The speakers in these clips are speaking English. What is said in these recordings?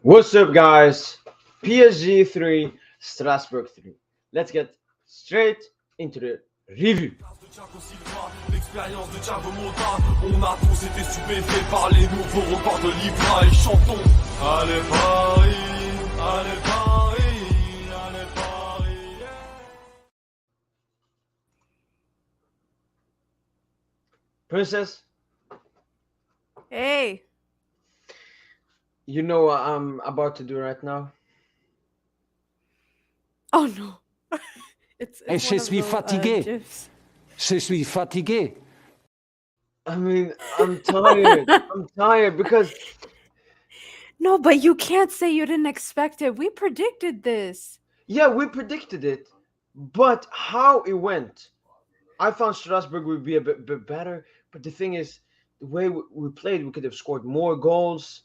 What's up, guys? PSG 3, Strasbourg 3. Let's get straight into the review. L'expérience de Thiago Motta, on a tous été stupéfaits par les nouveaux records de Libra et chantons. Allez Paris, allez Paris, allez Paris. Princess, Hey. you know what I'm about to do right now? Oh no. it's Et je one of suis those, fatigué. gifs. Je suis fatigué. I mean, I'm tired. I'm tired because, No, but you can't say you didn't expect it. We predicted this. yeah, we predicted it, but how it went, I thought Strasbourg would be a bit better. But the thing is, the way we played, we could have scored more goals.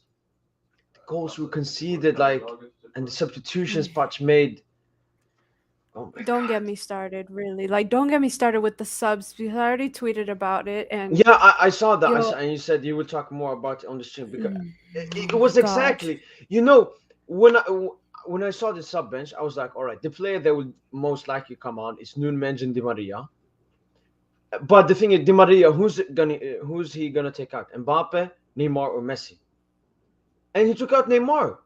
The goals we conceded, and the substitutions Poch made. Oh my Don't God. get me started, really. Like, don't get me started with the subs because I already tweeted about it. And Yeah, I saw that. Yo. And you said you would talk more about it on the stream because it Oh was my exactly, when I saw the sub bench, I was like, all right, the player that would most likely come on is Nunes and Di Maria. But the thing is, Di Maria, who's he gonna take out? Mbappe, Neymar, or Messi? And he took out Neymar,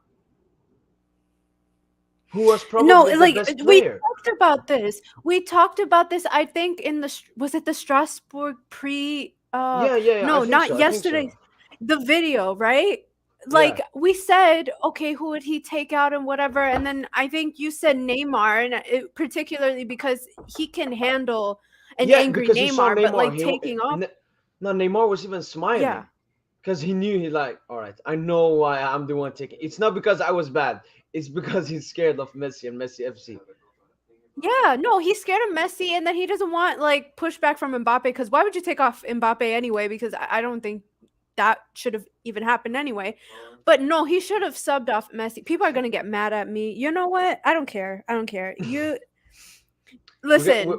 who was probably no, the like best we player. talked about this. We talked about this. I think in was it the Strasbourg pre? Yeah, I No, think not so, I think yesterday. so. The video, right? Like we said, okay, who would he take out and whatever, and then I think you said Neymar, and particularly because he can handle an angry because he saw Neymar, but like He- taking off, No, Neymar was even smiling. yeah. Because he knew he's like, all right, I know why I'm the one taking. It's not because I was bad. It's because he's scared of Messi and Messi FC. Yeah, no, he's scared of Messi, and then he doesn't want like pushback from Mbappe. Because why would you take off Mbappe anyway? Because I don't think that should have even happened anyway. But no, he should have subbed off Messi. People are gonna get mad at me. You know what? I don't care. I don't care. You listen.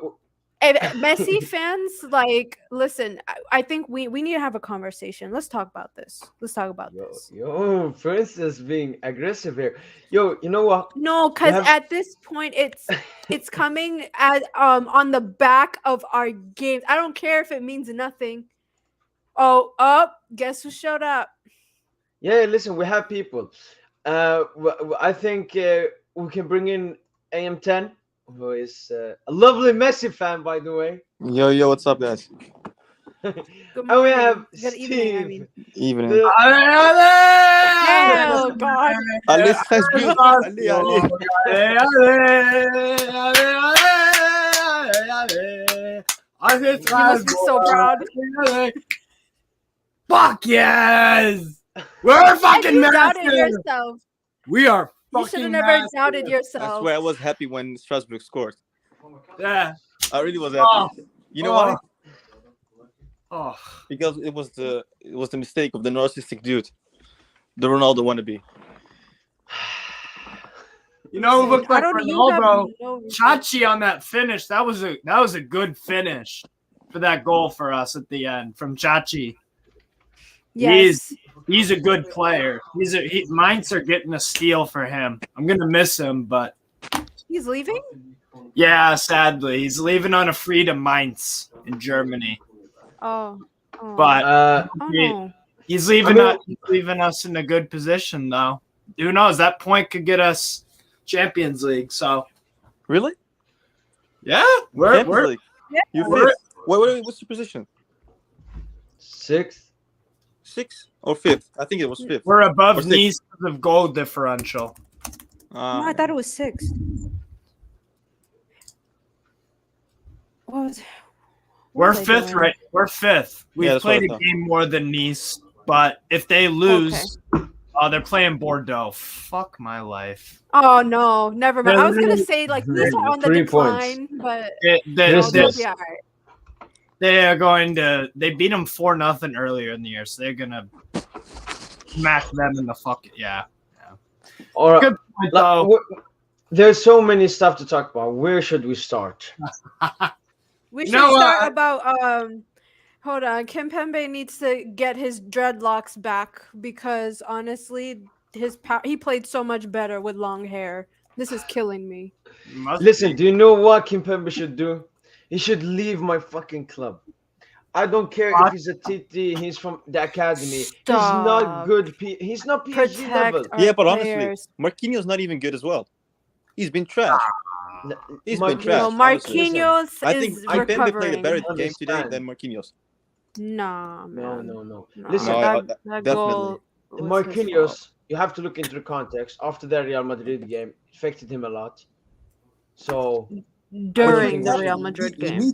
Messi fans, like, listen. I think we need to have a conversation. Let's talk about this. Let's talk about this. Yo, Princess being aggressive here. Yo, you know what? No, because at this point, it's coming as on the back of our games. I don't care if it means nothing. Oh, guess who showed up? Yeah, listen, we have people. I think we can bring in AM10, who is a lovely Messi fan, by the way. Yo, what's up, guys? Good And we have Good Steve. evening, I mean. Evening. the- Oh, God. Allez, Strasbourg. Allez. You must be so proud. Fuck yes! We're fucking You doubted massive! yourself. We are You should fucking have never massive. doubted I yourself. swear I was happy when Strasbourg scored. Yeah. I really was happy. You know why? Oh. Because it was the mistake of the narcissistic dude, the Ronaldo wannabe. You know who looked like you have Ronaldo? no reason. Chachi on that finish. That was a good finish for that goal for us at the end from Chachi. Yes. He's a good player. Mainz are getting a steal for him. I'm gonna miss him, but He's leaving? yeah, sadly, he's leaving on a free to Mainz in Germany. Oh. But Uh, Oh, no. he's leaving I mean- us, leaving us in a good position, though. Who knows? That point could get us Champions League. So Really? yeah, Champions we're League. Yeah. You're We're- fifth. Wait, what's your position? 6th. 6th or 5th? I think it was 5th. we're above Or six. Nice because of goal differential. No, I thought it was 6. What was We're they fifth, doing? right? We're fifth. We've Yeah, that's what I played a thought. game more than Nice, but if they lose, they're playing Bordeaux. Fuck my life. Oh no, never mind. I was gonna say like these are on the 3 points. decline, but Yes, they'll yes. be all right. They are going to. They beat them 4-0 earlier in the year, so they're gonna smack them in the fucking yeah. Or Good point, though. there's so many stuff to talk about. Where should we start? We You should know start what? about hold on. Kimpembe needs to get his dreadlocks back because honestly, he played so much better with long hair. This is killing me. Listen, do you know what Kimpembe should do? He should leave my fucking club. I don't care if he's a TT, he's from the academy. He's not Stop. good. He's not PSG Protect level. our Yeah, but honestly, players. Marquinhos not even good as well. He's been trash. He's been Marquinhos- trash. No, honestly. Marquinhos I think is Kimpembe played a recovering. better game today Understand. than Marquinhos. Nah, man. No. No, Listen, that goal was his fault. Marquinhos, you have to look into the context. After that Real Madrid game, it affected him a lot. So during the Exactly. Real Madrid You game.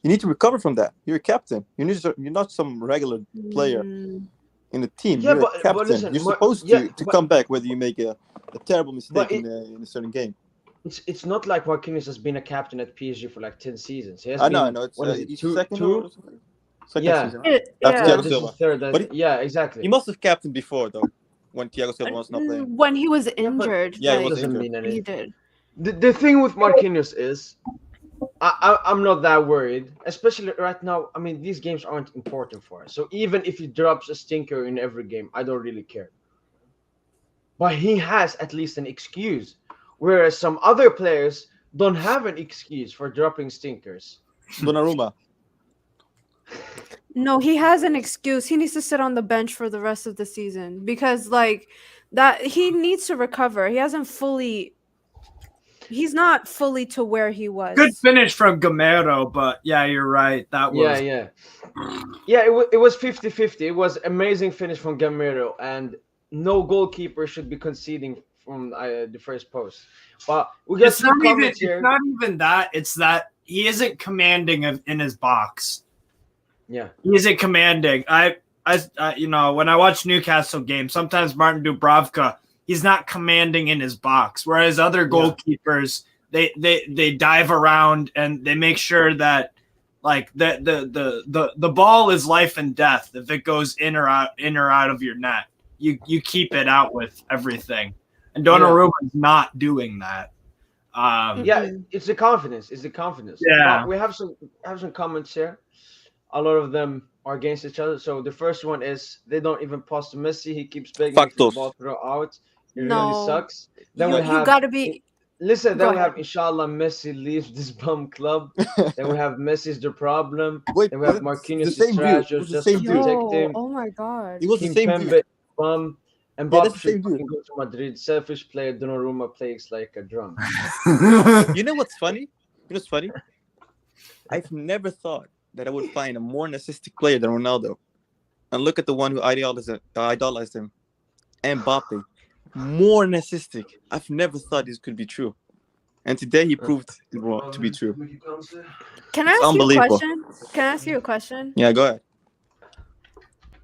need to recover from that. You're a captain. You're not some regular player Mm, in the team. Yeah, You're but a captain. listen, You're Mar- supposed yeah, to but- come back whether you make a terrible mistake But in a certain game. it's not like Marquinhos has been a captain at PSG for like 10 seasons. He has I been, know. It's what is it, he's two? second two? or something. Second Yeah. season. Right? yeah. After Yeah, Thiago this is Silva. third. But Exactly. He must have captained before though, when Thiago Silva was not playing. When he was injured, Yeah, he like, was doesn't injured. mean he anything. did. The thing with Marquinhos is, I'm not that worried, especially right now. I mean, these games aren't important for us. So even if he drops a stinker in every game, I don't really care. But he has at least an excuse, whereas some other players don't have an excuse for dropping stinkers. Donnarumma. No, he has an excuse. He needs to sit on the bench for the rest of the season because, like, that he needs to recover. He hasn't fully. He's not fully to where he was. Good finish from Gamero, but yeah, you're right. That was Yeah. It was 50-50. It was amazing finish from Gamero, and no goalkeeper should be conceding from the first post. But we got It's some not even. comments here. It's not even that. It's that he isn't commanding in his box. Yeah. He isn't commanding. I you know, when I watch Newcastle games, sometimes Martin Dubravka, he's not commanding in his box. Whereas other goalkeepers, they dive around and they make sure that like the ball is life and death. If it goes in or out of your net, you keep it out with everything. And Donnarumma's not doing that. Yeah, it's the confidence. It's the confidence. Yeah. But we have some comments here. A lot of them are against each other. So the first one is they don't even pass to Messi. He keeps begging for the Factos. ball to throw out. It No. really sucks. Then you, we have gotta be. listen. Go Then we ahead. have Inshallah Messi leaves this bum club. Then we have Messi's the problem. Wait, Then we have it's Marquinhos the is same dude. trash It was just the to same dude. protect Yo, him. oh my god. He was the same Kimpembe dude. bum. And Yeah, Bob that's the same should fucking dude. go to Madrid. Selfish player. Donnarumma plays like a drunk. You know what's funny? You know what's funny? I've never thought that I would find a more narcissistic player than Ronaldo. And look at the one who idolized him. Mbappe. More narcissistic. I've never thought this could be true. And today he proved it wrong to be true. Can I ask you a unbelievable. question? Can I ask you a question? Yeah, go ahead.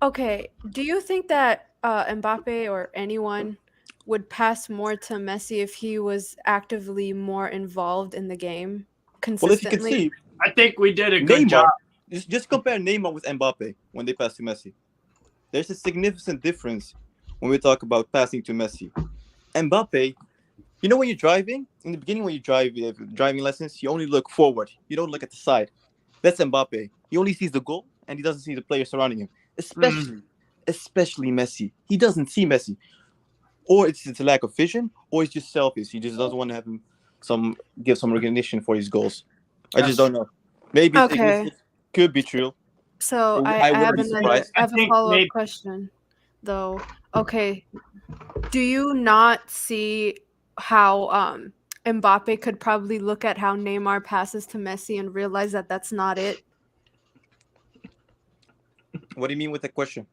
Okay. Do you think that Mbappe or anyone would pass more to Messi if he was actively more involved in the game Well, if you consistently? can see, I think we did a good Neymar, job. just compare Neymar with Mbappe when they pass to Messi. There's a significant difference when we talk about passing to Messi. Mbappe, you know when you're driving, in the beginning when you drive, you have driving lessons, you only look forward. You don't look at the side. That's Mbappe. He only sees the goal and he doesn't see the players surrounding him. Especially Messi. He doesn't see Messi. Or it's a lack of vision, or it's just selfish. He just doesn't want to have him give some recognition for his goals. I just don't know. Maybe Okay. it could be true. So I I have wouldn't be another. surprised. I have I a think follow-up maybe- question, though. Okay, do you not see how Mbappe could probably look at how Neymar passes to Messi and realize that that's not it? What do you mean with that question?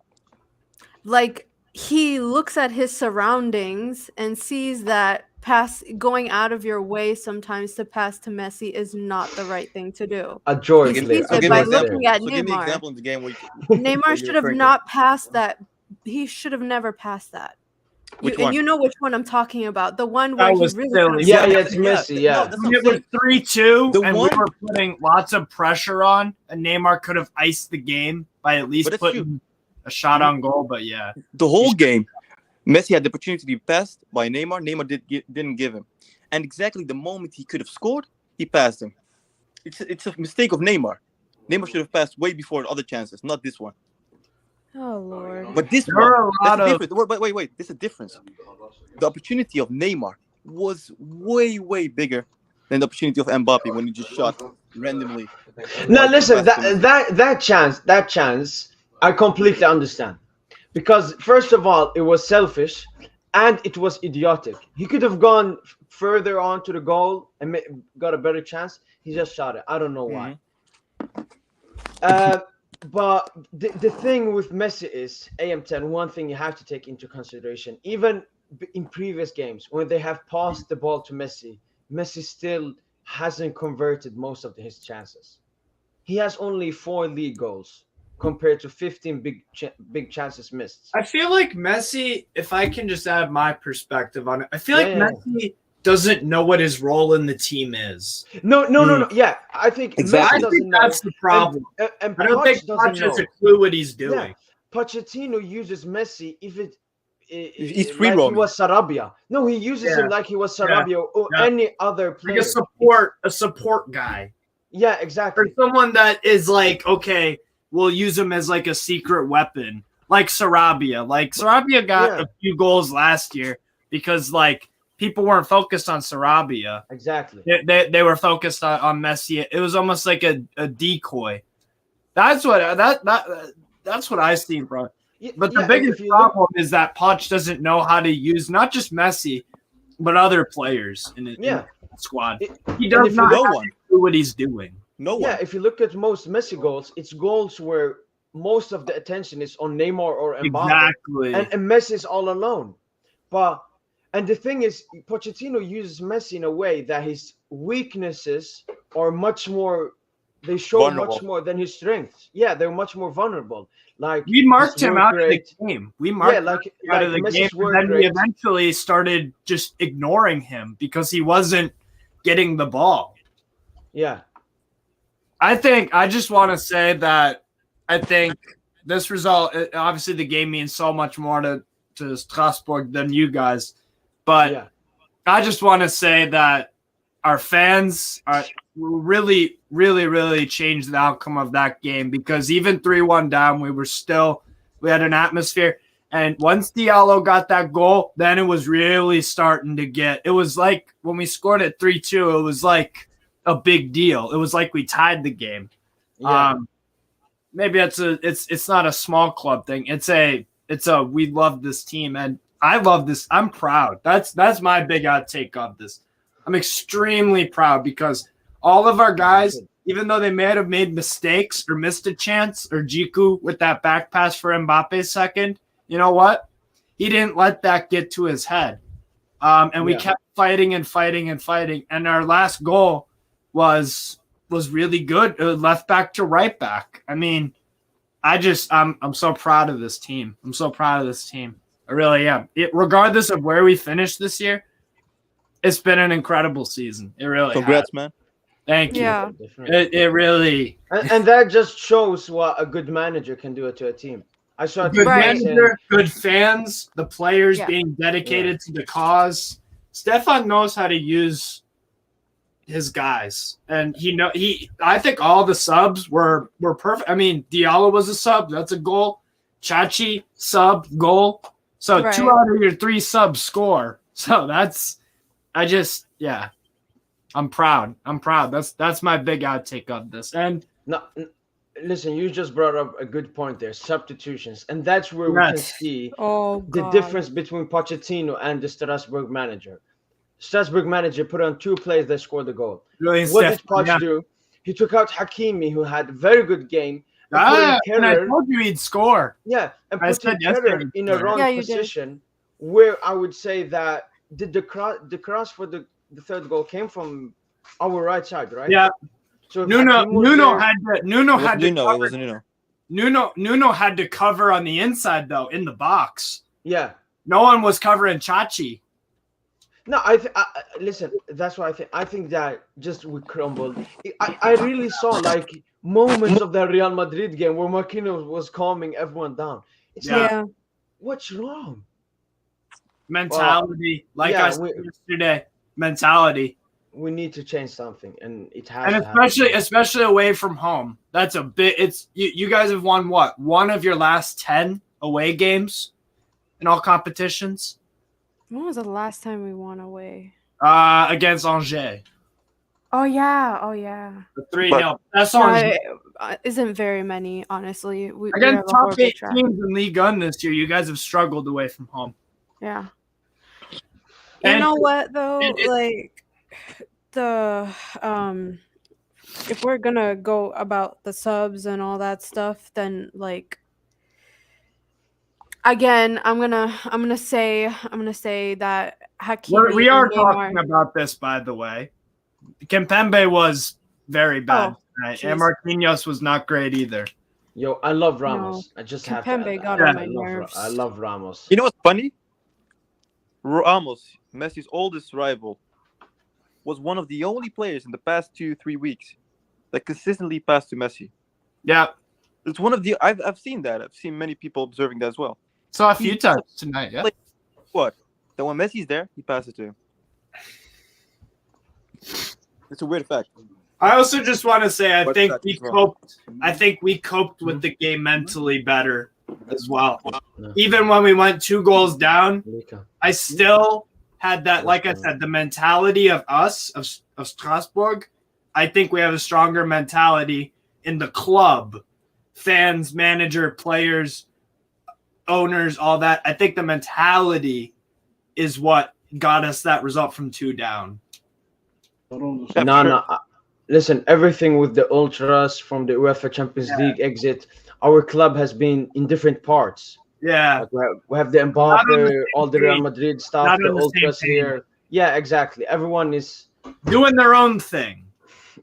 Like he looks at his surroundings and sees that going out of your way sometimes to pass to Messi is not the right thing to do. A George He player. sees A it give by me an George example. looking at So give me an Neymar. example in the game where Neymar you're should have referring to. not passed that. He should have never passed that. Which And one? you know which one I'm talking about. The one That where he was really silly. Yeah, could've- it's Messi. Yeah. No, that's what It I'm was saying. 3-2, The and one- we were putting lots of pressure on, and Neymar could have iced the game by at least But that's putting a shot on goal. But yeah, The whole game, Messi had the opportunity to be passed by Neymar. Neymar didn't give him. And exactly the moment he could have scored, he passed him. It's a mistake of Neymar. Neymar should have passed way before other chances, not this one. Oh Lord. But this There are a that's lot of different. Wait. There's a difference. The opportunity of Neymar was way bigger than the opportunity of Mbappe when he just shot randomly. Now Right, listen, past Messi. that chance, I completely understand, because first of all, it was selfish, and it was idiotic. He could have gone further on to the goal and got a better chance. He just shot it. I don't know why. But the thing with Messi is AM10. One thing you have to take into consideration, even in previous games when they have passed the ball to Messi, Messi still hasn't converted most of his chances. He has only 4 league goals compared to 15 big chances missed. I feel like Messi, if I can just add my perspective on it, I feel like Yeah. Messi doesn't know what his role in the team is. No. Yeah, I think Exactly. Messi I think doesn't know. that's the problem. And I don't Poch think doesn't Poch has know. a clue what he's doing. Yeah, Pochettino uses Messi He's free like he rolling. was Sarabia. No, he uses him Yeah. like he was Sarabia or Yeah. any other Like player. a support guy. Yeah, Or exactly. someone that is like, okay, we'll use him as like a secret weapon. Like Sarabia. Like Sarabia got Yeah. a few goals last year because like people weren't focused on Sarabia. Exactly. They were focused on Messi. It was almost like a decoy. That's what I see, bro. But the biggest problem is that Poch doesn't know how to use not just Messi, but other players in the squad. He and does if not no know one. what he's doing. No one. Yeah, if you look at most Messi goals, it's goals where most of the attention is on Neymar or Mbappe. Exactly. And Messi is all alone. And the thing is, Pochettino uses Messi in a way that his weaknesses are much more. They show Vulnerable. much more than his strengths. Yeah, they're much more vulnerable. Like We marked his him work out of the rate. game. We marked Yeah, him like out of the Messi's game, work and then we rate. eventually started just ignoring him because he wasn't getting the ball. Yeah, I just want to say that I think this result, obviously the game means so much more to Strasbourg than you guys, but yeah. I just want to say that our fans are really changed the outcome of that game, because even 3-1 down, we had an atmosphere. And once Diallo got that goal, then it was really starting to it was like when we scored at 3-2, it was like a big deal. It was like we tied the game. Yeah. Maybe it's not a small club thing. It's a we love this team, and I love this. I'm proud. That's my big outtake of this. I'm extremely proud because all of our guys, even though they may have made mistakes or missed a chance, or Jiku with that back pass for Mbappe's second, you know what? He didn't let that get to his head. And we kept fighting and fighting and fighting. And our last goal was really good. Left back to right back. I mean, I'm so proud of this team. I'm so proud of this team. I really am. Regardless of where we finish this year, it's been an incredible season. It really Congrats, has. man. Thank you. Yeah. It really. And that just shows what a good manager can do to a team. I saw Good Right. manager, good fans, the players Yeah. being dedicated to the cause. Stefan knows how to use his guys, and I think all the subs were perfect. I mean, Diallo was a sub, that's a goal. Chachi sub, goal. So Right. 2 out of your 3 subs score. So I'm proud. That's my big outtake of this. And No, listen, you just brought up a good point there. Substitutions, and that's where we can Yes. see Oh the God. difference between Pochettino and the Strasbourg manager. Strasbourg manager put on 2 players that scored the goal. really, What did Stefan, Poch do? He took out Hakimi, who had a very good game. And put in and I Kerrer- told you he'd score. Yeah, and I put said in Kerrer yesterday. in a wrong Yeah, you did. position, where I would say that the cross for the third goal came from our right side, right? Yeah. So if Nuno Hakim was there- had to It was Nuno. Nuno had to cover on the inside though in the box. Yeah. No one was covering Chachi. No, listen. That's what I think. I think that just we crumbled. I really saw like moments of the Real Madrid game where Marquinhos was calming everyone down. It's like, Yeah. what's wrong? Mentality, like yeah, I said yesterday, mentality. we need to change something, and it has And to happen. especially away from home. That's a bit. It's you guys have won what? One of your last 10 away games in all competitions. When was the last time we won away? Against Angers, Oh yeah. the 3-0. That's No, Angers. it isn't very many, honestly. We have Against a top horrible 8 track. teams in Ligue 1 this year, you guys have struggled away from home. Yeah. You And know what though? it- Like the if we're gonna go about the subs and all that stuff, then like again, I'm gonna say that Hakimi we are and Neymar. talking about this, by the way. Kimpembe was very bad tonight, and jeez. Marquinhos was not great either. Yo, I love Ramos. I just have to. Kimpembe got on I my love nerves. I love Ramos. You know what's funny? Ramos, Messi's oldest rival, was one of the only players in the past 2-3 weeks that consistently passed to Messi. Yeah, It's one of the I've seen that. I've seen many people observing that as well. saw a few times tonight. Yeah, Like, what? That when Messi's there, he passes to him. It's a weird fact. I also just want to say I What's think that we as well? coped. I think we coped with the game mentally better as well. No. Even when we went 2 goals down, Lika. I still had that. Like I said, the mentality of us of Strasbourg. I think we have a stronger mentality in the club, fans, manager, players, owners, all that. I think the mentality is what got us that result from 2 down. Yeah, No, sure. no. Listen, everything with the ultras from the UEFA Champions League exit, our club has been in different parts. Yeah, Like we have the Not on the Mbappe, same all the Real page. Madrid stuff, Not the on the same ultras page. here. Yeah, exactly. Everyone is. doing their own thing.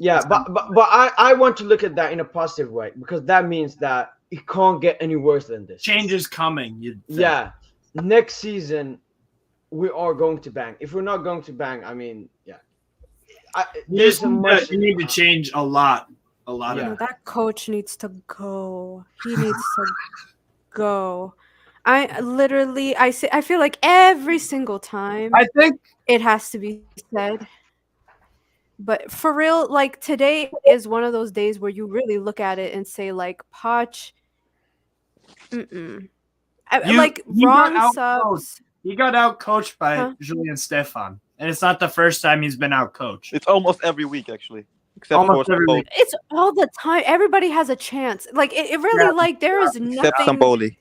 Yeah, but I want to look at that in a positive way, because that means that it can't get any worse than this. Change is coming. You'd think. Yeah, next season we are going to bang. If we're not going to bang, I mean, yeah. You need to change a lot. A lot Yeah. of That coach needs to go. He needs to go. I feel like every single time I think it has to be said. But for real, like today is one of those days where you really look at it and say, like, Poch, like he got wrong out-coached. subs. he got out coached by Huh? Julian Stefan. And it's not the first time he's been out coached. It's almost every week, actually. Except Almost for every Sampoli. week. It's all the time. Everybody has a chance. Like it really, Yeah. like there is Except nothing. Sampoli.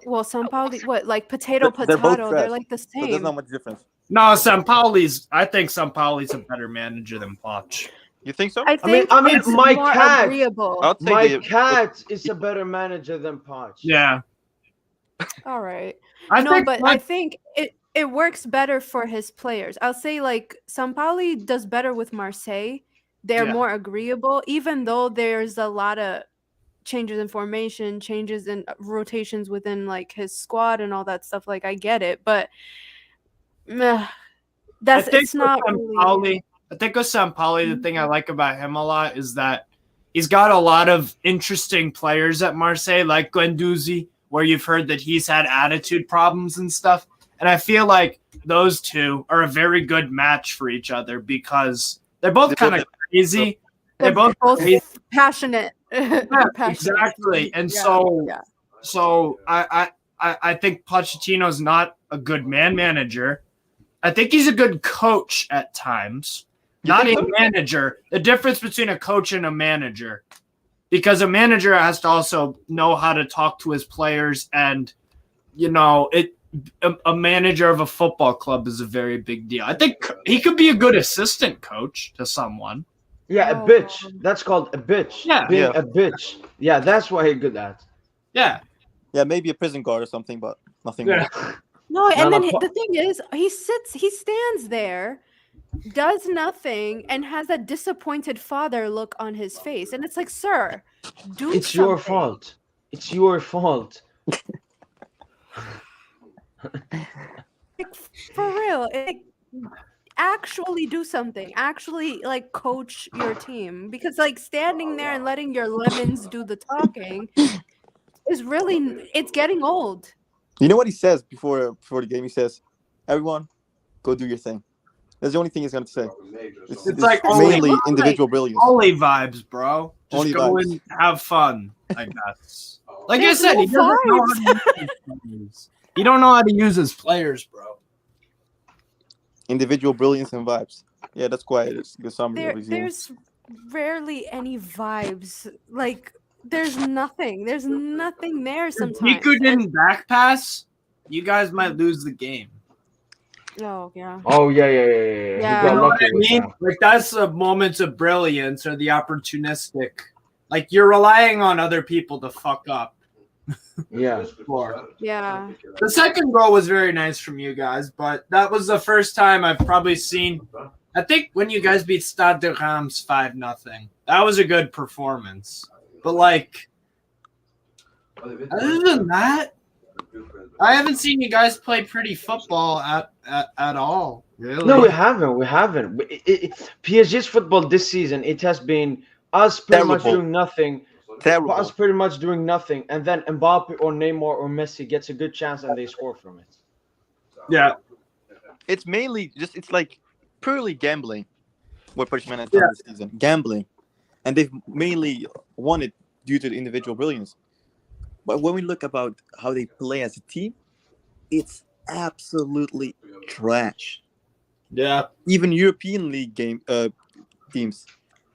Well, Sampaoli, what, like potato, They're both they're trash, like the So there's same. not much difference. No, I think Sampaoli's a better manager than Poch. You think so? I think I mean, it's my more cat- agreeable. I'd say My they- cat is a better manager than Poch. Yeah. All right. I No, think but Poch- I think it works better for his players. I'll say like Sampaoli does better with Marseille. They're Yeah. more agreeable, even though there's a lot of changes in formation, changes in rotations within like his squad and all that stuff. Like I get it, but meh, that's it's not really. I think with Sampaoli, the thing I like about him a lot is that he's got a lot of interesting players at Marseille, like Guendouzi, where you've heard that he's had attitude problems and stuff. And I feel like those two are a very good match for each other because they're both kind of crazy. They're both crazy. Passionate. Yeah, Passionate. exactly. And Yeah, so yeah. so I think Pochettino's not a good manager. I think he's a good coach at times, not a manager. The difference between a coach and a manager, because a manager has to also know how to talk to his players, and a manager of a football club is a very big deal. I think he could be a good assistant coach to someone. Yeah, a Oh. bitch. That's called a bitch. Yeah. Being Yeah. a bitch. Yeah, that's what he's good at. Yeah. Yeah, maybe a prison guard or something, but nothing Yeah. more. No, and No, then no, the thing is, he stands there, does nothing, and has a disappointed father look on his face. And it's like, sir, do It's something. your fault. It's your fault. Like, for real. Actually do something. Actually, like, coach your team. Because, like, standing there and letting your lemons do the talking is really, it's getting old. You know what he says before the game? He says, "Everyone, go do your thing." That's the only thing he's gonna say. It's like mainly only individual brilliance. Only vibes, bro. Just Only go vibes. and have fun, I guess. Like There's I said, no he doesn't know how to use his players. He don't know how to use his players, bro. Individual brilliance and vibes. Yeah, that's quite a good summary of his game. There's rarely any vibes. Like there's nothing. There's nothing there If sometimes. Miku didn't back pass, you guys might lose the game. Oh yeah. Oh yeah. Yeah. He You got know what lucky I with mean? that. Like that's the moments of brilliance or the opportunistic. Like you're relying on other people to fuck up. Yeah. For. Yeah. The second goal was very nice from you guys, but that was the first time I've probably seen. I think when you guys beat Stade de Reims 5-0, that was a good performance. But like, other than that, I haven't seen you guys play pretty football at all. Really? No, we haven't. We haven't. PSG's football this season, it has been us pretty much Terrible. doing nothing. Terrible. Us pretty much doing nothing, and then Mbappe or Neymar or Messi gets a good chance and they score from it. Yeah. It's mainly just it's like purely gambling. What Paris has done this season, gambling, and they've mainly won it due to the individual brilliance. But when we look about how they play as a team, it's absolutely trash. Yeah. Even European League teams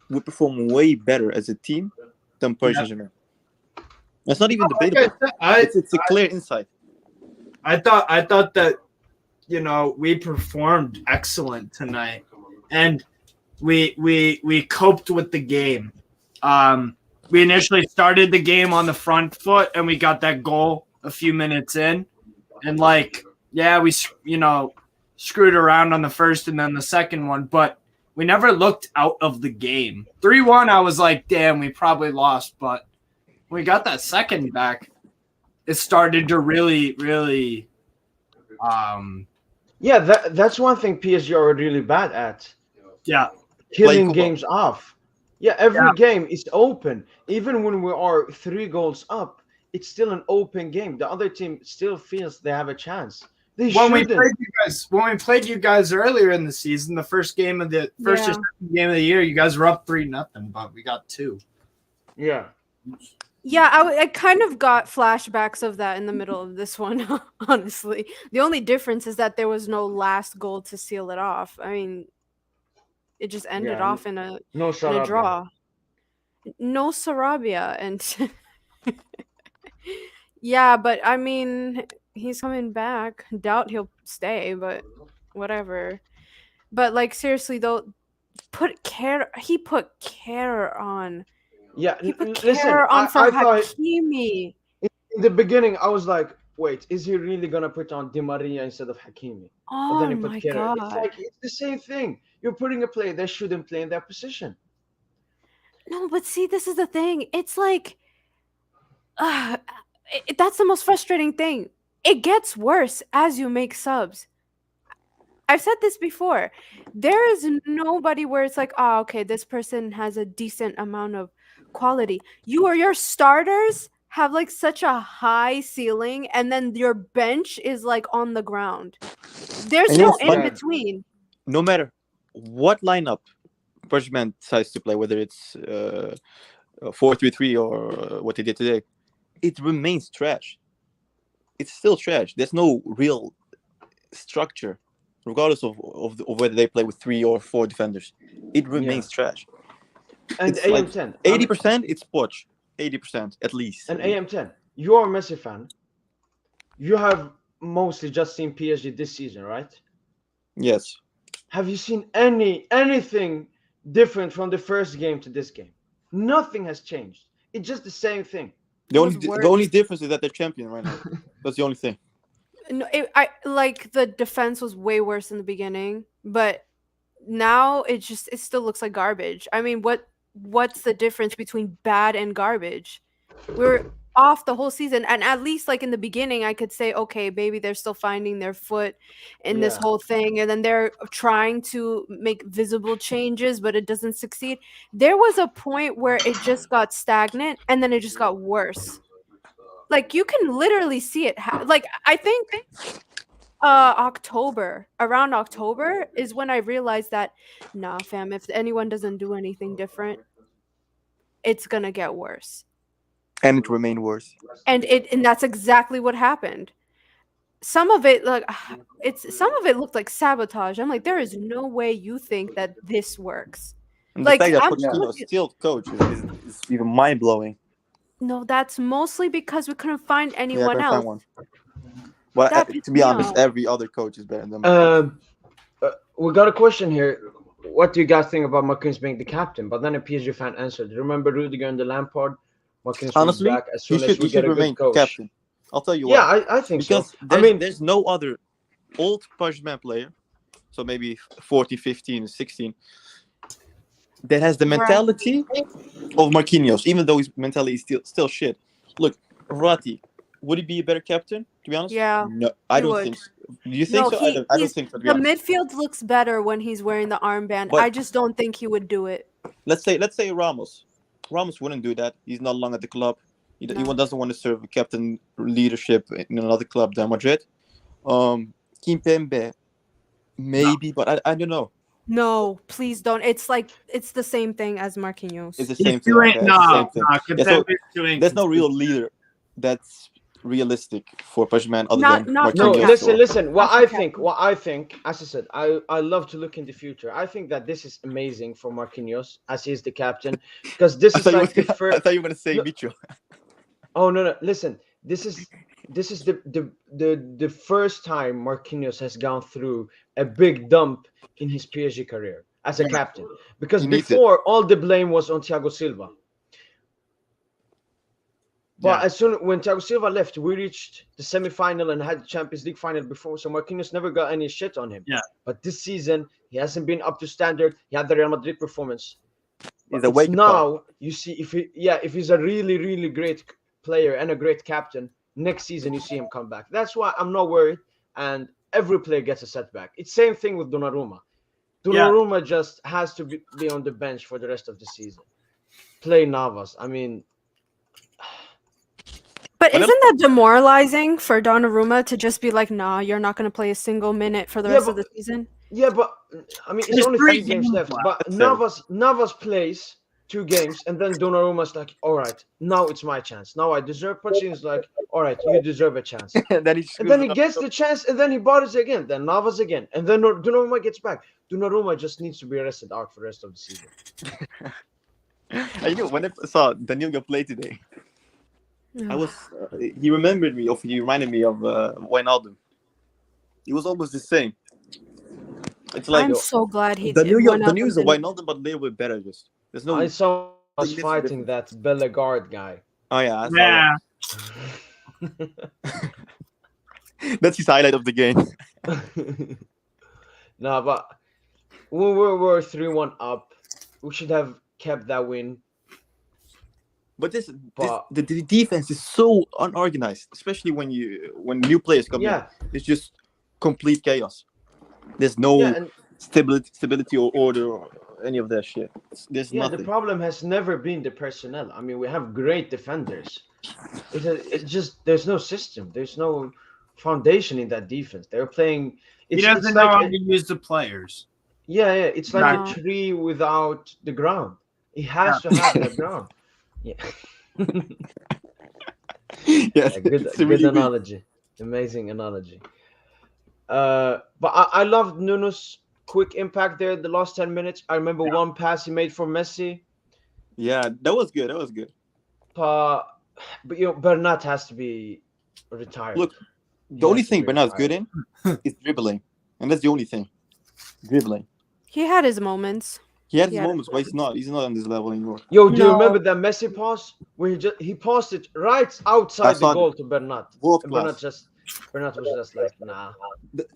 would perform way better as a team than Paris Saint-Germain. That's not even debatable. It's a clear insight. I thought that we performed excellent tonight, and we coped with the game. We initially started the game on the front foot, and we got that goal a few minutes in, and we screwed around on the first and then the second one, but we never looked out of the game. 3-1, I was like, damn, we probably lost, but when we got that second back, it started to really, really Yeah, that's one thing PSG are really bad at. Playing Killing football. games off. Yeah, every game is open. Even when we are 3 goals up, it's still an open game. The other team still feels they have a chance. They when we shouldn't. played you guys earlier in the season, the first game of the first or second game of the year, you guys were up 3-0, but we got 2. Yeah. Yeah, I kind of got flashbacks of that in the middle of this one, honestly. The only difference is that there was no last goal to seal it off. I mean, it just ended off in a draw. No Sarabia. And yeah, but I mean, he's coming back. Doubt he'll stay, but whatever. But seriously though, he put care on. Yeah, He put listen, care on for I thought Hakimi. in the beginning I was like, wait, is he really gonna put on Di Maria instead of Hakimi? But Oh then he put my Kerr. It's god. like it's the same thing. You're putting a player that shouldn't play in that position. No, but see, this is the thing. It's like, that's the most frustrating thing. It gets worse as you make subs. I've said this before. There is nobody where it's like, oh, okay, this person has a decent amount of quality. Your starters have such a high ceiling, and then your bench is on the ground. There's And no it's in fun. between. No matter what lineup Paris decides to play, whether it's 4-3-3 or what they did today, it remains trash. It's still trash. There's no real structure, regardless of whether they play with 3 or 4 defenders. It remains trash. And It's like AM10. 80% it's Poch. 80% at least. And AM10. You're a Messi fan. You have mostly just seen PSG this season, right? Yes. Have you seen anything different from the first game to this game? Nothing has changed. It's just the same thing. The was only difference is that they're champion right now. That's the only thing. No, the defense was way worse in the beginning, but now it still looks like garbage. I mean, what's the difference between bad and garbage? We're off the whole season, and at least in the beginning I could say, okay, maybe they're still finding their foot in this whole thing, and then they're trying to make visible changes, but it doesn't succeed. There was a point where it just got stagnant, and then it just got worse. You can literally see it. I think Around October is when I realized that, nah, fam, if anyone doesn't do anything different, it's gonna get worse. And it remained worse. And that's exactly what happened. Some of it some of it looked like sabotage. I'm like, there is no way you think that this works. And Like, the fact that I'm Pochettino looking- still coach is even mind blowing. No, that's mostly because we couldn't find Yeah, I anyone couldn't else. find one. But That to pissed be me honest, off. every other coach is better than. We got a question here. What do you guys think about Marquinhos being the captain? But then a PSG fan answered. Remember Rudiger and the Lampard? Marquinhos will be Honestly, back as he soon as we should get a remain good coach. captain. I'll tell you Yeah, why. I think Because so. I mean, there's no other old Pajman player, so maybe 14, 15, 16, that has the Right. mentality of Marquinhos, even though his mentality is still shit. Look, Verratti, would he be a better captain, to be honest? Yeah, No, I he don't would. think so. Do you think No, so? I don't he's think so, to be the honest. midfield looks better when he's wearing the armband. But- I just don't think he would do it. Let's say Ramos. Ramos wouldn't do that. He's not long at the club. He No. doesn't want to serve a captain leadership in another club than Madrid. Kimpembe, maybe, but I don't know. No, please don't. It's the same thing as Marquinhos. It's the He's same thing. too Okay, it's the no, same thing. no, Yeah, so Kimpembe's there's no real leader that's realistic for Pajman other Not- than not no, Marquinhos. captain. listen. What That's I okay. think, as I said, I love to look in the future. I think that this is amazing for Marquinhos as he is the captain because this I is thought, like the I first. thought you were gonna say Look- Micho. Oh no, listen. This is the first time Marquinhos has gone through a big dump in his PSG career as a captain. Because He needs it. before all the blame was on Thiago Silva. But Yeah. as soon when Thiago Silva left, we reached the semi-final and had the Champions League final before. So Marquinhos never got any shit on him. Yeah. But this season, he hasn't been up to standard. He had the Real Madrid performance. He's a It's wake up. now you see if he's a really, really great player and a great captain, next season you see him come back. That's why I'm not worried. And every player gets a setback. It's same thing with Donnarumma. Donnarumma just has to be on the bench for the rest of the season. Play Navas. I mean, But But isn't that demoralizing for Donnarumma to just be like, nah, you're not going to play a single minute for the Yeah, rest of but- the season? yeah, but I mean, it's There's only 3 3 games games left. left. But That's Navas plays 2 games, and then Donnarumma's like, all right, now it's my chance. Now I deserve. Pochettino's like, all right, you deserve a chance. And then he And then he gets the chance, and then he bothers again. Then Navas again, and then Donnarumma gets back. Donnarumma just needs to be arrested out for the rest of the season. And when I saw Danilo play today, I was. He reminded me of Wijnaldum. He was almost the same. It's like I'm so glad he Danilo went out is a and didn't- Wijnaldum, but a little bit better. Just there's no. I saw us Significant fighting that Bellegarde guy. Oh yeah, I saw Yeah. that. That's his highlight of the game. No, but when we're 3-1 up, we should have kept that win. But But- the defense is so unorganized, especially when new players come Yeah, in. It's just complete chaos. There's no yeah, and stability or order or any of that shit. There's yeah. The nothing. problem has never been the personnel. I mean, we have great defenders. It's just there's no system. There's no foundation in that defense. They're playing. He It's, doesn't it's know like how to use the players. yeah. It's like Right. a tree without the ground. It has to have the ground. Yeah. Yes, A good, it's good really analogy. Amazing analogy. But I loved Nuno's quick impact there. The last 10 minutes. I remember one pass he made for Messi. Yeah, that was good. That was good. But Bernat has to be retired. Look, He The only has to thing be Bernard's retired. good in is dribbling, and that's the only thing. Dribbling. He had his moments. He had his Yeah. moments, but he's not on this level anymore. Yo, do you No. remember that Messi pass where he passed it right outside the saw goal to Bernat? World And class. Bernat was just like, nah.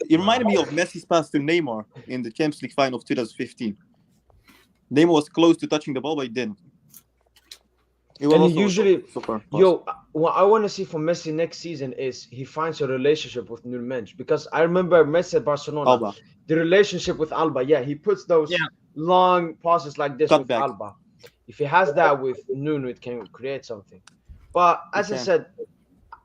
It reminded me of Messi's pass to Neymar in the Champions League final of 2015. Neymar was close to touching the ball, but he didn't. It was And he also a usually- super pass. Yo, what I want to see from Messi next season is he finds a relationship with Nuno Mendes, because I remember Messi at Barcelona, Alba. the relationship with Alba. Yeah, he puts those Yeah. long passes like this Cut with back. Alba. If he has that with Nuno, it can create something. But as I can. said,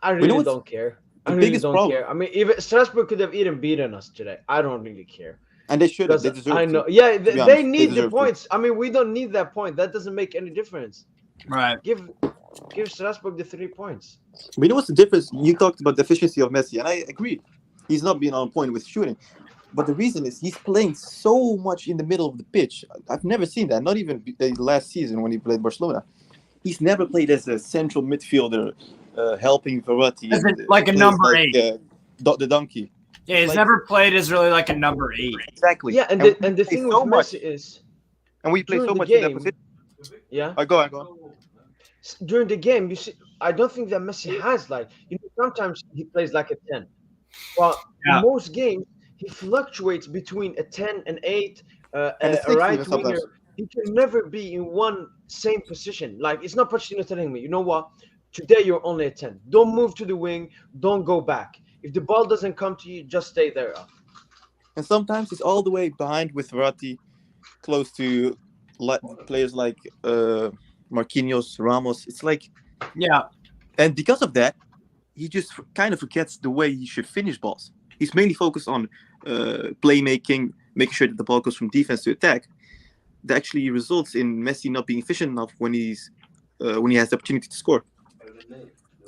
I know really what's- don't care. I The really biggest don't problem, care. I mean, even Strasbourg could have even beaten us today. I don't really care. and they should have. Because They deserve I to. know, yeah, To be they honest, they need the deserve to. points. I mean, we don't need that point. That doesn't make any difference. Right. Give Strasbourg the 3 points. But you know what's the difference? You talked about the efficiency of Messi, and I agree. He's not being on point with shooting. But the reason is he's playing so much in the middle of the pitch. I've never seen that. Not even the last season when he played Barcelona. He's never played as a central midfielder, helping Verratti. As and, like a players number like, 8. The donkey. Yeah, he's like- never played as really like a number 8. Exactly. Yeah, and we the play thing with so much, Messi is and we play during so the much in that game. position. Yeah, Go on. during the game, you see, I don't think that Messi has like sometimes he plays like a 10. Well, Yeah. in most games he fluctuates between a 10, an 8, And a a 6 right even sometimes. winger. He can never be in one same position. Like it's not Pochettino telling me, you know what? Today you're only a 10. Don't move to the wing. Don't go back. If the ball doesn't come to you, just stay there. And sometimes he's all the way behind with Verratti, close to players like Marquinhos, Ramos. It's like, Yeah. and because of that, he just kind of forgets the way he should finish balls. He's mainly focused on playmaking, making sure that the ball goes from defense to attack. That actually results in Messi not being efficient enough when he has the opportunity to score.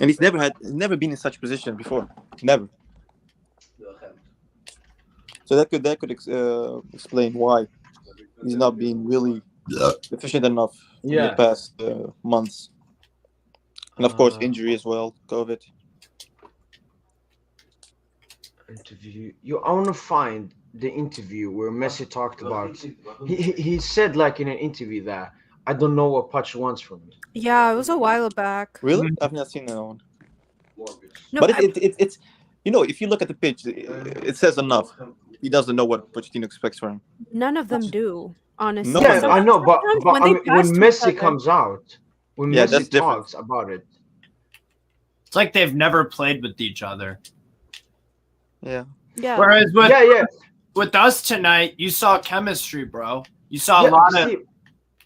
And he's never been in such a position before, never. So that could explain why he's not being really efficient enough in the past months. And of course, injury as well, COVID. Interview. I want to find the interview where Messi talked about. He said like in an interview that I don't know what Poch wants from me. Yeah, it was a while back. Really? I've not seen that one. No, But it's if you look at the pitch, it says enough. He doesn't know what Pochettino expects from him. none of them do, honestly. No, Yeah, I know, but Sometimes I they mean, pass when to each Messi other- comes out, when Yeah, that's Messi different. talks about it, It's like they've never played with each other. Yeah. Yeah. Whereas with yeah. with us tonight, you saw chemistry, bro. You saw a Yeah, lot of see,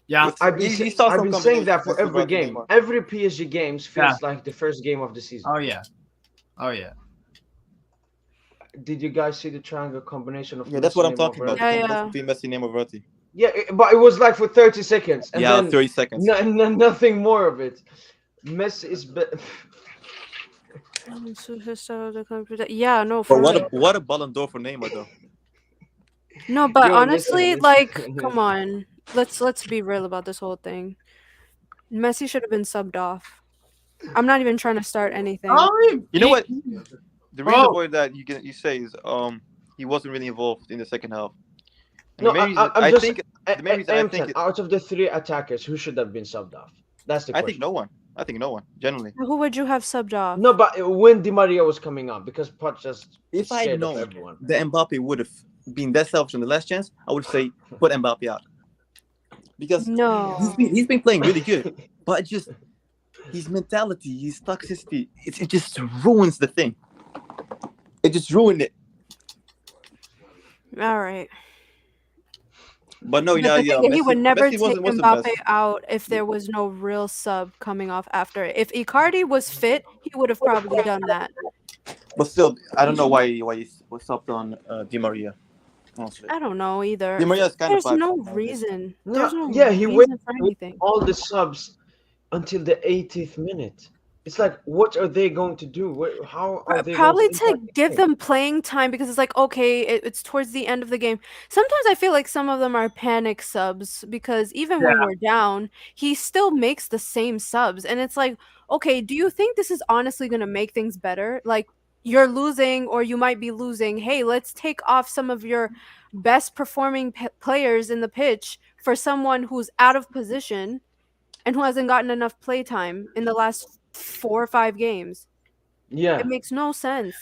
yeah. I've been, He saw I've some been saying that for combinations every with game. Neymar. Every PSG games feels like the first game of the season. Oh yeah. Oh yeah. Did you guys see the triangle combination of? Yeah, that's what I'm Messi, talking Neymar, about. Verratti? Yeah, The yeah. combination between Messi, Neymar, Verratti. Yeah, but it was like for 30 seconds, and Yeah, then 30 seconds. nothing more of it. Messi is. Yeah, no, But for what real. what a Ballon d'Or for Neymar though. No, but Yo, honestly, listen. like, come on. Let's be real about this whole thing. Messi should have been subbed off. I'm not even trying to start anything. You know what? The reason Bro. why that you say is he wasn't really involved in the second half. And No, the main reason- I'm I just. think the main reason I think out of the 3 attackers, who should have been subbed off? That's the I question. think no one. I think no one. Generally, Who would you have subbed off? No, but when Di Maria was coming on, because Poch just if I scared had of known everyone. that Mbappe would have been that selfish on the last chance, I would say put Mbappe out because No. he's been playing really good, but just his mentality, his toxicity, it just ruins the thing. It just ruined it. All right. But no, But the thing is, he would Messi- never Messi wasn't- take wasn't Mbappe best. out if there was no real sub coming off after it. If Icardi was fit, he would have probably done that. But still, I don't know why he was subbed on Di Maria. Honestly, I don't know either. Di Maria is kind There's of bad no nowadays. reason. No, There's no yeah, he reason for anything. all the subs until the 80th minute. It's like, what are they going to do? How are they Probably going to impact the give game? them playing time because it's like, okay, it's towards the end of the game. Sometimes I feel like some of them are panic subs because even when we're down, he still makes the same subs. And it's like, okay, do you think this is honestly going to make things better? Like, you're losing or you might be losing. Hey, let's take off some of your best performing players in the pitch for someone who's out of position and who hasn't gotten enough play time in the last 4 or 5 games. Yeah. It makes no sense.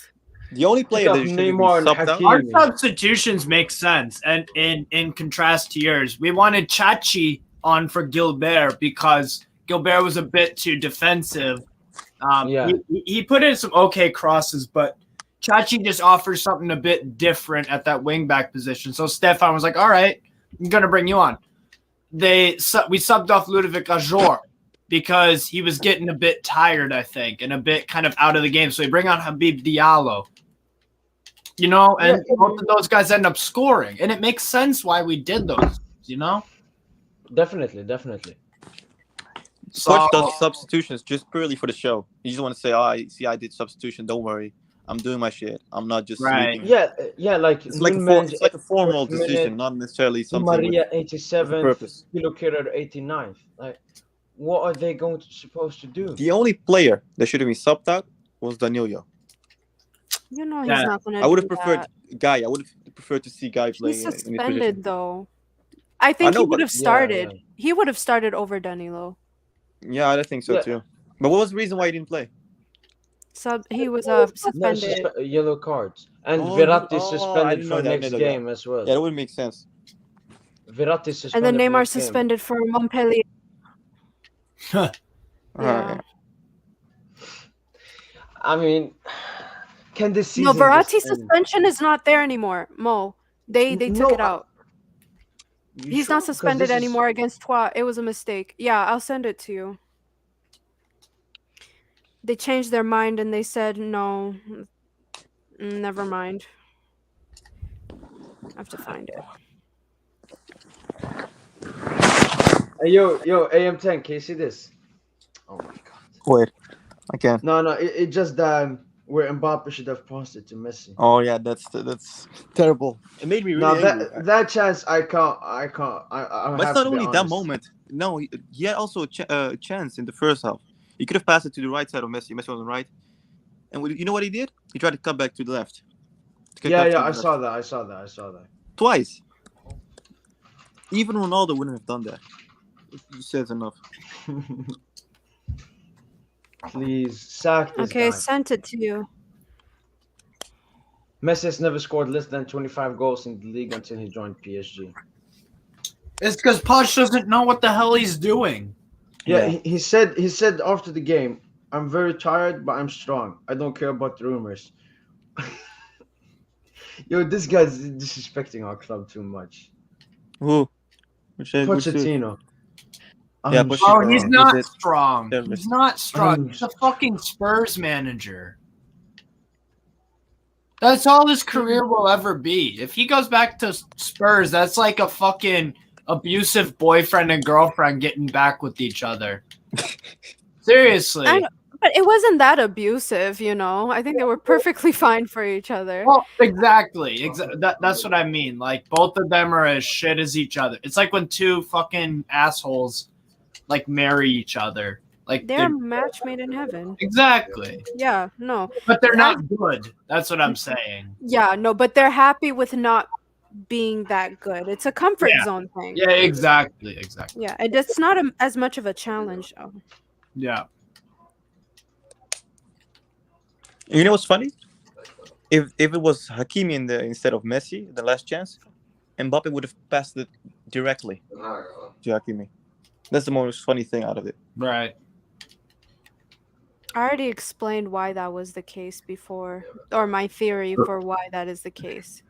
The only player off that should be Neymar and subbed out. Hakimi. Our substitutions make sense, and in contrast to yours, we wanted Chachi on for Gilbert because Gilbert was a bit too defensive. Yeah. He put in some okay crosses, but Chachi just offers something a bit different at that wingback position. So Stefan was like, "All right, I'm gonna bring you on." We subbed off Ludovic Ajor because he was getting a bit tired, I think, and a bit kind of out of the game. So they bring on Habib Diallo. You know, and both of those guys end up scoring. And it makes sense why we did those, you know? Definitely. Coach does substitutions just purely for the show. You just want to say, I did substitution. Don't worry. I'm doing my shit. I'm not just sleeping. Yeah, like It's like Nunes, it's like a formal minute, decision, not necessarily something Maria with 87th, purpose. Pilokirer 89th. Like, what are they supposed to do? The only player that should have been subbed out was Danilo. You know he's not going to. I would have preferred Guy. I would have preferred to see Guy play. He's in his suspended position. though. I think he would have started. Yeah. He would have started over Danilo. Yeah, I think so too. But what was the reason why he didn't play? He was No, suspended. yellow cards. And Verratti I suspended didn't for know that. next game as well. Yeah, that would make sense. Verratti suspended. And then for Neymar next game. suspended for Montpellier. Yeah. Alright. I mean, can this season? No, Verratti's just end? suspension is not there anymore. Mo, they took it out. He's not suspended anymore against Troyes. It was a mistake. Yeah, I'll send it to you. They changed their mind and they said no. Never mind. I have to find it. Hey, yo, AM10, can you see this? Oh my god. Wait, I can't. No, it just where Mbappe should have passed it to Messi. Oh yeah, that's terrible. It made me really angry. That chance I can't. But it's not only that moment. No, he had also a chance in the first half. He could have passed it to the right side of Messi. Messi was on the right. And you know what he did? He tried to cut back to the left. I saw that. Twice. Even Ronaldo wouldn't have done that. It says enough. Please, sack this Okay, guy. sent it to you. Messi has never scored less than 25 goals in the league until he joined PSG. It's because Poch doesn't know what the hell he's doing. Yeah, he said after the game, "I'm very tired, but I'm strong. I don't care about the rumors." Yo, this guy's disrespecting our club too much. Who? Pochettino. Yeah, Oh, he's not Is it- strong. There it He's is. not strong. He's a fucking Spurs manager. That's all his career will ever be. If he goes back to Spurs, that's like a fucking abusive boyfriend and girlfriend getting back with each other. Seriously. But it wasn't that abusive, you know. I think they were perfectly fine for each other. Well, exactly. That's what I mean. Like, both of them are as shit as each other. It's like when two fucking assholes like marry each other. Like They're a match made in heaven. exactly. Yeah, no. But they're not good. That's what I'm saying. Yeah, no, but they're happy with not being that good. It's a comfort zone thing. Yeah, exactly. Yeah, and it's not as much of a challenge, though. Yeah. You know what's funny? If it was Hakimi instead of Messi, the last chance, Mbappe would have passed it directly to Hakimi. That's the most funny thing out of it. Right. I already explained why that was the case before, or my theory for why that is the case.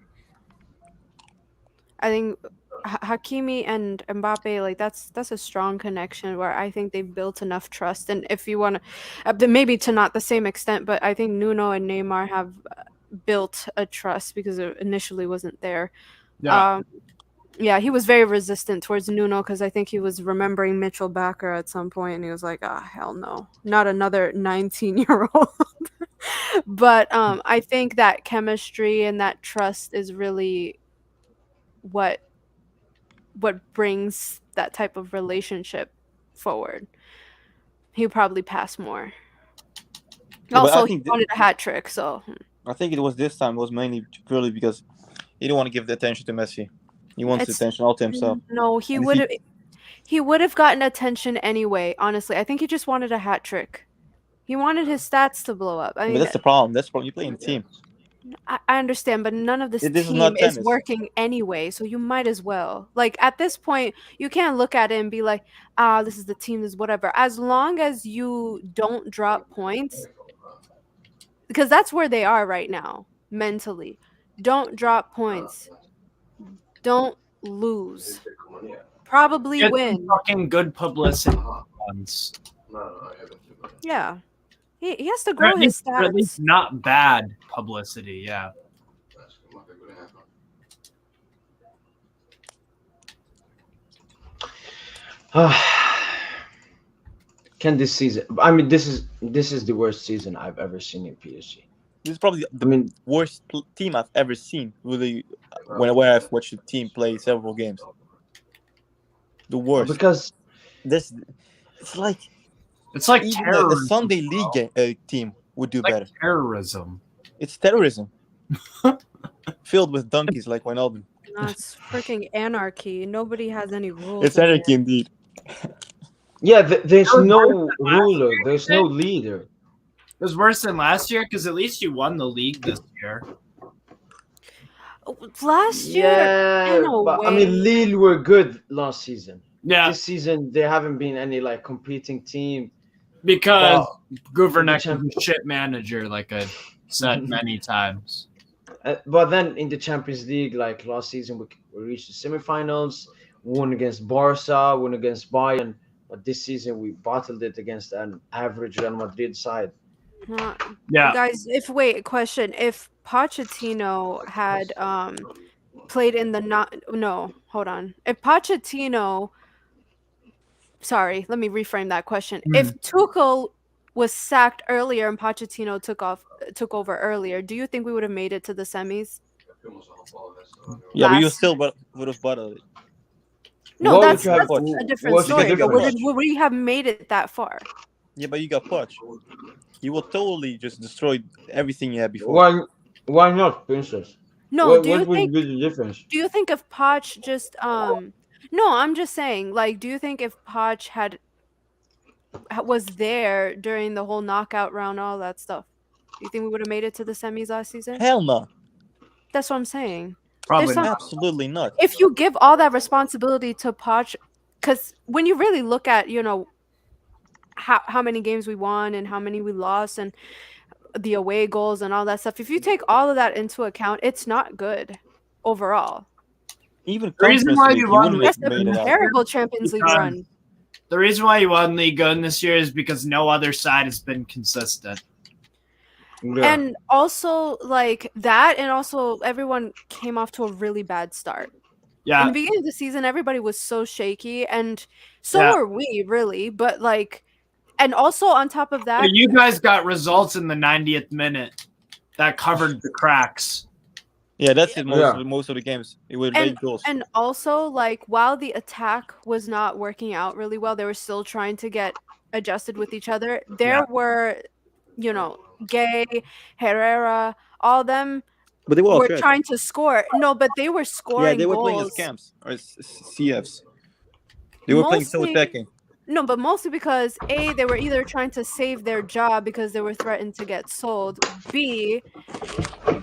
I think Hakimi and Mbappe, like that's a strong connection where I think they've built enough trust. And if you want to, maybe to not the same extent, but I think Nuno and Neymar have built a trust because it initially wasn't there. Yeah. Yeah, he was very resistant towards Nuno because I think he was remembering Mitchell Bakker at some point, and he was like, hell no, not another 19-year-old. But I think that chemistry and that trust is really what brings that type of relationship forward. He probably passed more. Yeah, also, he wanted a hat trick, so I think it was this time. It was mainly purely because he didn't want to give the attention to Messi. He wants the attention all to himself. No, he would have gotten attention anyway. Honestly, I think he just wanted a hat trick. He wanted his stats to blow up. I mean, But that's the problem. That's the problem. You play in a team. I understand, but none of this This is team not is tennis. working anyway, so you might as well. Like, at this point, you can't look at it and be like, this is the team, this is whatever. As long as you don't drop points, because that's where they are right now, mentally. Don't drop points. Don't lose. Probably Get win. some fucking good publicity once. Yeah. He has to Or grow at his least, or at least stats. not bad publicity. Yeah. Can this season? I mean, this is the worst season I've ever seen in PSG. This is probably I the mean, worst team I've ever seen. Really, whenever I've watched the team play several games, the worst. because This, it's like It's like even a terrorism. Sunday League team would do Like better. terrorism. It's terrorism, filled with donkeys like Wijnaldum. That's freaking anarchy. Nobody has any rules. It's anymore. anarchy indeed. yeah, there's That was no worse than last ruler, year, there's I no think. leader. It was worse than last year because at least you won the league this year. Last year, Yeah, in a but I way. mean, Lille were good last season. Yeah, This season, there haven't been any like competing team. because But Guvernek is champ- a shit manager, like I've said many times. But then in the Champions League, like last season, we reached the semifinals, won against Barca, won against Bayern. But this season, we battled it against an average Real Madrid side. Uh, Yeah, Guys, question. If Pochettino had played in the hold on. If Pochettino sorry, let me reframe that question. If Tuchel was sacked earlier and Pochettino took over earlier, do you think we would have made it to the semis? Yeah, but you Last- still would have battled it. No, What would that's you have- a different what's the story. But difference? would we have made it that far? Yeah, but you got Poch. He will totally just destroy everything you had before. Why not, Princess? No, what do you would think be the difference? Do you think if Poch just no, I'm just saying, like, do you think if Poch was there during the whole knockout round, all that stuff, do you think we would have made it to the semis last season? Hell no. That's what I'm saying. probably There's some- not. Absolutely not. If you give all that responsibility to Poch, because when you really look at, how many games we won and how many we lost and the away goals and all that stuff, if you take all of that into account, it's not good overall. Even The reason Conference why League, you you won wouldn't That's have a made it out. terrible Champions League Because- run. The reason why you won League One this year is because no other side has been consistent. Yeah. And also like that, and also everyone came off to a really bad start. In Yeah, the beginning of the season, everybody was so shaky, and so Yeah. were we, really. But like, and also on top of that, but you guys got results in the 90th minute that covered the cracks. Yeah, that's it. Yeah. Most of the games, it would And- make goals. and also like while the attack was not working out really well, they were still trying to get adjusted with each other. There were, Gay, Herrera, all of them But they were all were trash. trying to score. No, but they were scoring Yeah, they were playing as goals. camps or CFs. They were playing so Mostly- attacking. No, but mostly because A, they were either trying to save their job because they were threatened to get sold. B,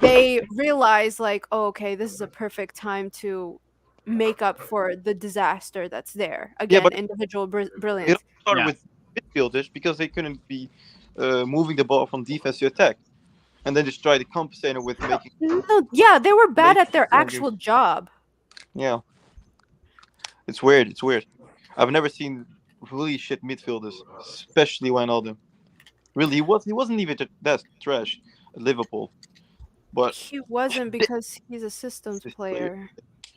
they realized like, oh, okay, this is a perfect time to make up for the disaster that's there. Again, but- individual It brilliance. started Yeah. with midfielders because they couldn't be moving the ball from defense to attack, and then just try to compensate it with making. No, yeah, they were bad Make at their long actual job. Yeah, it's weird. It's weird. I've never seen really shit midfielders, especially Wijnaldum. Really, he wasn't even that trash at Liverpool, but He wasn't because he's a systems This player.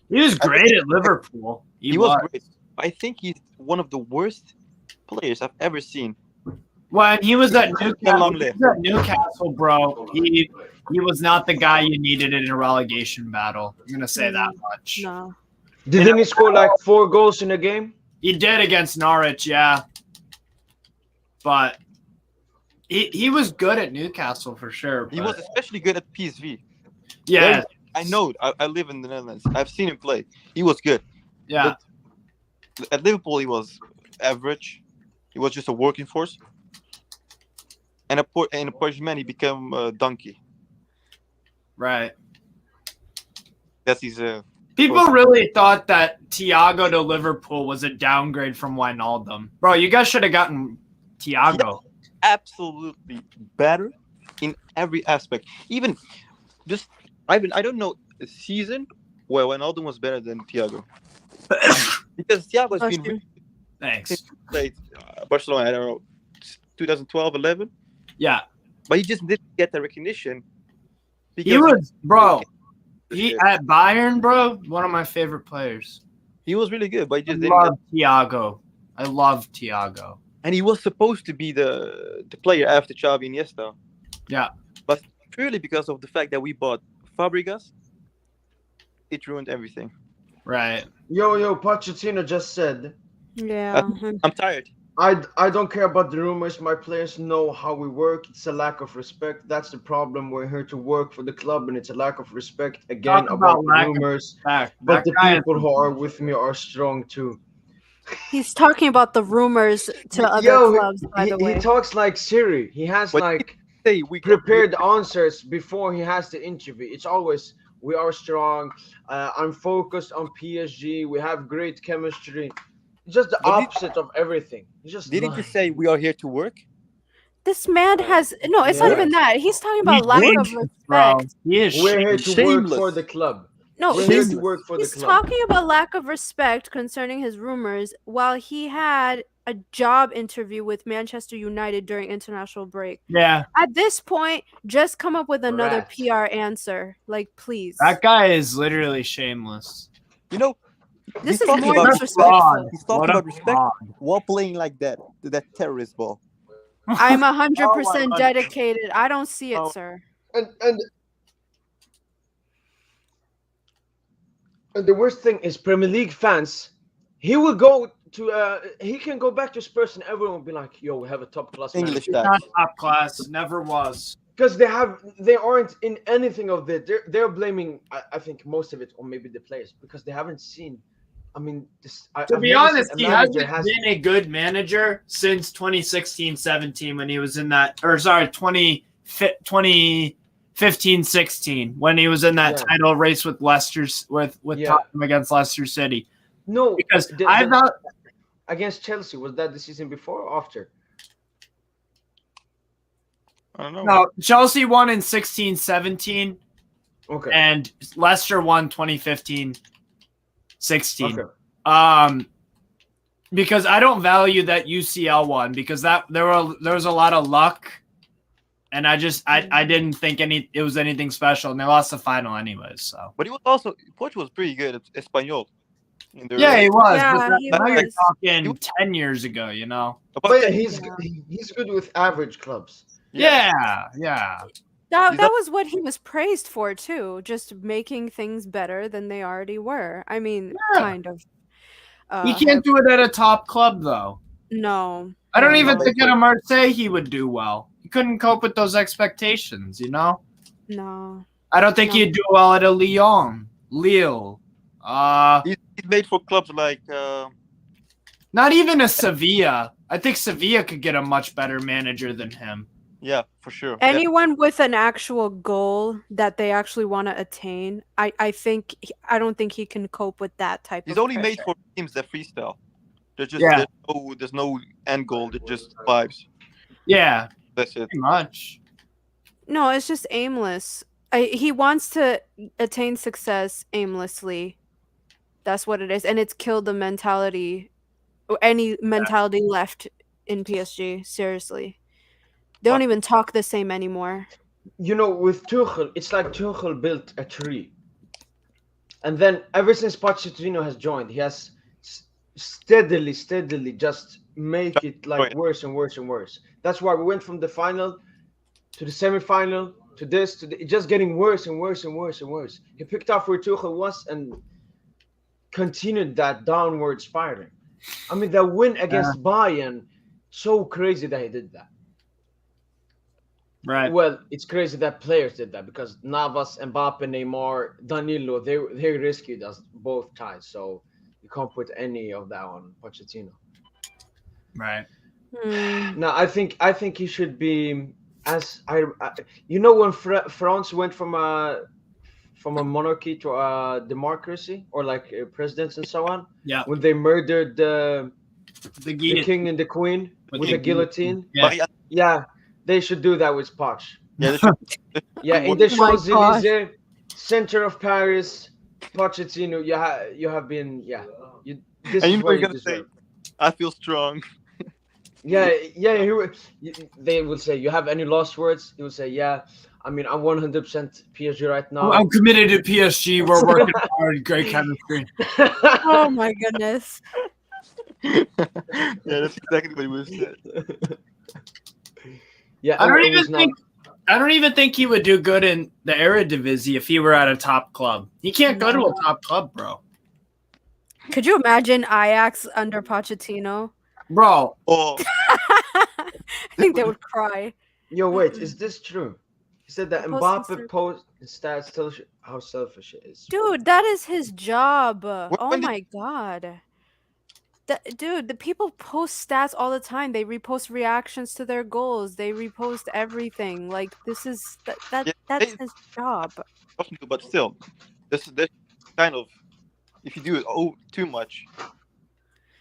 He was great at Liverpool. he was great. I think he's one of the worst players I've ever seen. When he was at long Newcastle, bro, he was not the guy you needed in a relegation battle. I'm gonna say that much. No. Didn't he score like 4 goals in a game? He did against Norwich, yeah, but he was good at Newcastle for sure. He but- was especially good at PSV. yeah, I know. I live in the Netherlands. I've seen him play. He was good. yeah. At Liverpool, he was average. He was just a working force. And in a Parisien, he became a donkey. Right. That's his. People really thought that Thiago to Liverpool was a downgrade from Wijnaldum. Bro, you guys should have gotten Thiago. Absolutely better in every aspect. Even just I don't know a season where Wijnaldum was better than Thiago. Because Thiago has been Question. Thanks. played Barcelona. I don't know 2012, 11. Yeah, But he just didn't get the recognition. he was, bro. He He, at Bayern, bro. One of my favorite players. he was really good, but he I just didn't get. love Thiago. I love Thiago. And he was supposed to be the player after Xavi Iniesta. Yeah. But purely because of the fact that we bought Fabregas, it ruined everything. Right. Yo, Pochettino just said, Yeah. I'm tired. I don't care about the rumors. My players know how we work. It's a lack of respect. That's the problem. We're here to work for the club, and it's a lack of respect again Talk about about the lack of rumors. Back. But That the guy is- people who are with me are strong too. He's talking about the rumors to other Yo, clubs, by the way. he talks like Siri. He has What like Say we prepared answers before he has the interview. It's always, we are strong. I'm focused on PSG. We have great chemistry. Just the But did- opposite of everything. He's just Didn't you lying. say we are here to work? This man has no. It's not Yeah. even that. He's talking about He's lack of shameless, bro. respect. He is We're here to Shameless. work for the club. No, We're here he's to work for the he's club. talking about lack of respect concerning his rumors while he had a job interview with Manchester United during international break. Yeah, At this point, just come up with another Rats. PR answer. Like, please. that guy is literally shameless. You know, This he's is talking more about disrespectful. He's talking What a about respect fraud. while playing like that terrorist ball. I'm 100% Oh, dedicated. I don't see it, Oh. sir. And the worst thing is Premier League fans. He will go to he can go back to Spurs and everyone will be like, "Yo, we have a top class English manager." Not tax. top class. Never was. Because they aren't in anything of that. They're blaming I think most of it, or maybe the players, because they haven't seen. I mean, To I've be never seen honest, a he manager hasn't been a good manager since 2016-17 when he was in that, or sorry, 2015-16 when he was in that Yeah. title race with Leicester's with Yeah. Tottenham against Leicester City. no Because I thought against Chelsea, was that the season before or after? I don't know. no, Chelsea won in 16-17 Okay. and Leicester won 2015-16. Okay. Because I don't value that UCL one because there was a lot of luck, and I didn't think it was anything special, and they lost the final anyways. So But he was also Portugal was pretty good at Espanyol. In their, yeah, he was. Yeah, but he now you're was. talking 10 years ago, you know. About But 10 he's Yeah. he's good with average clubs. Yeah. That He's up- was what he was praised for too, just making things better than they already were. I mean, Yeah. kind of. He can't do it at a top club though. No. I don't No, even no, think at a Marseille he would do well. He couldn't cope with those expectations, you know. No. I don't think No. he'd do well at a Lille. He's made for clubs like Not even a Sevilla. I think Sevilla could get a much better manager than him. yeah, for sure. Anyone with an actual goal that they actually want to attain, I don't think he can cope with that type He's of only made pressure. for teams that freestyle. There's just Yeah. there's no end goal. There's just vibes. Yeah, That's it. pretty much. No, it's just aimless. He wants to attain success aimlessly. That's what it is, and it's killed the mentality, or any mentality left in PSG. Seriously, they don't even talk the same anymore. You know, with Tuchel, it's like Tuchel built a tree, and then ever since Pochettino has joined, he has steadily just make it like worse and worse and worse. That's why we went from the final to the semi-final to this it's just getting worse and worse and worse and worse. He picked up where Tuchel was and continued that downward spiral. I mean, that win against Bayern, so crazy that he did that. Right. Well, it's crazy that players did that because Navas, Mbappe, Neymar, Danilo, they rescued us both times. So you can't put any of that on Pochettino. Right. No, I think he should be you know, when France went from a monarchy to a democracy, or like presidents and so on. Yeah. When they murdered the The king and the queen with the a guillotine. Yeah. Yeah, they should do that with Poch. Yeah, they should- Yeah, in the Oh my Champs-Élysées, center of Paris, Pochettino, you have been, this And is you know what what you you're gonna say? deserve. I feel strong. Yeah, yeah. They will say, "You have any last words?" He will say, "Yeah, I mean, I'm 100% PSG right now." I'm committed to PSG. We're working hard. Great chemistry. Oh my goodness. Yeah, that's exactly what he was said. Yeah, I it was not. don't even think he would do good in the Eredivisie if he were at a top club. He can't go to a top club, bro. Could you imagine Ajax under Pochettino? Bro, Oh, I think they would cry. Yo, wait, is this true? He said that He posted Mbappe post stats tell you how selfish it is. Dude, that is his job. Oh when did- my god. Dude, the people post stats all the time. They repost reactions to their goals. They repost everything. Like this is Yeah, that's they- his job. but still, this kind of, if you do it too much,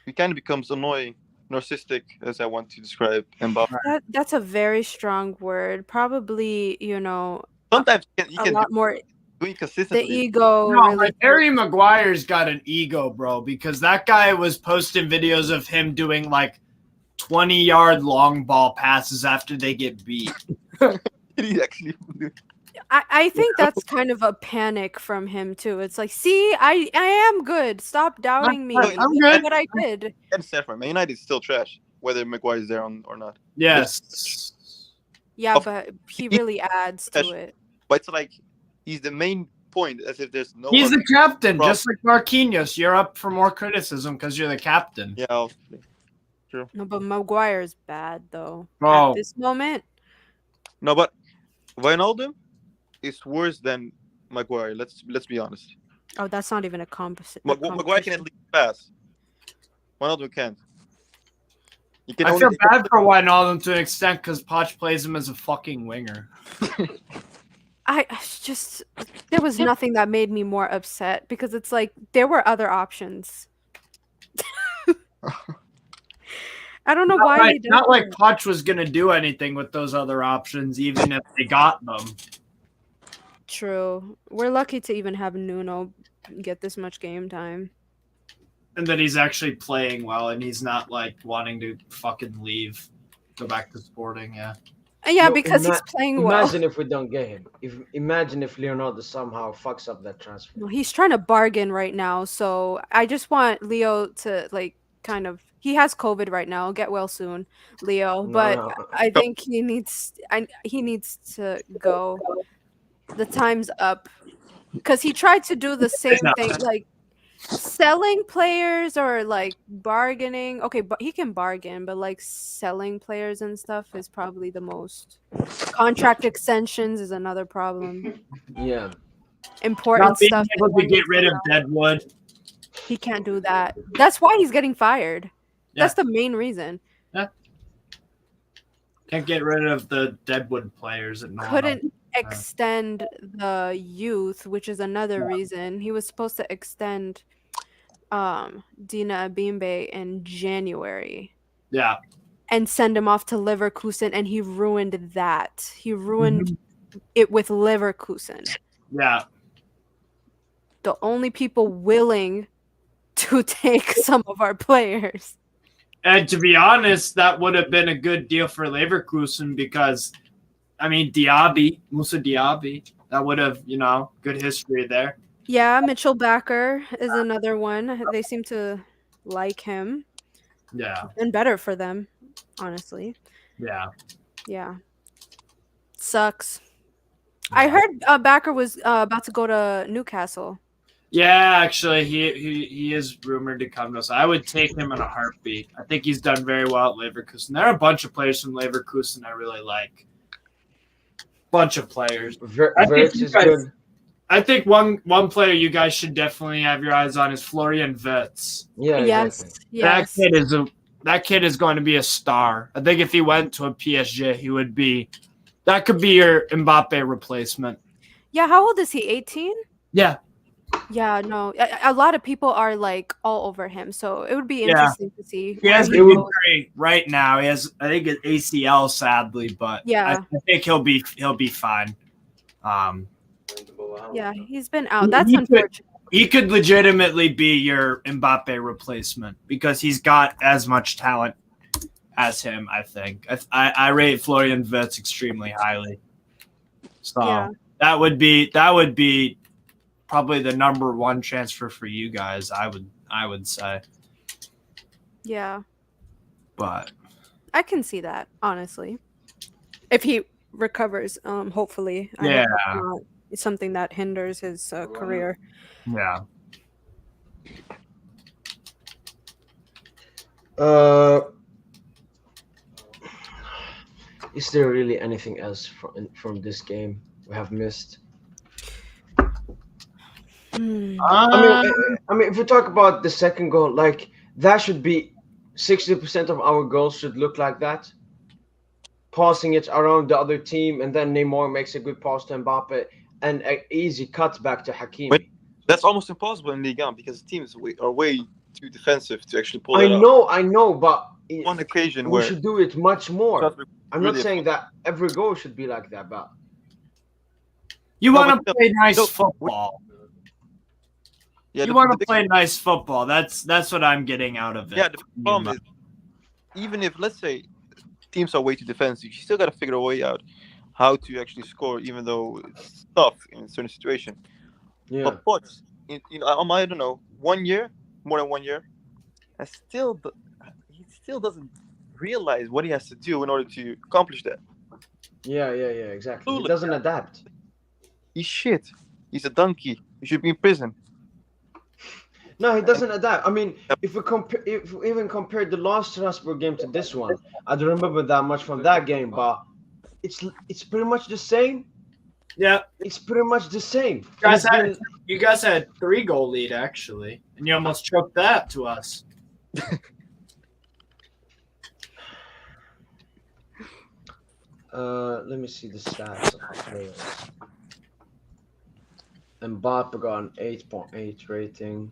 it kind of becomes annoying, narcissistic, as I want to describe Mbappe. That's a very strong word. Probably, you know, Sometimes you a can lot more do it the consistently. ego no, really but Harry Maguire's got an ego, bro, because that guy was posting videos of him doing like 20-yard long ball passes after they get beat. He actually I think that's kind of a panic from him too. It's like, see, I am good. Stop doubting me. I'm Look good. at what I did. and sad for him. Man United is still trash, whether Maguire is there or not. Yes. Yeah, Of- but he really adds to it. But it's like he's the main point, as if there's no. He's other the captain, problem. just like Marquinhos. You're up for more criticism because you're the captain. Yeah, obviously. No, but Maguire's bad though. Bro. At this moment, No, but Wijnaldum is worse than Maguire. Let's be honest. oh, that's not even a composite. Maguire can at least pass. Wijnaldum can't. He can I only- feel bad for Wijnaldum to an extent because Poch plays him as a fucking winger. I just there was nothing that made me more upset because it's like there were other options. I don't know why he does Not like it. Poch was gonna do anything with those other options, even if they got them. True. We're lucky to even have Nuno get this much game time. And that he's actually playing well and he's not like wanting to fucking leave. Go back to Sporting, yeah. Yeah, Yo, because he's playing well. Imagine if we don't get him. Imagine if Leonardo somehow fucks up that transfer. No, he's trying to bargain right now, so I just want Leo to like kind of. He has COVID right now. Get well soon, Leo. But No. I think he needs to go. The time's up because he tried to do the same thing, like selling players or like bargaining. Okay, but he can bargain, but like selling players and stuff is probably the most. Contract extensions is another problem. Yeah. Important Not being stuff. able to get rid of Deadwood. He can't do that. That's why he's getting fired. Yeah. That's the main reason. Can't get rid of the Deadwood players and Couldn't extend the youth, which is another reason. He was supposed to extend Dina Abimbe in January Yeah. and send him off to Leverkusen, and he ruined that. He ruined it with Leverkusen. Yeah. The only people willing to take some of our players. And to be honest, that would have been a good deal for Leverkusen because, I mean, Musa Diaby, that would have, good history there. Yeah, Mitchell Bakker is another one. They seem to like him. Yeah. And better for them, honestly. Yeah. Yeah. Sucks. I heard Bakker was about to go to Newcastle. Yeah, actually, he is rumored to come to us. I would take him in a heartbeat. I think he's done very well at Leverkusen. There are a bunch of players from Leverkusen I really like. Bunch of players. Verts is good. I think one player you guys should definitely have your eyes on is Florian Wirtz. Yeah, Yes. exactly. Yes. That kid is going to be a star. I think if he went to a PSG, he would be. That could be your Mbappe replacement. Yeah, how old is he? 18? Yeah. Yeah, no. A lot of people are like all over him, so it would be interesting to see. He has where been goes. great right now. He has, I think, an ACL, sadly, but Yeah. I think he'll be fine. Yeah, he's been out. That's He could- unfortunate. He could legitimately be your Mbappe replacement because he's got as much talent as him. I think I rate Florian Wirtz extremely highly. So Yeah. that would be probably the number one transfer for you guys. I would say, Yeah. but I can see that, honestly. If he recovers, hopefully. I hope yeah, it's not something that hinders his career. yeah. Is there really anything else from this game we have missed? I mean, if we talk about the second goal, like that should be 60% of our goals should look like that. Passing it around the other team, and then Neymar makes a good pass to Mbappe, and an easy cut back to Hakimi. But that's almost impossible in Ligue 1 because teams are way too defensive to actually pull I it off. I know, but One occasion we where should do it much more. Strasbourg I'm not really- saying that every goal should be like that, but You No, want but to play nice no, football. yeah, You want to play nice football. That's what I'm getting out of it. Yeah, the problem is, even if let's say teams are way too defensive, you still got to figure a way out how to actually score, even though it's tough in a certain situation. yeah. But Potts, I don't know, 1 year, more than 1 year, he still doesn't realize what he has to do in order to accomplish that. Yeah, exactly. He Clueless. doesn't adapt. He's shit. He's a donkey. He should be in prison. No, he doesn't adapt. I mean, if we even compare the last Strasbourg game to this one, I don't remember that much from that game, but it's pretty much the same. Yeah, It's pretty much the same. you guys had 3-goal lead actually, and you almost choked that to us. Let me see the stats of the players. Mbappe got an 8.8 rating.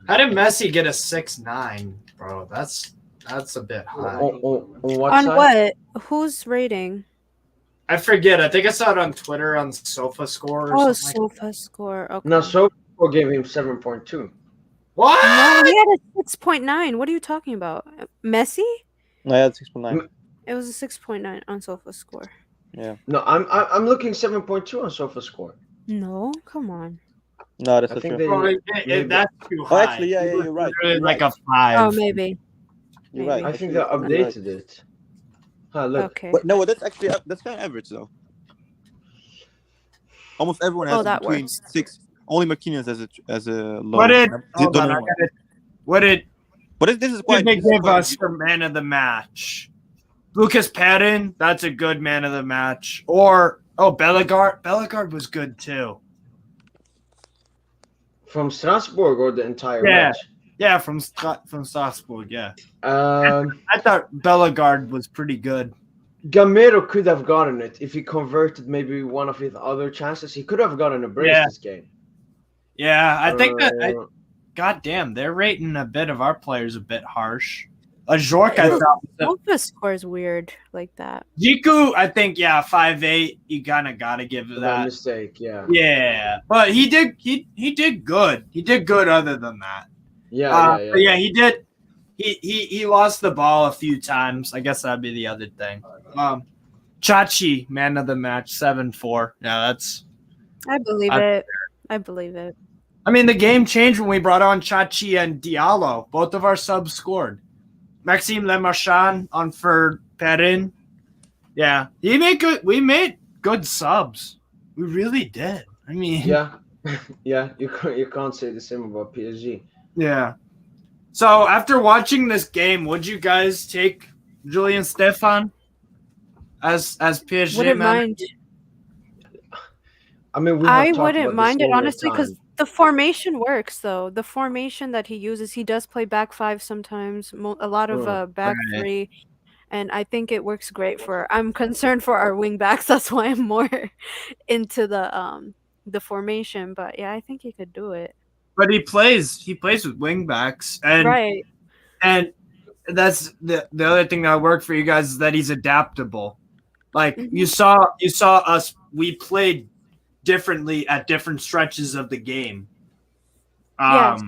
How did Messi get a 6.9, bro? That's a bit high. On what On side? what? Whose rating? I forget. I think I saw it on Twitter on SofaScore or Oh, something. Sofa Score. Okay. No, so gave him 7.2. What? No, he had a 6.9. What are you talking about? Messi? I had 6.9. It was a 6.9 on Sofa Score. No, I'm looking 7.2 on SofaScore. No, come on. No, that's I not think true. they. That's too Oh, high. actually, yeah, It was you're right. literally You're like right. a 5. Oh, maybe. You're right. I think they Actually, you're right. updated it. Huh, look. Okay. But no, that's actually that's kind of average though. Almost everyone has that between works. 6. Only Marquinhos has a low. What did? Don't Hold on, know I why. gotta- What did But this is What quite. did they this is give quite- us for man of the match? Lucas Patton, that's a good man of the match. Or Bellegarde. Bellegarde was good too. From Strasbourg or the entire Yeah. match? Yeah, from Strasbourg. Yeah, Um, I thought Bellegarde was pretty good. Gamero could have gotten it if he converted maybe one of his other chances. He could have gotten a brace Yeah. this game. Yeah, I think that. Uh, God damn, they're rating a bit of our players a bit harsh. Jork, I thought. Sofa Score is weird like that. Jiku, I think, 5'8". You kind of gotta give it that that. mistake, yeah. Yeah, but he did good. He did good other than that. Yeah. But yeah, he did. He lost the ball a few times. I guess that'd be the other thing. Chachi, man of the match, 7-4. Yeah, that's. I believe it. I believe it. I mean, the game changed when we brought on Chachi and Diallo. Both of our subs scored. Maxime Lemarchand on for Perrin. Yeah, we made good subs. We really did. I mean, Yeah. Yeah, you can't say the same about PSG. yeah. So after watching this game, would you guys take Julian Stefan as PSG Wouldn't man? mind. I mean, we have I talked wouldn't about mind this it, many honestly, because times. the formation works, though. The formation that he uses, he does play back 5 sometimes, a lot of back Right. 3, and I think it works great for. I'm concerned for our wing backs. That's why I'm more into the formation. But yeah, I think he could do it. But he plays with wing backs, and Right. and that's the other thing that worked for you guys is that he's adaptable. Like Mhm. you saw us. We played differently at different stretches of the game. Yes.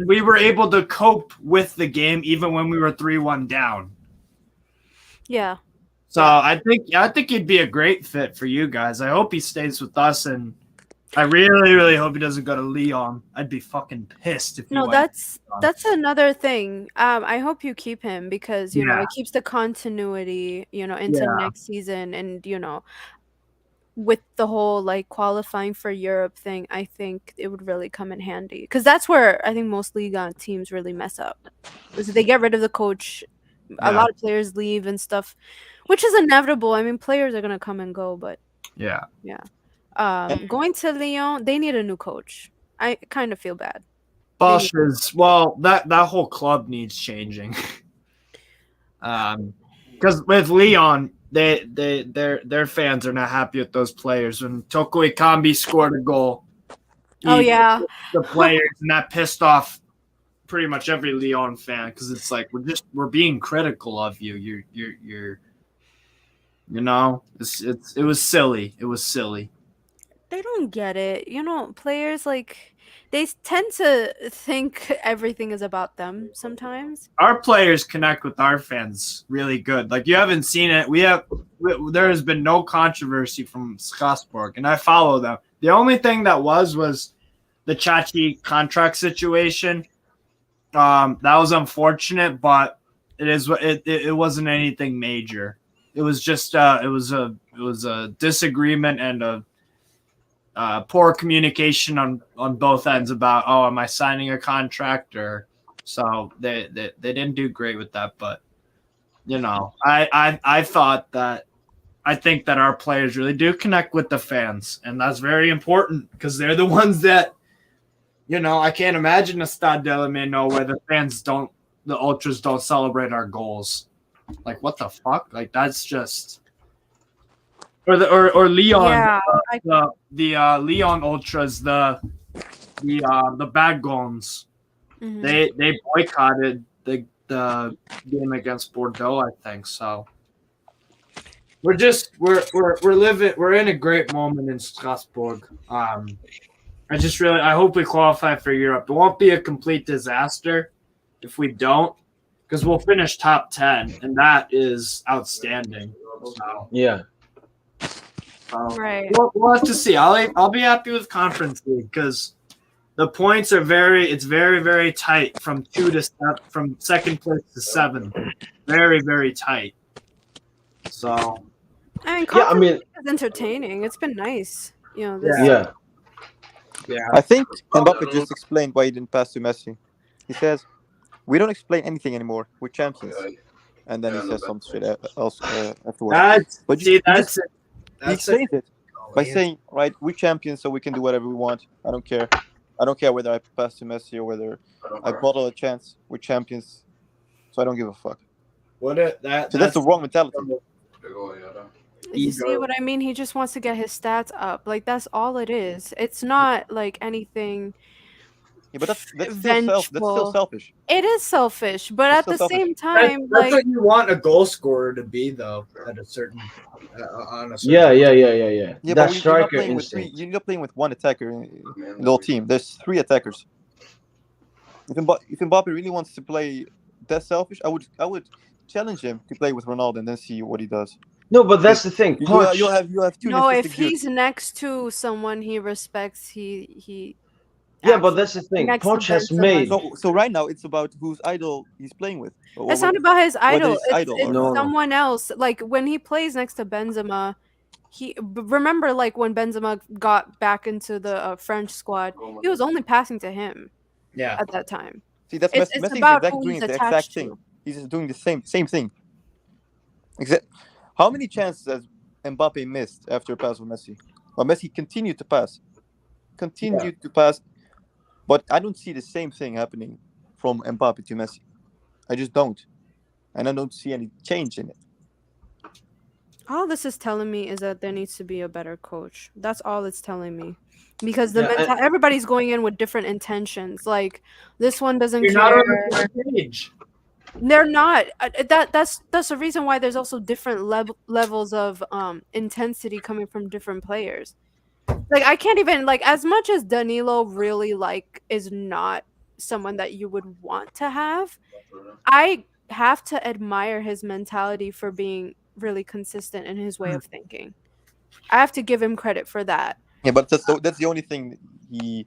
We were able to cope with the game even when we were 3-1 down. Yeah. So I think he'd be a great fit for you guys. I hope he stays with us, and I really, really hope he doesn't go to Lyon. I'd be fucking pissed if he No, went. that's another thing. I hope you keep him because Yeah. it keeps the continuity, into Yeah. next season, and with the whole like qualifying for Europe thing, I think it would really come in handy because that's where I think most Liga teams really mess up. Is they get rid of the coach, a Yeah. lot of players leave and stuff, which is inevitable. I mean, players are gonna come and go, but Yeah. going to Lyon, they need a new coach. I kind of feel bad. Bosch is that whole club needs changing. Because with Lyon, their fans are not happy with those players. When Toko Ekambi scored a goal, Oh yeah, the players, and that pissed off pretty much every Lyon fan because it's like we're being critical of you. You're it was silly. It was silly. they don't get it. Players like they tend to think everything is about them sometimes. Our players connect with our fans really good. Like you haven't seen it. There has been no controversy from Strasbourg, and I follow them. The only thing that was the Chachi contract situation. That was unfortunate, but it wasn't anything major. It was just it was a disagreement and a poor communication on both ends about am I signing a contract or so they didn't do great with that, but I thought that I think that our players really do connect with the fans, and that's very important because they're the ones that I can't imagine a Stade de la Mano where the ultras don't celebrate our goals. Like what the fuck? Like that's just or Lyon, Yeah, the Lyon ultras, the Bagons. Mhm. They boycotted the game against Bordeaux, I think. So we're in a great moment in Strasbourg. I hope we qualify for Europe. It won't be a complete disaster if we don't, because we'll finish top 10, and that is outstanding. So, Yeah. Right. we'll have to see. I'll be happy with Conference League because the points are very very tight from from second place to seventh. Very very tight. So I mean, Yeah, I mean, it's entertaining. It's been nice. yeah. I think Mbappe just explained why he didn't pass to Messi. He says, "We don't explain anything anymore. We're champions." And then he says some shit else afterwards. But he explains it by saying, "Right, we're champions, so we can do whatever we want. I don't care. I don't care whether I pass to Messi or whether I bottle a chance. We're champions, so I don't give a fuck." So that's the wrong mentality. You see what I mean? He just wants to get his stats up. Like that's all it is. It's not like anything. Yeah, but that's still selfish. It is selfish, but It's at still the selfish. same time, That's like what you want a goal scorer to be, though, at a certain on a certain. Yeah. Yeah, That but striker instinct. you're not playing with one attacker in the whole team. There's 3 attackers. If Mbappe really wants to play that selfish, I would challenge him to play with Ronaldo and then see what he does. No, but that's the thing. You'll have 2 no, narcissistic if dudes. he's next to someone he respects, he Yeah, but that's the thing. Next to Poch has Benzema. made. So right now it's about whose idol he's playing with. Or It's not about his idol. his idol It's or- No. someone else. Like when he plays next to Benzema, remember like when Benzema got back into the French squad, he was only passing to him Yeah. at that time. See, that's It's Messi about exactly who doing he's the attached exact to. thing. He's just doing the same thing. How many chances has Mbappe missed after a pass with Messi? Well, Messi continued to pass, but I don't see the same thing happening from Mbappe to Messi. I just don't, and I don't see any change in it. All this is telling me is that there needs to be a better coach. That's all it's telling me. Because everybody's going in with different intentions. Like this one doesn't You're care. not on the same page. They're not. That's the reason why there's also different levels of intensity coming from different players. Like I can't even like as much as Danilo really like is not someone that you would want to have. I have to admire his mentality for being really consistent in his way of thinking. I have to give him credit for that. Yeah, but that's the only thing he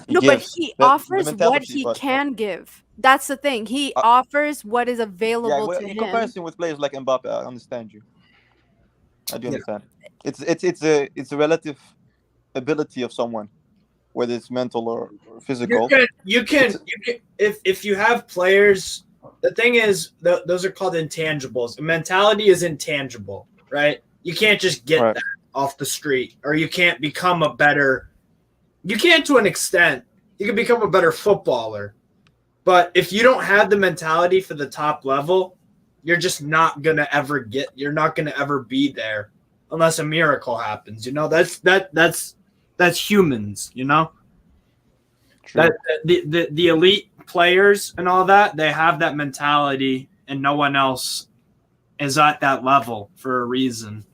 No, but gives. he The offers what mentality, he but can give. That's the thing. He Uh, offers what is yeah, available well, to in him. comparison with players like Mbappe, I understand you. I do Yeah. understand. It's a relative ability of someone, whether it's mental or physical. You can if you have players. The thing is, those are called intangibles. Mentality is intangible, right? You can't just get Right. that off the street, or you can't become a better. You can't, to an extent. You can become a better footballer, but if you don't have the mentality for the top level, you're just not gonna ever get. You're not gonna ever be there unless a miracle happens. You know, that's humans. You know. True. That the elite players and all that, they have that mentality, and no one else is at that level for a reason.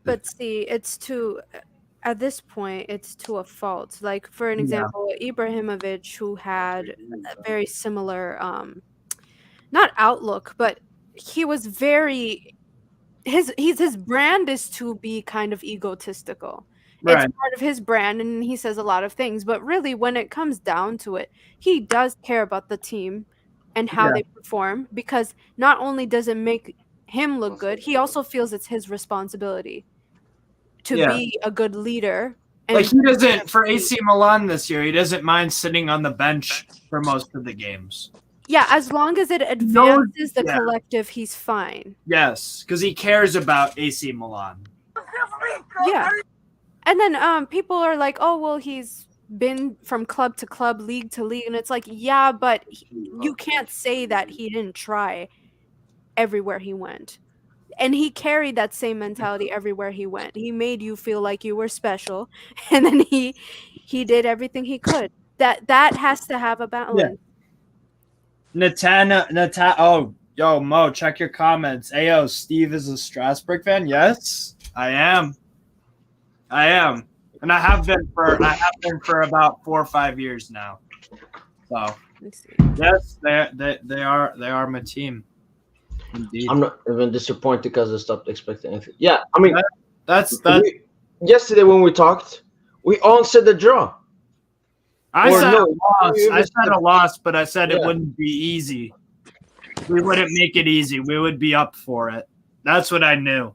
But see, at this point, it's to a fault. Like, for an example, Ibrahimovic, who had a very similar, not outlook, but he was very, his brand is to be kind of egotistical. Right. It's part of his brand, and he says a lot of things. But really, when it comes down to it, he does care about the team and how Yeah. they perform, because not only does it make him look good, he also feels it's his responsibility to Yeah. be a good leader. And Like, he doesn't, for AC Milan this year, he doesn't mind sitting on the bench for most of the games. yeah, as long as it advances the yeah. collective, he's fine. Yes, because he cares about AC Milan. Yeah. And then people are like, oh, well, he's been from club to club, league to league. And it's like, yeah, but you can't say that he didn't try everywhere he went. And he carried that same mentality everywhere he went. He made you feel like you were special. And then he did everything he could. That has to have a balance. Oh, yo, Mo, check your comments. Ayo, Steve is a Strasbourg fan. Yes, I am. And I have been for about 4 or 5 years now. So yes, they are my team. Indeed. I'm not even disappointed because I stopped expecting anything. Yeah, I mean, That's yesterday when we talked, we all said the draw. I Or said no, a loss. I said a loss, but I said it Yeah. wouldn't be easy. We wouldn't make it easy. We would be up for it. That's what I knew.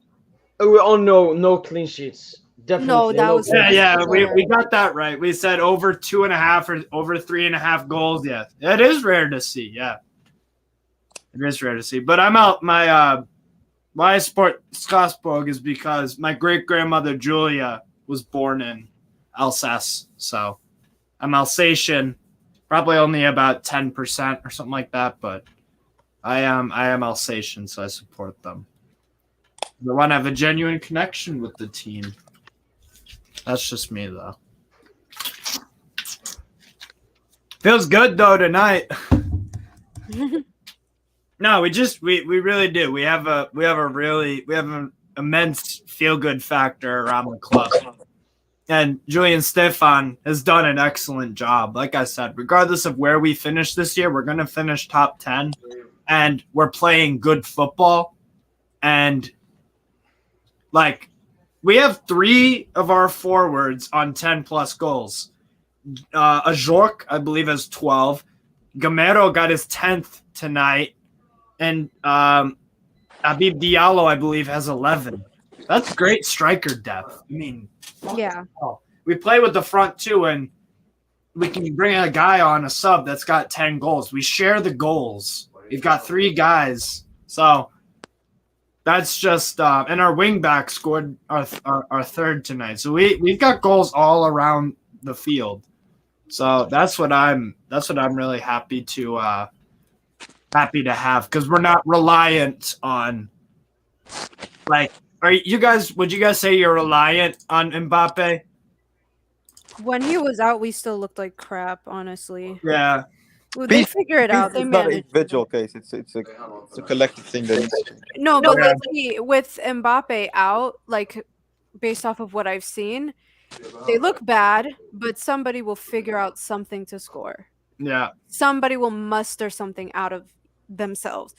We all know no clean sheets. Definitely. No, that was- clean Yeah, sheets. we got that right. We said over 2.5 or over 3.5 goals. Yeah, it is rare to see. Yeah, it is rare to see. But I'm out. My why I support Strasbourg is because my great grandmother Julia was born in Alsace, so I'm Alsatian. Probably only about 10% or something like that, but I am Alsatian, so I support them. I want to have a genuine connection with the team. That's just me, though. Feels good though tonight. No, we really do. We have an immense feel good factor around the club. And Julian Stefan has done an excellent job. Like I said, regardless of where we finish this year, we're going to finish top 10 and we're playing good football. And like, we have 3 of our forwards on 10 plus goals. Ajork, I believe, has 12. Gamero got his 10th tonight. And Habib Diallo, I believe, has 11. That's great striker depth. I mean, Yeah. we play with the front two, and we can bring a guy on a sub that's got 10 goals. We share the goals. We've got 3 guys. So that's just and our wing back scored our third tonight. So we've got goals all around the field. So that's what I'm really happy to have, because we're not reliant on, like, would you guys say you're reliant on Mbappe? When he was out, we still looked like crap, honestly. Yeah. Well, they figure it out. They It's not an manage. individual case. It's a collective thing that needs to. No, but Yeah. lately with Mbappe out, like based off of what I've seen, they look bad, but somebody will figure out something to score. Yeah. Somebody will muster something out of themselves.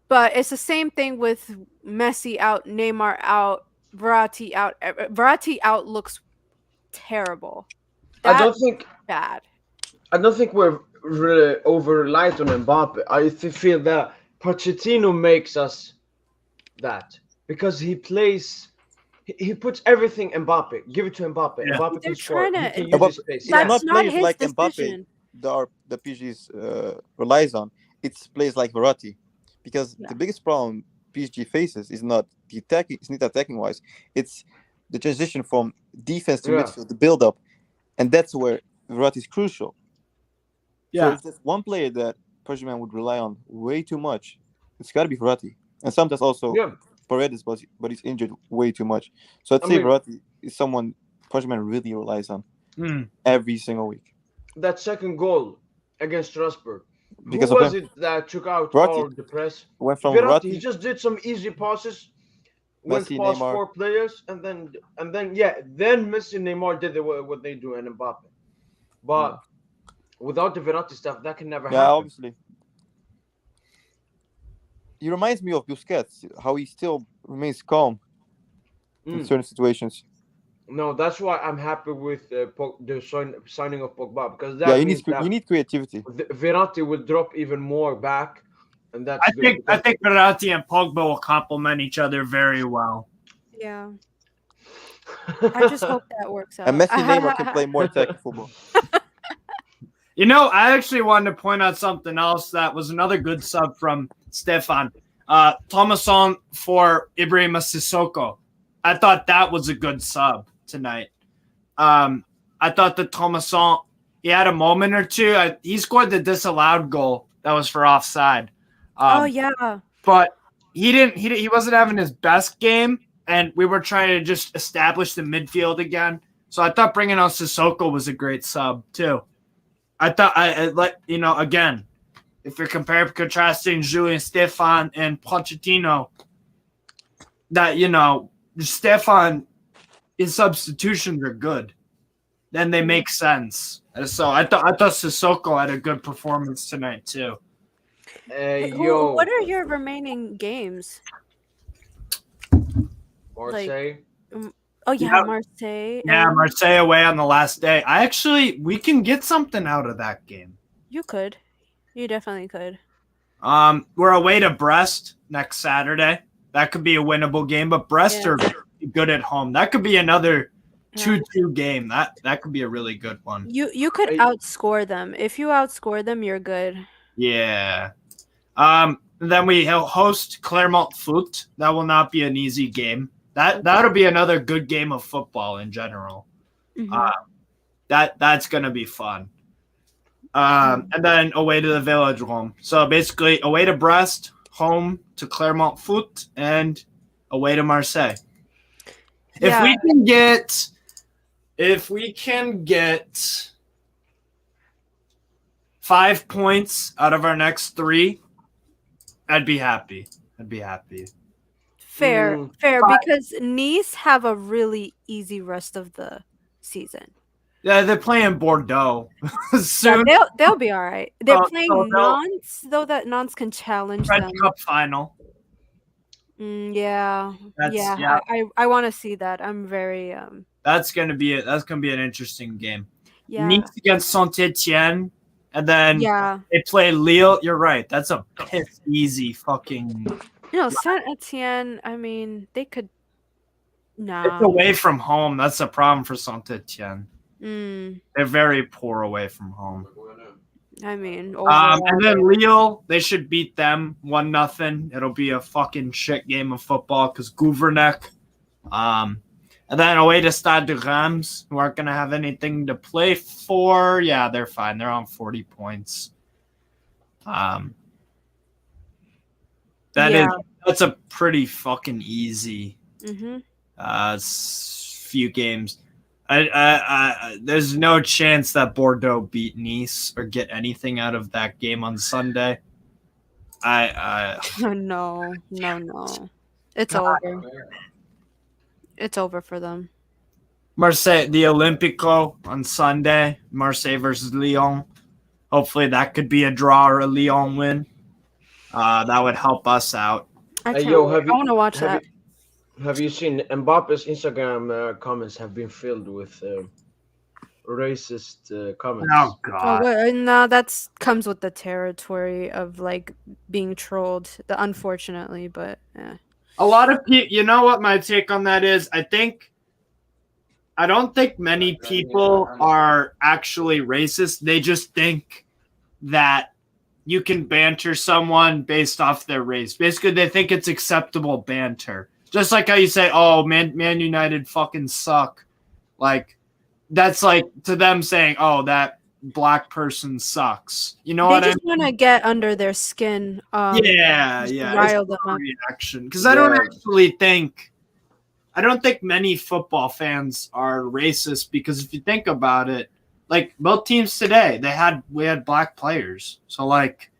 But it's the same thing with Messi out, Neymar out, Verratti out. Verratti out looks terrible. I That don't think bad. I don't think we're really over reliant on Mbappe. I feel that Pochettino makes us that because he plays. He puts everything Mbappe. Give it to Mbappe. Yeah. Mbappe They're can score. trying He to- can Yeah, use but his space. it's That's not not players his like decision. Mbappe the PG's relies on. It's players like Verratti, because Yeah. the biggest problem PSG faces is not the attacking. It's not attacking wise. It's the transition from defense to Yeah. midfield, the build up, and that's where Verratti is crucial. So Yeah. if there's one player that Paris would rely on way too much, it's got to be Verratti, and sometimes also Yeah. Paredes, but he's injured way too much. So I'd I say mean- Verratti is someone Paris really relies on Mm. every single week. That second goal against Strasbourg. Because Who of was him. it that took out Verratti. all the press? Went from Verratti. He Verratti, just did some easy passes, went Messi, past Neymar. 4 players, and then then Messi and Neymar did what they do and Mbappe. But without the Verratti stuff, that can never Yeah, happen. obviously. He reminds me of Busquets, how he still remains calm in Mm. certain situations. No, that's why I'm happy with the signing of Pogba because that Yeah, you means that need creativity. Verratti will drop even more back, and that's I good. think Verratti and Pogba will complement each other very well. Yeah. I just hope that works out. And Messi and Neymar can play more attacking football. You know, I actually wanted to point out something else that was another good sub from Stefan. Thomasson for Ibrahima Sissoko. I thought that was a good sub tonight. I thought that Thomasson, he had a moment or two. He scored the disallowed goal that was for offside. Oh yeah. But he wasn't having his best game, and we were trying to just establish the midfield again. So I thought bringing on Sissoko was a great sub too. I thought I like, you know, again, if you're contrasting Julien Stefan and Pochettino, that, you know, Stefan, his substitutions are good. Then they make sense. And so I thought Sissoko had a good performance tonight too. What are your remaining games? Marseille. Oh yeah, Yeah. Marseille. Yeah, Marseille away on the last day. We can get something out of that game. You could. You definitely could. We're away to Brest next Saturday. That could be a winnable game, but Brest Yeah. are good at home. That could be another Yeah. 2-2 game. That could be a really good one. You could I- outscore them. If you outscore them, you're good. Yeah. Then we host Clermont Foot. That will not be an easy game. That'll be another good game of football in general. Mhm. That's gonna be fun. And then away to the Velodrome. So basically, away to Brest, home to Clermont Foot, and away to Marseille. Yeah. If we can get 5 points out of our next 3, I'd be happy. Fair, Mm. fair, But- because Nice have a really easy rest of the season. Yeah, they're playing Bordeaux Yeah, soon. they'll be all right. They're Oh, playing so they'll- Nantes, though that Nantes can challenge French them. Cup final. Yeah, That's- yeah. I want to see that. I'm very That's gonna be an interesting game. yeah, Nice against Saint-Etienne, and then yeah. they play Lille. You're right. That's a piss easy fucking. You know, Saint Etienne. I mean, they could. Nah. It's away from home. That's a problem for Saint-Etienne. Mm, They're very poor away from home. I mean, And then Lille, they should beat them 1-0. It'll be a fucking shit game of football because Gouvernec. And then away to Stade de Reims, who aren't going to have anything to play for. Yeah, they're fine. They're on 40 points. That's a pretty fucking easy hmm few games. There's no chance that Bordeaux beat Nice or get anything out of that game on Sunday. no. It's over. It's over for them. Marseille, the Olympico on Sunday, Marseille versus Lyon. Hopefully that could be a draw or a Lyon win. That would help us out. I Hey, can't yo, wait. I want to watch have that. have you seen Mbappe's Instagram comments have been filled with racist comments? Oh Oh, God. no, that's comes with the territory of like being trolled. Unfortunately, but yeah. A lot of people. You know what my take on that is? I don't think many people are actually racist. They just think that you can banter someone based off their race. Basically, they think it's acceptable banter. Just like how you say, "Oh, Man United fucking suck." Like that's like to them saying, "Oh, that black person sucks." You know They what I just want to get under their skin. mean? Yeah, just yeah. rile It's them a up. reaction because I don't actually think. I don't think many football fans are racist because if you think about it, like both teams today, we had black players. So like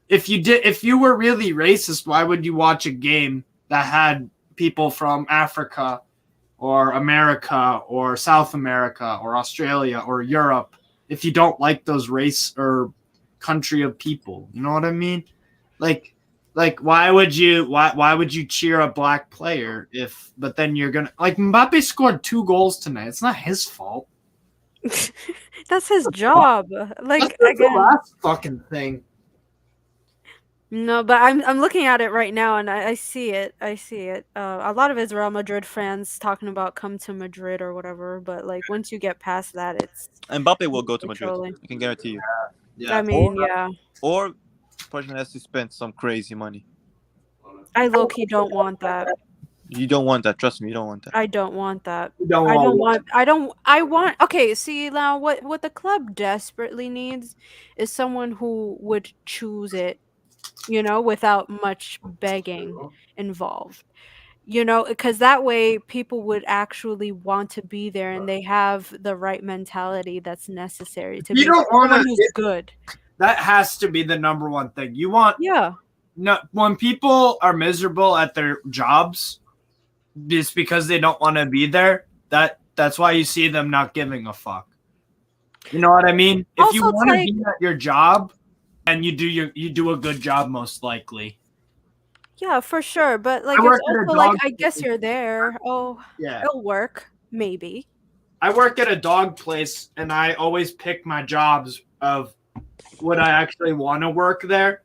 if you were really racist, why would you watch a game that had people from Africa or America or South America or Australia or Europe if you don't like those race or country of people? You know what I mean? Like why would you cheer a black player but then you're gonna like Mbappe scored 2 goals tonight. It's not his fault. That's his job. Like That's the again, last fucking thing. no, but I'm looking at it right now and I see it. I see it. A lot of it's Real Madrid fans talking about come to Madrid or whatever. But like once you get past that, it's Mbappe will go to Madrid. trolling. I can guarantee you. I mean, yeah. Or person has to spend some crazy money. I low key don't want that. You don't want that. Trust me, you don't want that. I don't want that. You don't I don't want want. I want. Okay, see now, what the club desperately needs is someone who would choose it, without much begging involved. Because that way people would actually want to be there and they have the right mentality that's necessary to You be don't wanna- someone who's good. That has to be the number one thing. You want Yeah. no when people are miserable at their jobs just because they don't want to be there, that's why you see them not giving a fuck. You know what I mean? If you Also, it's want to like- be at your job and you do a good job most likely. Yeah, for sure. But like I work it's at a also like dog I guess you're there. Oh, Yeah. it'll work. Maybe. I work at a dog place and I always pick my jobs of would I actually want to work there?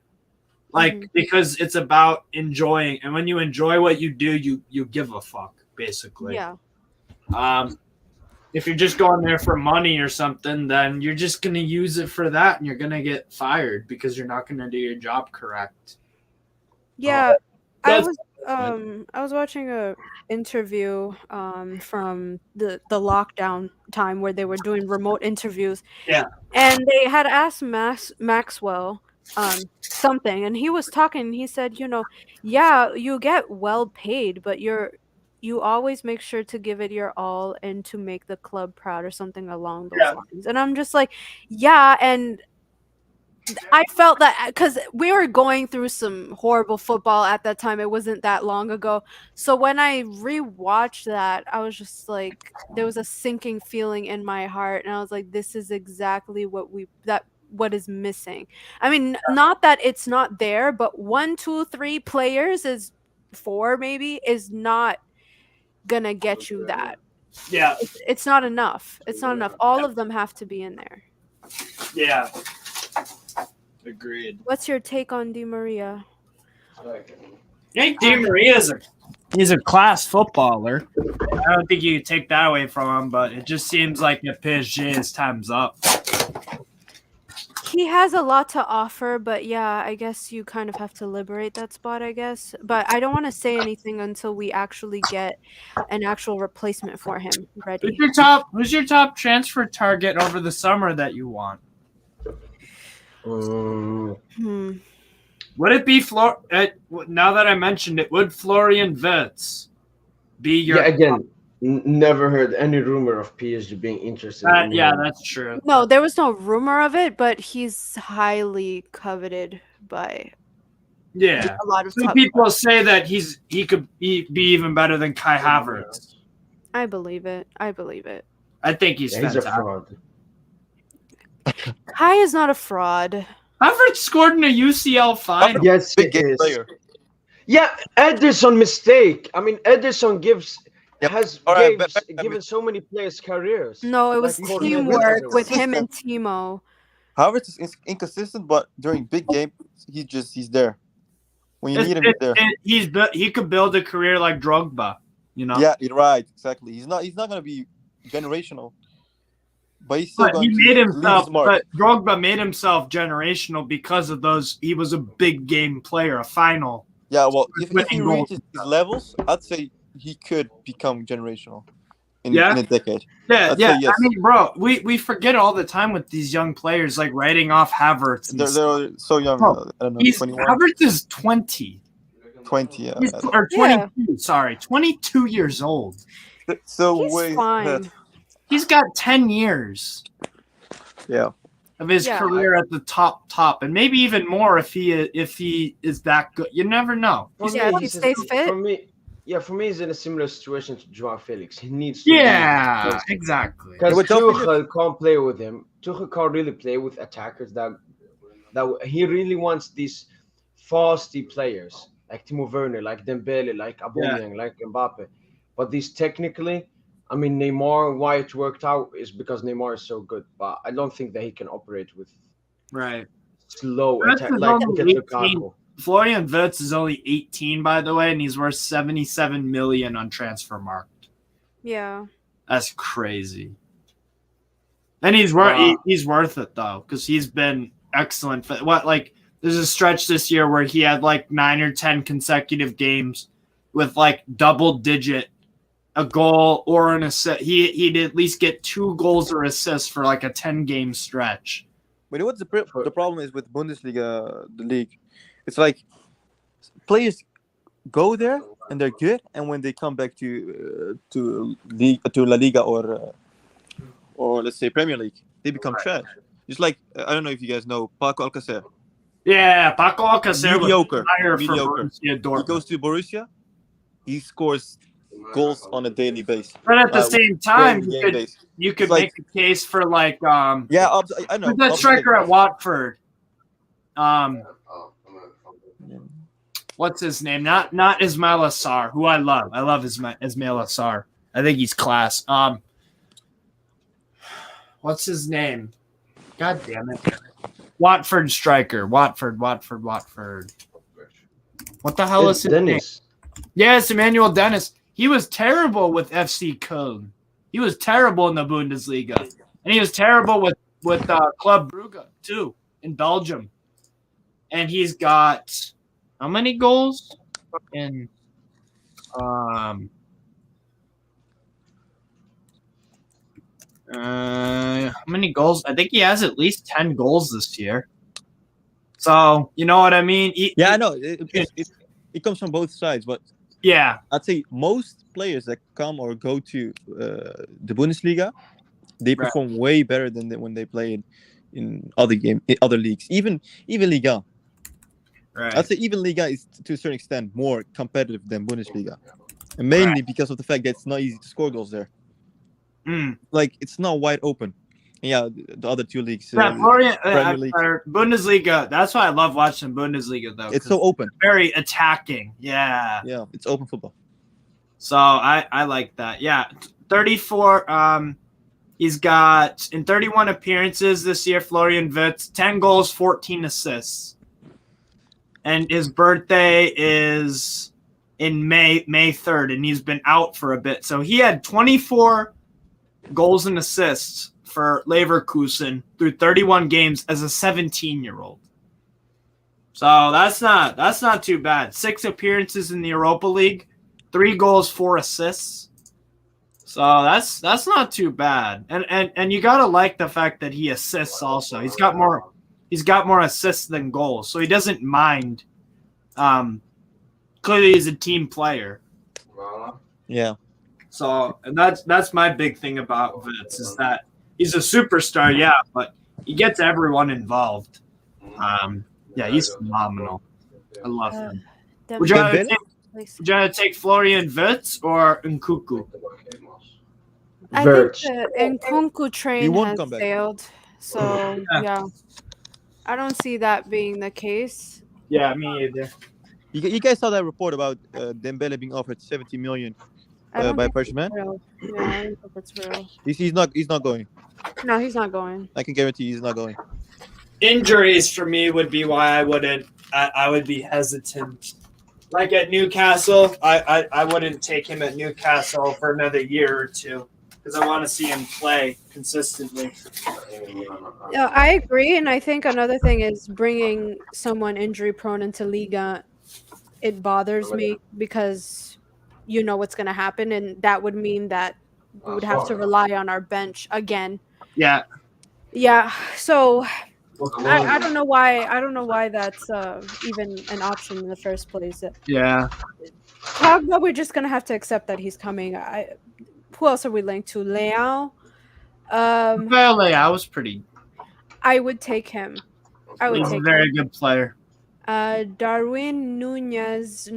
Like because it's about enjoying, and when you enjoy what you do, you give a fuck basically. Yeah. If you're just going there for money or something, then you're just gonna use it for that, and you're gonna get fired because you're not gonna do your job correct. Yeah. I that's- was watching a interview from the lockdown time where they were doing remote interviews. Yeah. And they had asked Maxwell something, and he was talking. He said, yeah, you get well paid, but you always make sure to give it your all and to make the club proud or something along those lines. And I'm just like, yeah, and I felt that because we were going through some horrible football at that time. It wasn't that long ago. So when I rewatched that, I was just like, there was a sinking feeling in my heart. And I was like, this is exactly what is missing. I mean, not that it's not there, but 1, 2, 3 players is 4 maybe is not gonna get you that. Yeah. It's not enough. It's not enough. All of them have to be in there. Yeah. Agreed. What's your take on Di Maria? Nick Di Maria he's a class footballer. I don't think you can take that away from him, but it just seems like at PSG his time's up. He has a lot to offer, but yeah, I guess you kind of have to liberate that spot, I guess. But I don't want to say anything until we actually get an actual replacement for him ready. Who's your top transfer target over the summer that you want? Would it be now that I mentioned it, would Florian Wirtz be your again, never heard any rumor of PSG being interested in him. That's true. No, there was no rumor of it, but he's highly coveted by a lot of Some people say that he could be even better than Kai Havertz. I believe it. I think he's He's fantastic. a fraud. Kai is not a fraud. Havertz scored in a UCL final. Yes, Big it game is. player. Yeah, Ederson mistake. I mean, Ederson Yep. has All right, given so many players careers. No, it was Like Cornet teamwork and with everyone. him and Timo. Havertz is inconsistent, but during big game, he's there. When you need him, he's there. He could build a career like Drogba, you know. Yeah, you're right. Exactly. He's not gonna be generational, but he's still But going he to made leave himself. his mark. But Drogba made himself generational because of those. He was a big game player, a final. Yeah, well, if he winning goals. reaches his levels, I'd say he could become generational in Yeah. a decade. Yeah, I'd yeah. say yes. I mean, bro, we forget all the time with these young players, like writing off Havertz. And They're so young. Bro, I don't know, he's 21, Havertz is 20. 20. Yeah. He's, or 22. Sorry, 22 years old. So He's way fine. ahead. He's got 10 years Yeah. of his Yeah. career at the top, and maybe even more if he is that good. You never know. For Yeah, if he he's stays fit. For me, he's in a similar situation to Joao Felix. He needs to Yeah, exactly. because Yeah, but don't Tuchel can't play with him. Tuchel can't really play with attackers that he really wants these fasty players like Timo Werner, like Dembele, like Aubameyang, like Mbappe. But these technically, I mean, Neymar, why it worked out is because Neymar is so good. But I don't think that he can operate with Right. slow That's attack his like only look at 18. Lukaku. Florian Wirtz is only 18, by the way, and he's worth 77 million on Transfermarkt. Yeah. That's crazy. And he's worth it though, because he's been excellent. For there's a stretch this year where he had like 9 or 10 consecutive games with like double digit a goal or an assist. He'd at least get 2 goals or assists for like a 10-game stretch. But you know what the problem is with Bundesliga, the league? It's like players go there and they're good, and when they come back to La Liga or let's say Premier League, they become trash. It's like I don't know if you guys know Paco Alcacer. Yeah, Paco Alcacer Mediocre. was Mediocre. for Borussia He Dortmund. goes to Borussia, he scores goals on a daily basis. But at the same time, game base. you could It's like- make a case for like Yeah, I know. who's that striker at Watford? What's his name? Not Ismail Assar, who I love. I love Ismail Assar. I think he's class. What's his name? God damn it. Watford striker. Watford. What the hell is his name? Dennis. Yes, Emmanuel Dennis. He was terrible with FC Köln. He was terrible in the Bundesliga. And he was terrible with Club Brugge, too, in Belgium. And he's got how many goals? Fucking how many goals? I think he has at least 10 goals this year. So, you know what I mean? Yeah, I know. It comes from both sides, but Yeah. I'd say most players that come or go to the Bundesliga, they perform way better than when they play in other leagues, even Liga. Right. I'd say even Liga is to a certain extent more competitive than Bundesliga, and mainly because of the fact that it's not easy to score goals there. Like it's not wide open. And yeah, the other 2 leagues, Premier League. Bundesliga. That's why I love watching Bundesliga, though. It's so open. Very attacking. Yeah. Yeah, it's open football. So I like that. Yeah. 34. He's got in 31 appearances this year, Florian Wirtz, 10 goals, 14 assists. And his birthday is in May 3rd, and he's been out for a bit. So he had 24 goals and assists for Leverkusen through 31 games as a 17-year-old. So that's not too bad. 6 appearances in the Europa League, 3 goals, 4 assists. So that's not too bad. And you gotta like the fact that he assists also. He's got more assists than goals, so he doesn't mind. Clearly he's a team player. Yeah. So and that's my big thing about Vince is that he's a superstar, yeah, but he gets everyone involved. Yeah, he's phenomenal. I love him. Would you rather take Florian Wirtz or Nkunku? I Wirtz. think the Nkunku train He won't has come back. failed. So yeah. I don't see that being the case. Yeah, me either. You guys saw that report about Dembele being offered 70 million I don't by think Paris it's Saint-Germain? real. Yeah, I don't think it's real. He's not going. No, he's not going. I can guarantee he's not going. Injuries for me would be why I wouldn't. I would be hesitant. Like at Newcastle, I wouldn't take him at Newcastle for another year or two because I want to see him play consistently. Yeah, I agree, and I think another thing is bringing someone injury prone into Liga. It bothers me because you know what's going to happen, and that would mean that we would have to rely on our bench again. Yeah. Yeah, so I don't know why that's even an option in the first place. Yeah. Pogba, we're just gonna have to accept that he's coming. Who else are we linked to? Leao. I was pretty. I would take him. He's a very good player. Darwin Nunez.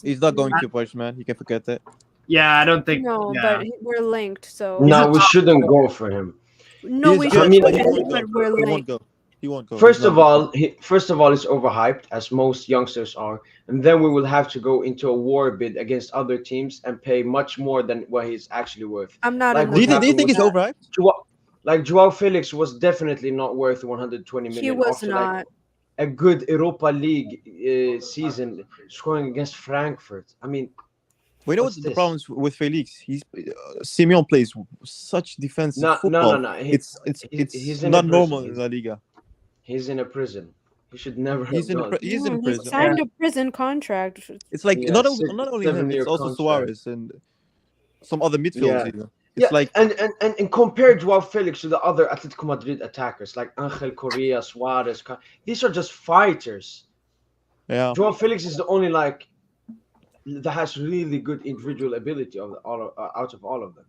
He's not going to Paris, man. You can forget that. Yeah, I don't think. No, yeah. but we're linked. So No, we shouldn't go for him. no, we He's should. good, but he won't But go. we're He won't linked. go. He won't go. First He's of not all, he's overhyped, as most youngsters are, and then we will have to go into a war bid against other teams and pay much more than what he's actually worth. I'm not. Like, in Do you the think, do you think mood he's for that. overhyped? Joao Felix was definitely not worth 120 million. He was after, not. like, a good Europa League season, scoring against Frankfurt. I mean, We know What's what the this? problems with Felix. He's Simeon plays such defensive football. no. It's he's in not a normal prison. in La Liga. He's in a prison. He should never He's have in gone. he's in No, he prison. signed a prison contract. It's like Yeah, not only him. 7-year It's also contract. Suarez and some other midfielders. Yeah. Even. It's like and compare Joao Felix to the other Atletico Madrid attackers like Angel Correa, Suarez. These are just fighters. yeah. Joao Felix is the only that has really good individual ability out of all of them.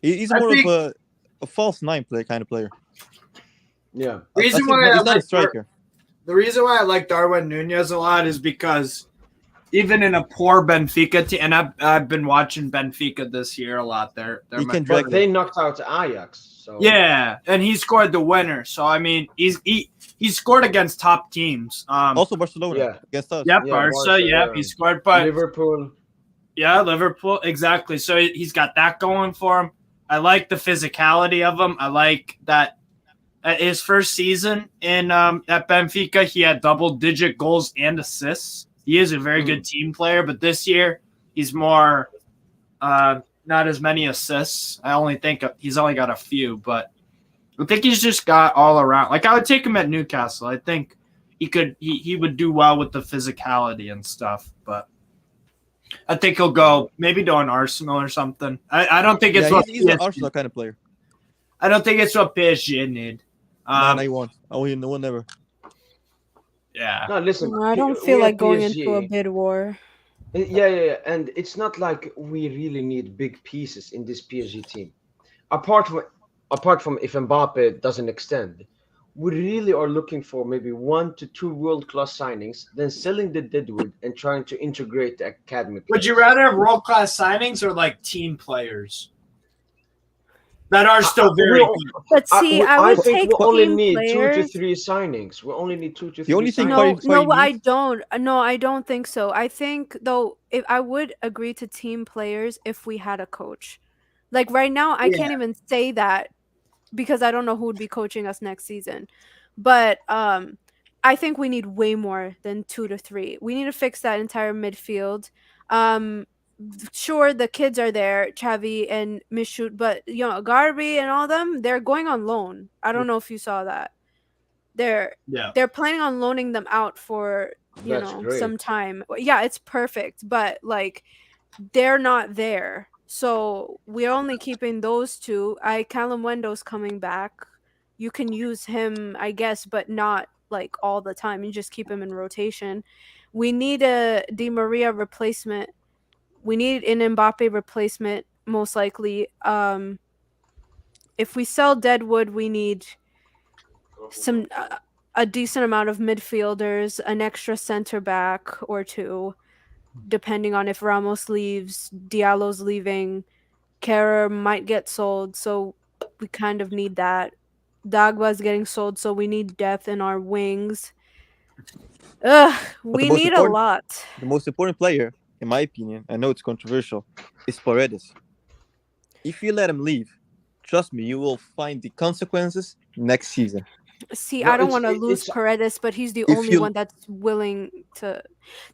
He's I more think- of a false nine player kind of player. Yeah, Reason He's why I not a like striker. The reason why I like Darwin Nunez a lot is because even in a poor Benfica team, and I've been watching Benfica this year a lot. They're He my can drag but they knocked out Ajax. So Yeah, and he scored the winner. So I mean, he scored against top teams. Also Barcelona Yeah. against us. Yep, Yeah, Barca. Barca, Yep, yeah. he scored. But Liverpool. yeah, Liverpool, exactly. So he's got that going for him. I like the physicality of him. I like that. At his first season in at Benfica, he had double-digit goals and assists. He is a very good team player, but this year he's more not as many assists. I only think he's only got a few, but I think he's just got all around. Like I would take him at Newcastle. I think he would do well with the physicality and stuff, but I think he'll go maybe to an Arsenal or something. I don't think it's Yeah, what he's an PSG Arsenal kind of player. I don't think it's what PSG need. No, he won't. I will never. Yeah. No, listen. No, I don't we feel at like going PSG, into a bid war. Yeah, and it's not like we really need big pieces in this PSG team. Apart from if Mbappe doesn't extend, we really are looking for maybe 1 to 2 world-class signings, then selling the deadwood and trying to integrate the academy. Would you players. rather have world class signings or like team players that are still very good? But see, I would think take we only team need players. 2 to 3 signings. We only need 2 to 3. only thing signings. No, Paris I needs- don't. No, I don't think so. I think though, if I would agree to team players if we had a coach. Like right now, I can't even say that because I don't know who would be coaching us next season. But I think we need way more than 2 to 3. We need to fix that entire midfield. Sure, the kids are there, Xavi and Michoud, but Garby and all them, they're going on loan. I don't know if you saw that. They're planning on loaning them out for That's great. some time. Yeah, it's perfect, but like they're not there. So we're only keeping those two. Callum Wendo's coming back. You can use him, I guess, but not like all the time. You just keep him in rotation. We need a Di Maria replacement. We need an Mbappe replacement, most likely. If we sell Deadwood, we need some a decent amount of midfielders, an extra center back or two, depending on if Ramos leaves, Diallo's leaving, Kerr might get sold, so we kind of need that. Dagba's getting sold, so we need depth in our wings. Ugh, But we need a lot. the most important player, in my opinion, I know it's controversial, is Paredes. If you let him leave, trust me, you will find the consequences next season. See, No, I don't want to lose it's Paredes, but he's the If only you one that's willing to.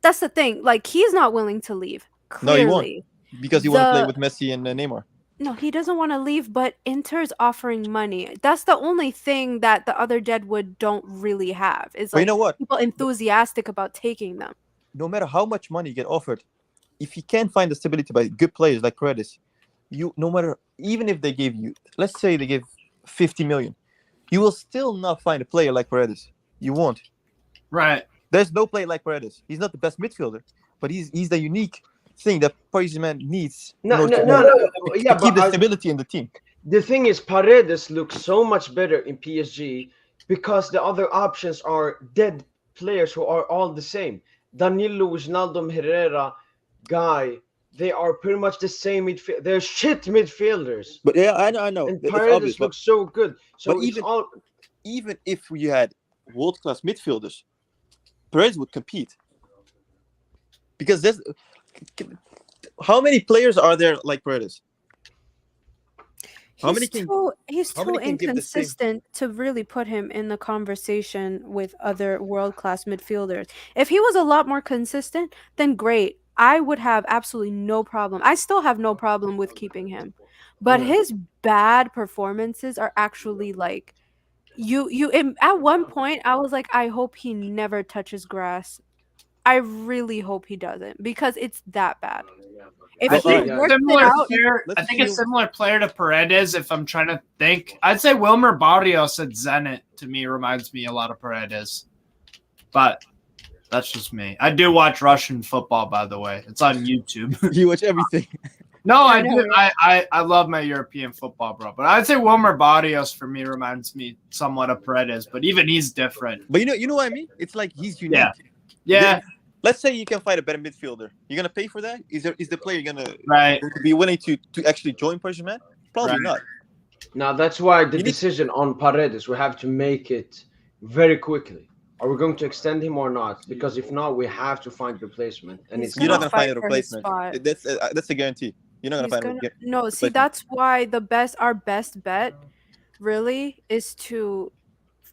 That's the thing. Like, he's not willing to leave. No, he won't. Clearly, because you want to play the with Messi and Neymar. no, he doesn't want to leave. But Inter's offering money. That's the only thing that the other Deadwood don't really have. Is But you like know what? people enthusiastic about taking them. No matter how much money you get offered, if you can't find the stability by good players like Paredes, no matter, even if they give you, let's say they give 50 million, you will still not find a player like Paredes. You won't. Right. There's no player like Paredes. He's not the best midfielder, but he's the unique thing that Paris Saint-Germain needs in no, order no, no, no. to Yeah, keep the but stability in the team. the thing is, Paredes looks so much better in PSG because the other options are dead players who are all the same. Danilo, Wijnaldum, Herrera, Guy, they are pretty much the same midfield. They're shit midfielders, But yeah, I know. and It's obvious. Paredes looks so good. So but it's all. even if we had world-class midfielders, Perez would compete. Because there's how many players are there like Perez? How many can He's how too many can give the same? inconsistent to really put him in the conversation with other world class midfielders. If he was a lot more consistent, then great. I would have absolutely no problem. I still have no problem with keeping him. But Yeah. his bad performances are actually like at one point I was like, I hope he never touches grass. I really hope he doesn't because it's that bad. If I Well, he think yeah. works it similar out, player. let's I think a assume- similar player to Paredes. If I'm trying to think, I'd say Wilmer Barrios at Zenit to me reminds me a lot of Paredes. But that's just me. I do watch Russian football, by the way. It's on YouTube. You watch everything. No, I I know, do. I love my European football, bro. But I'd say Wilmer Barrios for me reminds me somewhat of Paredes, but even he's different. But you know what I mean? It's like he's unique. Yeah. Yeah, Let's say you can find a better midfielder. You're gonna pay for that? Is the player gonna right. be willing to actually join Paris Saint-Germain? Probably Right. not. Now that's why the You need- decision on Paredes, we have to make it very quickly. Are we going to extend him or not? Because if not, we have to find replacement, and He's it's You're not gonna gonna find a fight for his replacement. spot. That's a guarantee. You're not gonna He's find gonna a no. See, replacement. that's why our best bet, really, is to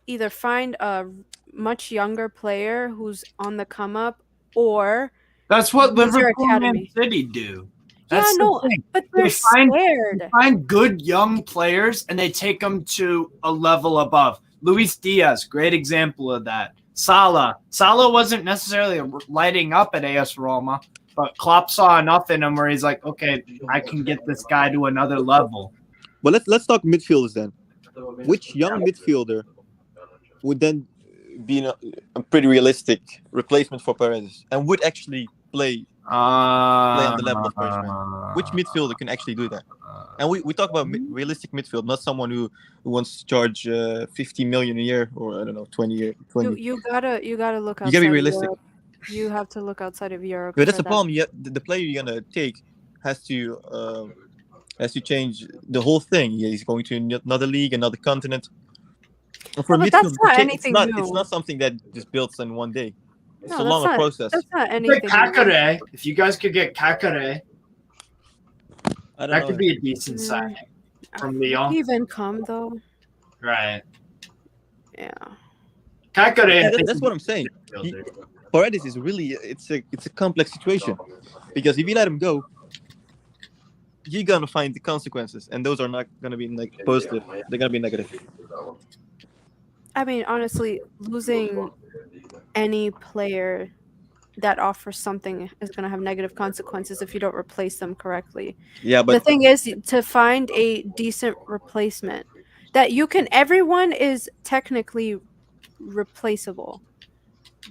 either find a much younger player who's on the come up, or That's what Use your Liverpool and Man academy. City do. That's yeah, the no, thing. but they're They find- scared. Find good young players and they take them to a level above. Luis Diaz, great example of that. Salah wasn't necessarily lighting up at AS Roma, but Klopp saw enough in him where he's like, okay, I can get this guy to another level. But let's talk midfielders then. Which young midfielder would then be a pretty realistic replacement for Perez and would actually play on the level of Paris Saint-Germain? Which midfielder can actually do that? And we talk about realistic midfield, not someone who wants to charge 50 million a year or I don't know 20. You gotta look outside. You gotta be of realistic. Europe. You have to look outside of Europe. But that's for the that. problem. The player you're gonna take has to change the whole thing. Yeah, he's going to another league, another continent. And for No, but midfield, that's not it's anything not, new. It's not something that just builds in one day. It's No, a that's longer not- process. That's not Like anything. Kakare, if you guys could get Kakare, I don't that know. could be a decent Mm. signing from Would he Lyon. even come though? Right. Yeah. Kakare, I Yeah, think that's what I'm saying. midfielder. Paredes is really it's a complex situation because if you let him go, you're gonna find the consequences, and those are not gonna be like positive. They're gonna be negative. I mean, honestly, losing any player that offers something is going to have negative consequences if you don't replace them correctly. Yeah, The but thing is to find a decent replacement that everyone is technically replaceable.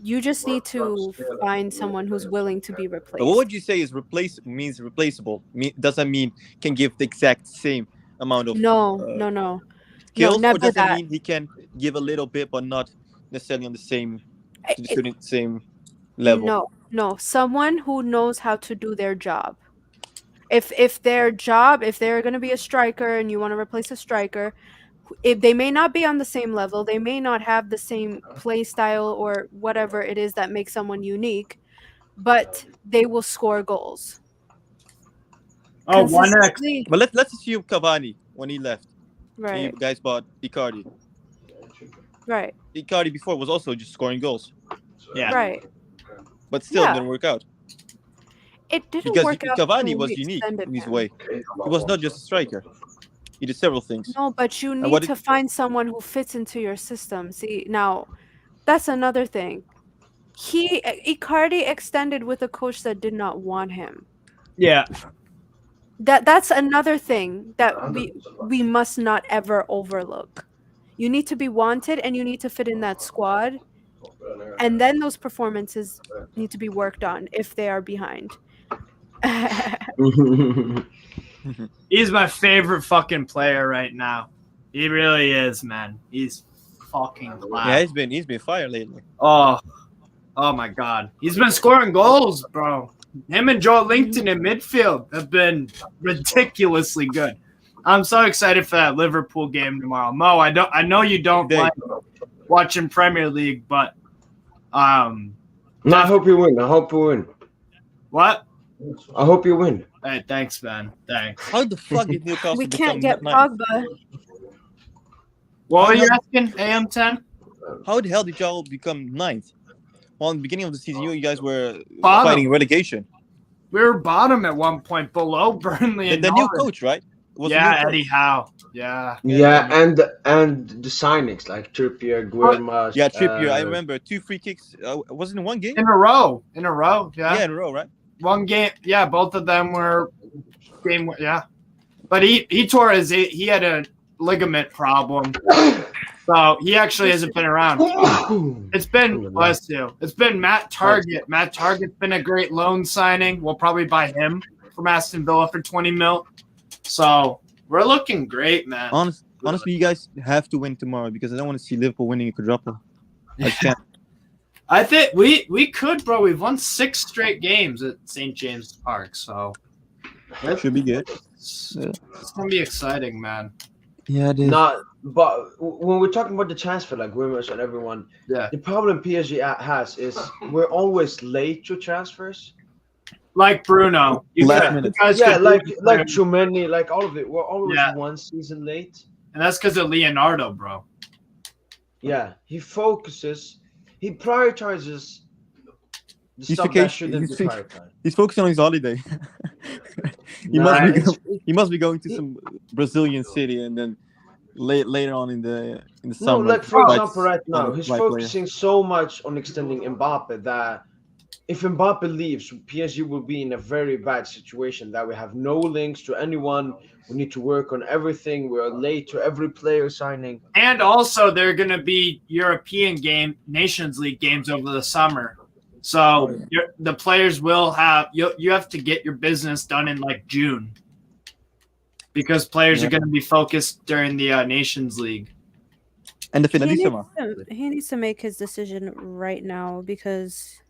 You just need to find someone who's willing to be replaced. what would you say is means replaceable? Does that mean can give the exact same amount of No, uh, no. skills, or never does that that. mean he can give a little bit but not necessarily on the same same level? No. Someone who knows how to do their job. If they're going to be a striker and you want to replace a striker, if they may not be on the same level, they may not have the same play style or whatever it is that makes someone unique, but they will score goals. Oh, 1x. Consistently. But let's assume Cavani when he left. You Right. guys bought Icardi. Right. Icardi before was also just scoring goals, Yeah. Right. but still Yeah. didn't work out It didn't because work out. Cavani until was we unique extended in his him. way. He was not just a striker. He did several things. No, but you what need to find someone who fits into your system. See, now that's another thing. Icardi extended with a coach that did not want him. Yeah. That's another thing that we must not ever overlook. You need to be wanted and you need to fit in that squad. And then those performances need to be worked on if they are behind. He's my favorite fucking player right now. He really is, man. He's fucking class. Yeah, he's been fire lately. Oh my god. He's been scoring goals, bro. Him and Joe Linton in midfield have been ridiculously good. I'm so excited for that Liverpool game tomorrow. Mo, I know you don't like watching Premier League, but No, I hope you win. I hope you win. what? I hope you win. Hey, thanks, man. Thanks. How the fuck did Newcastle We become can't get ninth? Pogba. What were you asking, AM10? How the hell did y'all become ninth? Well, in the beginning of the season, you guys were Bottom. fighting relegation. We were bottom at one point, below Burnley The and new Norwich. coach, right? Was Yeah, the new coach. Eddie Howe. Yeah. Yeah, and the signings like Trippier, Guillermo. Yeah, Trippier. I remember 2 free kicks. Was it in one game? In a row. Yeah. Yeah, in a row, right? One game. Yeah, both of them were game. Yeah. But he tore he had a ligament problem. So he actually hasn't been around. It's been, bless you. It's been Matt Target. Matt Target's been a great loan signing. We'll probably buy him from Aston Villa for 20 mil. So we're looking great, man. Honestly, you guys have to win tomorrow because I don't want to see Liverpool winning a quadruple. I just can't. I think we could, bro. We've won 6 straight games at St. James Park. So Should be good. it's going to be exciting, man. Yeah, it is. Not, but when we're talking about the transfer, like Wimmers and everyone, Yeah. the problem PSG has is we're always late to transfers. Like Bruno. Last minute. guys Yeah, could like do- Chouameni, like all of it. We're always Yeah. one season late. And that's because of Leonardo, bro. Yeah, he prioritizes the He's stuff that vacation- shouldn't be he's- prioritized. He's focusing on his holiday. He must be going to some Brazilian city and then later on in the No, summer. like for Right. example, right now Right he's player. focusing so much on extending Mbappe that if Mbappe leaves, PSG will be in a very bad situation. That we have no links to anyone. We need to work on everything. We are late to every player signing. And also, there are going to be European Nations League games over the summer. So the players will have you have to get your business done in like June because players are going to be focused during the Nations League. And the Finalissima. He needs to make his decision right now because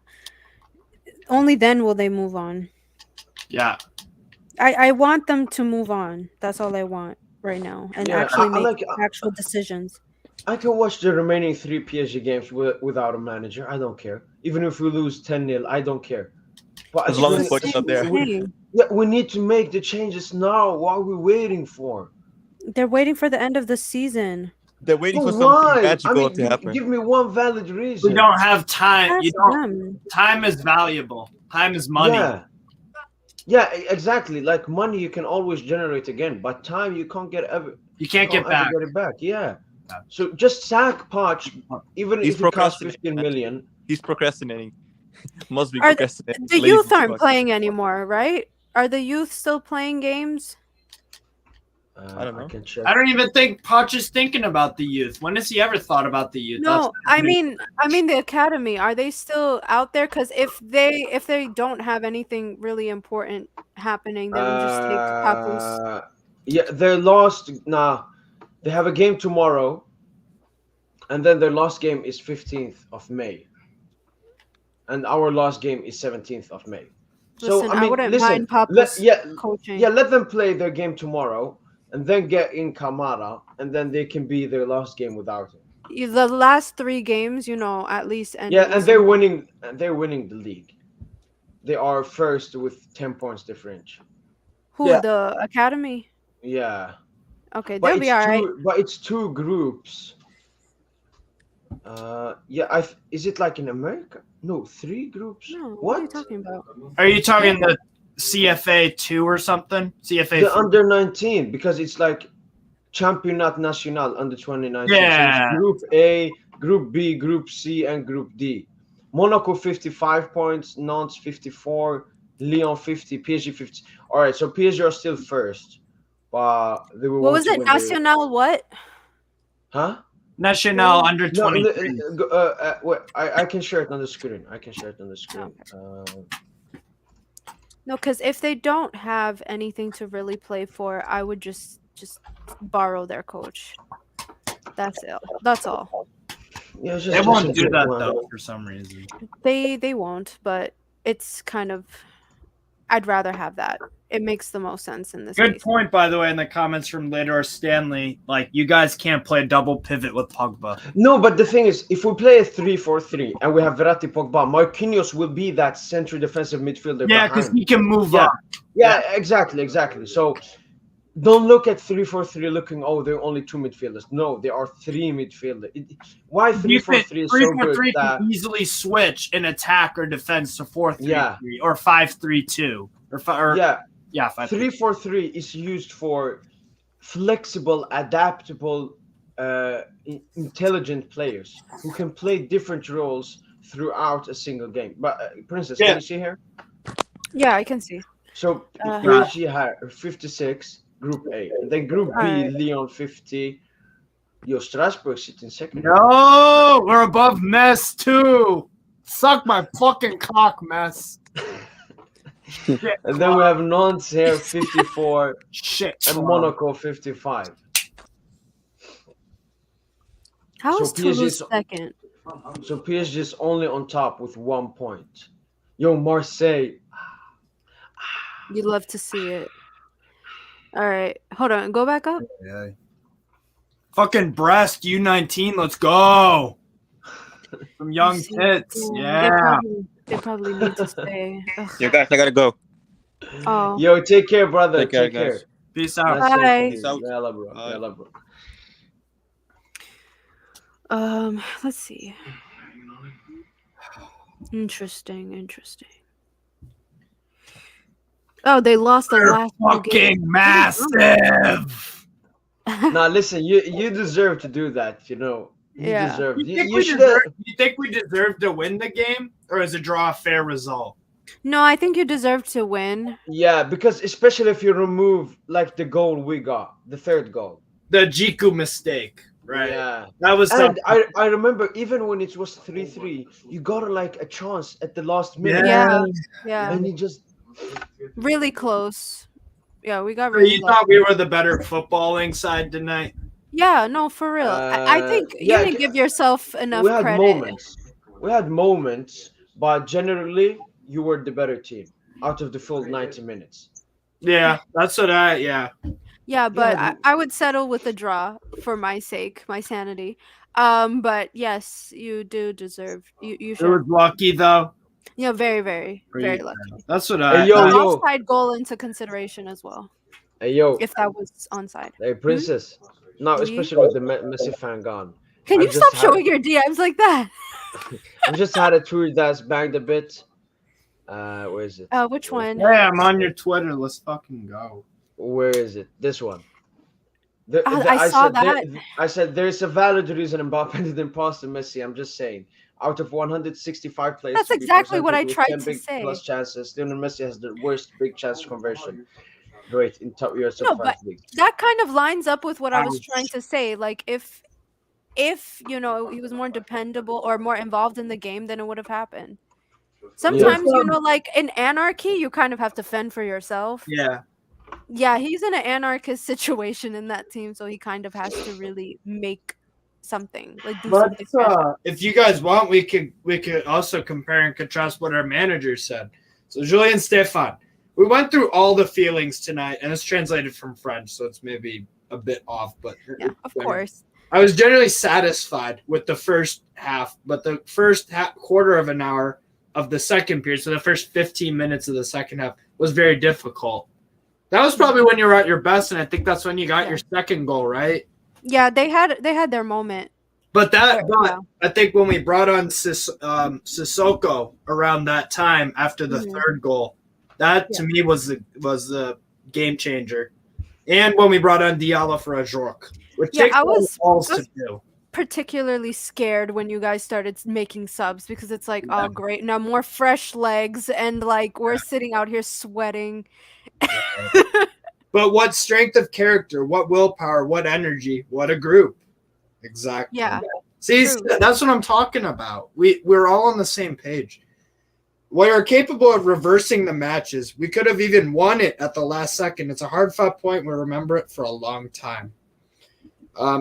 only then will they move on. Yeah. I want them to move on. That's all I want right now, and Yeah, actually I make like- actual decisions. I can watch the remaining 3 PSG games without a manager. I don't care. Even if we lose 10-0, I don't care. But As long as we- Pochettino's not there. we need to make the changes now. What are we waiting for? They're waiting for the end of the season. They're waiting But for something why? magical to happen. Give me one valid reason. We don't have time. Ask You don't. them. Time is valuable. Time is money. Yeah, exactly. Like money, you can always generate again, but time you can't get ever. You can't get ever back. Get it back. Yeah. So just sack Poch, even He's if it costs procrastinating. 15 million. He's procrastinating. Must be Are procrastinating. The Lazy youth aren't fuck. playing anymore, right? Are the youth still playing games? I don't know. can check. I don't even think Poch is thinking about the youth. When has he ever thought about the youth? No, I mean the academy. Are they still out there? Because if they don't have anything really important happening, they would just take Papoose. Yeah, they lost. Nah, they have a game tomorrow, and then their last game is 15th of May, and our last game is 17th of May. Listen, I wouldn't mind Papoose coaching. let them play their game tomorrow. and then get in Kamara, and then they can be their last game without him. The last 3 games, at least. Yeah, and they're winning. They're winning the league. They are first with 10 points differential. Who, Yeah. the academy? Yeah, Okay, but they'll be all right. but it's 2 groups. Yeah, is it like in America? No, 3 groups. No, What? what are you talking about? Are you talking the CFA 2 or something? CFA The under 19, because it's like Championnat National under 2019. Yeah. So it's Group A, Group B, Group C, and Group D. Monaco 55 points, Nantes 54, Lyon 50, PSG 50. All right, so PSG are still first, but they will. What was it? Nacional what? Huh? National under No, 23. wait, I can share it on the screen. No, because if they don't have anything to really play for, I would just borrow their coach. That's it. That's all. Yeah, They just won't a do good that one. though for some reason. They won't, but it's kind of. I'd rather have that. It makes the most sense in this Good case. point, by the way, in the comments from Lador Stanley. Like, you guys can't play double pivot with Pogba. No, but the thing is, if we play a 3-4-3 and we have Verratti, Pogba, Marquinhos will be that central defensive midfielder. Yeah, because behind. he can move Yeah. up. Yeah, exactly. So don't look at 3-4-3 looking, oh, there are only 2 midfielders. No, there are 3 midfielders. Why 3-4-3 is so good 3-4-3 that can easily switch in attack or defense to 4-3-3 Yeah. or 5-3-2 or yeah, 5-3. 3-4-3 is used for flexible, adaptable, intelligent players who can play different roles throughout a single game. But Princess, Yeah. can you see here? Yeah, I can see. So Uh, PSG had 56, Group A, and then Group B, Alright. Lyon 50. Yo, Strasbourg sits in second. No, we're above Metz too. Suck my fucking cock, Metz. Shit, And then we have Nantes here 54 shit. and club. Monaco 55. How So is Toulouse PSG 's- second? So PSG is only on top with 1 point. Yo, Marseille. You'd love to see it. All right, hold on. Go back up. Fucking Brest U19, let's go. From Young See, Tits, yeah, yeah. They probably need to stay. Ugh. Yo, guys, I gotta go. Oh, Yo, take care, brother. Take care, Take care. guys. Peace out. Nice talking Bye. to you. Peace out. Yalla, bro. Bye. Yalla, bro. let's see. Interesting. Oh, they lost the They're last two games. fucking massive. Now, listen, you deserve to do that, you know. You Yeah. deserve. You think, You we should deserve, you think we deserve to win the game, or is a draw a fair result? No, I think you deserve to win. Yeah, because especially if you remove like the goal we got, the 3rd goal. The Jiku mistake, right? Yeah. That was And something. I remember even when it was 3-3, you got like a chance at the last minute. Yeah, And he just really close. Yeah, we got So really you lucky. thought we were the better footballing side tonight? Yeah, no, for real. I think yeah, you didn't give yourself enough we had credit. moments. We had moments, but generally you were the better team out of the full 90 minutes. Yeah, that's what Yeah, but Yeah, I would settle with a draw for my sake, my sanity. But yes, you do deserve. You It should. was lucky though. Yeah, very, very, very Yeah. lucky. That's what Hey, I. yo, The yo. offside goal into consideration as well, Hey yo, if that was onside. hey Princess. No, Oui? especially with the Messi fan gone. Can I you just stop had- showing your DMs like that? I just had a tweet that's banged a bit. Where is it? Which one? Yeah, I'm on your Twitter. Let's fucking go. Where is it? This one. I saw said that. I said there's a valid reason Mbappe didn't pass to Messi. I'm just saying. Out of 165 players, That's to be exactly what I presented with tried 10 to big say. plus chances, Lionel Messi has the worst big chance conversion rate in top US No, top but 5 leagues. That kind of lines up with what I was Ouch. trying to say. Like if he was more dependable or more involved in the game, then it would have happened. Sometimes, like in anarchy, you kind of have to fend for yourself. Yeah. Yeah, he's in an anarchist situation in that team, so he kind of has to really make something, like do something. special. If you guys want, we could also compare and contrast what our manager said. So Julian Stefan, we went through all the feelings tonight, and it's translated from French, so it's maybe a bit off. But Yeah, of course. I was generally satisfied with the first half, but the first quarter of an hour of the second period, so the first 15 minutes of the second half, was very difficult. That was probably when you were at your best, and I think that's when you got your second goal, right? Yeah, they had their moment. But I think when we brought on Sissoko around that time after the third goal, that to me was the game changer. And when we brought on Diallo for a Jork, which takes balls to do. Particularly scared when you guys started making subs because it's like, oh great, now more fresh legs, and like we're sitting out here sweating. But what strength of character, what willpower, what energy, what a group. Exactly. Yeah. See, that's what I'm talking about. We're all on the same page. We are capable of reversing the matches. We could have even won it at the last second. It's a hard-fought point. We'll remember it for a long time.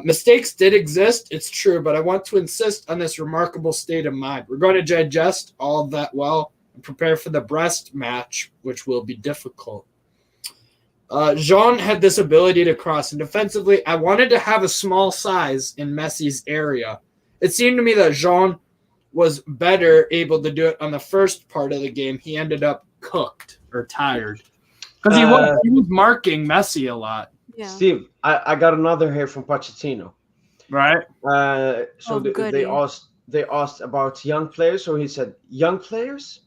Mistakes did exist. It's true, but I want to insist on this remarkable state of mind. We're going to digest all of that well and prepare for the Brest match, which will be difficult. Jean had this ability to cross, and defensively, I wanted to have a small size in Messi's area. It seemed to me that Jean was better able to do it on the first part of the game. He ended up cooked or tired because he was marking Messi a lot. Yeah. Steve, I got another here from Pochettino. Right. They asked about young players. So he said, young players,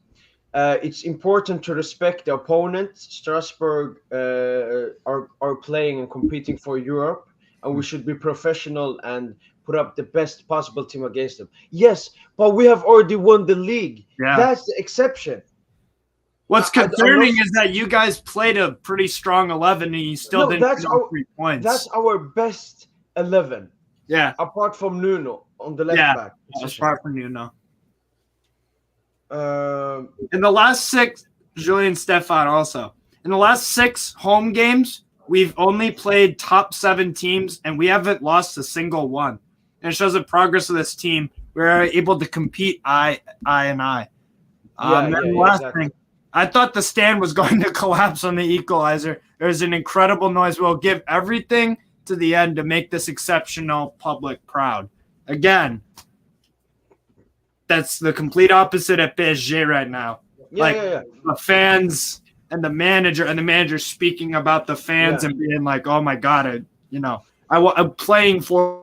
it's important to respect the opponent. Strasbourg are playing and competing for Europe, and we should be professional and put up the best possible team against them. Yes, but we have already won the league. Yeah. That's the exception. What's concerning is that you guys played a pretty strong 11 and you still didn't get 3 points. That's our best 11. Yeah. Apart from Nuno on the left back. Apart from Nuno. In the last 6, Julian Stefan also. In the last 6 home games, we've only played top 7 teams and we haven't lost a single one. And it shows the progress of this team. We're able to compete eye and eye. Thing, I thought the stand was going to collapse on the equalizer. There's an incredible noise. We'll give everything to the end to make this exceptional public proud. Again, that's the complete opposite at PSG right now. The fans and the manager speaking about the fans and being like, "Oh my God, I'm playing for."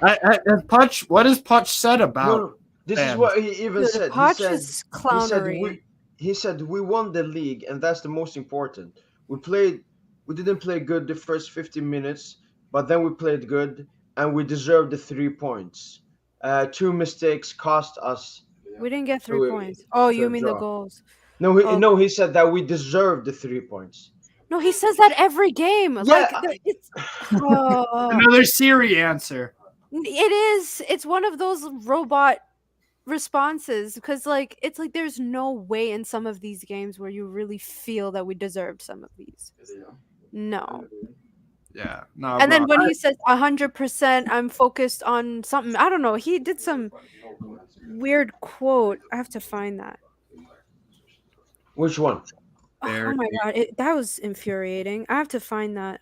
Puch, what has Puch said about? No, this is what he even said. Puch is clownery. He said we won the league, and that's the most important. We didn't play good the first 15 minutes, but then we played good, and we deserved the 3 points. 2 mistakes cost us. We didn't get 3 points. Oh, you mean the goals? No, he said that we deserved the 3 points. No, he says that every game. It's another Siri answer. It is. It's one of those robot responses because it's like there's no way in some of these games where you really feel that we deserved some of these. No. Yeah. No. And then when he says 100%, I'm focused on something. I don't know. He did some weird quote. I have to find that. Which one? Oh my God, that was infuriating. I have to find that.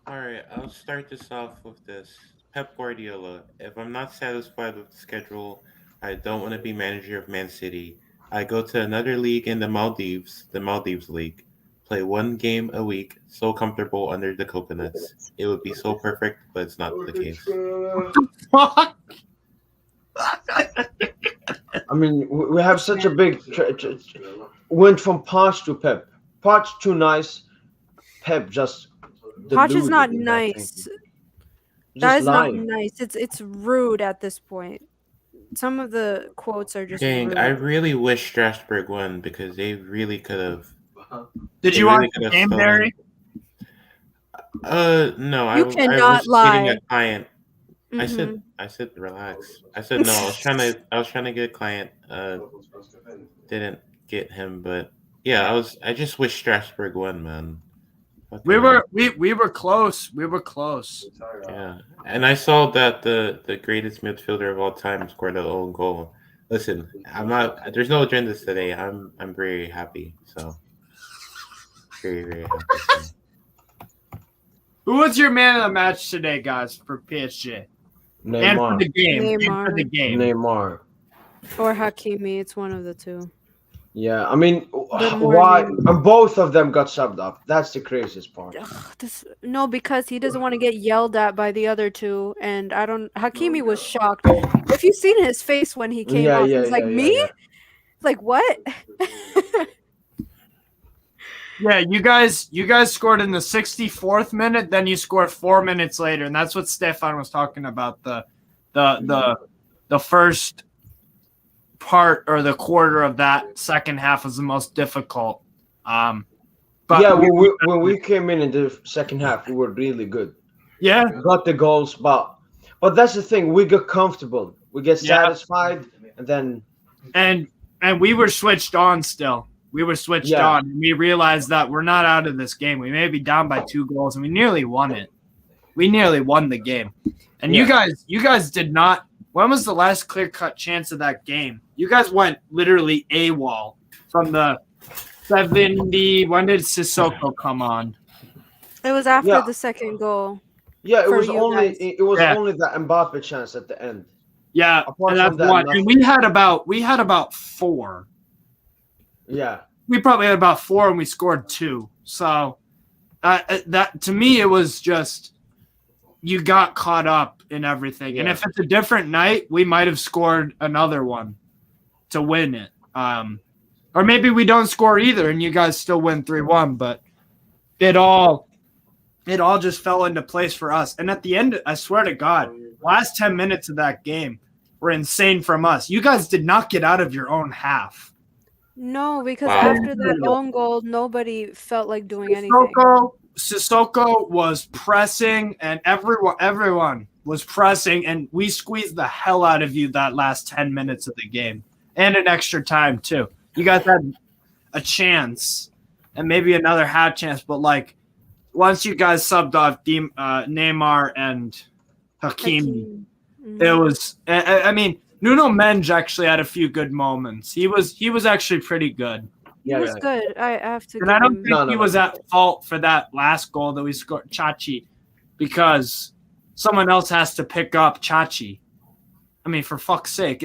All right, I'll start this off with this. Pep Guardiola. If I'm not satisfied with the schedule, I don't want to be manager of Man City. I go to another league in the Maldives League. Play 1 game a week, so comfortable under the coconuts. It would be so perfect, but it's not the case. Fuck. I mean, we have such a big went from Poch to Pep. Poch too nice. Pep just. Poch is not nice. That is not nice. It's rude at this point. Some of the quotes are just. Dang, rude. I really wish Strasbourg won because they really could have. Did you watch the game, Barry? No. You cannot lie. Getting a client. Mm-hmm. I said relax. I said no. I was trying to get a client. Didn't get him, but yeah, I just wish Strasbourg won, man. We were close. We were close. Yeah, and I saw that the greatest midfielder of all time scored an own goal. Listen, I'm not. There's no agendas today. I'm very happy. So very very happy. So. Who was your man of the match today, guys, for PSG? And for Neymar. the game. And Neymar. for the game. Neymar. Or Hakimi. It's one of the two. Yeah, I mean, But more why? Neymar. And both of them got subbed up. That's the craziest part. No, because he doesn't want to get yelled at by the other two, and I don't. Hakimi was shocked. If you've seen his face when he came off, he's like, "Me? Like what?" Yeah, you guys scored in the 64th minute, then you scored 4 minutes later, and that's what Stefan was talking about. The first part or the quarter of that second half was the most difficult. But yeah, when we came in the second half, we were really good. Yeah, Got the goals, but that's the thing. We get comfortable, we get satisfied, and then and we were switched on still. We were switched on, and we realized that we're not out of this game. We may be down by 2 goals, and we nearly won it. We nearly won the game. And you guys did not. When was the last clear-cut chance of that game? You guys went literally AWOL from the 70. When did Sissoko come on? It was after the second goal. Yeah, it for was you only guys. it was only that Mbappe chance at the end. Yeah, Apart and that's from that, one. nothing. And we had about 4. Yeah, We probably had about 4, and we scored 2. So that to me, it was just you got caught up in everything. And if it's a different night, we might have scored another one to win it. Or maybe we don't score either, and you guys still win 3-1. But it all just fell into place for us. And at the end, I swear to God, last 10 minutes of that game were insane from us. You guys did not get out of your own half. No, because Wow. after that own goal, nobody felt like doing anything. Sissoko was pressing, and everyone was pressing, and we squeezed the hell out of you that last 10 minutes of the game, and an extra time too. You guys had a chance, and maybe another half chance, but like once you guys subbed off Neymar and Hakimi, it was. I mean, Nuno Mendes actually had a few good moments. He was actually pretty good. He was good. I have to. And I don't give him- think he was at fault for that last goal that we scored, Chachi, because someone else has to pick up Chachi. I mean, for fuck's sake,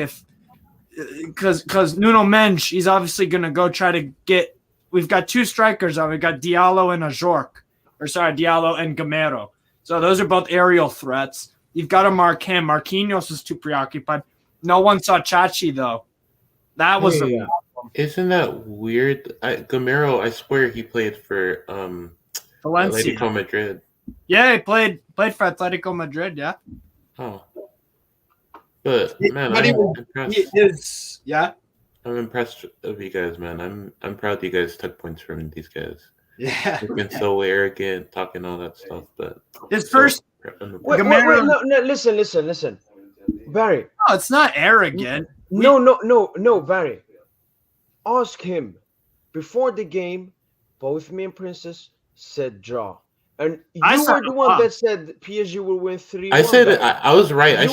because Nuno Mendes, he's obviously gonna go try to get. We've got 2 strikers on. We've got Diallo and Diallo and Gamero. So those are both aerial threats. You've got to mark him. Marquinhos is too preoccupied. No one saw Chachi though. That was the problem. Isn't that weird? Gamero, I swear he played for Valencia. Atletico Madrid. Yeah, he played for Atletico Madrid. Yeah. Oh, but man, But I'm impressed. He is. Yeah. I'm impressed of you guys, man. I'm proud you guys took points from these guys. Yeah. They've been so arrogant, talking all that stuff, but His first. Wait, no, listen, Barry. No, it's not arrogant. No, Barry. Ask him. Before the game, both me and Princess said draw. And you were the one that said PSG will win 3-1. I said I was right.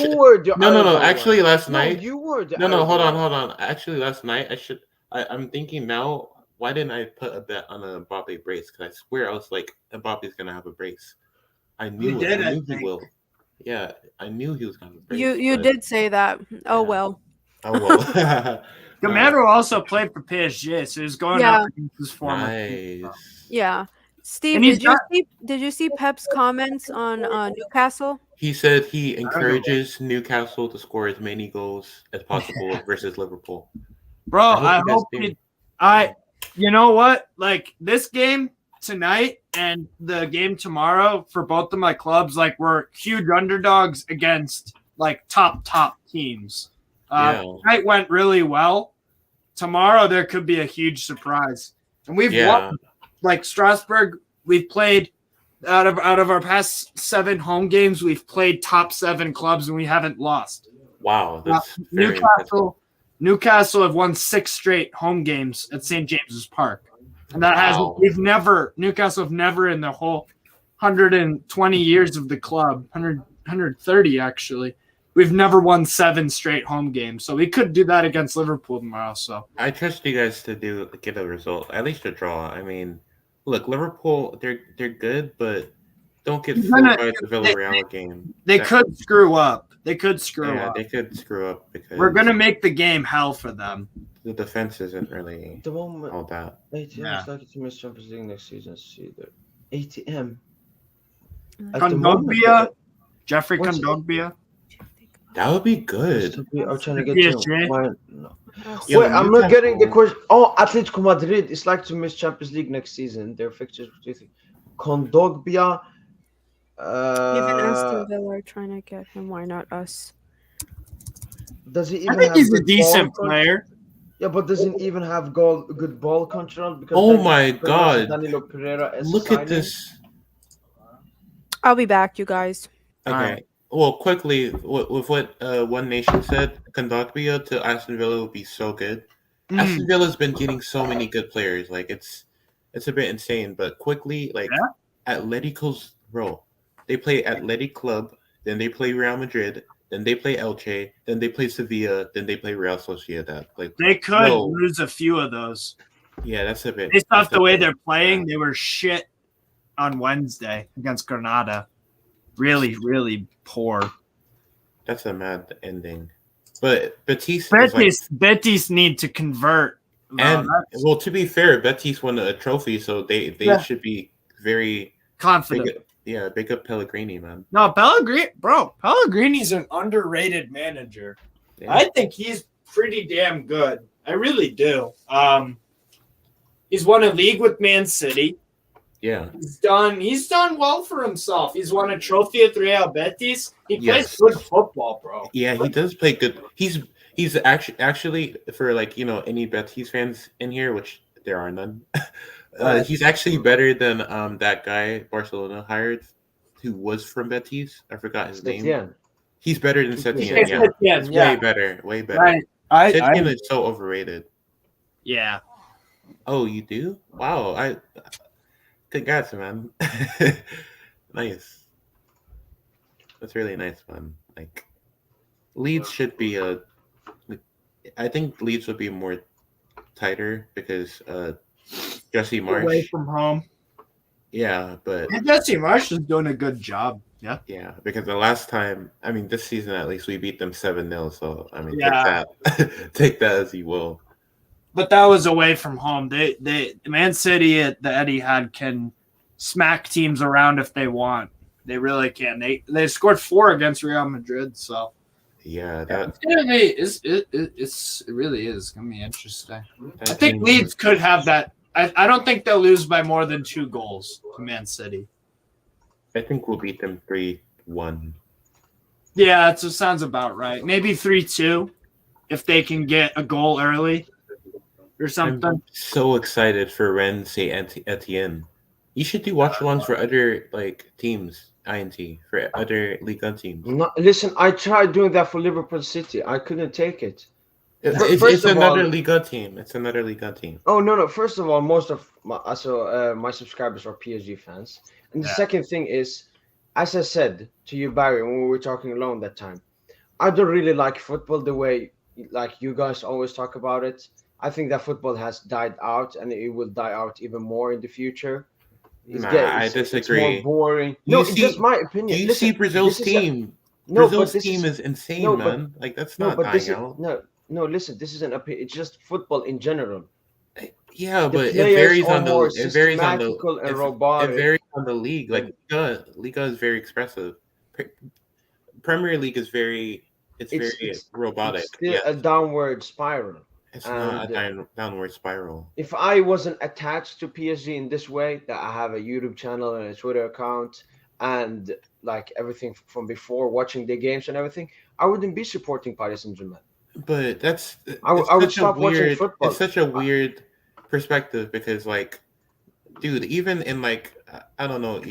No. Actually, last night. You were the No. Hold on. Actually, last night I'm thinking now. Why didn't I put a bet on a Mbappe brace? Because I swear I was like, Mbappe's gonna have a brace. I knew he will. Yeah, I knew he was gonna have a brace. You did say that. Oh well. Oh well. Gamero also played for PSG, so he's going up against his former. Nice. Yeah. Steve, did you see Pep's comments on Newcastle? He said he encourages Newcastle to score as many goals as possible versus Liverpool. Bro, I hope you know what? Like this game tonight and the game tomorrow for both of my clubs, like we're huge underdogs against like top teams. Tonight went really well. Tomorrow there could be a huge surprise, and we've won. Like Strasbourg, we've played out of our past 7 home games, we've played top 7 clubs and we haven't lost. Wow, that's Newcastle have won 6 straight home games at St. James's Park, and that Newcastle have never in the whole 120 years of the club, 130 actually, We've never won 7 straight home games, so we could do that against Liverpool tomorrow. So I trust you guys to get a result, at least a draw. I mean, look, Liverpool, they're good, but don't get You're fooled gonna- by the Villarreal game. they That- could screw up. They could screw yeah, up. they could screw up because We're gonna make the game hell for them. the defense isn't really The moment all that. ATM Yeah. is likely to miss Champions League next season. See the ATM. Mm. At the moment, Kondogbia, Jeffrey What's- Kondogbia. That would be good. we are trying to get PSG. to. No. Yeah, Wait, I'm not getting the Newcastle- question. Oh, Atletico Madrid is like to miss Champions League next season. Their fixtures. What do you think? Kondogbia. Even Aston Villa are trying to get him. Why not us? Does he I even think have he's a good decent ball player. Yeah, but doesn't even have good ball control because. Oh Danilo my Pereira- God. Danilo Pereira is Look signing. at this. I'll be back, you guys. Okay. Alright. Well, quickly, with what One Nation said, Kondogbia to Aston Villa would be so good. Aston Villa's been getting so many good players. Like it's a bit insane. But quickly, like Atletico's role, they play Athletic Club, then they play Real Madrid, then they play Elche, then they play Sevilla, then they play Real Sociedad. Like They could No. lose a few of those. yeah, that's a bit. Based off that's the a way bit they're playing, bad. they were shit on Wednesday against Granada. Really, really poor. That's a mad ending. But Betis is like, Betis need to convert. and That's well, to be fair, Betis won a trophy, so they Yeah. should be very confident. big up Pellegrini, man. No, Pellegrini's an underrated manager. Yeah. I think he's pretty damn good. I really do. He's won a league with Man City. Yeah. He's done well for himself. He's won a trophy at Real Betis. He Yes. plays good football, bro. Yeah, he does play good. He's actually for like any Betis fans in here, which there are none. He's actually better than that guy Barcelona hired, who was from Betis. I forgot his name. Setien. He's better than Setien. Yes, Yeah, yes, way better, way better. Right. Setien is so overrated. Yeah. Oh, you do? Wow, congrats, man. Nice. That's really nice, man. Like, Leeds should be I think Leeds would be more tighter because Jesse Marsh. Away from home. Yeah, but And Jesse Marsh is doing a good job. Yeah. yeah, because the last time, I mean, this season at least we beat them 7-0. So I mean, Yeah. take that as you will. But that was away from home. They Man City at the Etihad can smack teams around if they want. They really can. They scored 4 against Real Madrid, so Yeah, that it really is gonna be interesting. that I think team- Leeds could have that. I don't think they'll lose by more than 2 goals to Man City. I think we'll beat them 3-1. Yeah, that sounds about right. Maybe 3-2 if they can get a goal early or something. I'm so excited for Rennes Saint Etienne. You should do watch-alongs for other teams. INT for other Ligue 1 teams. Listen, I tried doing that for Liverpool City. I couldn't take it. It's First of another all- Ligue 1 team. It's another Ligue 1 team. Oh no! First of all, most of my subscribers are PSG fans, and the Yeah. second thing is, as I said to you, Barry, when we were talking alone that time, I don't really like football the way like you guys always talk about it. I think that football has died out, and it will die out even more in the future. I disagree. It's more boring. You No, it's see- just my Do opinion. you Listen, see Brazil's this is a- team? No, but Brazil's this team is is insane, no, but- man. Like that's no, not but this dying is out. no. Listen, this is an opinion. It's just football in general. Yeah, The but it players varies are on the more it varies on the systematical and it robotic. varies on the league. Like Liga is very expressive. Premier League is very very robotic. It's still Yeah, a downward spiral. it's not a and- downward spiral. If I wasn't attached to PSG in this way, that I have a YouTube channel and a Twitter account and like everything from before, watching the games and everything, I wouldn't be supporting Paris Saint-Germain. But that's I would it's such a stop watching weird- football. It's such a weird perspective because, like, dude, even in I don't know,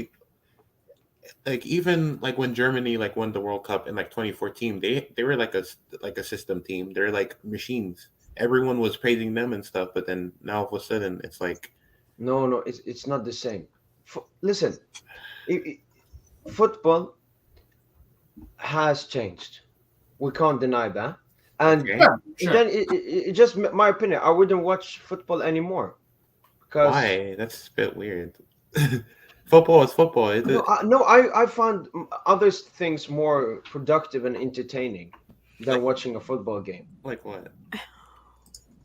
even like when Germany won the World Cup in 2014, they were like a system team. They're like machines. Everyone was praising them and stuff, but then now all of a sudden it's like No, it's not the same. Listen, football has changed. We can't deny that. And Okay. Yeah, and then it just my opinion. I wouldn't watch football anymore because Why? That's a bit weird. Football is football. I find other things more productive and entertaining than Like- watching a football game. Like what?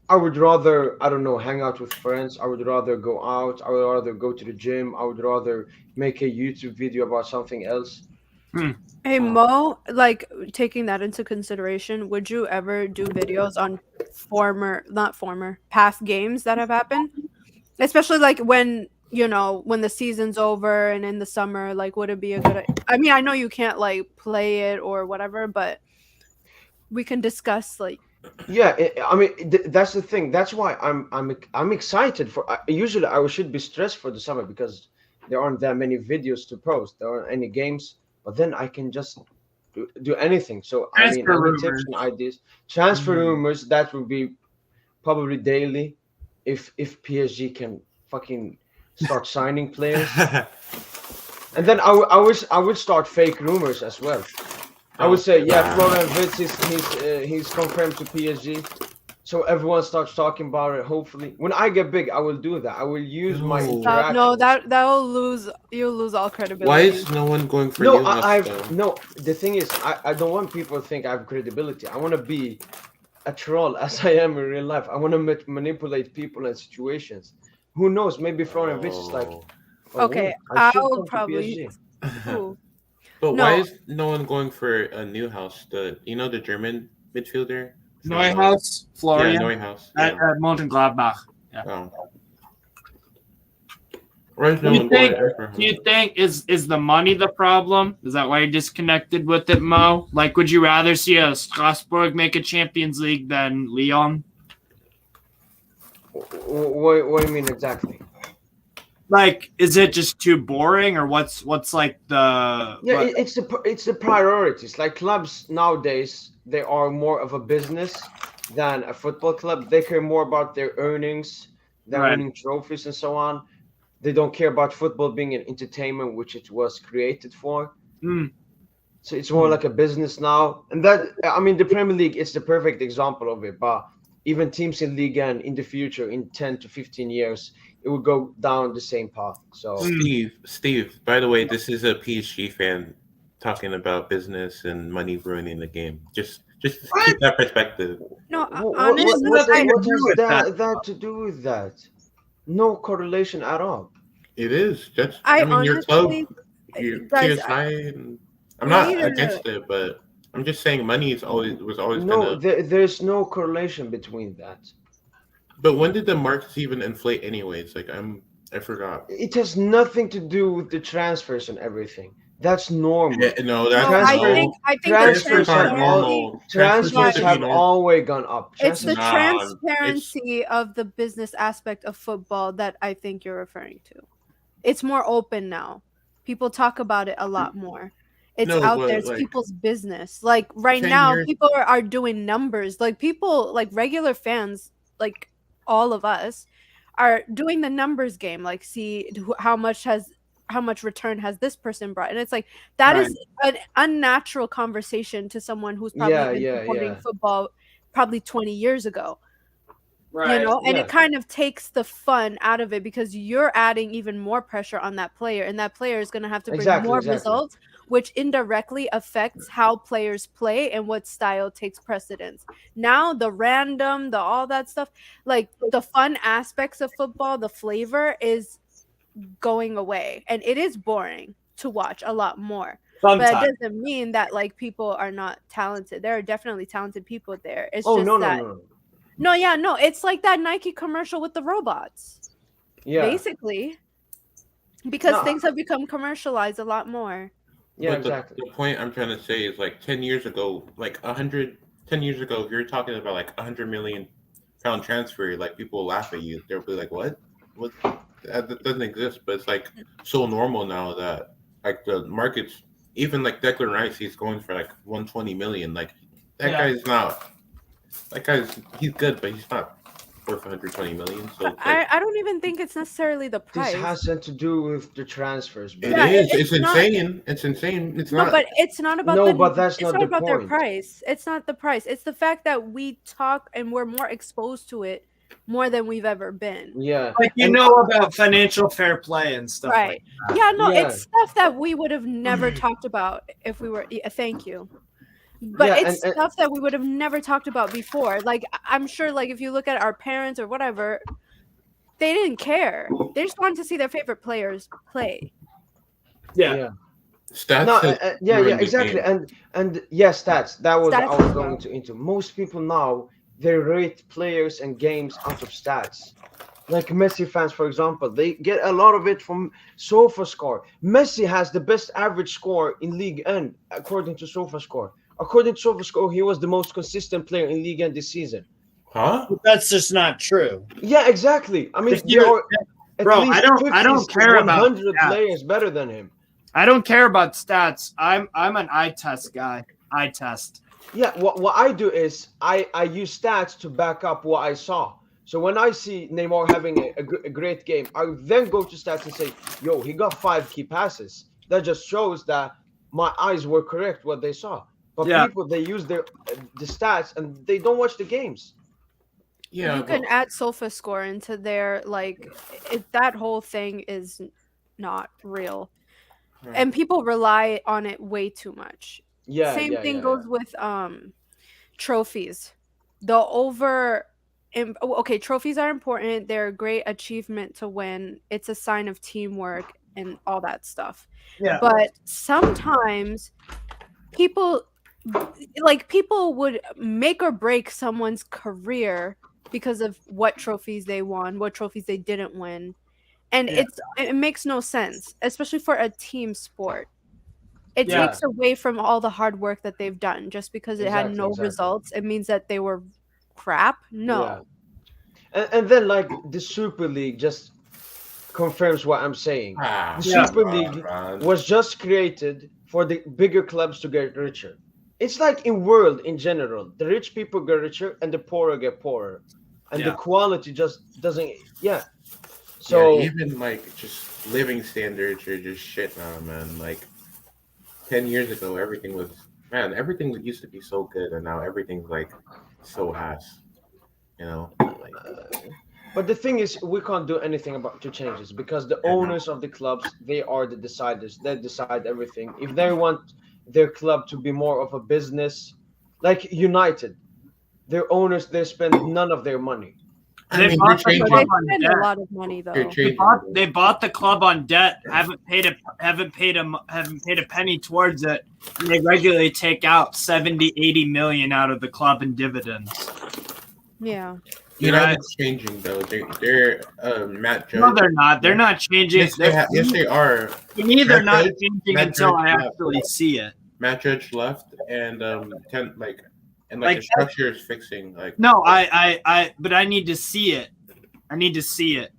I would rather, I don't know, hang out with friends. I would rather go out. I would rather go to the gym. I would rather make a YouTube video about something else. Hey Huh. Mo, like taking that into consideration, would you ever do videos on past games that have happened? Especially like when, when the season's over and in the summer, like would it be a good I mean, I know you can't like play it or whatever, but we can discuss like Yeah, I mean that's the thing. That's why I'm excited for. Usually I should be stressed for the summer because there aren't that many videos to post. There aren't any games, but then I can just do anything. So I mean, Transfer any tips rumors. and ideas, transfer Mhm. rumors that would be probably daily if PSG can fucking start signing players, and then I would start fake rumors as well. I would say, yeah, Florian Wirtz he's confirmed to PSG, so everyone starts talking about it. Hopefully, when I get big, I will do that. I will use my No. interactions. no, that'll you'll lose all credibility. Why is no one going for No, Newhouse, I've though? no. The thing is, I don't want people to think I have credibility. I want to be a troll as I am in real life. I want to manipulate people and situations. Who knows? Maybe Florian Wirtz is like, oh, Okay, I should I'll come to probably PSG. Ooh. But No. why is no one going for a Newhouse? The German midfielder? Neuhaus, Yeah, Florian, Neuhaus. at Yeah. Mönchengladbach. Oh. Why is Do no you one going think? for him? Do you think is the money the problem? Is that why you're disconnected with it, Mo? Like, would you rather see a Strasbourg make a Champions League than Lyon? What do you mean exactly? Like, is it just too boring, or what's like the? Yeah, what- it's the priorities. Like clubs nowadays, they are more of a business than a football club. They care more about their earnings, their Right. winning trophies, and so on. They don't care about football being an entertainment, which it was created for. Hmm. So it's more like a business now. And that, I mean, the Premier League is the perfect example of it. But even teams in Liga and in the future, in 10 to 15 years, it will go down the same path. So Steve. By the way, this is a PSG fan talking about business and money ruining the game. Just keep that perspective. No, nothing honestly, what to do has with that to do with that? No correlation at all. It is. That's. I I mean, your club, honestly, your guys, PSI. And I'm Well, not either- against it, but I'm just saying money was always No, gonna. there's no correlation between that. But when did the markets even inflate, anyways? Like I forgot. It has nothing to do with the transfers and everything. That's normal. Yeah, no, that's no, I transfer- think the transfers aren't have normal. Transfers should be have normal. always gone up. it's the Transfers- Nah, transparency of the business aspect of football that I think you're referring to. It's more open now. People talk about it a lot more. It's No, out but, there. It's like, people's business. Like right 10 now, years- people are doing numbers. Like people, like regular fans, like all of us, are doing the numbers game. Like see how much return has this person brought, and it's like that is an unnatural conversation to someone who's probably been supporting football probably 20 years ago. Right. And Yeah. it kind of takes the fun out of it because you're adding even more pressure on that player, and that player is going to have to bring more results, which indirectly affects how players play and what style takes precedence. Now the random, the all that stuff, like the fun aspects of football, the flavor is going away, and it is boring to watch a lot more. But that Sometimes. doesn't mean that like people are not talented. There are definitely talented people there. It's Oh just no, that no, yeah, no. It's like that Nike commercial with the robots. Yeah, Basically. Because No, things have become commercialized a lot more. yeah, But exactly. The point I'm trying to say is like 10 years ago, like 10 years ago, if you're talking about like £100 million transfer, like people will laugh at you. They'll be like, "What? What? That doesn't exist." But it's like so normal now that like the markets, even like Declan Rice, he's going for like 120 million. Like that Yeah. guy's not. That guy's he's good, but he's not worth 120 million. So it's I don't even think it's necessarily the This price. has to do with the transfers. it But Yeah, is. it's It's not- insane. It's insane. It's No, not. but it's not about No, but that's it's not not the about their point. price. It's not the price. It's the fact that we talk and we're more exposed to it more than we've ever been. yeah, Like you and- know about financial fair play and stuff. Right. Like Yeah, no, Yeah. it's stuff that we would have never talked about if we were thank you. But Yeah, it's stuff that we would have never talked about before. Like I'm sure like if you look at our parents or whatever, they didn't care. They just wanted to see their favorite players play. Yeah. yeah. Stats. No, has yeah, ruined the exactly, game. and yes, stats. That was Stats I was as going well. to into. Most people now they rate players and games out of stats. Like Messi fans, for example, they get a lot of it from SofaScore. Messi has the best average score in League N according to SofaScore. According to SofaScore, he was the most consistent player in League N this season. Huh? That's just not true. Yeah, exactly. I mean, If you- there are at bro, least I don't 50 to care about 100 stats. players better than him. I don't care about stats. I'm an eye test guy. Eye test. Yeah, what I do is I use stats to back up what I saw. So when I see Neymar having a great game, I then go to stats and say, yo, he got 5 key passes. That just shows that my eyes were correct what they saw. But Yeah. people, they use the stats and they don't watch the games. Yeah. You can but- add SofaScore into their like that whole thing is not real. And people rely on it way too much. Yeah, Same yeah, thing yeah, goes with trophies. Okay, trophies are important. They're a great achievement to win. It's a sign of teamwork and all that stuff. Yeah. But sometimes people would make or break someone's career because of what trophies they won, what trophies they didn't win. And Yeah. it makes no sense, especially for a team sport. It Yeah. takes away from all the hard work that they've done just because it had no Exactly. results. It means that they were crap. No. Yeah. And then like the Super League just confirms what I'm saying. Ah, The Yeah. Super come League on. was just created for the bigger clubs to get richer. It's like in world in general, the rich people get richer and the poorer get poorer, and the Yeah. quality just doesn't. Yeah. So yeah, even like just living standards are just shit now, man. Like 10 years ago, everything everything used to be so good, and now everything's like so ass. You know, like but the thing is, we can't do anything about to change this because the Yeah, no. owners of the clubs, they are the deciders. They decide everything. If they want their club to be more of a business, like United, their owners, they spend none of their money. I They mean, bought you're the But changing. club they on spend debt. a lot of money though. You're They changing. bought the club on debt. Haven't paid a penny towards it. And they regularly take out 70-80 million out of the club in dividends. Yeah. United's changing though. They're Matt Judge. No, they're not. They're not changing. Yes, they are. To me, they're not Matt changing Matt until Judge I left. actually see it. Matt Judge left, and Like, the structure is fixing. Like No, but I need to see it. I need to see it.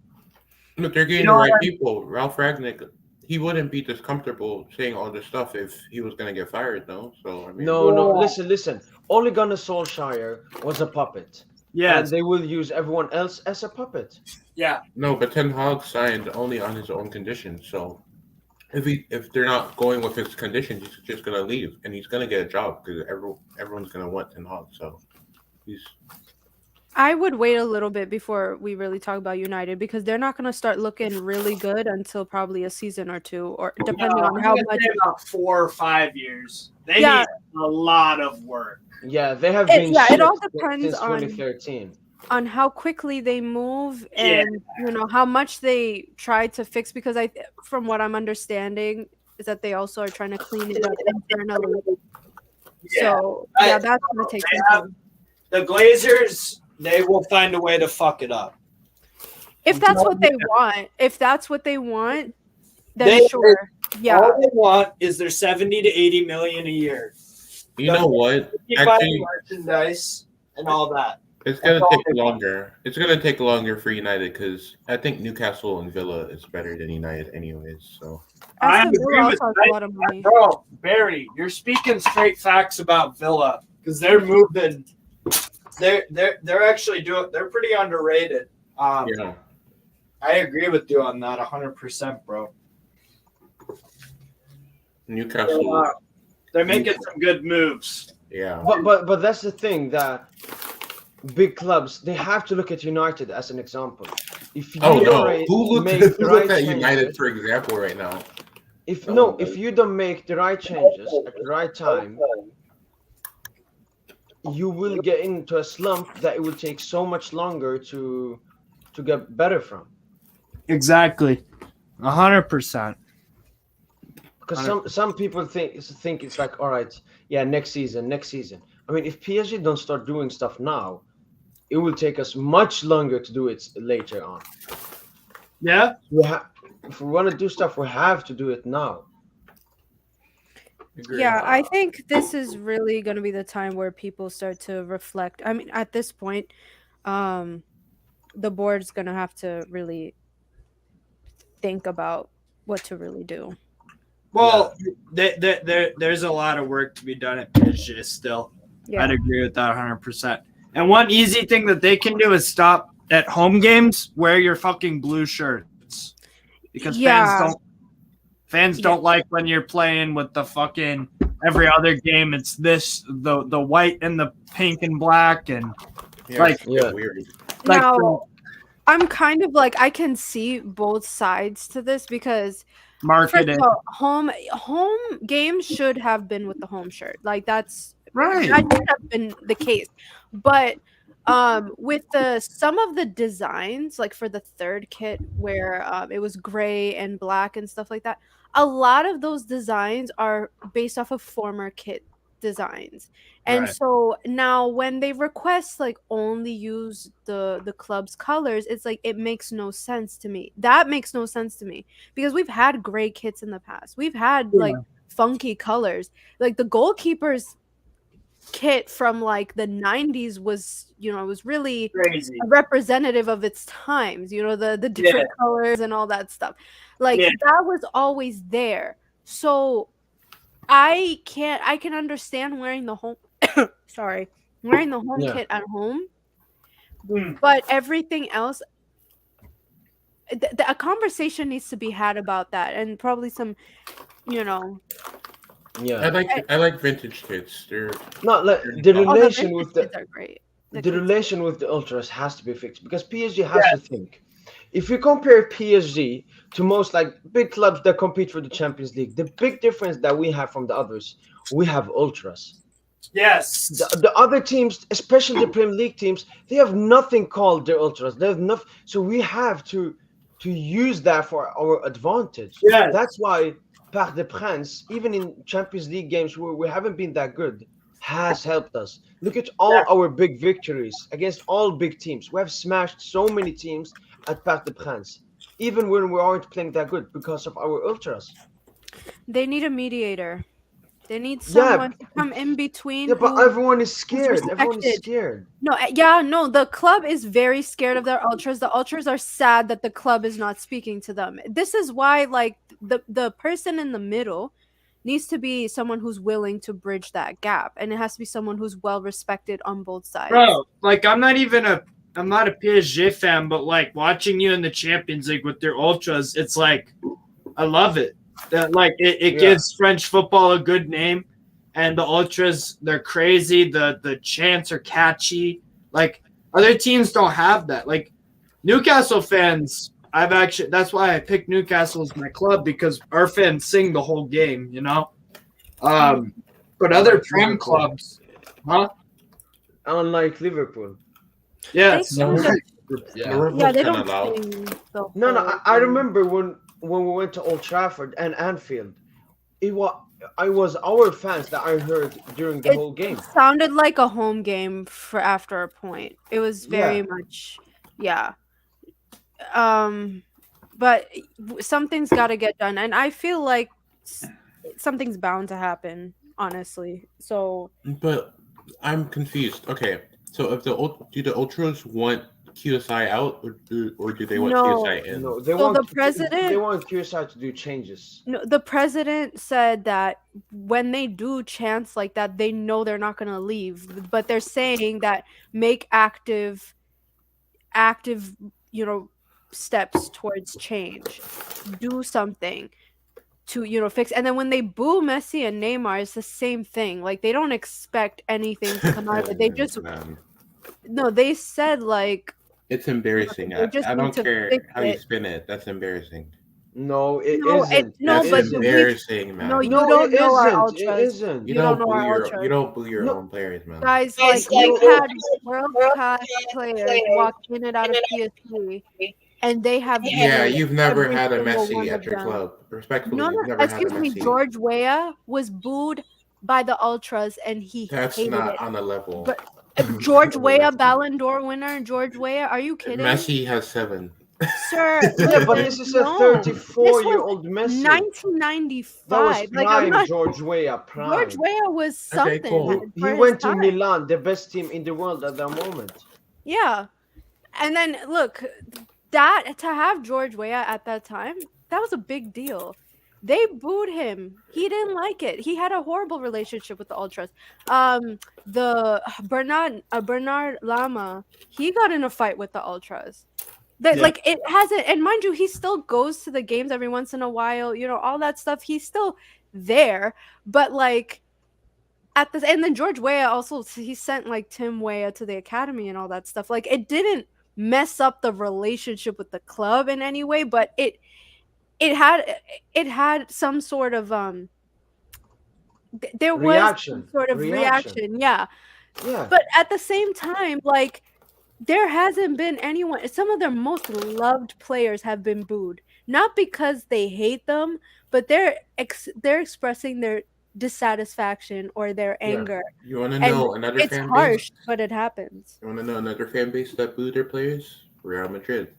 look, they're getting You know the right what? people. Ralph Ragnick, he wouldn't be this comfortable saying all this stuff if he was gonna get fired, though. So I mean, No, no, Yeah. listen. Ole Gunnar Solskjaer was a puppet. And Yes. they will use everyone else as a puppet. Yeah. no, but Ten Hag signed only on his own conditions. So if they're not going with his conditions, he's just gonna leave, and he's gonna get a job because everyone's gonna want Ten Hag. So he's I would wait a little bit before we really talk about United because they're not going to start looking really good until probably a season or two, or depending on how much. About 4 or 5 years. They Yeah. need a lot of work. Yeah, they have It- been yeah, it shit all depends since on- 2013. On how quickly they move Yeah. and how much they try to fix, because from what I'm understanding is that they also are trying to clean it up internally. So yeah, that's going to take They some have- time. The Glazers, they will find a way to fuck it up. If that's what they want, then They- sure. Yeah. All they want is their 70 to 80 million a year. you know what? You buy Actually, merchandise and all that. it's gonna That's all take they want. longer. It's gonna take longer for United because I think Newcastle and Villa is better than United, anyways. So I Aston agree Villa with also has that. a lot of money. Bro, Barry, you're speaking straight facts about Villa because they're moving they're actually they're pretty underrated. Yeah. I agree with you on that 100%, bro. Newcastle. They're making some good moves. Yeah. But that's the thing, that big clubs, they have to look at United as an example. If you Oh don't no! Who make looked the at right United changes, for example right now? if you don't make the right changes at the right time, you will get into a slump that it will take so much longer to get better from. Exactly, 100%. Because some people think it's like, all right, yeah, next season. I mean, if PSG don't start doing stuff now, it will take us much longer to do it later on. Yeah. If we want to do stuff, we have to do it now. Yeah, I think this is really going to be the time where people start to reflect. I mean, at this point, the board's going to have to really think about what to really do. Well, there's a lot of work to be done at PSG still. Yeah. I'd agree with that 100%. And one easy thing that they can do is stop at home games, wear your fucking blue shirts. Because fans don't like when you're playing with the fucking every other game. It's the white and the pink and black and weird. Now, I'm kind of like, I can see both sides to this because marketing. First of all, home games should have been with the home shirt. Like that's right. That should have been the case. But with some of the designs, like for the third kit where it was gray and black and stuff like that, a lot of those designs are based off of former kit designs. And so now when they request like only use the club's colors, it's like it makes no sense to me. That makes no sense to me because we've had gray kits in the past. We've had like funky colors. Like the goalkeepers kit from like the 90s was, it was really crazy, representative of its times, the different colors and all that stuff. Like that was always there. So I can understand wearing the home wearing the home kit at home. But everything else, a conversation needs to be had about that, and probably some, I like vintage kits. They're not like the relation with kits are great. The relation with the ultras has to be fixed because PSG has to think. If you compare PSG to most like big clubs that compete for the Champions League, the big difference that we have from the others, we have ultras. Yes. The other teams, especially the Premier League teams, they have nothing called their ultras. They have nothing, so we have to use that for our advantage. Yes. That's why Parc des Princes, even in Champions League games where we haven't been that good, has helped us. Look at all our big victories against all big teams. We have smashed so many teams at Parc des Princes, even when we aren't playing that good because of our ultras. They need a mediator. They need someone to come in between. Yeah, but everyone is scared. Everyone is scared. No, the club is very scared of their ultras. The ultras are sad that the club is not speaking to them. This is why, like, the person in the middle needs to be someone who's willing to bridge that gap, and it has to be someone who's well respected on both sides. Bro, like I'm not a PSG fan, but like watching you in the Champions League with their ultras, it's like I love it. That like it gives French football a good name, and the ultras, they're crazy. The chants are catchy. Like other teams don't have that. Like Newcastle fans, that's why I picked Newcastle as my club because our fans sing the whole game, But other Prem clubs, Unlike Liverpool. Yes. They don't sing the No, I remember when we went to Old Trafford and Anfield, I was our fans that I heard during the whole game. It sounded like a home game for after a point. It was very much, but something's got to get done, and I feel like something's bound to happen, honestly. So, but I'm confused. Okay, so if do the ultras want QSI out, or do they want No. QSI in? No, they So want the president- They want QSI to do changes. No, the president said that when they do chants like that, they know they're not going to leave, but they're saying that make active, steps towards change. Do something to, fix. And then when they boo Messi and Neymar, it's the same thing. Like, they don't expect anything to come out of it. They just no, they said like It's embarrassing. They just I need don't to care fix how you it. spin it. That's embarrassing. No, it No, isn't. no, That's but embarrassing, man. no, you No, don't it know our isn't. ultras. It isn't. You you don't don't know boo our your ultras. you don't boo your No. own players, man. Guys, like you've had world-class players walk in and out of PSG, and they have Yeah, booed you've never every had a single Messi one at of your them. club. Respectfully, No, you've no, never had a excuse me. Messi. George Weah was booed by the ultras, and he That's hated not it. on the level. But George Weah, Ballon d'Or winner, George Weah, are you kidding? Messi has 7. Sir, Yeah, but listen, this is a no. 34-year-old Messi. 1995. That was Like, I'm prime not. George Weah, prime. George Weah was Okay, something. cool. He for his went to time. Milan, the best team in the world at that moment. Yeah. And then look, that to have George Weah at that time, that was a big deal. They booed him. He didn't like it. He had a horrible relationship with the ultras. The Bernard Lama, he got in a fight with the ultras. Like it hasn't, and mind you, he still goes to the games every once in a while. All that stuff. He's still there, but like and then George Weah also, he sent like Tim Weah to the academy and all that stuff. Like, it didn't mess up the relationship with the club in any way, but it had some sort of there was Reaction. some sort of reaction. Yeah. Yeah. But at the same time, like, there hasn't been anyone. Some of their most loved players have been booed, not because they hate them, but they're expressing their dissatisfaction or their anger. You want to And know another it's fan harsh, base? but it happens. You want to know another fan base that booed their players? Real Madrid.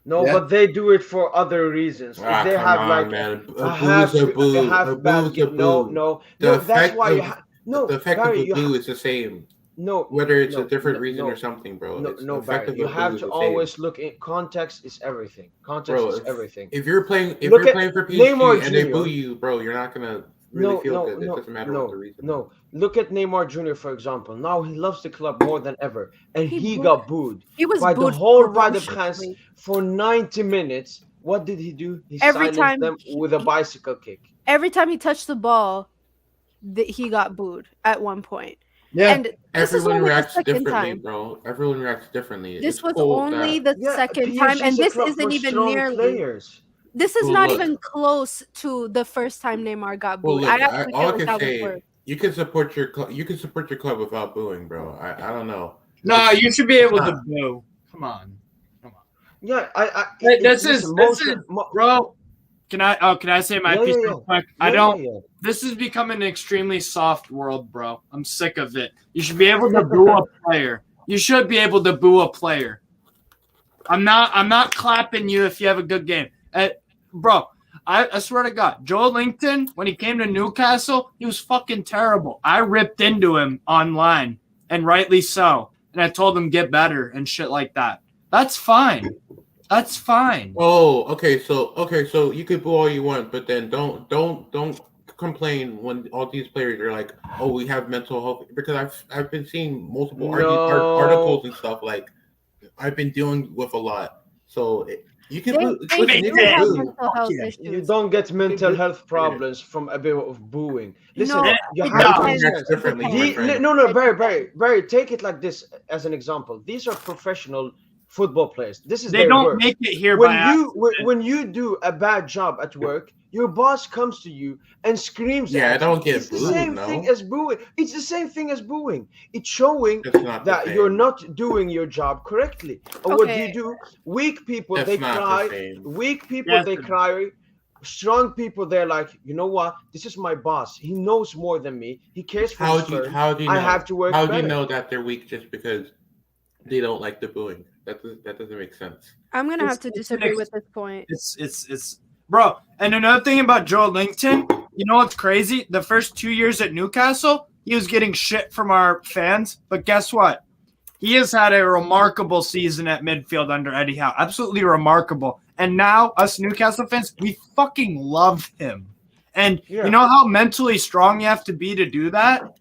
No, Yeah. but they do it for other reasons. Ah, If they come have on, like man. a A half, boo's a boo. a A half bad boo's a game. No, boo. no, The no. That's effect why you of- no, The effect Barry, of a boo is the same, no, whether it's no, a different no, reason no. or something, bro. No, It's no, the effect Barry. of You a boo have is to the same. always look in context. Is everything. Context Bro, is everything. If you're playing, Look at for Neymar PSG and they Jr.. boo you, bro, you're not gonna really feel good. It doesn't matter what the reason. No. Look at Neymar Jr., for example. Now he loves the club more than ever, and he booed- got booed He was by the booed whole Parc des Princes ferociously. for 90 minutes. What did he do? He Every silenced time them with a bicycle kick. Every time he touched the ball, he got booed at one point. Yeah. And this is Everyone only the reacts second differently, time. bro. Everyone reacts differently. This It's was cool only that- the second time, and PSG 's a this club isn't for even strong nearly. players. This is Well, not look. even close to the first time Neymar got Well, booed. look, I actually all feel I like can that was say, worse. you can support your club. You can support your club without booing, bro. I don't know. No, you should be able to not. boo. Come on, Yeah, Hey, this listen, is bro. Can I say my Yeah, piece yeah, real quick? yeah, I don't. yeah. This is becoming an extremely soft world, bro. I'm sick of it. You should be able to boo a player. You should be able to boo a player. I'm not clapping you if you have a good game, bro. I swear to God, Joe Linton, when he came to Newcastle, he was fucking terrible. I ripped into him online, and rightly so. And I told him get better and shit like that. That's fine. That's fine. Oh, okay. So you could boo all you want, but then don't complain when all these players are like, oh, we have mental health, because I've been seeing multiple articles and stuff. Like, I've been dealing with a lot. So you can boo. They Listen, you do can have boo. mental health yeah. issues. You don't get mental health problems from a bit of booing. Listen, No, you it have to depends. react differently, my friend. No, Barry, take it like this as an example. These are professional football players. This is They their don't work. make it here when by you accident. when you do a bad job at work, your boss comes to you and screams Yeah, at I you. don't get It's the booed, same no. thing as booing. It's the same thing as booing. It's showing That's not the that you're same. not doing your job correctly. Or what do Okay. you do? Weak people, That's they not the cry. same. Weak people, Yes, they it is. cry. Strong people, they're like, you know what? This is my boss. He knows more than me. He cares for How his do you firm. know? I have to work How do better. you know that they're weak just because they don't like the booing? That doesn't make sense. I'm gonna have to It's disagree next- with this point. It's bro. And another thing about Joe Linton, you know what's crazy? The first 2 years at Newcastle, he was getting shit from our fans. But guess what? He has had a remarkable season at midfield under Eddie Howe. Absolutely remarkable. And now, us Newcastle fans, we fucking love him. And you know how mentally strong you have to be to do that?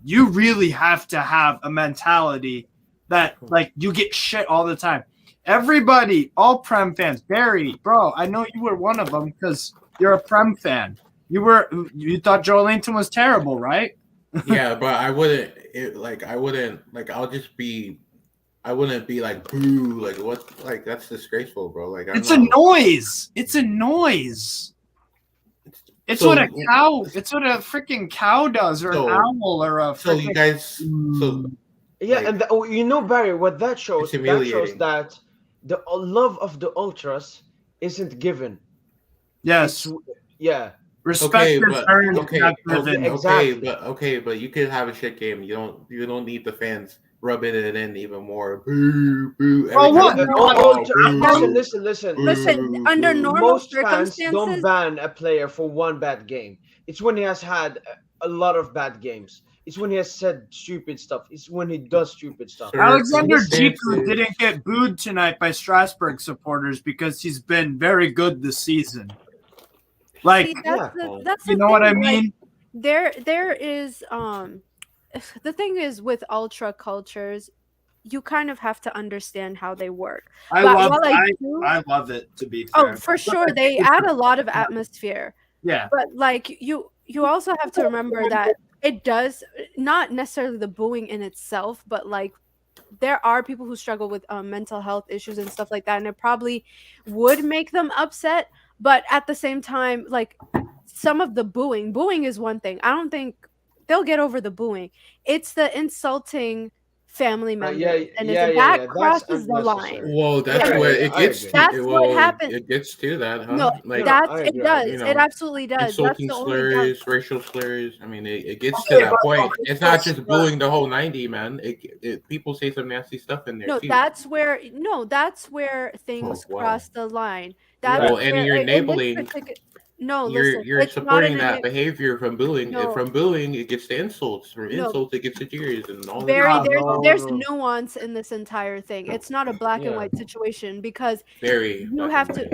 You really have to have a mentality that, like, you get shit all the time. Everybody, all Prem fans, Barry, bro, I know you were one of them because you're a Prem fan. You thought Joe Linton was terrible, right? Yeah, but I wouldn't be like, boo, like what, like that's disgraceful, bro. Like It's a noise. It's a noise. It's what a cow. It's what a freaking cow does, or an owl, or a. So you guys. Yeah, and you know, Barry, what that shows? That shows that the love of the ultras isn't given. Yes. Respect is earned. But you could have a shit game. You don't need the fans rubbing it in even more. Boo, boo. Listen. Under normal most circumstances, fans don't ban a player for one bad game. It's when he has had a lot of bad games. It's when he has said stupid stuff. It's when he does stupid stuff. Alexander Jiku didn't get booed tonight by Strasbourg supporters because he's been very good this season. Like, see, that's you know what I mean? Like, there is the thing is with ultra cultures, you kind of have to understand how they work. I love it, to be fair. Oh, for sure, they add a lot of atmosphere. Yeah, but like you also have to remember that it does not necessarily the booing in itself, but like there are people who struggle with mental health issues and stuff like that, and it probably would make them upset. But at the same time, like some of the booing is one thing. I don't think they'll get over the booing. It's the insulting family members, that crosses the line. Whoa, that's what it gets to. That's what happens. It gets to that, huh? No, like, it does. You know, it absolutely does. Insulting slurs, racial slurs. I mean, it gets to that point. It's not just booing the whole 90, man. People say some nasty stuff in there. No, too. that's where things cross the line. And you're enabling. No, you're supporting that behavior from bullying. No. From bullying, it gets to insults. From insults, it gets to jeers and all. There's nuance in this entire thing. It's not a black and white situation because you have to.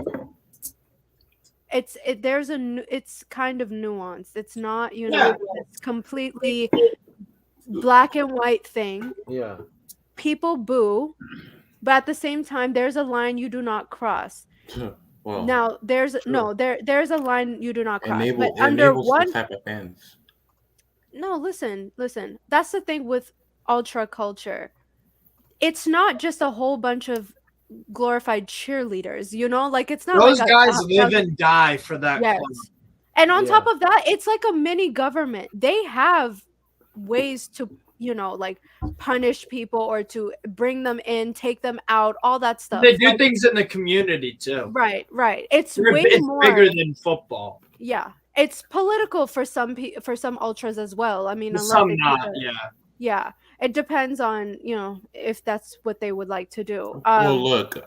It's kind of nuanced. It's not it's completely black and white thing. Yeah. People boo, but at the same time, there's a line you do not cross. Well, now there's a line you do not cross. But under one type of fans. No, listen. That's the thing with ultra culture. It's not just a whole bunch of glorified cheerleaders, like it's not. Those guys live and die for that. Yes. Club. And on top of that, it's like a mini government. They have ways to like punish people or to bring them in, take them out, all that stuff. They do things in the community too. Right. It's way more bigger than football. Yeah, it's political for some ultras as well. I mean, some not. Yeah. It depends on if that's what they would like to do. Well, look,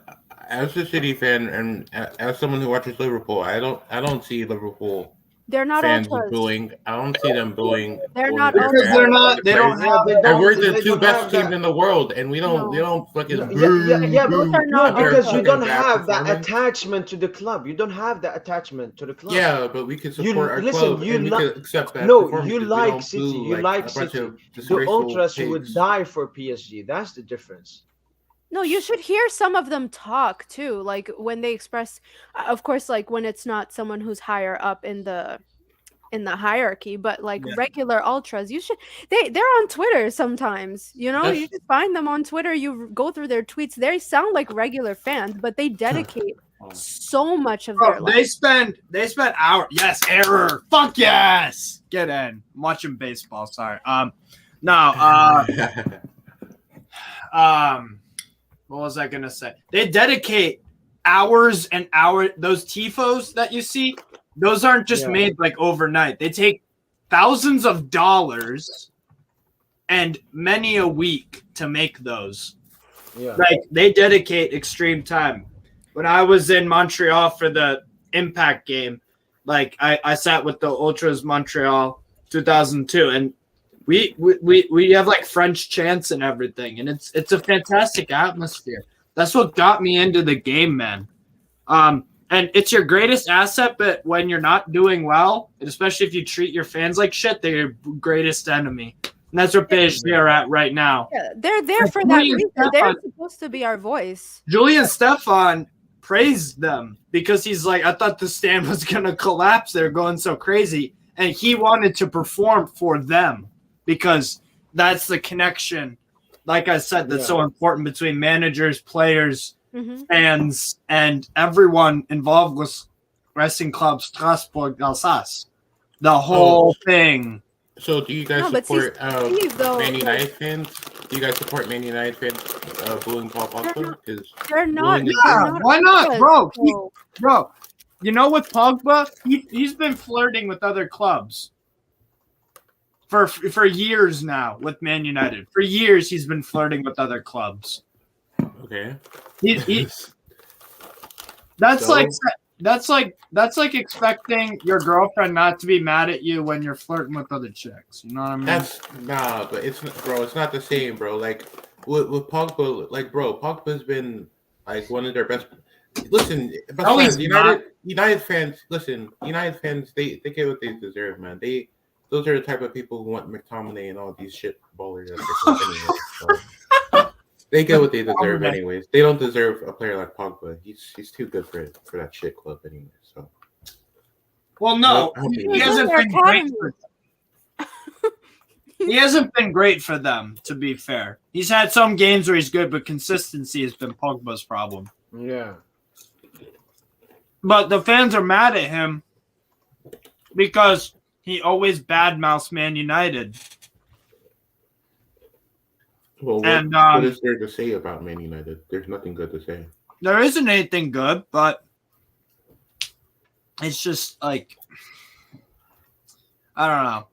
as a City fan and as someone who watches Liverpool, I don't see Liverpool. They're not fans ultras. Booing. I don't see them booing. They're not ultras. They're not. They don't have. And we're the two best teams in the world, and we don't fucking. But because you don't have that attachment to the club. You don't have that attachment to the club. Yeah, but we can support our club, and we can accept that. No, you like City. You like City. The ultras would die for PSG. That's the difference. No, you should hear some of them talk too, like when they express, of course, like when it's not someone who's higher up in the hierarchy, but like regular ultras, they're on Twitter sometimes, you just find them on Twitter, you go through their tweets, they sound like regular fans, but they dedicate so much of their life. They spend hours. Yes, error. Fuck yes. Get in. I'm watching baseball. Sorry. What was I gonna say? They dedicate hours and hours. Those tifos that you see, those aren't just made like overnight. They take thousands of dollars and many a week to make those. Yeah. Like they dedicate extreme time. When I was in Montreal for the Impact game, like I sat with the Ultras Montreal 2002, and We have like French chants and everything, and it's a fantastic atmosphere. That's what got me into the game, man. And it's your greatest asset, but when you're not doing well, and especially if you treat your fans like shit, they're your greatest enemy. And that's what PSG are at right now. Yeah, they're there for that reason. They're supposed to be our voice. Julian Stefan praised them because he's like, I thought the stand was going to collapse. They're going so crazy. And he wanted to perform for them because that's the connection, like I said, that's so important between managers, players, fans, and everyone involved with Racing Club Strasbourg Alsace. The whole thing. So do you guys support Man United fans? Do you guys support Man United fans booing Paul Pogba? They're not. Why not, bro? Bro, you know, with Pogba, he's been flirting with other clubs for years now with Man United. For years, he's been flirting with other clubs. Okay. That's like expecting your girlfriend not to be mad at you when you're flirting with other chicks. You know what I mean? But it's not the same, bro. Like with Pogba, like bro, Pogba's been like one of their best. Listen, United fans. Listen, United fans. They get what they deserve, man. Those are the type of people who want McTominay and all these shit ballers. They get what they deserve, anyways. They don't deserve a player like Pogba. He's too good for that shit club, anyway. So, well, no, he hasn't been great. He hasn't been great for them, to be fair. He's had some games where he's good, but consistency has been Pogba's problem. Yeah. But the fans are mad at him because he always badmouths Man United. Well, what is there to say about Man United? There's nothing good to say. There isn't anything good, but it's just like, I don't know.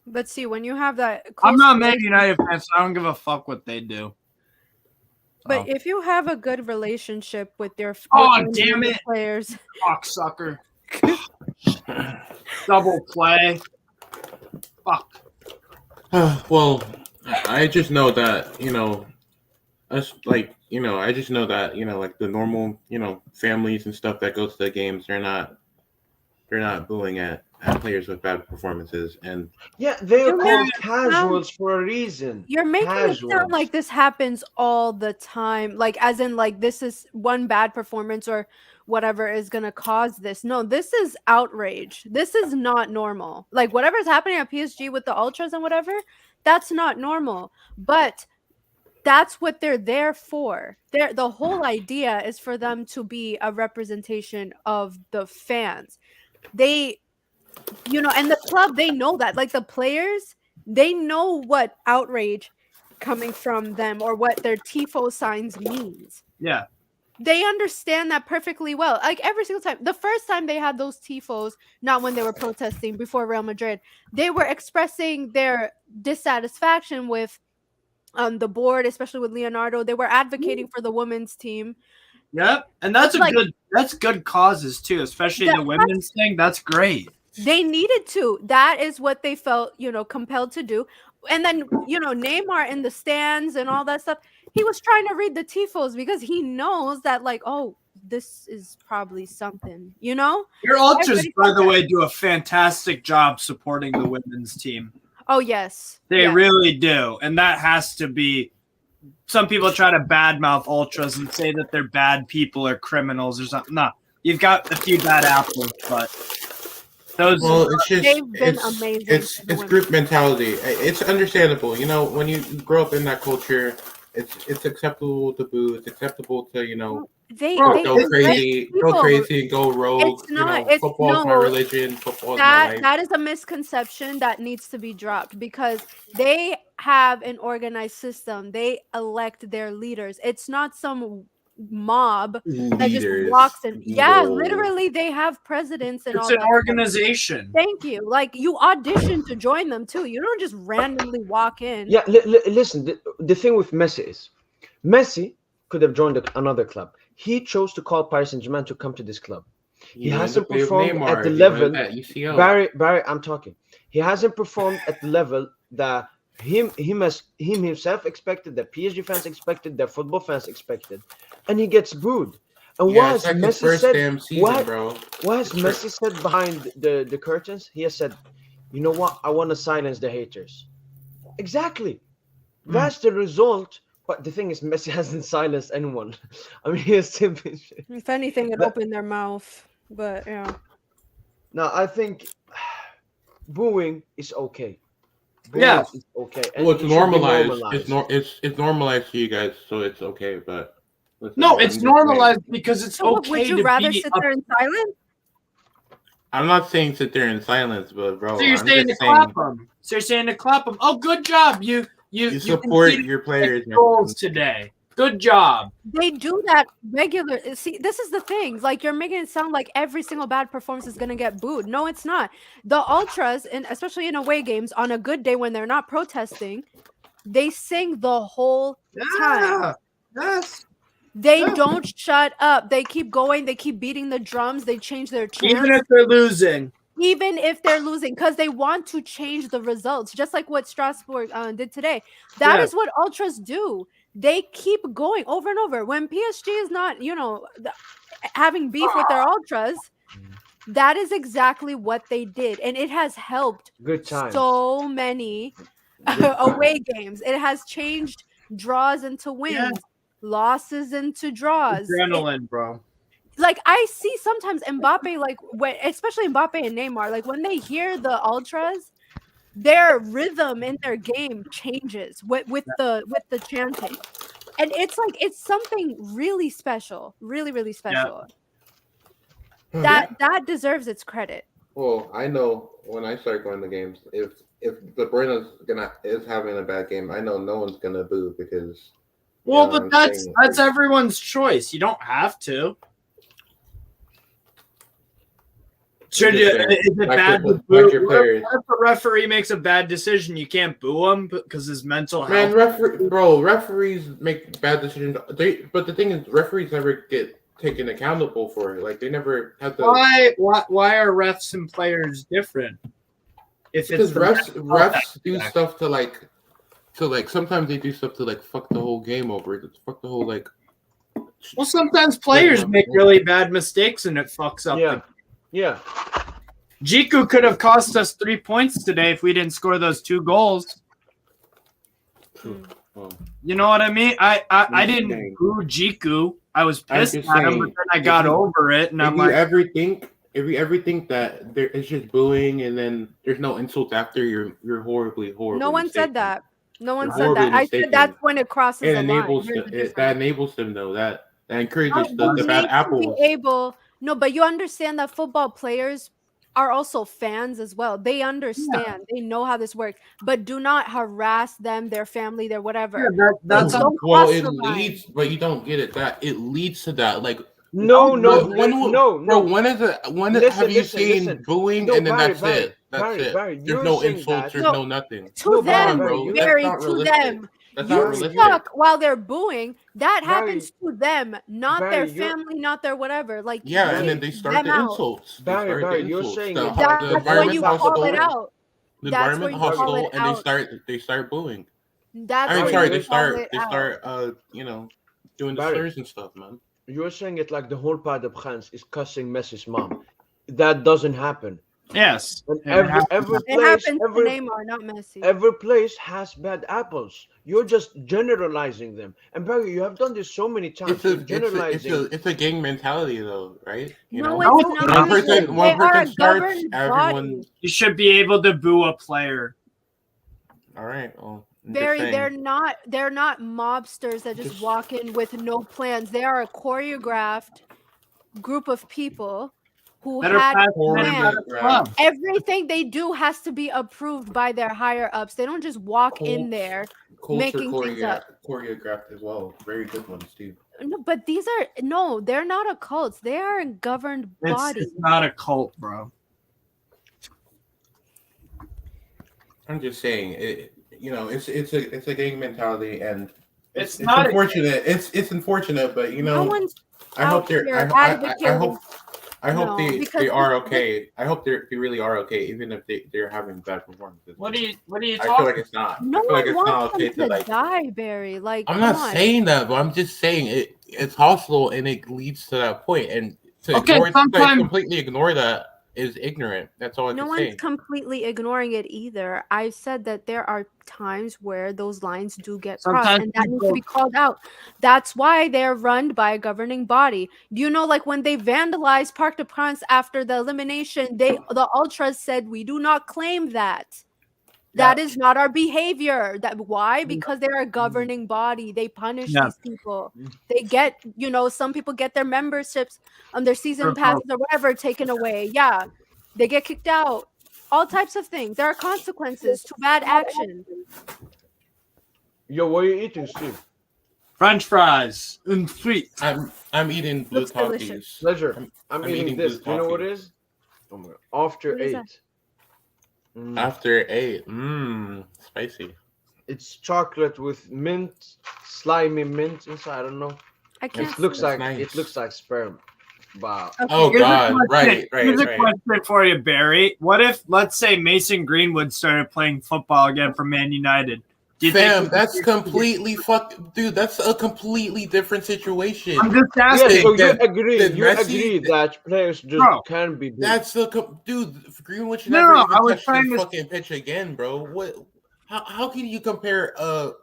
But see, when you have that, I'm not Man United fan, so I don't give a fuck what they do. But if you have a good relationship with your damn it, players, cocksucker, double play, fuck. Well, I just know that I just know that like the normal families and stuff that go to the games, they're not booing at players with bad performances, and they're called casuals for a reason. You're making it sound like this happens all the time, like as in like this is one bad performance or whatever is gonna cause this. No, this is outrage. This is not normal. Like whatever's happening at PSG with the ultras and whatever, that's not normal. But that's what they're there for. The whole idea is for them to be a representation of the fans. They, and the club, they know that. Like the players, they know what outrage coming from them or what their tifo signs means. Yeah. They understand that perfectly well. Like every single time. The first time they had those tifos, not when they were protesting before Real Madrid, they were expressing their dissatisfaction with the board, especially with Leonardo. They were advocating for the women's team. Yep, and that's that's good causes too, especially the women's thing. That's great. They needed to. That is what they felt, compelled to do. And then, Neymar in the stands and all that stuff. He was trying to read the tifos because he knows that, like, oh, this is probably something, Your ultras, by the way, do a fantastic job supporting the women's team. Oh, yes. They really do. And that has to be. Some people try to badmouth ultras and say that they're bad people or criminals or something. No, you've got a few bad apples, but those. Well, they've been amazing. It's group mentality. It's understandable. When you grow up in that culture, it's acceptable to boo. It's acceptable to go crazy, and go rogue. Football's my religion. Football's my life. That is a misconception that needs to be dropped because they have an organized system. They elect their leaders. It's not some mob that just walks in. Yeah, literally, they have presidents and all that. It's an organization. Thank you. Like you audition to join them too. You don't just randomly walk in. Yeah, listen. The thing with Messi is, Messi could have joined another club. He chose to call Paris Saint-Germain to come to this club. He hasn't performed at the level. Barry, I'm talking. He hasn't performed at the level that him himself expected, that PSG fans expected, that football fans expected, and he gets booed. And Yeah, what it's has like his Messi first said? damn season, What bro. what has Messi said behind the curtains? He has said, "You know what? I want to silence the haters." Exactly. That's the result. But the thing is, Messi hasn't silenced anyone. I mean, he has simply. If anything, it That- opened their mouth. But yeah. Now, I think booing is okay. Booing Yeah. is okay. And Well, it's it should be normalized. normalized. It's normalized to you guys, so it's okay. But listen, No, I'm it's just normalized because it's So what, okay would you to rather be sit up. there in silence? I'm not saying sit there in silence, but bro, So you're I'm saying to just clap saying them. So you're saying to clap them. Oh, good job. You support conceded your players. 6 goals today. Good job. They do that regular. See, this is the thing. Like, you're making it sound like every single bad performance is gonna get booed. No, it's not. The ultras, and especially in away games, on a good day when they're not protesting, they sing the whole time. Yeah. Yes. They Yeah. don't shut up. They keep going. They keep beating the drums. They change their chants. Even if they're losing. Even if they're losing, because they want to change the results, just like what Strasbourg did today. That is what ultras do. They keep going over and over. When PSG is not, having beef with their ultras, that is exactly what they did, and it has helped Good times. so many away games. It has changed draws into wins, losses into draws. Adrenaline, bro. Like, I see sometimes Mbappe, like, when, especially Mbappe and Neymar, like, when they hear the ultras, their rhythm in their game changes with the chanting, and it's something really special, really, really special. That deserves its credit. Well, I know when I start going to games, if De Bruyne is having a bad game, I know no one's gonna boo because. Well, but that's everyone's choice. You don't have to. Should you? Is it bad to boo? If a referee makes a bad decision, you can't boo him because his mental health. Man, referees make bad decisions. But the thing is, referees never get taken accountable for it. Like, they never have to. Why are refs and players different? Because refs do stuff to like sometimes they do stuff to like fuck the whole game over. To fuck the whole like. Well, sometimes players make really bad mistakes and it fucks up. Yeah. Jiku could have cost us 3 points today if we didn't score those 2 goals. You know what I mean? I didn't boo Jiku. I was pissed at him, but then I got over it, and I'm like, if you ever think that it's just booing and then there's no insults after, you're horribly No one said that. No one You're said that. horribly I said mistaken. that's when it crosses the line. That enables them though. That encourages the bad apples. No, but you understand that football players are also fans as well. They understand. They know how this works. But do not harass them, their family, their whatever. Yeah, that's well, it leads, but you don't get it. That it leads to that. Like no. When have you seen booing and then that's it? That's it. There's no insults. There's no nothing. To them, to them. You suck while they're booing. That happens to them, not their family, not their whatever. Like, and then they start the insults. Barry, you're saying that's when you call it out. The environment hostile, and they start booing. They start doing the slurs and stuff, man. You're saying it like the whole Pas de Prince is cussing Messi's mom. That doesn't happen. Yes. Every place, it happens to Neymar, not Messi. Every place has bad apples. You're just generalizing them. And Barry, you have done this so many times. It's a gang mentality, though, right? It's not. One person starts, everyone. You should be able to boo a player. All right. Well, Barry, they're not mobsters that just walk in with no plans. They are a choreographed group of people who had plans. Everything they do has to be approved by their higher ups. They don't just walk in there making things up. Choreographed as well. Very good ones too. No, but they're not a cult. They are a governed body. It's not a cult, bro. I'm just saying, it's a gang mentality, and it's not unfortunate. It's unfortunate, but no one's I hope I hope No, they because are the- okay. I hope they really are okay, even if they're having bad performances. What are you I feel talking? like it's not. No I feel like one it's not wants okay them to to like. die, Barry. Like, I'm come not on. saying that, but I'm just saying it's hostile and it leads to that point. And to sometimes completely ignore that is ignorant. That's all I No can one's say. completely ignoring it either. I said that there are times where those lines do get crossed, Sometimes and that needs to people- be called out. That's why they're run by a governing body. Do you know, like when they vandalized Parc de Prince after the elimination, the ultras said we do not claim that. That is not our behavior. Why? Because they're a governing body. They punish Yeah. these people. They get, some people get their memberships, their season passes or whatever taken away. Yeah, they get kicked out. All types of things. There are consequences to bad action. Yo, what are you eating, Steve? French fries and sweet. I'm eating blue Looks delicious. Takis. Pleasure. I'm eating this. blue Do you know what toffee. it is? Oh my god. After What is 8. that? After 8, spicy. It's chocolate with mint, slimy mint inside. I don't know. I can't. It looks see. like nice. it looks like sperm. Wow. Okay. Oh Here's a God! question. Right. Here's a question for you, Barry. What if, let's say, Mason Greenwood started playing football again for Man United? Do you Fam, think that's completely dude. That's a completely different situation. I'm just Yeah, asking. so you Did agree Messi- that players just Bro, can be good. That's dude. Greenwood should No, never no, even I was touch trying the to- fucking pitch again, bro. What? How can you compare a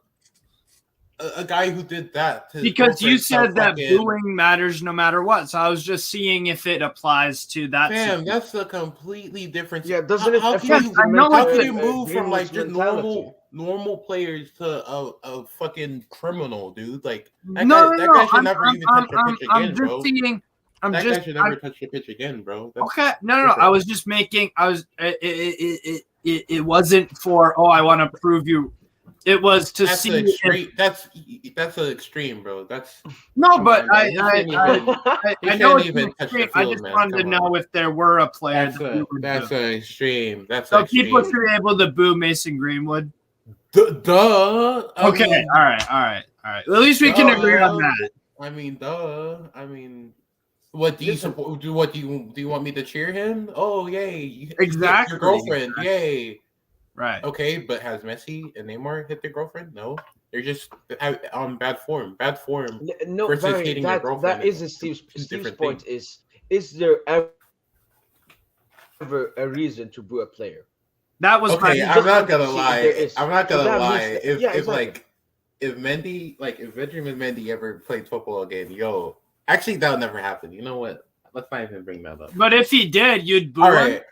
guy who did that to Because you said that fucking, booing matters no matter what. So I was just seeing if it applies to that. Fam, situation. that's a completely different. Yeah, doesn't it how affect can you, the I know how it's can a- you move from like just mentality? normal players to a fucking criminal, dude? Like No, that no, guy no. should never even touch the pitch I'm again, just bro. seeing. That guy should never touch the pitch again, bro. That's Okay, no. different. I was just making. I was. It wasn't for. Oh, I want to prove you. It was to That's see. an If, extreme. That's an extreme, bro. That's no, but on, I man. You can't even- I you know can't it's even an touch the extreme. I field, just man. wanted to Come know on. if there were a player. that's that you would that's boo. an extreme. That's So an extreme. people should be able to boo Mason Greenwood. Duh. I Okay, mean, all right. At least we can agree on that. I mean, duh. I mean, what do you Listen. support? Do you want me to cheer him? Oh, yay! Exactly. Your girlfriend, yay! Right. Okay, but has Messi and Neymar hit their girlfriend? No, they're just on bad form. Bad form. No, versus Barry, hating your girlfriend that is isn't Steve's different point. thing. Is there ever a reason to boo a player? That was Okay, my. I'm not want to gonna see if lie. there is. I'm not So gonna that lie. means that- If yeah, if exactly. like if Mendy, like if Benjamin Mendy ever played football again, yo, actually that'll never happen. You know what? Let's not even bring that up. But if he did, you'd boo All him. right.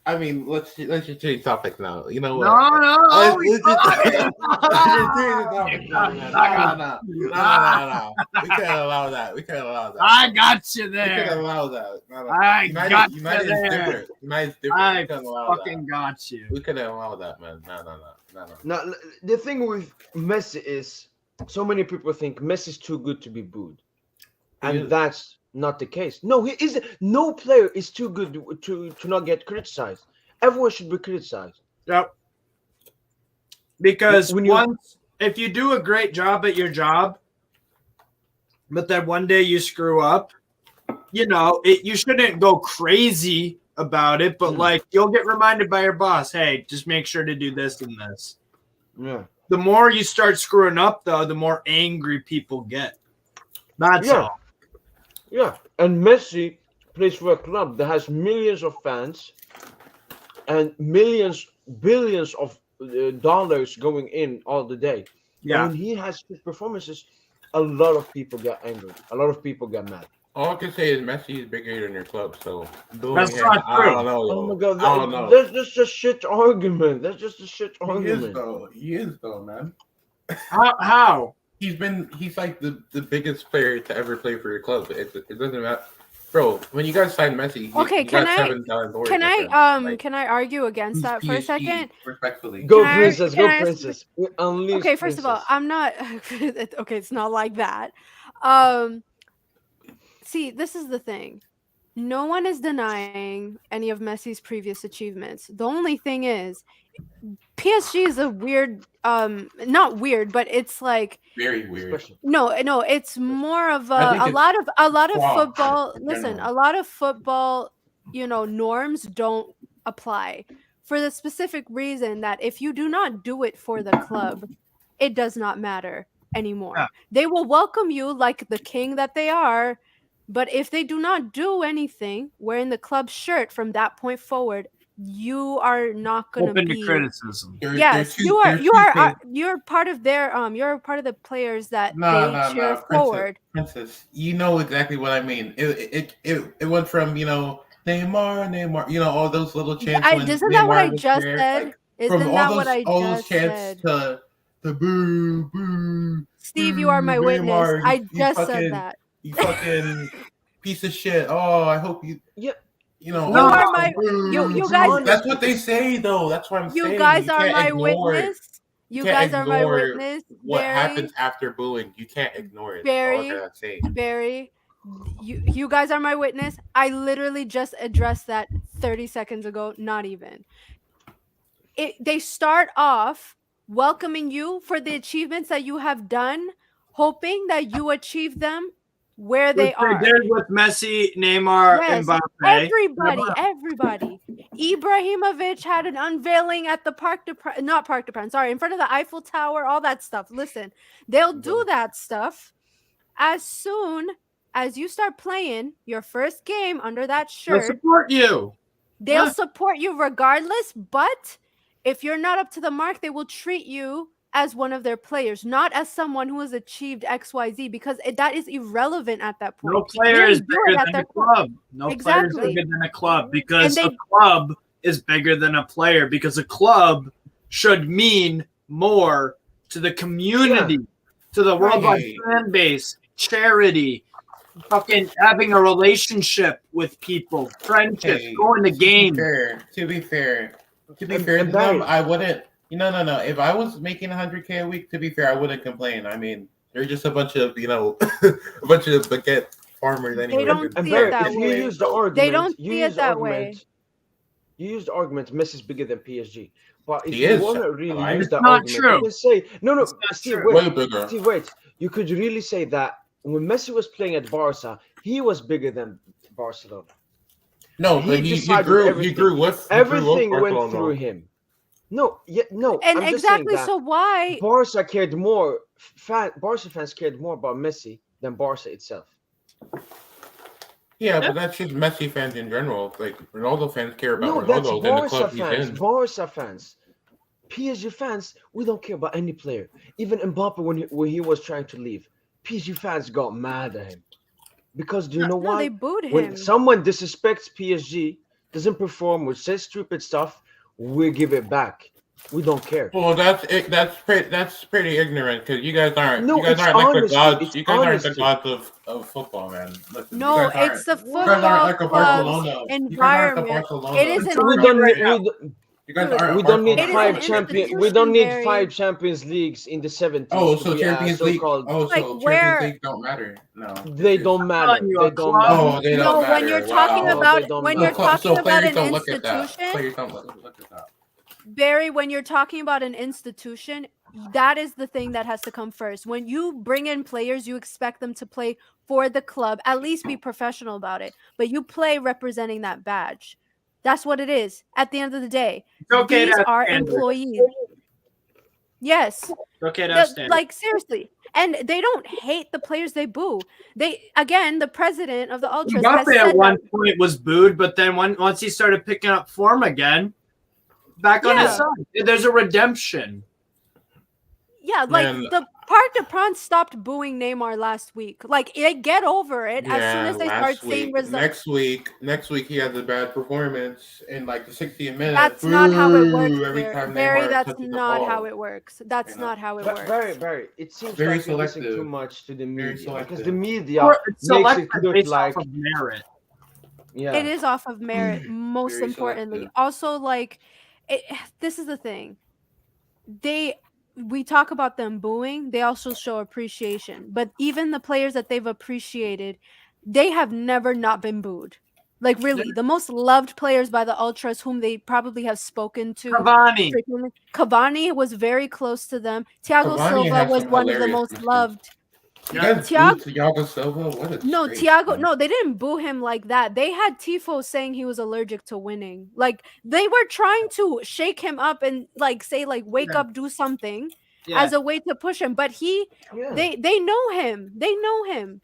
I mean, let's just change topics now. You know what? No. Let's just change the topic now, man. No. We can't allow that. We can't allow that. I got you We can't there. allow that. No. I got you United is there. different. United is different. I We can't allow fucking that. got you. We couldn't allow that, man. No. Now, the thing with Messi is so many people think Messi's too good to be booed, and is. that's not the case. No, he is. No player is too good to not get criticized. Everyone should be criticized. Yep. Because When you- once, if you do a great job at your job, but then one day you screw up, you shouldn't go crazy about it, but like you'll get reminded by your boss, hey, just make sure to do this and this. Yeah. The more you start screwing up, though, the more angry people get. That's Yeah. all. Yeah, and Messi plays for a club that has millions of fans and billions of dollars going in all the day. Yeah. And when he has his performances, a lot of people get angry. A lot of people get mad. All I can say is Messi is bigger than your club, so That's not I true. don't know. Oh my god, I don't know. that's just a shit argument. That's just a shit argument. He is though, man. How? He's like the biggest player to ever play for your club. It doesn't matter, bro. When you guys signed Messi, Okay, he can got I- 7 Ballon d'Ors, Can my I friend. Like, can I argue against that for a PSG, second? Respectfully, Go Can I- princess, can go I ask- princess. We unleash Okay, first of all, princess. I'm not okay, it's not like that. See, this is the thing. No one is denying any of Messi's previous achievements. The only thing is, PSG is a weird, not weird, but it's like Very weird. Special. no, it's more of I think a it's lot of flawed football. in Listen, general. a lot of football, norms don't apply for the specific reason that if you do not do it for the club, it does not matter anymore. Yeah. They will welcome you like the king that they are, but if they do not do anything wearing the club shirt from that point forward, you are not going to Open to be criticism. Yes, you are. You're part of their. You're part of the players that they cheer forward. Princess. You know exactly what I mean. It went from Neymar, all those little chants. When Isn't that what I Neymar was just there, said? like, Isn't from that what I all those just chants said? to the boo boo. Steve, you are my witness. Neymar, I you just fucking, said that. You fucking piece of shit. Oh, I hope you. Yeah. You are my. You guys. That's what they say, though. That's what I'm saying. You guys are my ignore witness. You can't guys are my ignore witness. What Barry, happens after booing? You can't ignore it. Barry, That's all I gotta say. Barry, you guys are my witness. I literally just addressed that 30 seconds ago. Not even. They start off welcoming you for the achievements that you have done, hoping that you achieve them where they are. They did with Messi, Neymar, Yes, Mbappe. everybody. Ibrahimovic had an unveiling at the in front of the Eiffel Tower, all that stuff. Listen, they'll do that stuff as soon as you start playing your first game under that shirt. They'll support you. They'll support you regardless, but if you're not up to the mark, they will treat you as one of their players, not as someone who has achieved XYZ, because that is irrelevant at that point. No player is bigger than a club. No player is bigger than a club, because a club is bigger than a player, because a club should mean more to the community, to the worldwide fan base, charity, fucking having a relationship with people, friendship, going to games. To be fair to them, I wouldn't. No. If I was making 100K a week, to be fair, I wouldn't complain. I mean, they're just a bunch of, a bunch of baguette farmers anyway. They don't see it that way. You use the argument. They don't see it that way. You use the argument Messi's bigger than PSG. But if He you is. want to really use It's that not argument, true. you can say, no, Steve, Way bigger. Steve, wait. You could really say that when Messi was playing at Barca, he was bigger than Barcelona. No, but he grew with everything Barcelona. went through him. No. And I'm just exactly, saying that so why? Barca cared more. Barca fans cared more about Messi than Barca itself. Yeah, but that's just Messi fans in general. Like Ronaldo fans care about No, that's Ronaldo than the Barca club he's fans. in. Barca fans. PSG fans, we don't care about any player. Even Mbappe, when he was trying to leave, PSG fans got mad at him. Because do you know why? They booed him. When someone disrespects PSG, doesn't perform, or says stupid stuff, we give it back. We don't care. Well, that's pretty ignorant, because you guys aren't. No, you guys it's aren't like honesty. the gods. It's You guys aren't the honesty. gods of football, man. Listen, No, you guys it's the aren't. You guys aren't football like a club's Barcelona. environment. You guys aren't the Barcelona. It is an We don't. You guys aren't. We don't need It is five an champions. We institution, don't need Barry. 5 Champions Leagues in the 70s. Oh, to so be Champions League. so-called. Oh, Like, so where- Champions League don't matter. No, They don't matter. you They a don't club. matter. Oh, they don't No, matter. when you're talking Wow. about They don't when matter. you're talking so about players an don't look at that. institution, Players don't look at that. Barry, when you're talking about an institution, that is the thing that has to come first. When you bring in players, you expect them to play for the club, at least be professional about it. But you play representing that badge. That's what it is. At the end of the day, It's okay these to have are standards. employees. Yes, It's okay to have standards. like seriously, and they don't hate the players they boo. The president of the Ultras has Mbappe at said one that. point was booed, but then once he started picking up form again, back on his Yeah. side. There's a redemption. Yeah, like Man. the Parc des Princes stopped booing Neymar last week. Like they get over it as soon as they start last seeing week. results. Next week he has a bad performance in like the 60th minute. That's not how it works, Every time Barry. Neymar That's touches the not ball. how it works. That's You know. not how it But works. very. It seems Very like you listen selective. too much to the Very media because selective. the media Or it's makes selected it look based like off of merit. yeah. It is off of merit, most Very importantly. selective. Also, like, this is the thing. We talk about them booing. They also show appreciation. But even the players that they've appreciated, they have never not been booed. Like really, the most loved players by the ultras, whom they probably have spoken to. Cavani. frequently. Cavani was very close to them. Thiago Cavani Silva has was some one of the hilarious most pieces. loved. You guys Thiago- booed Thiago Silva? What a No, disgrace, Thiago. man. No, they didn't boo him like that. They had tifos saying he was allergic to winning. Like they were trying to shake him up and like say like wake up, do something as a way to push him. But Yeah. they know him. They know him.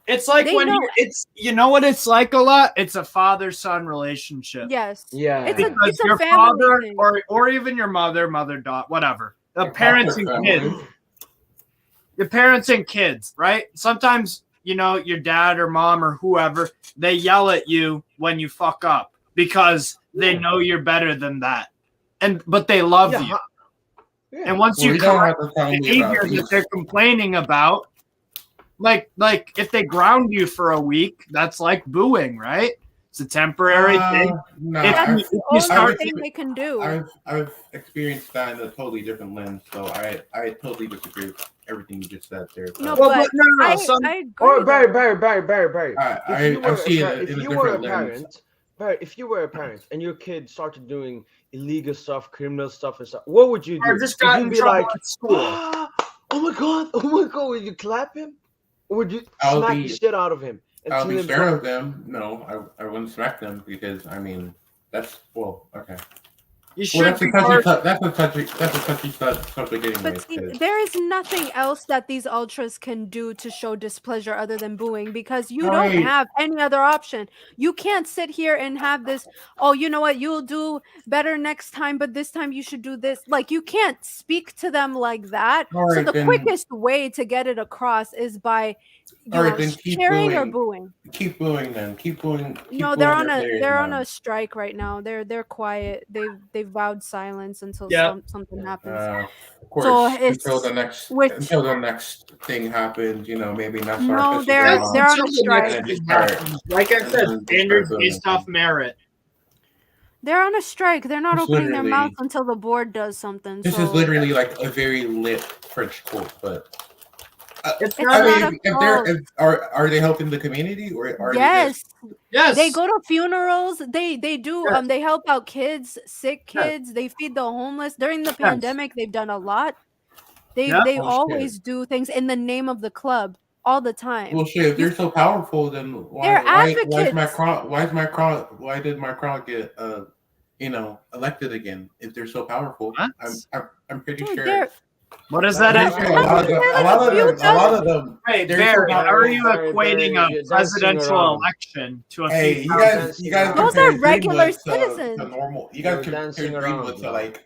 It's like They when know- it's you know what it's like a lot. It's a father-son relationship. Yes. Yeah. It's Because it's a your family father thing. or even your mother, daughter, whatever. The A parents proper and family. kids. Your parents and kids, right? Sometimes, you know, your dad or mom or whoever, they yell at you when you fuck up because they know you're better than that. But they love you. Yeah. And once Well, you you don't correct have to tell the me behavior about that these. they're complaining about, like if they ground you for a week, that's like booing, right? It's a temporary thing. No, If That's you- the if you only start thing they can do. I've experienced that in a totally different lens, so I totally disagree with everything you just said there. No, Well, but no. I Some, Or agree. Barry, though. Barry. I see it If in a you were a different lens. parent, Barry, if you were a parent and your kid started doing illegal stuff, criminal stuff, and stuff, what would you do? or just Would got you in be trouble like, at school. oh my god, would you clap him, or would you I'll smack be- the shit out of him? And I'll tell be him, fair of them. No, I wouldn't smack them because I mean that's okay. You Well, should that's a be touchy. hard- That's a touchy subject anyway. But see, there is nothing else that these ultras can do to show displeasure other than booing because you don't Right. have any other option. You can't sit here and have this, oh, you know what, you'll do better next time, but this time you should do this. Like, you can't speak to them like that. All So right, the then- quickest way to get it across is by All right, then keep cheering or booing. booing. Keep booing then. Keep booing. No, they're on a strike right now. They're quiet. They've vowed silence until Yeah. something happens. Of course, So it's- until the next which- until the next thing happens, you know, maybe not. No, they're on a strike. And then just start- Like I and said, then standards start based building. off merit. They're on a strike. They're not It's opening their literally- mouths until the board does something. This so is literally like a very lit French quote, but It's It's not I not mean, a if they're cult. are they helping the community or are yes, yes. they go to funerals. They do Yes. they help out kids, sick Yes. kids. They feed the homeless. During the Yes. pandemic, they've done a lot. They Yeah. they Oh, shit. always do things in the name of the club all the time. Well, shit, if they're so powerful, then They're why advocates. why did Macron get elected again? If they're so powerful, What? I'm pretty Dude, sure. they're- What does that I'm have? pretty sure a lot of them, They're a lot of few them, a lot of them. Hey, They're Barry, so how are you Barry, equating Barry, you're a dancing presidential around. election to a Hey, few you thousand? guys, you guys. Those compare are regular Greenwood citizens. to normal. You You're guys compare dancing Greenwood around, to bro. like.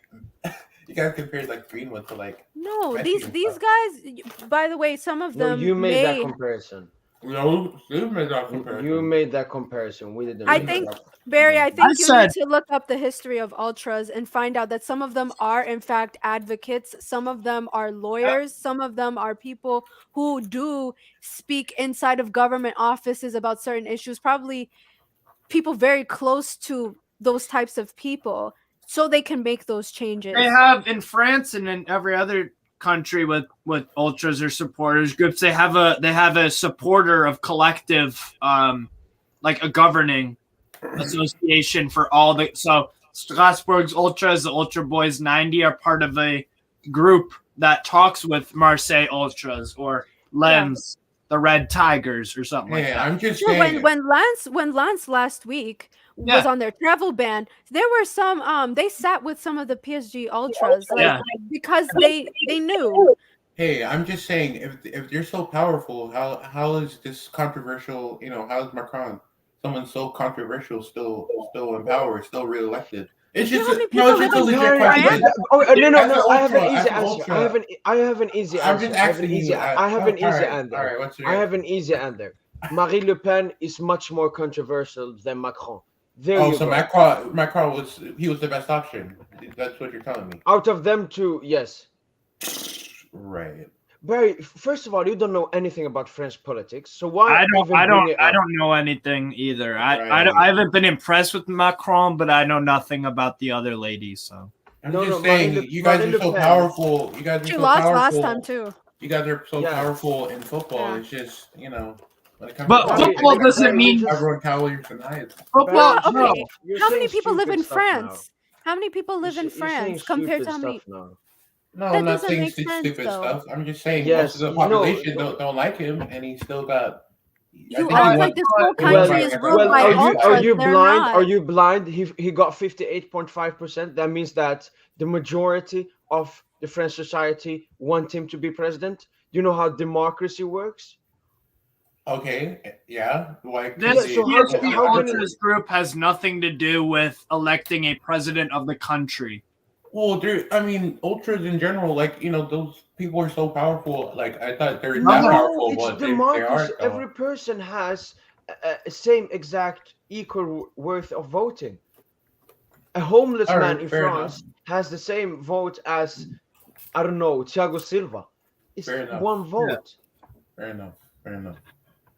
You guys compared like Greenwood to like. no, Messi these and these stuff. guys. By the way, some of No, them you made that may. comparison. No, you made that comparison. You made that comparison. We didn't. I make think- that. Barry, I I think you said- need to look up the history of ultras and find out that some of them are in fact advocates, some of them are lawyers, some of them are people who do speak inside of government offices about certain issues, probably people very close to those types of people, so they can make those changes. They have in France and in every other country with ultras or supporters groups. They have a supporter of collective, like a governing association for all the. So Strasbourg's ultras, the Ultra Boys 90 are part of a group that talks with Marseille Ultras or Lens, the Red Tigers, or something like Hey, that. I'm just Sure, saying. when Lance last week was Yeah. on their travel ban, there were some they sat with some of the PSG ultras like, Yeah. because they knew. Hey, I'm just saying, if they're so powerful, how is this controversial? You know, how is Macron, someone so controversial, still in power, still reelected? It's You know just how many no, people it's just a live in legit France? question. Oh no, As an I have an ultra, easy as an answer. ultra. I have an easy I'm answer. just I have an asking easy. you. I have an easy All right, answer. all right, what's your? I have an easy answer. Marine Le Pen is much more controversial than Macron. There Oh, you so go. Macron was the best option. That's what you're telling me, Out of them two, yes. right? Barry, first of all, you don't know anything about French politics, so why I even bring it I up? don't know anything either. Right. I haven't been impressed with Macron, but I know nothing about the other ladies. So I'm No, just no, saying, Marine Le- you guys Marine are Le so Pen. powerful. You guys are She so lost powerful. last time too. You guys are so Yeah. powerful in football. Yeah. It's just When it comes But to football doesn't mean everyone cowers and eyes. football. Okay. No. You're How many saying people live stupid in stuff now. France? How many people live in You're saying France compared to stupid how many? stuff now. No, That I'm not doesn't saying make sense, stupid though. stuff. I'm just saying Yes, most of the you know- population don't like him, and he still got. You I think he act won- like this whole he won country by is like ruled a- by are ultras. you They're blind? not. Are you blind? He got 58.5%. That means that the majority of the French society want him to be president. You know how democracy works? Okay, yeah. Like This so how PSG can- Ultras group has nothing to do with electing a president of the country. Well, I mean, ultras in general, like those people are so powerful. Like I thought they were No, that powerful, it's but they democracy. aren't. Every person has a same exact equal worth of voting. A homeless All man right, in fair France has the same vote as, I don't know, Thiago Silva. It's Fair enough. one vote. Fair enough.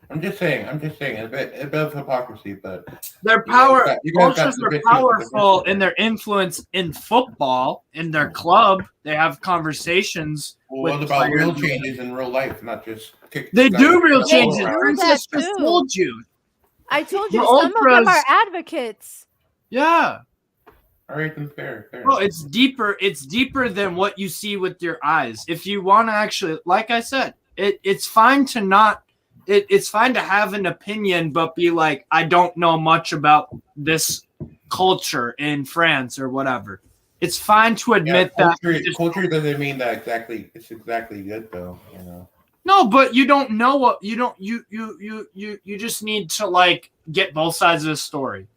I'm just saying a bit of hypocrisy, but Their You guys power, got- you guys got ultras the are bit too, powerful the bit in their influence in football, in their club. They have conversations What with about players. real changes in real life, not just kick? They guys do real around? changes. do Princess that just too. told you. I told The you some of them ultras- are advocates. Yeah. All right, then fair. Well, it's deeper. It's deeper than what you see with your eyes. If you want to actually, like I said, it's fine to not. It's fine to have an opinion, but be like, I don't know much about this culture in France or whatever. It's fine to admit that. Culture doesn't mean that exactly. It's exactly good though. No, but you don't know what you don't. You just need to like get both sides of the story.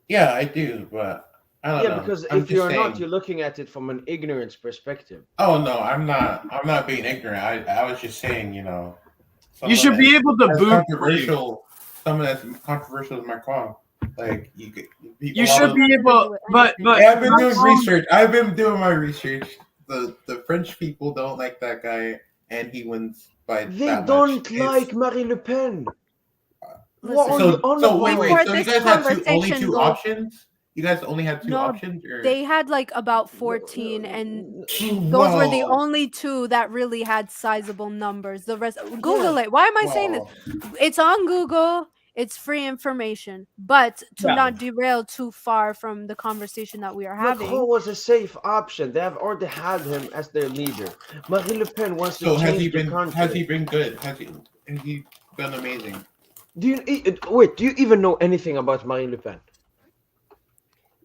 Yeah, I do, but I don't know. Because I'm if just you're saying. not, you're looking at it from an ignorance perspective. Oh no, I'm not. I'm not being ignorant. I was just saying, You should be able to as boot. controversial. Someone as controversial as Macron. Like You should be able, but Hey, I've been doing Macron- research. I've been doing my research. The French people don't like that guy, and he wins by They that don't much. like Marine Le Pen. Listen, What are you on So wait. Before So you this guys had only conversation two goes- options. You guys only had two No, options. Or? they had like about 14, and those were the Whoa. only two that really had sizable numbers. The rest, Google it. Why am I saying this? Whoa. It's on Google. It's free information. But to Yeah. not derail too far from the conversation that we are having, Macron was a safe option. They have already had him as their leader. Marine Le Pen wants to So has change he the been? country. Has he been good? Has he done amazing? Do you wait? Do you even know anything about Marine Le Pen?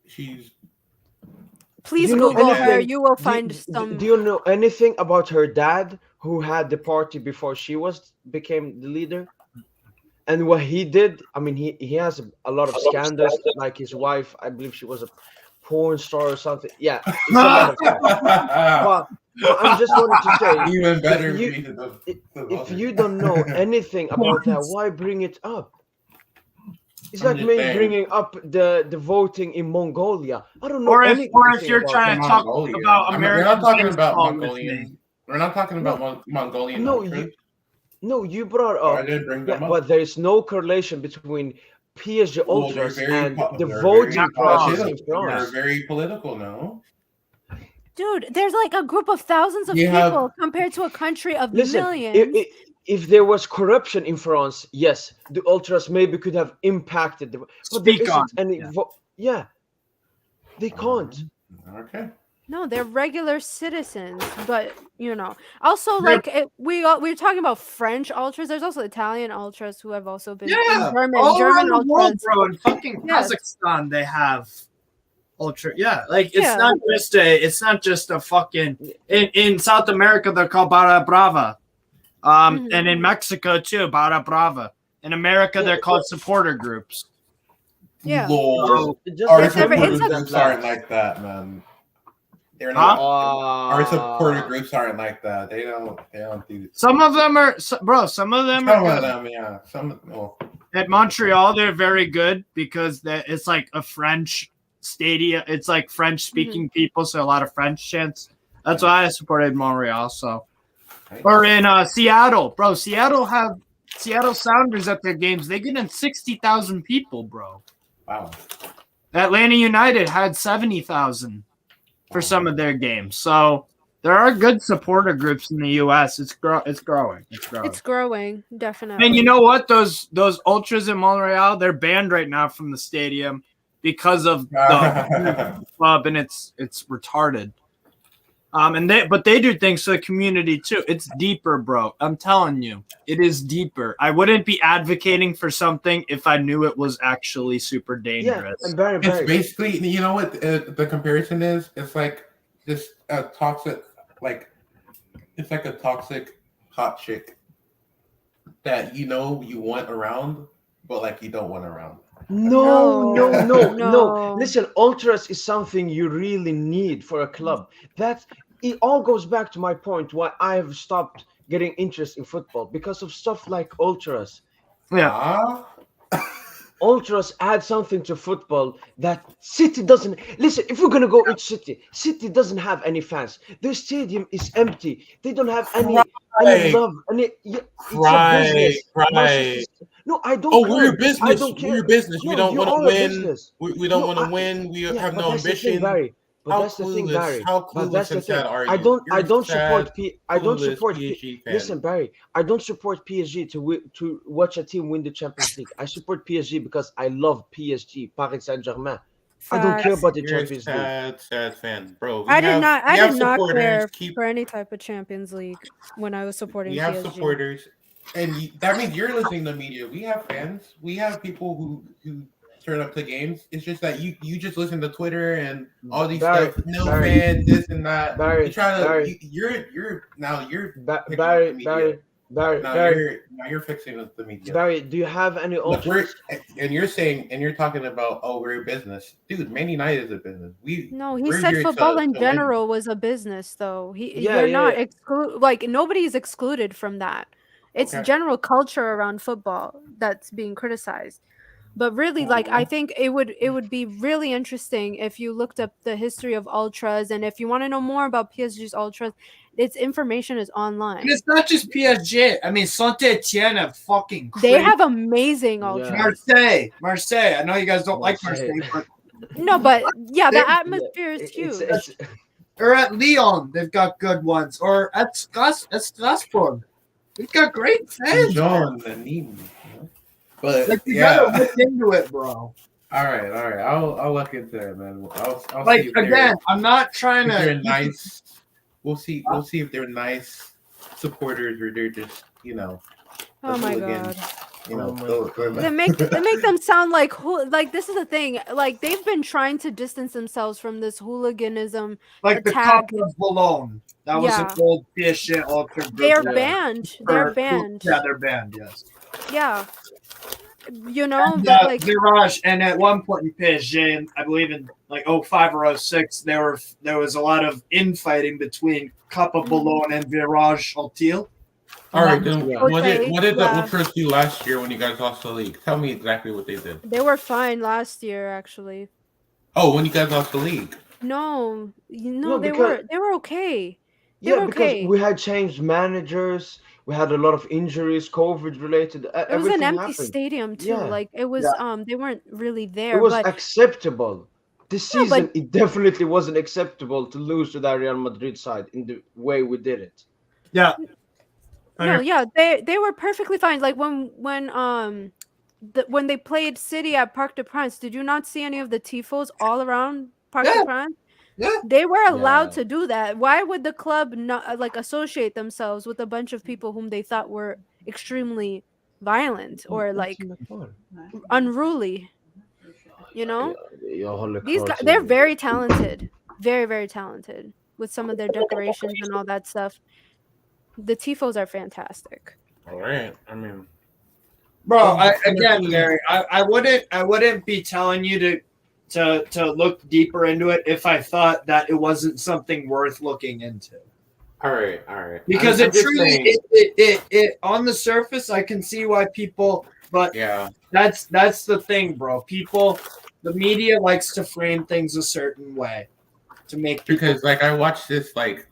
She's please Do you know Google her. anything- You will Do- find do, some. Do you know anything about her dad, who had the party before she became the leader, and what he did? I mean, he has a lot of scandals. Like his wife, I believe she was a porn star or something. Yeah, it's a lot of stuff. But I'm just wanting to say, even better. if you don't know anything about that, why bring it up? It's I'm like just me saying. bringing up the voting in Mongolia. I don't know Or if anything you're about trying that. to talk Mongolia. about We're American not talking about baseball with Mongolian. me. We're not talking about Mongolian. No, ultras. No, you brought So I up, didn't bring yeah, them up. but there is no correlation between PSG Well, Ultras they're very and po- the they're voting very process in political. They're France. very political now. Dude, there's like a group of thousands of You have- people compared to a country of Listen, millions. if there was corruption in France, yes, the Ultras maybe could have impacted the. But there Speak on isn't any. it, Yeah, they can't. Okay. No, they're regular citizens, but also They're- like we're talking about French ultras. There's also Italian ultras who have also been Yeah, and German all German around the world, ultras. bro. In fucking Yes. Kazakhstan, they have ultra. Yeah, like it's Yeah. not just a fucking. In South America, they're called Barra Brava, and in Mexico too, Barra Brava. In America, Yeah, they're called supporter groups. Yeah. Lord. Just Our It's every- supporter it's a- groups aren't like that, man. They're Huh? not. Our supporter groups aren't like that. They don't do. Some of them are, bro. Some of them are Some of good. them, yeah. At Montreal, they're very good because it's like a French stadium. It's like French speaking people, so a lot of French chants. That's why I supported Montreal. So, or in Seattle, bro. Seattle Sounders at their games. They get in 60,000 people, bro. Wow. Atlanta United had 70,000 for some of their games. So There are good supporter groups in the U.S. It's growing. It's growing. It's growing, definitely. And you know what? Those ultras in Montreal, they're banned right now from the stadium because of the club, and it's retarded. But they do things for the community too. It's deeper, bro. I'm telling you, it is deeper. I wouldn't be advocating for something if I knew it was actually super dangerous. Yeah, and very, It's basically, you know what the comparison is? It's like this toxic, like it's like a toxic hot chick that you want around, but like you don't want around. No. Listen, ultras is something you really need for a club. It all goes back to my point why I have stopped getting interest in football because of stuff like ultras. Yeah. Ultras add something to football that City doesn't. Listen, if we're gonna go with City doesn't have any fans. Their stadium is empty. They don't have any love. It's a business. No, I don't. We're your business. I don't care. We're your business. No, we don't you want to are a win. business. We don't want to win. We have no but that's the thing, ambition. Barry. But How that's the thing, clueless- Barry. how But that's clueless the and thing. sad are you? I don't You're support sad, I don't clueless support PSG fan. Listen, Barry. I don't support PSG to watch a team win the Champions League. I support PSG because I love PSG, Paris Saint-Germain. I don't care about the You're a Champions League. sad fan, bro. I did not care Keep for any type of Champions League when I was supporting We have PSG. supporters, and that means you're listening to media. We have fans. We have people who turn up to games. It's just that you just listen to Twitter and all these Barry, stuff. No Barry, fan, this and that. Barry, you try to. Barry. You're now you're picking Barry, up the media. Barry, Now Barry, you're fixing with the media. Barry, do you have any Look, ultras? you're talking about we're a business, dude. Man United is a business. No, he we're said here football to in win. general was a business, though. Yeah, You're yeah, not yeah. like nobody's excluded from that. It's Okay. general culture around football that's being criticized. But really, like I think it would be really interesting if you looked up the history of ultras, and if you want to know more about PSG's ultras, its information is online. And it's not just PSG. I mean, Saint-Etienne have fucking crazy. They have amazing ultras. Marseille. I know you guys don't like Marseille, but No, but yeah, the They're- atmosphere is huge. or at Lyon, they've got good ones. Or at Strasbourg, they've got great fans. But Like you yeah. gotta look into it, bro. All right. I'll look into it, man. I'll Like see if again, I'm not trying they're to. nice. We'll see if they're nice supporters or they're just Oh my hooligans. god. They make them sound like this is the thing. Like they've been trying to distance themselves from this hooliganism. Like the attack. Cup of Boulogne. That was Yeah. an old PSG ultra group. They're banned. They're banned. Yeah, they're banned, yes. Yeah. You know, And, but like Virage, and at one point in PSG, and I believe in like 05 or 06, there was a lot of infighting between Cup of Boulogne and Virage Ultil. All right, then what did the yeah. Ultras do last year when you guys lost the league? Tell me exactly what they did. they were fine last year, actually. Oh, when you guys lost the league. No, No, they because- were okay. They Yeah, were because okay. we had changed managers. We had a lot of injuries, COVID related. It was Everything an empty happened. stadium too. Yeah. Like it was they weren't really there. It was but acceptable. This No, but- season, it definitely wasn't acceptable to lose to that Real Madrid side in the way we did it. Yeah. no, yeah, they were perfectly fine. Like when they played City at Parc des Princes, did you not see any of the tifos all around Parc des Princes? Yeah. They were allowed Yeah. to do that. Why would the club not like associate themselves with a bunch of people whom they thought were extremely violent or like unruly? You know, these guys, they're very talented, very, very talented with some of their decorations and all that stuff. The tifos are fantastic. All right. I mean, Bro, again, Gary, I wouldn't be telling you to look deeper into it if I thought that it wasn't something worth looking into. all right. Because I'm it just truly, saying- it on the surface, I can see why people, but Yeah. that's the thing, bro. The media likes to frame things a certain way to make people. Because like I watched this like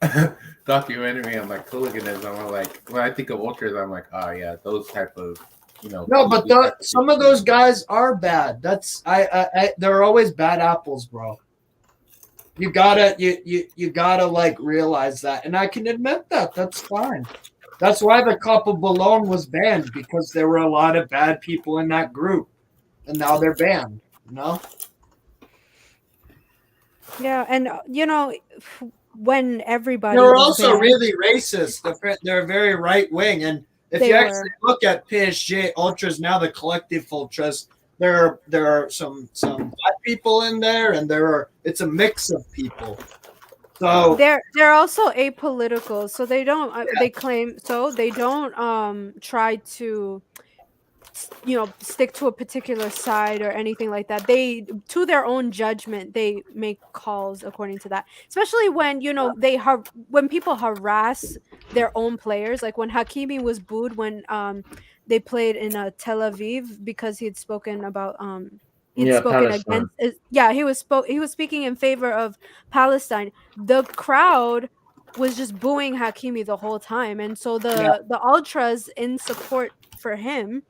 documentary on like hooliganism. I'm like when I think of ultras, I'm like, oh yeah, those type of No, but some of those guys are bad. That's I there are always bad apples, bro. You gotta like realize that, and I can admit that. That's fine. That's why the Cup of Bologna was banned, because there were a lot of bad people in that group, and now they're banned. You know. Yeah, and when everybody They're was also banned, really racist. They're very right wing, and if They you were. actually look at PSG Ultras now, the collective Ultras, there are some black people in there, and it's a mix of people. So they're also apolitical, so they don't they claim so they don't try to stick to a particular side or anything like that. They, to their own judgment, they make calls according to that, especially when when people harass their own players, like when Hakimi was booed when they played in Tel Aviv because he had spoken about he'd Yeah, spoken Palestine. against he was speaking in favor of Palestine. The crowd was just booing Hakimi the whole time, and so the ultras in support for him,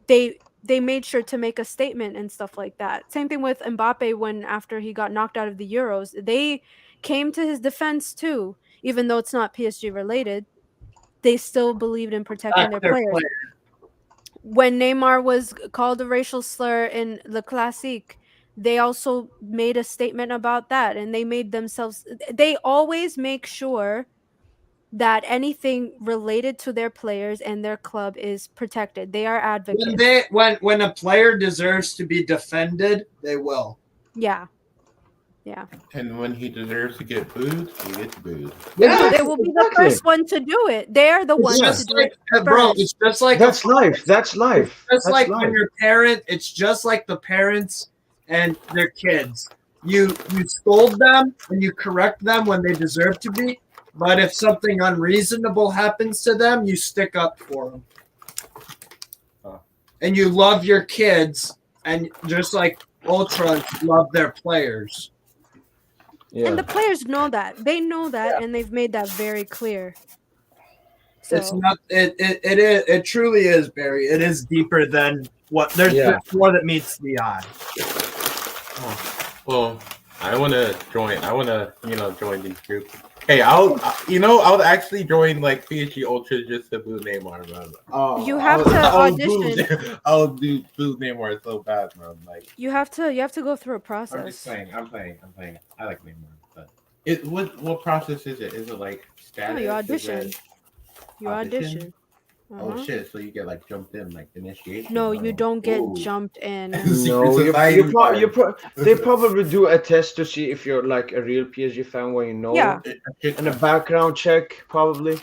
they made sure to make a statement and stuff like that. Same thing with Mbappe when after he got knocked out of the Euros, they came to his defense too, even though it's not PSG related. They still believed in protecting their players. When Neymar was called a racial slur in Le Classique, they also made a statement about that, and they always make sure that anything related to their players and their club is protected. They are advocates. when a player deserves to be defended, they will. Yeah. And when he deserves to get booed, he gets booed. Yeah, They will be the first one to do it. They're the ones to do it bro. first. It's just like That's life. That's life. Just That's like life. when your parent, it's just like the parents and their kids. You scold them and you correct them when they deserve to be, but if something unreasonable happens to them, you stick up for them. And you love your kids, and just like ultras love their players. Yeah. And the players know that. They know that, and they've made that very clear. So It's not. It truly is, Barry. It is deeper than what there's more that meets the eye. Well, I want to join. I want to, join these groups. Hey, I'll actually join like PSG Ultras just to boo Neymar, man. Oh, You have to audition. I'll do boo Neymar so bad, man. Like you have to go through a I'm process. just playing. I'm playing. I like Neymar, but what process is it? Is it like status? No, you Is audition. it You audition. Oh shit! So you get like jumped in, like initiation. No, you don't get Ooh. jumped in. No, they probably do a test to see if you're like a real PSG fan when you know. Yeah. And a background check, probably.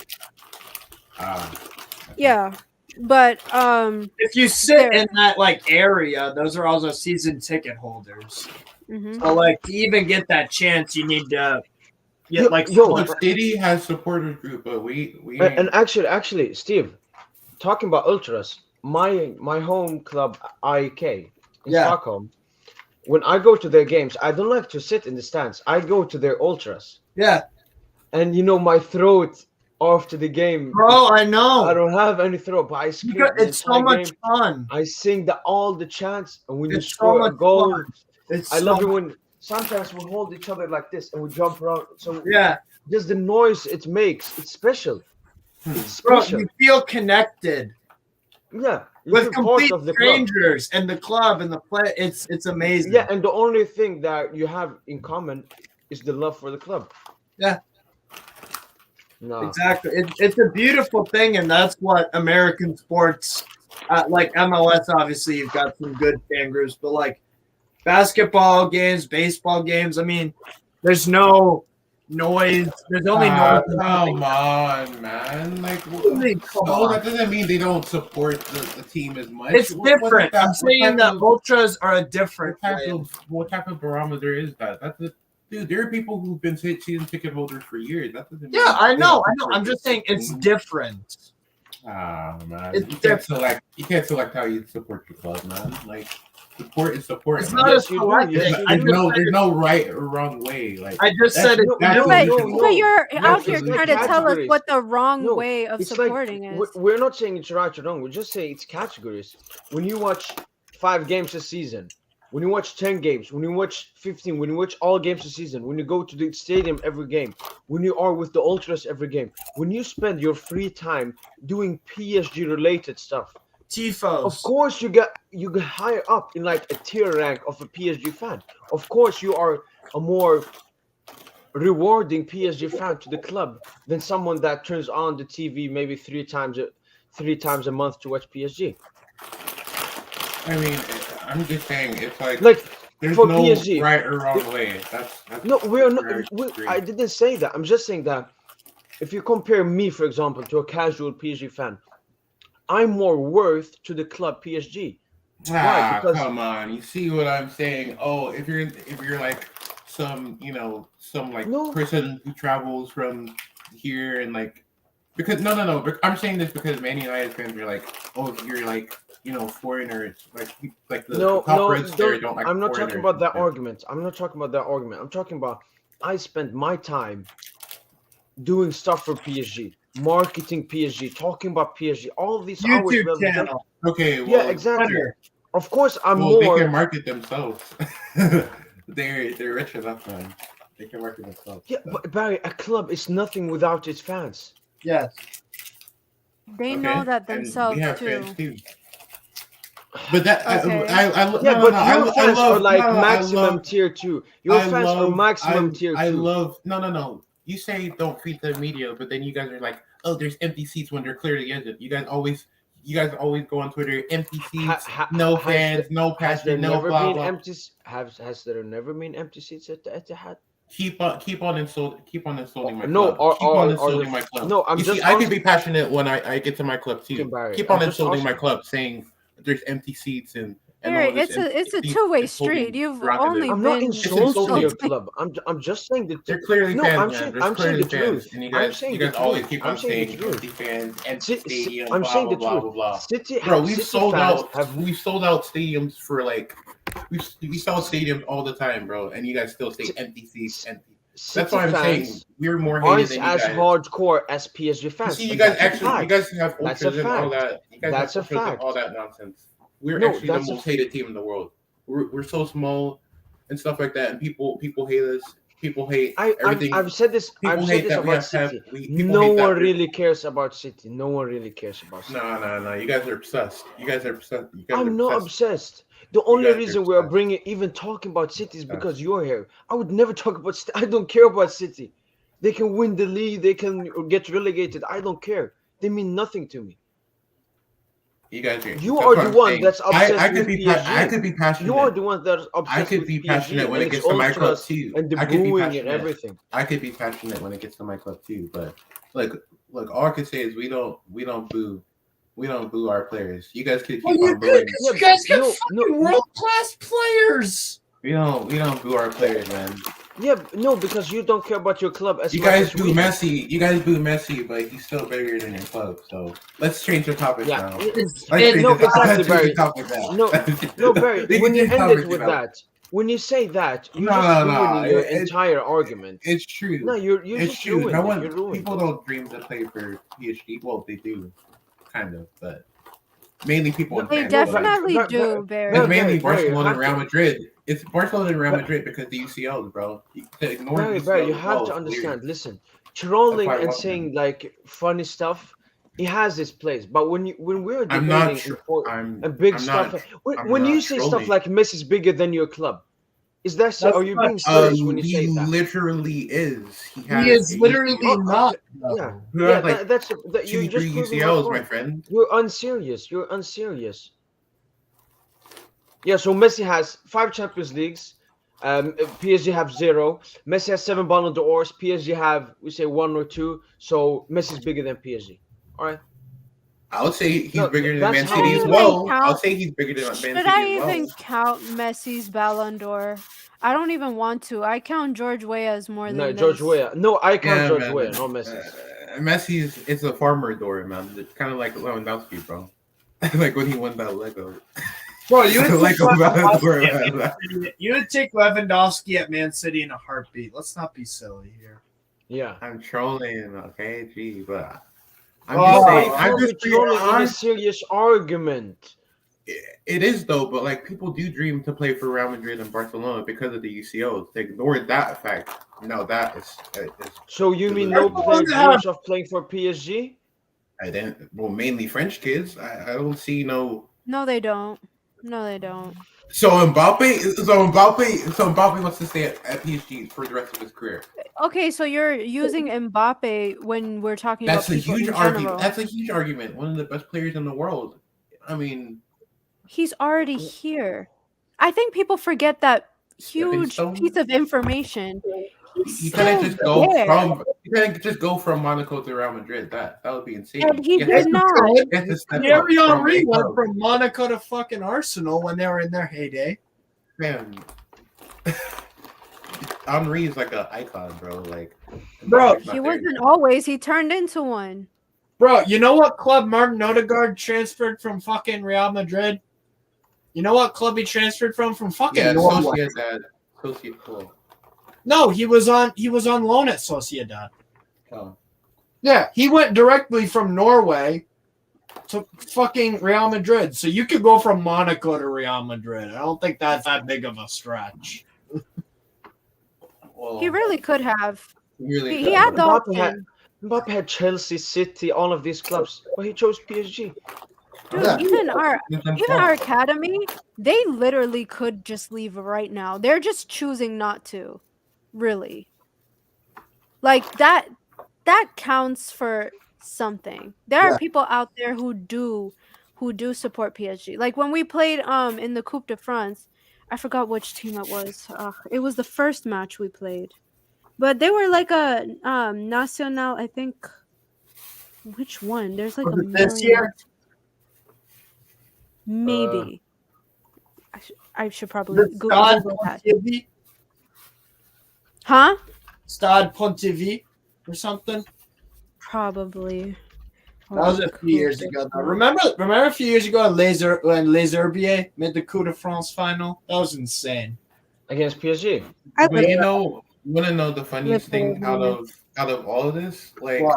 Yeah. But If you sit in that like area, those are also season ticket holders. mhm. So like to even get that chance, you need to get like Well, City has supporters group, but we And actually, Steve, talking about ultras, my home club IK in Stockholm. When I go to their games, I don't like to sit in the stands. I go to their ultras. Yeah. And my throat after the game. Bro, I know. I don't have any throat, but I scream. It's so much fun. I sing all the chants, and when you It's so score a much goal, fun. I love it when sometimes we hold each other like this and we jump around. So yeah, just the noise it makes, it's special. It's bro, special. you feel connected. Yeah, with complete strangers and the club and the play. It's amazing. Yeah, and the only thing that you have in common is the love for the club. Yeah. No. Exactly. It's a beautiful thing, and that's what American sports, like MLS, obviously you've got some good fan groups, but like basketball games, baseball games, I mean, there's no noise. There's only noise. Come on, man. Like, that doesn't mean they don't support the team as much. It's different. I'm saying that ultras are a different what type of barometer is that? Dude, there are people who've been season ticket holders for years. That doesn't mean I know. I'm just saying it's different. Man. You can't select how you support your club, man. Like, support is support. It's not a select. There's no right or wrong way. Like, I just said it. But you're out here trying to tell us what the wrong way of supporting is. We're not saying it's right or wrong. We're just saying it's categories. When you watch 5 games a season, when you watch 10 games, when you watch 15, when you watch all games this season, when you go to the stadium every game, when you are with the ultras every game, when you spend your free time doing PSG related stuff, Tifos. of course you get higher up in like a tier rank of a PSG fan. Of course you are a more rewarding PSG fan to the club than someone that turns on the TV maybe three times a month to watch PSG. I mean, I'm just saying, it's like there's for no PSG, right or wrong way. That's no, we're not. where I agree. I didn't say that. I'm just saying that if you compare me, for example, to a casual PSG fan, I'm more worth to the club PSG. Why? Because Come on, you see what I'm saying? Oh, if you're like some like No. person who travels from here and like because no, but I'm saying this because Man United fans are like, oh, if you're like foreigners, like the no, top reds there don't like. I'm not talking foreigners about that and argument. I'm not talking about that argument. I'm talking about I spend my time doing stuff for PSG, marketing PSG, talking about PSG, all of these hours. YouTube channel. stuff. Okay, well, Yeah, exactly. Twitter. Of course, I'm Well, they more. can market themselves. they're rich enough, man. They can market themselves. Yeah, but Barry, a club is nothing without its fans. Yes. They Okay, know that and themselves we have too. fans too. But that Okay. Yeah, but your fans are like maximum tier 2. Your fans are maximum tier 2. I love no. You say don't feed the media, but then you guys are like, oh, there's empty seats when there clearly isn't. You guys always go on Twitter, empty seats, no fans, no passion, no blah blah. Has there never been empty seats at the Etihad? Keep on insulting my club. No, keep on insulting my club. No, I'm you just. See, I can be passionate when I get to my club too. Barry, Keep on insulting my club, saying there's empty seats and Barry, all this it's a empty seats two-way is holding street. You've prerogative. only I'm been not insulting your insulting. club. I'm just saying that They're clearly no, fans, I'm man. saying There's I'm saying clearly the fans, truth. and you I'm guys saying always the truth. keep I'm on saying saying the truth. empty fans, empty City, stadiums, I'm blah saying blah the blah truth. blah blah. City, Bro, we've City sold fans out. have We've sold out stadiums for like we sell stadiums all the time, bro, and you guys still say empty seats, empty. That's why I'm saying we're more hated aren't than you as guys. hardcore as PSG fans. You see, you and guys actually, you guys have That's a ultras and all fact. that. You guys That's a have ultras and fact. all that nonsense. We're No, actually the that's a most hated team in the world. We're so small and stuff like that, and people hate us. People hate everything. I've said this. People I've hate said this that we about have City. people No hate that one we're- really cares about City. No one really cares about City. No. You guys are obsessed. You guys are obsessed. I'm not obsessed. The only guys are reason we are obsessed. bringing even talking about City is because you're here. I would never talk about City. I don't care about City. They can win the league. They can get relegated. I don't care. They mean nothing to me. You guys are. You are the one that's obsessed I could with be. PSG. I could be passionate. You are the one that's obsessed I could with be PSG passionate when and it gets its to my club ultras too. and the I could be booing and passionate. everything. I could be passionate when it gets to my club too, but look, all I can say is we don't boo our players. You guys could keep on booing. You guys got fucking world-class players. We don't boo our players, man. Yeah, no, because you don't care about your club as You much guys as boo we do. Messi. You guys boo Messi, but he's still bigger than your club. So let's change the topic Yeah, now. no, exactly, Barry. No, Barry. We When can you change end topics it with now. that, when you say that, you're No, just no, ruining your it- entire argument. It's true. No, you're It's just true. ruining No it. one. You're ruining People it. don't dream to play for PSG. Well, they do, kind of, but mainly people. in They France, but- definitely But- do, but- Barry. It's mainly Barry, Barcelona and you Real have Madrid. It's Barcelona and Real Madrid because the UCLs, bro. You can ignore Barry, UCLs Barry, you as have well, to it's understand. weird. Listen, trolling That's why I and love saying like funny stuff, it has its place. But when we're I'm not debating sure. important and big I'm stuff, not- when I'm you not say trolling. stuff like Messi's bigger than your club, is that so? Are you being serious when you He say that? literally is. He is literally UCL. not. Yeah, You yeah, have, like, that's you're 2-3 just proving my UCLs, my point. friend. You're unserious. You're unserious. Yeah, so Messi has 5 Champions Leagues. PSG have 0. Messi has 7 Ballon d'Ors. PSG have, we say, 1 or 2. So Messi's bigger than PSG. All right. I would say he's No, bigger than that's Man how City you as even well. count- I'll say he's bigger than Man City Should I as well. even count Messi's Ballon d'Or? I don't even want to. I count George Weah's more than No, this. George Weah. No, I count George man, Weah, not Messi. Messi's it's a farmer door, man. It's kind of like Lewandowski, bro. Like when he won that Lego. Bro, you would, Like take Lewandowski Lewandowski at at Man Man City. You would take Lewandowski at Man City in a heartbeat. Let's not be silly here. Yeah. I'm trolling, okay, gee, but I'm Oh, just But saying. you I'm can't be just being trolling in a honest. serious argument. It is though, but like people do dream to play for Real Madrid and Barcelona because of the UCL. They ignored that fact. No, that is So you mean no player dreams of playing for PSG? I didn't. Well, mainly French kids. I don't see no. No, they don't. No, they don't. So Mbappe wants to stay at PSG for the rest of his career. Okay, so you're using Mbappe when we're talking That's about a people huge in argument. general. That's a huge argument. One of the best players in the world. I mean, He's already here. I think people forget that huge Stone? piece of information. He's you couldn't just still go there. from Monaco to Real Madrid. That would be insane. And he You did have not. to- you have to step Thierry up Henry from a went club. from Monaco to fucking Arsenal when they were in their heyday. Man, Henry is like an icon, bro. Like, Bro, Mbappe's not He there. wasn't always. He turned into one. Bro, you know what club Martin Odegaard transferred from fucking Real Madrid? You know what club he transferred from fucking Yeah, Norway? Sociedad. No, he was on loan at Sociedad. Oh. Yeah, he went directly from Norway to fucking Real Madrid. So you could go from Monaco to Real Madrid. I don't think that's that big of a stretch. Well, He really could have. really He good. had the Mbappe had Chelsea, City, all of these clubs, but he chose PSG. Dude, Yeah. even our Even academy, they literally could just leave right now. They're just choosing not to. Really. Like that counts for something. There are people out there who do support PSG. Like when we played in the Coupe de France, I forgot which team it was. It was the first match we played. But they were like a Nacional, I think. Which one? There's like Was a it this million. year? Maybe. I should probably The Stade Google that. Pontivy? Huh? Stade Pontivy or something? Probably. That was a few years ago. Though. Remember a few years ago when Les Herbiers made the Coupe de France final? That was insane. Against PSG. But you want to know the funniest thing out of all of this? Like Wow.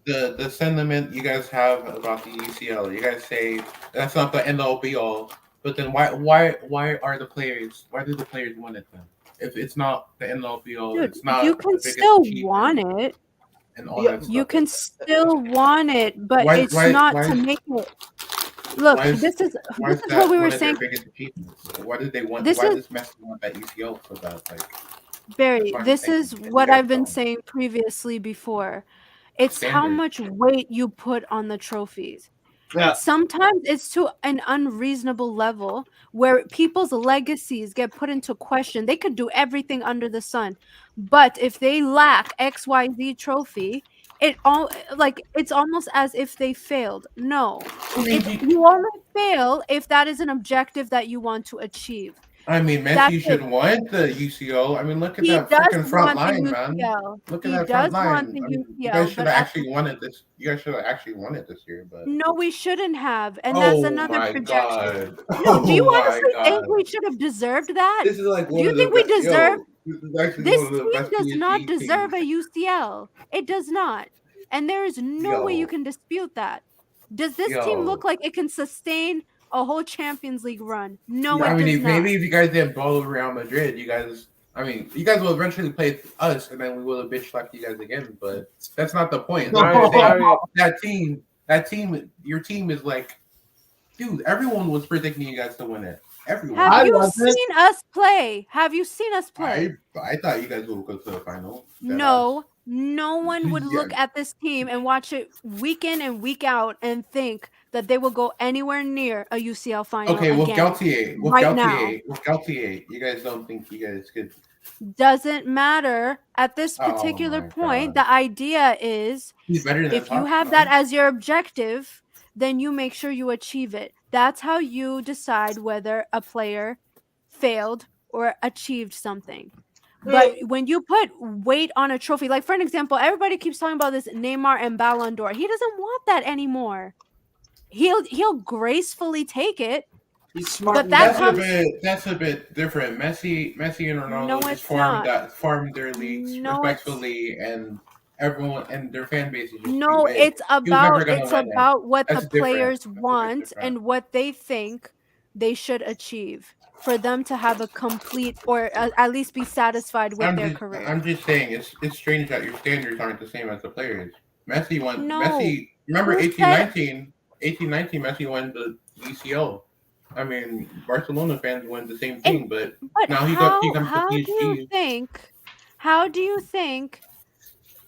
the sentiment you guys have about the UCL. You guys say that's not the end all be all. But then why are the players? Why do the players want it then? If it's not the end all be all, Dude, it's not. you the can biggest still achievement want it. And all Yeah, that You stuff. can still want it, but it's not to make it. Look, this is Why is what that we one were of their saying. biggest achievements? Why did they want? This Why is- does Messi want that UCL so bad? Like, Barry, Fine, this thank is you. what Yeah, I've been so- saying previously before. It's how Standard. much weight you put on the trophies. Yeah. Sometimes it's to an unreasonable level where people's legacies get put into question. They could do everything under the sun, but if they lack XYZ trophy, it's almost as if they failed. No, you only fail if that is an objective that you want to achieve. I mean, That's Messi it. should want the UCL. I mean, look at He that does freaking front want the line, man. UCL. Look at He that does front line. want the I mean, you UCL, guys should but have at actually wanted this. You guys should have actually won it this year, but No, we shouldn't have, and that's another my projection. God. No, do you Oh my honestly think God. we should have deserved that? This is like Do one you of the think we best- deserve? This is actually This one of the team best does not PSG deserve teams. a UCL. It does not, and there is no way Yo. you can dispute that. Does this team Yo. look like it can sustain a whole Champions League run? No, I it mean, does if, not. maybe if you guys didn't follow Real Madrid, you guys will eventually play us, and then we will have bitch slapped you guys again. But that's not the point. That team, your team is like, dude. Everyone was predicting you guys to win it. Everyone. Have you seen us play? Have you seen us play? I thought you guys would go to the final. No, no one would Yeah. look at this team and watch it week in and week out and think that they will go anywhere near a UCL final. Okay, with again, Galtier, with Galtier, you guys don't think you guys could? Doesn't matter at this Oh particular my point. God. The idea is He's better than if you have that as your objective, then you make sure you achieve it. That's how you decide whether a player failed or achieved something. But when you put weight on a trophy, like for an example, everybody keeps talking about this Neymar and Ballon d'Or. He doesn't want that anymore. He'll gracefully take it. He's smart. But that that's a bit different. Messi and Ronaldo No, just it's not. farmed their leagues No, respectfully, and everyone and their fan base is just No, too big. it's He was never about gonna win it. what That's the different. players That's a bit want different. and what they think they should achieve for them to have a complete or at least be satisfied with their career? I'm just saying it's strange that your standards aren't the same as the players. Messi won. No. Messi, remember Who 18-19? 18-19, Messi won the UCL. I mean, Barcelona fans won the same thing, but now he comes to PSG. How do you think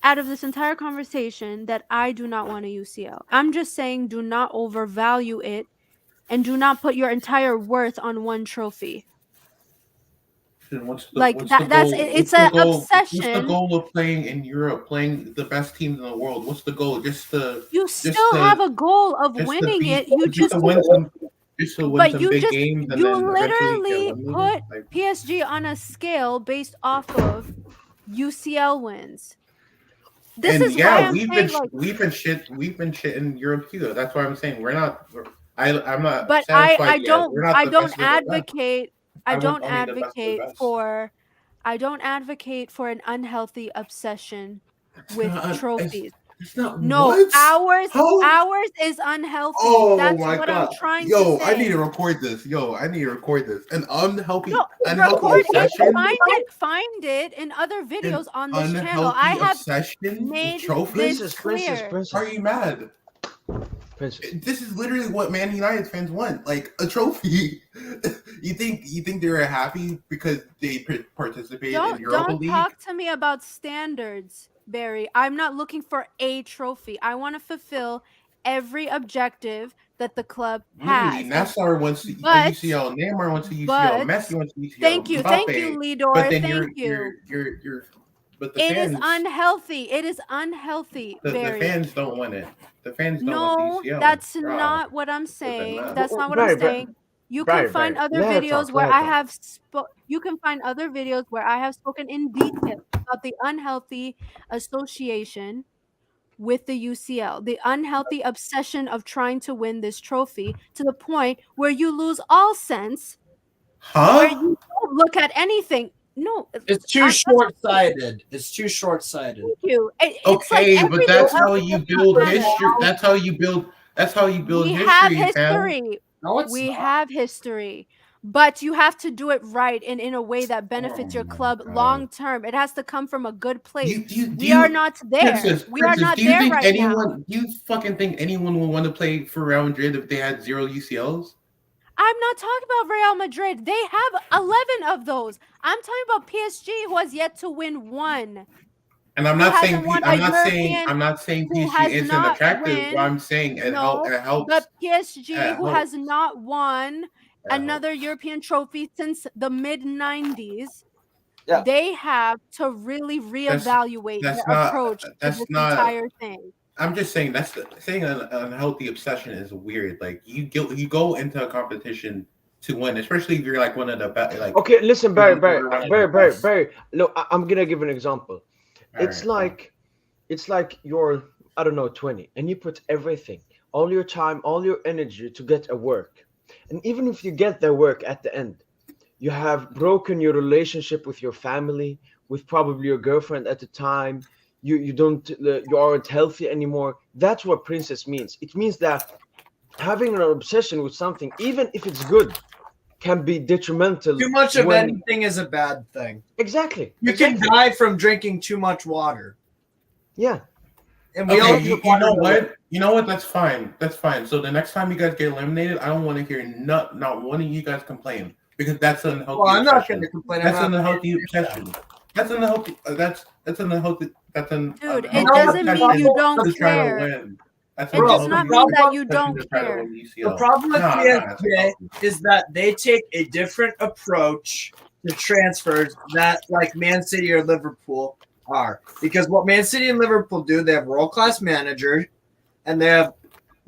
out of this entire conversation that I do not want a UCL? I'm just saying do not overvalue it and do not put your entire worth on one trophy. What's It's an obsession. What's the goal of playing in Europe, playing the best teams in the world? What's the goal? You still have a goal of winning it. You just win some big games. You literally put PSG on a scale based off of UCL wins. This is why we've been shitting Europe too. That's why I'm saying we're not. I'm not. But I don't advocate. I don't advocate for an unhealthy obsession with trophies. Ours is unhealthy. Oh, that's my what God. I'm trying to say. I need to record this. An unhealthy record obsession. it. Find it in other videos on this channel. I have made this clear. Are you mad? This is literally what Man United fans want, like a trophy. You think they're happy because they participated in Europa League? Don't talk to me about standards, Barry. I'm not looking for a trophy. I want to fulfill every objective that the club has. Nassar wants the UCL, Neymar wants the UCL, Messi wants the UCL. Thank you, Lidor. But then it is unhealthy. It is unhealthy. The fans don't want it. The fans don't want the UCL. That's not what I'm saying. That's not what I'm saying. You can find other videos where I have you can find other videos where I have spoken in detail about the unhealthy association with the UCL, the unhealthy obsession of trying to win this trophy to the point where you lose all sense, where you don't look at anything. No, it's too short-sighted. It's too short-sighted. Thank you. But that's how you build history. That's how you build history. We have history. But you have to do it right and in a way that benefits your club long term. It has to come from a good place. We are not there. We are not there right now. Do you fucking think anyone would want to play for Real Madrid if they had 0 UCLs? I'm not talking about Real Madrid. They have 11 of those. I'm talking about PSG, who has yet to win one. And I'm not saying PSG isn't attractive. But I'm saying it helps. But PSG, who has not won another European trophy since the mid-90s, they have to really reevaluate their approach to this entire thing. I'm just saying saying an unhealthy obsession is weird. Like you go into a competition to win, especially if you're like one of the best. Like, okay, listen, Barry. Look, I'm gonna give an example. It's like you're 20, and you put everything, all your time, all your energy to get a work, and even if you get the work at the end, you have broken your relationship with your family, with probably your girlfriend at the time. You aren't healthy anymore. That's what princess means. It means that having an obsession with something, even if it's good, can be detrimental. Too much of anything is a bad thing. Exactly. You can die from drinking too much water. Yeah. And you know what? That's fine. So the next time you guys get eliminated, I don't want to hear not one of you guys complain, because that's an unhealthy. Well, I'm not going to complain. That's an unhealthy obsession. That's an unhealthy. Dude, it doesn't mean you don't care. It does not mean that you don't care. The problem with PSG is that they take a different approach to transfers that like Man City or Liverpool are. Because what Man City and Liverpool do, they have world-class managers, and they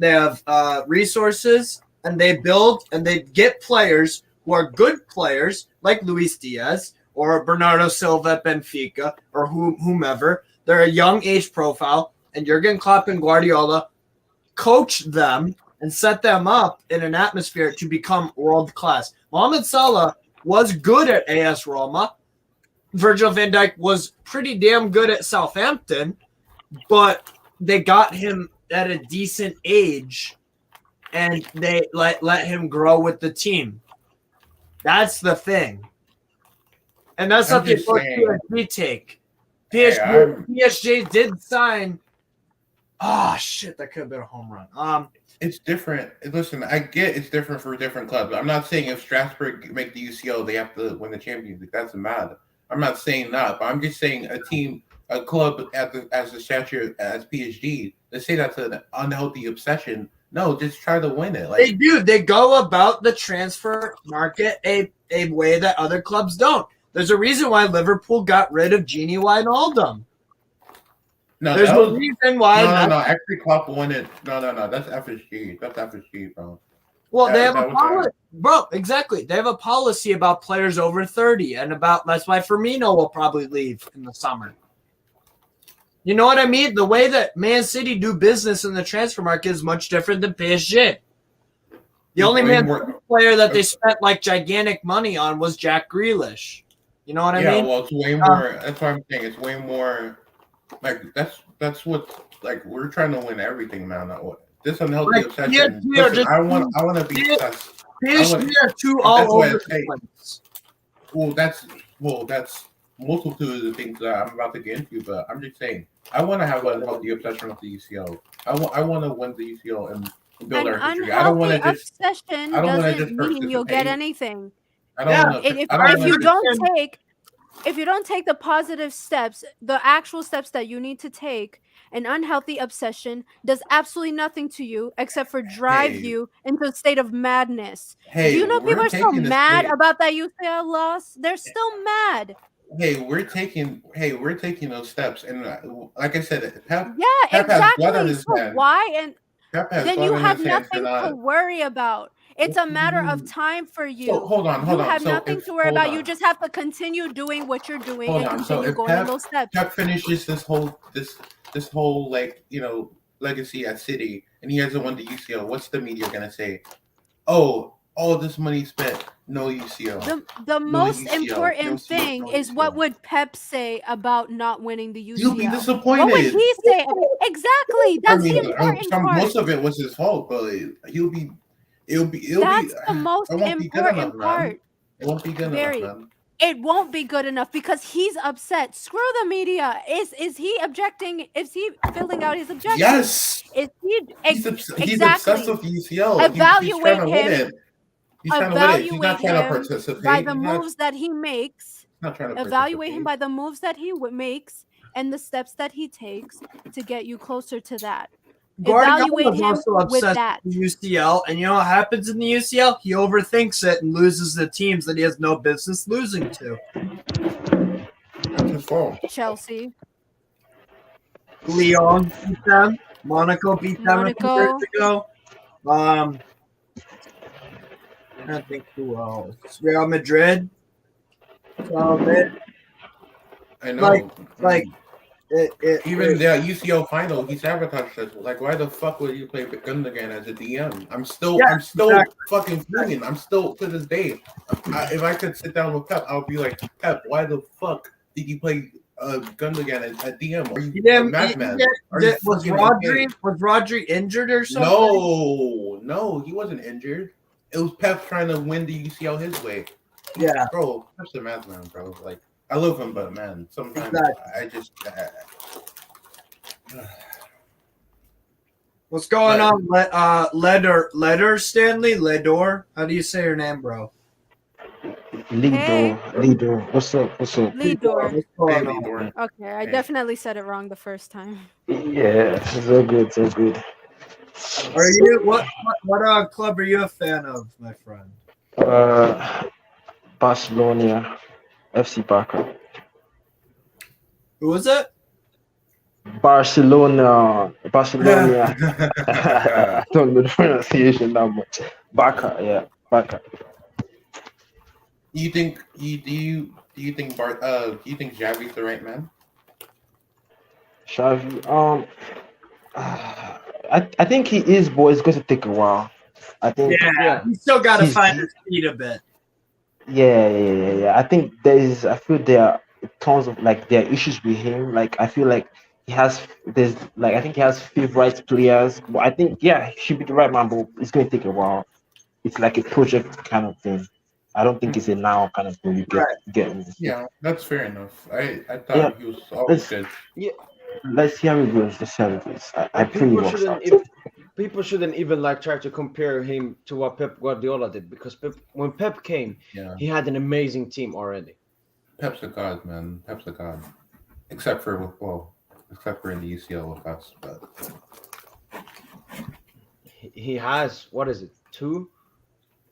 have resources, and they build and they get players who are good players like Luis Diaz or Bernardo Silva at Benfica or whomever. They're a young age profile, and Jurgen Klopp and Guardiola coach them and set them up in an atmosphere to become world-class. Mohamed Salah was good at AS Roma. Virgil van Dijk was pretty damn good at Southampton, but they got him at a decent age and they let him grow with the team. That's the thing. And that's I'm not the just approach saying. PSG take. Hey, PSG did sign. Oh shit, that could have been a home run. It's different. Listen, I get it's different for different clubs. I'm not saying if Strasbourg make the UCL, they have to win the Champions League. That's mad. I'm not saying that, but I'm just saying a club as the stature as PSG, they say that's an unhealthy obsession. No, just try to win it. Like They do. They go about the transfer market a way that other clubs don't. There's a reason why Liverpool got rid of Gini Wijnaldum. There's a reason why. No. Actually, Klopp won it. No. That's FSG. That's FSG, bro. Well, they have a policy, bro. Exactly. They have a policy about players over 30, and that's why Firmino will probably leave in the summer. You know what I mean? The way that Man City do business in the transfer market is much different than PSG. The only Man City player that they spent like gigantic money on was Jack Grealish. You know what I mean? Yeah, well, it's way more. That's what I'm saying. It's way more. Like that's what like we're trying to win everything, man. This unhealthy obsession. Listen, I want to be obsessed. PSG are too all over the place. Well, that's multitude of the things that I'm about to get into. But I'm just saying, I want to have an unhealthy obsession with the UCL. I want to win the UCL and build our history. I don't want to just. Obsession I don't want to doesn't just mean you'll get anything. If you don't take the positive steps, the actual steps that you need to take, an unhealthy obsession does absolutely nothing to you except for drive you into a state of madness. Do you know people are still mad about that UCL loss? They're still mad. Hey, we're taking those steps, and like I said, Pep exactly. So why? And then you have nothing to worry about. It's a matter of time for you. So, hold on. You have nothing to worry about. You just have to continue doing what you're doing and continue going in those steps. Pep finishes this whole like legacy at City, and he hasn't won the UCL. What's the media gonna say? Oh, all this money spent, no UCL. The most important thing is what would Pep say about not winning the UCL? You'll be disappointed. What would he say? Exactly. That's the important part. Most of it was his fault, but It'll be. That's the most important part. It won't be good enough, man. It won't be good enough because he's upset. Screw the media. Is he objecting? Is he filling out his objection? Yes. Is he? He's obsessed with UCL. Evaluate him. He's trying to win it. He's not trying to participate by the moves that he makes. Not trying to evaluate him by the moves that he makes and the steps that he takes to get you closer to that. Evaluate him also with that. With UCL, and you know what happens in the UCL? He overthinks it and loses the teams that he has no business losing to. That's his fault. Chelsea. Lyon beat them. Monaco beat them a few years ago. I don't think who else. Real Madrid. I know. Even the UCL final, he sabotaged us. Like, why the fuck would you play Gundogan as a DM? I'm still fucking fuming. I'm still to this day. If I could sit down with Pep, I would be like, Pep, why the fuck did you play Gundogan at DM? Are you a madman? Was Rodri injured or something? No, he wasn't injured. It was Pep trying to win the UCL his way. Yeah, bro, Pep's a madman, bro. Like. I love him, but man, sometimes I just. What's going on, Ledor Stanley? Ledor? How do you say your name, bro? Lidor. What's up? Lidor. Okay, I definitely said it wrong the first time. Yeah, so good. Are you what club are you a fan of, my friend? Barcelona. FC Barca. Who was it? Barcelona. I don't know the pronunciation that much. Barca, yeah, Barca. Do you think Xavi's the right man? Xavi, I think he is, but it's going to take a while. I think. Yeah, he's still got to find his feet a bit. Yeah. I think I feel there are tons of there are issues with him. Like I feel like he has there's like I think he has favorite players. But I think yeah, he should be the right man, but it's going to take a while. It's like a project kind of thing. I don't think it's a now kind of thing. You Right. get me. Yeah, that's fair enough. I Yeah, thought he was always let's good. Yeah, let's see how it goes. Let's see how it goes. I and pray it works out. people shouldn't even like try to compare him to what Pep Guardiola did, because when Pep came, Yeah, he had an amazing team already. Pep's a god, man. Pep's a god. Except for in the UCL with us, but He has, what is it, two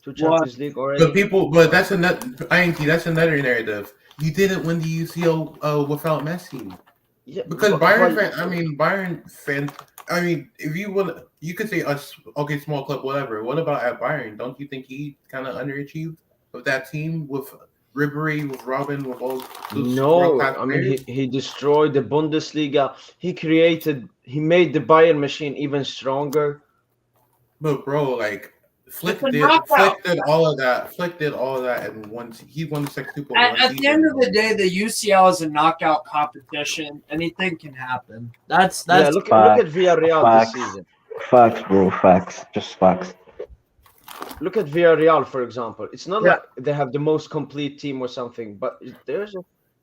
Champions League but already. that's another. That's another narrative. You didn't win the UCL without Messi. Yeah, Because but Bayern fan. I mean, if you would, you could say us. Okay, small club, whatever. What about at Bayern? Don't you think he kind of underachieved with that team with Ribery, with Robin, with all those world no, class I mean players? he destroyed the Bundesliga. He made the Bayern machine even stronger. But bro, like It's a knockout. Flick did all of that, and he won the Sextuple At, one at the end season. of the day, the UCL is a knockout competition. Anything can happen. That's Yeah, look at Facts, Villarreal this facts, season. facts, bro, facts, just facts. Look at Villarreal, for example. It's not Yeah. like they have the most complete team or something, but there's a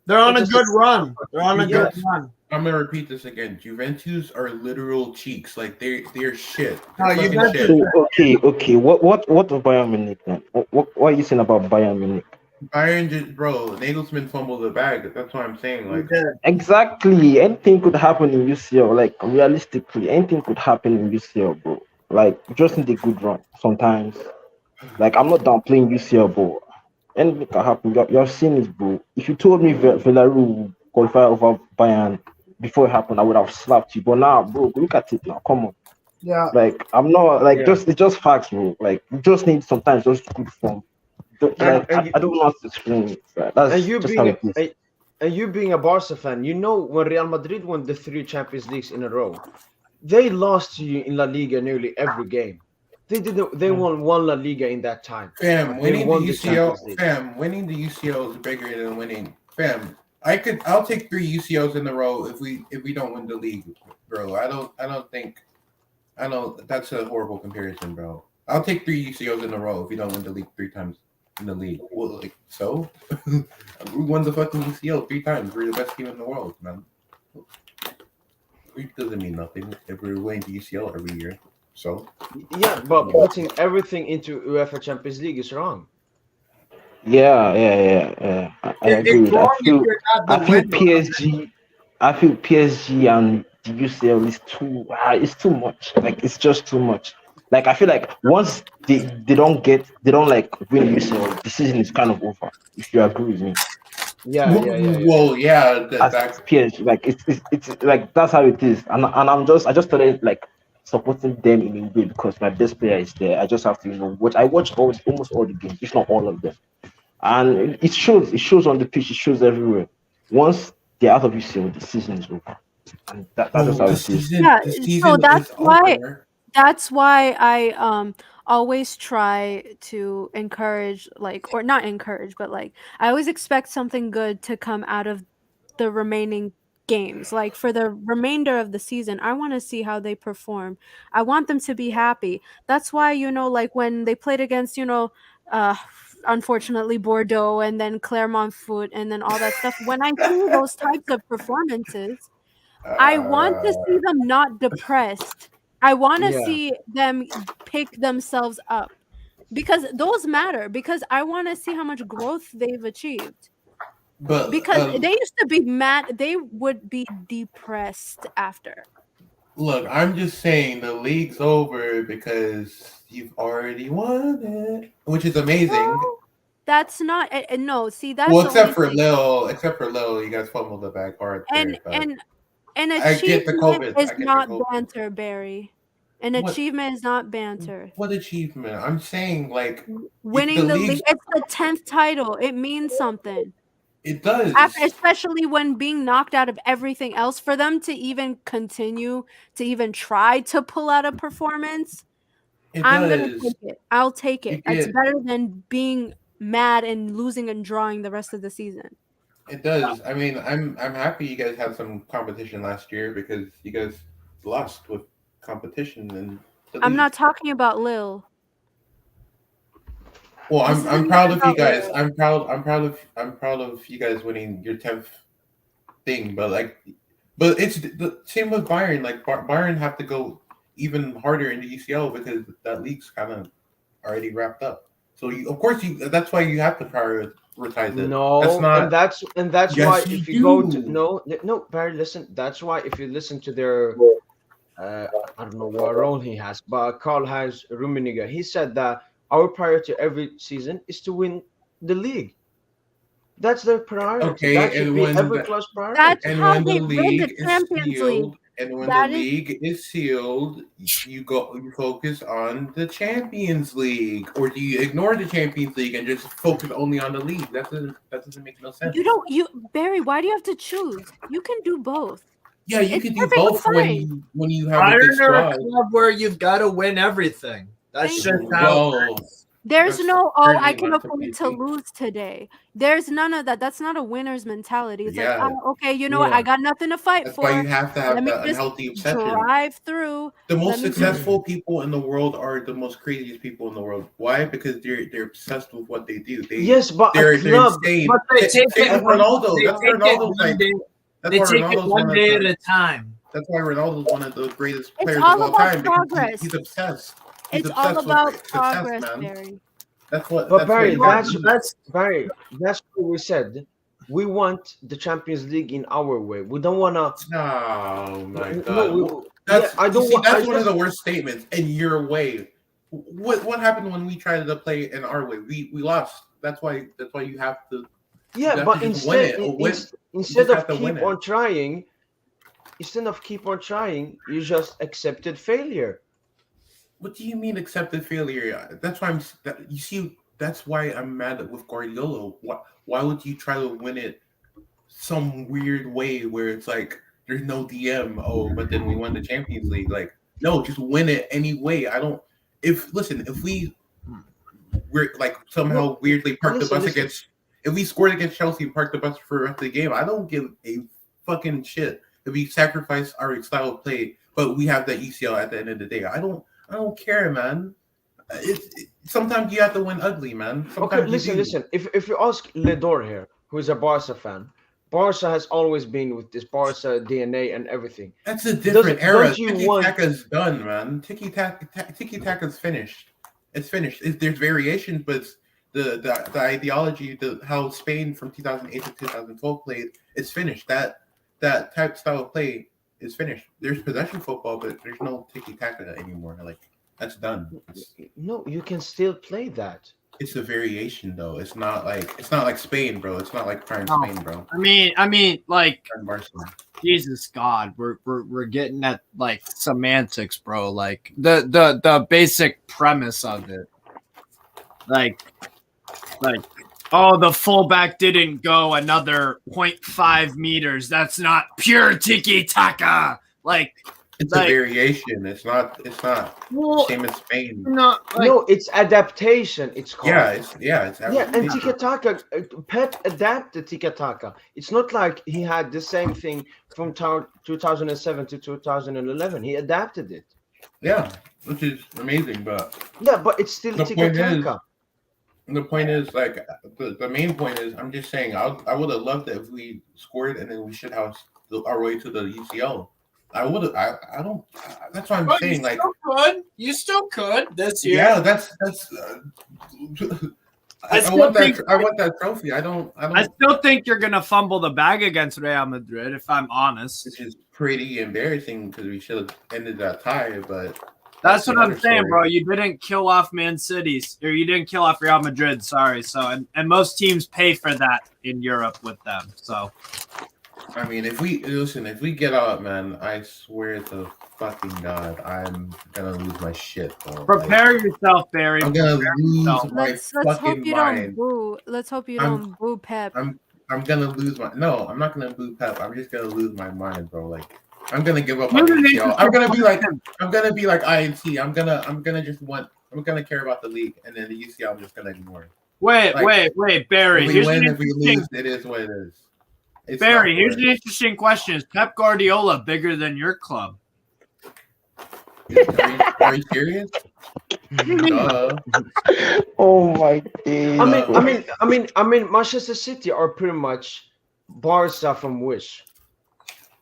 they're on a just good run. They're on a Yeah. good run. I'm gonna repeat this again. Juventus are literal cheeks. Like they're shit. No, They're fucking Juventus- shit. So okay. What of Bayern Munich then? What are you saying about Bayern Munich? Bayern just bro, Nagelsmann fumbled the bag. That's what I'm saying. We Like did. Exactly. Anything could happen in UCL. Like realistically, anything could happen in UCL, bro. Like just need a good run sometimes. Like I'm not downplaying UCL, bro. Anything can happen. You're seeing this, bro. If you told me Villarreal will qualify over Bayern before it happened, I would have slapped you. But now, bro, look at it now. Come on. Yeah. Like I'm not like Yeah. it's just facts, bro. Like you just need sometimes just good form. Like and I don't know how to explain it. Right? That's and you just how being it is. and you being a Barca fan, you know when Real Madrid won the 3 Champions Leagues in a row, they lost to you in La Liga nearly every game. They won one La Liga in that time. fam, They winning the won the UCL, Champions League. winning the UCL is bigger than winning. Fam, I'll take 3 UCLs in a row if we don't win the league, bro. I don't. That's a horrible comparison, bro. I'll take 3 UCLs in a row if we don't win the league 3 times in the league. Well, like so, we won the fucking UCL 3 times. We're the best team in the world, man. It doesn't mean nothing if we're winning the UCL every year. So Yeah, but putting everything into UEFA Champions League is wrong. Yeah. I agree It's with that. wrong if you're not the I feel winner. PSG and the UCL is too it's too much. Like it's just too much. Like I feel like once they don't like win UCL, the season is kind of over. If you agree with me. Yeah. well, yeah, As that's PSG, like it's like that's how it is. And I just started like supporting them in a way because my best player is there. I just have to watch. I watch almost all the games, if not all of them. And it shows. It shows on the pitch. It shows everywhere. Once they're out of UCL, the season is over, and that's just how the it is. season. Yeah, The so season that's is why over. I always try to encourage, like, or not encourage, but like I always expect something good to come out of the remaining games. Like for the remainder of the season, I want to see how they perform. I want them to be happy. That's why, like when they played against, uh unfortunately Bordeaux and then Clermont Foot and then all that stuff, when I see those types of performances, I want to see them not depressed. I want to Yeah. see them pick themselves up because those matter, because I want to see how much growth they've achieved. But Because they used to be mad, they would be depressed after. look, I'm just saying the league's over because you've already won it, which is amazing. Well, that's not no. See, that's Well, the except only for thing. Lil, you guys fumbled the bag hard there. And But and an I get the achievement COVID. is I get the not COVID. banter, Barry. An What? achievement is not banter. What achievement? I'm saying like Winning the league's league, it's the 10th title. It means something. it does. Especially when being knocked out of everything else, for them to even continue to even try to pull out a performance, It I'm gonna does. take it. I'll take You it. That's get better than being mad and losing and drawing the rest of the season. It does. I mean, I'm happy you guys had some competition last year because you guys lost with competition and the I'm league. not talking about Lil. Well, This I'm isn't proud even of you about guys. Lil. I'm proud of you guys winning your 10th thing. But it's the same with Bayern. Like Bayern have to go even harder in the UCL because that league's kind of already wrapped up. So of course that's why you have to prioritize it. No, That's not. and that's why Yes, if you you go to do. no, Barry, listen. That's why if you listen to their I don't know what role he has, but Carl has Rummenigge. He said that our priority every season is to win the league. That's their priority. That Okay, should be every club's That's priority. and how when the they win the league is Champions League. sealed, That is you focus on the Champions League, or do you ignore the Champions League and just focus only on the league? That doesn't make no sense. you Barry, why do you have to choose? You can do both. Yeah, you It's can do perfectly both fine. when you have a good Bayern are a squad. club where you've got to win everything. That's Thank just you. how. Well, There's that's no, I certainly can not the afford to PC. lose today. There's none of that. That's not a winner's mentality. It's like, Yeah, okay, you know what? yeah. I got nothing to fight That's why for. you have to Let have me that just unhealthy obsession. drive through. The Let most me just successful people in the world are the most craziest people in the world. Why? Because they're obsessed with what they do. Yes, but a They're club, insane. But they take Same it with Ronaldo. They That's why take it Ronaldo's one like. day. That's They why take it Ronaldo's one one of day at the. a time. That's why Ronaldo's one of the greatest It's players all of all about time because progress. he's obsessed. He's It's all obsessed about with success, progress, man. Barry. That's what. but That's Barry, what. that's what we said. We want the Champions League in our way. We don't want to. Oh my No, God. That's I you don't see. want. That's one of the worst statements. In your way. What happened when we tried to play in our way? We lost. That's why you have to. Yeah, You have to but just win it. instead have of to win keep it. on trying, you just accepted failure. What do you mean accepted failure? That's why you see. That's why I'm mad with Guardiola. Why would you try to win it some weird way where it's like there's no DM? Oh, but then we won the Champions League. Like, no, just win it anyway. I don't. If we're like somehow weirdly parked the bus against. If we scored against Chelsea and parked the bus for the rest of the game, I don't give a fucking shit if we sacrifice our style of play, but we have the ECL at the end of the day. I don't care, man. Sometimes you have to win ugly, man. Sometimes Listen. If you ask Ledor here, who is a Barca fan, Barca has always been with this Barca DNA and everything. That's a different era. Don't you Tiki want? Taka's done, man. Tiki Taka's finished. It's finished. There's variations, but it's the ideology, how Spain from 2008 to 2012 played, it's finished. That type style of play is finished. There's possession football, but there's no tiki taka anymore. Like that's done. No, you can still play that. It's a variation though. It's not like Spain, bro. It's not like prime Spain, bro. I mean, like Prime Barcelona. Jesus God, we're getting at like semantics, bro. Like the basic premise of it, like, oh, the fullback didn't go another 0.5 meters. That's not pure tiki taka. Like, it's a variation. It's not same as Spain. No, it's adaptation. It's called. It's and tiki taka. Pep adapted tiki taka. It's not like he had the same thing from 2007 to 2011. He adapted it. Yeah, which is amazing, but it's still tiki taka. The point is, like, the main point is, I'm just saying, I would have loved it if we scored and then we should have our way to the UCL. I would have. I don't. That's why I'm saying, like, you still could this year. Yeah, that's. I want that trophy. I don't. I still think you're gonna fumble the bag against Real Madrid, if I'm honest. Which is pretty embarrassing because we should have ended that tie, but. That's what I'm saying, bro. You didn't kill off Man City's, or you didn't kill off Real Madrid. Sorry. So, and most teams pay for that in Europe with them. So, I mean, if we get out, man, I swear to fucking God, I'm gonna lose my shit, bro. Prepare yourself, Barry. I'm gonna lose my let's hope fucking you mind. don't boo. Let's hope you don't boo Pep. I'm gonna lose my. No, I'm not gonna boo Pep. I'm just gonna lose my mind, bro. Like. I'm gonna give up on UCL. I'm gonna be like INT. I'm gonna care about the league, and then the UCL I'm just gonna ignore. Wait, Barry. If we win, if we lose, it is what it is. It's Barry, not here's worth an interesting question: is Pep Guardiola bigger than your club? it. Are you serious? Duh. Oh my days. Manchester City are pretty much Barca from Wish.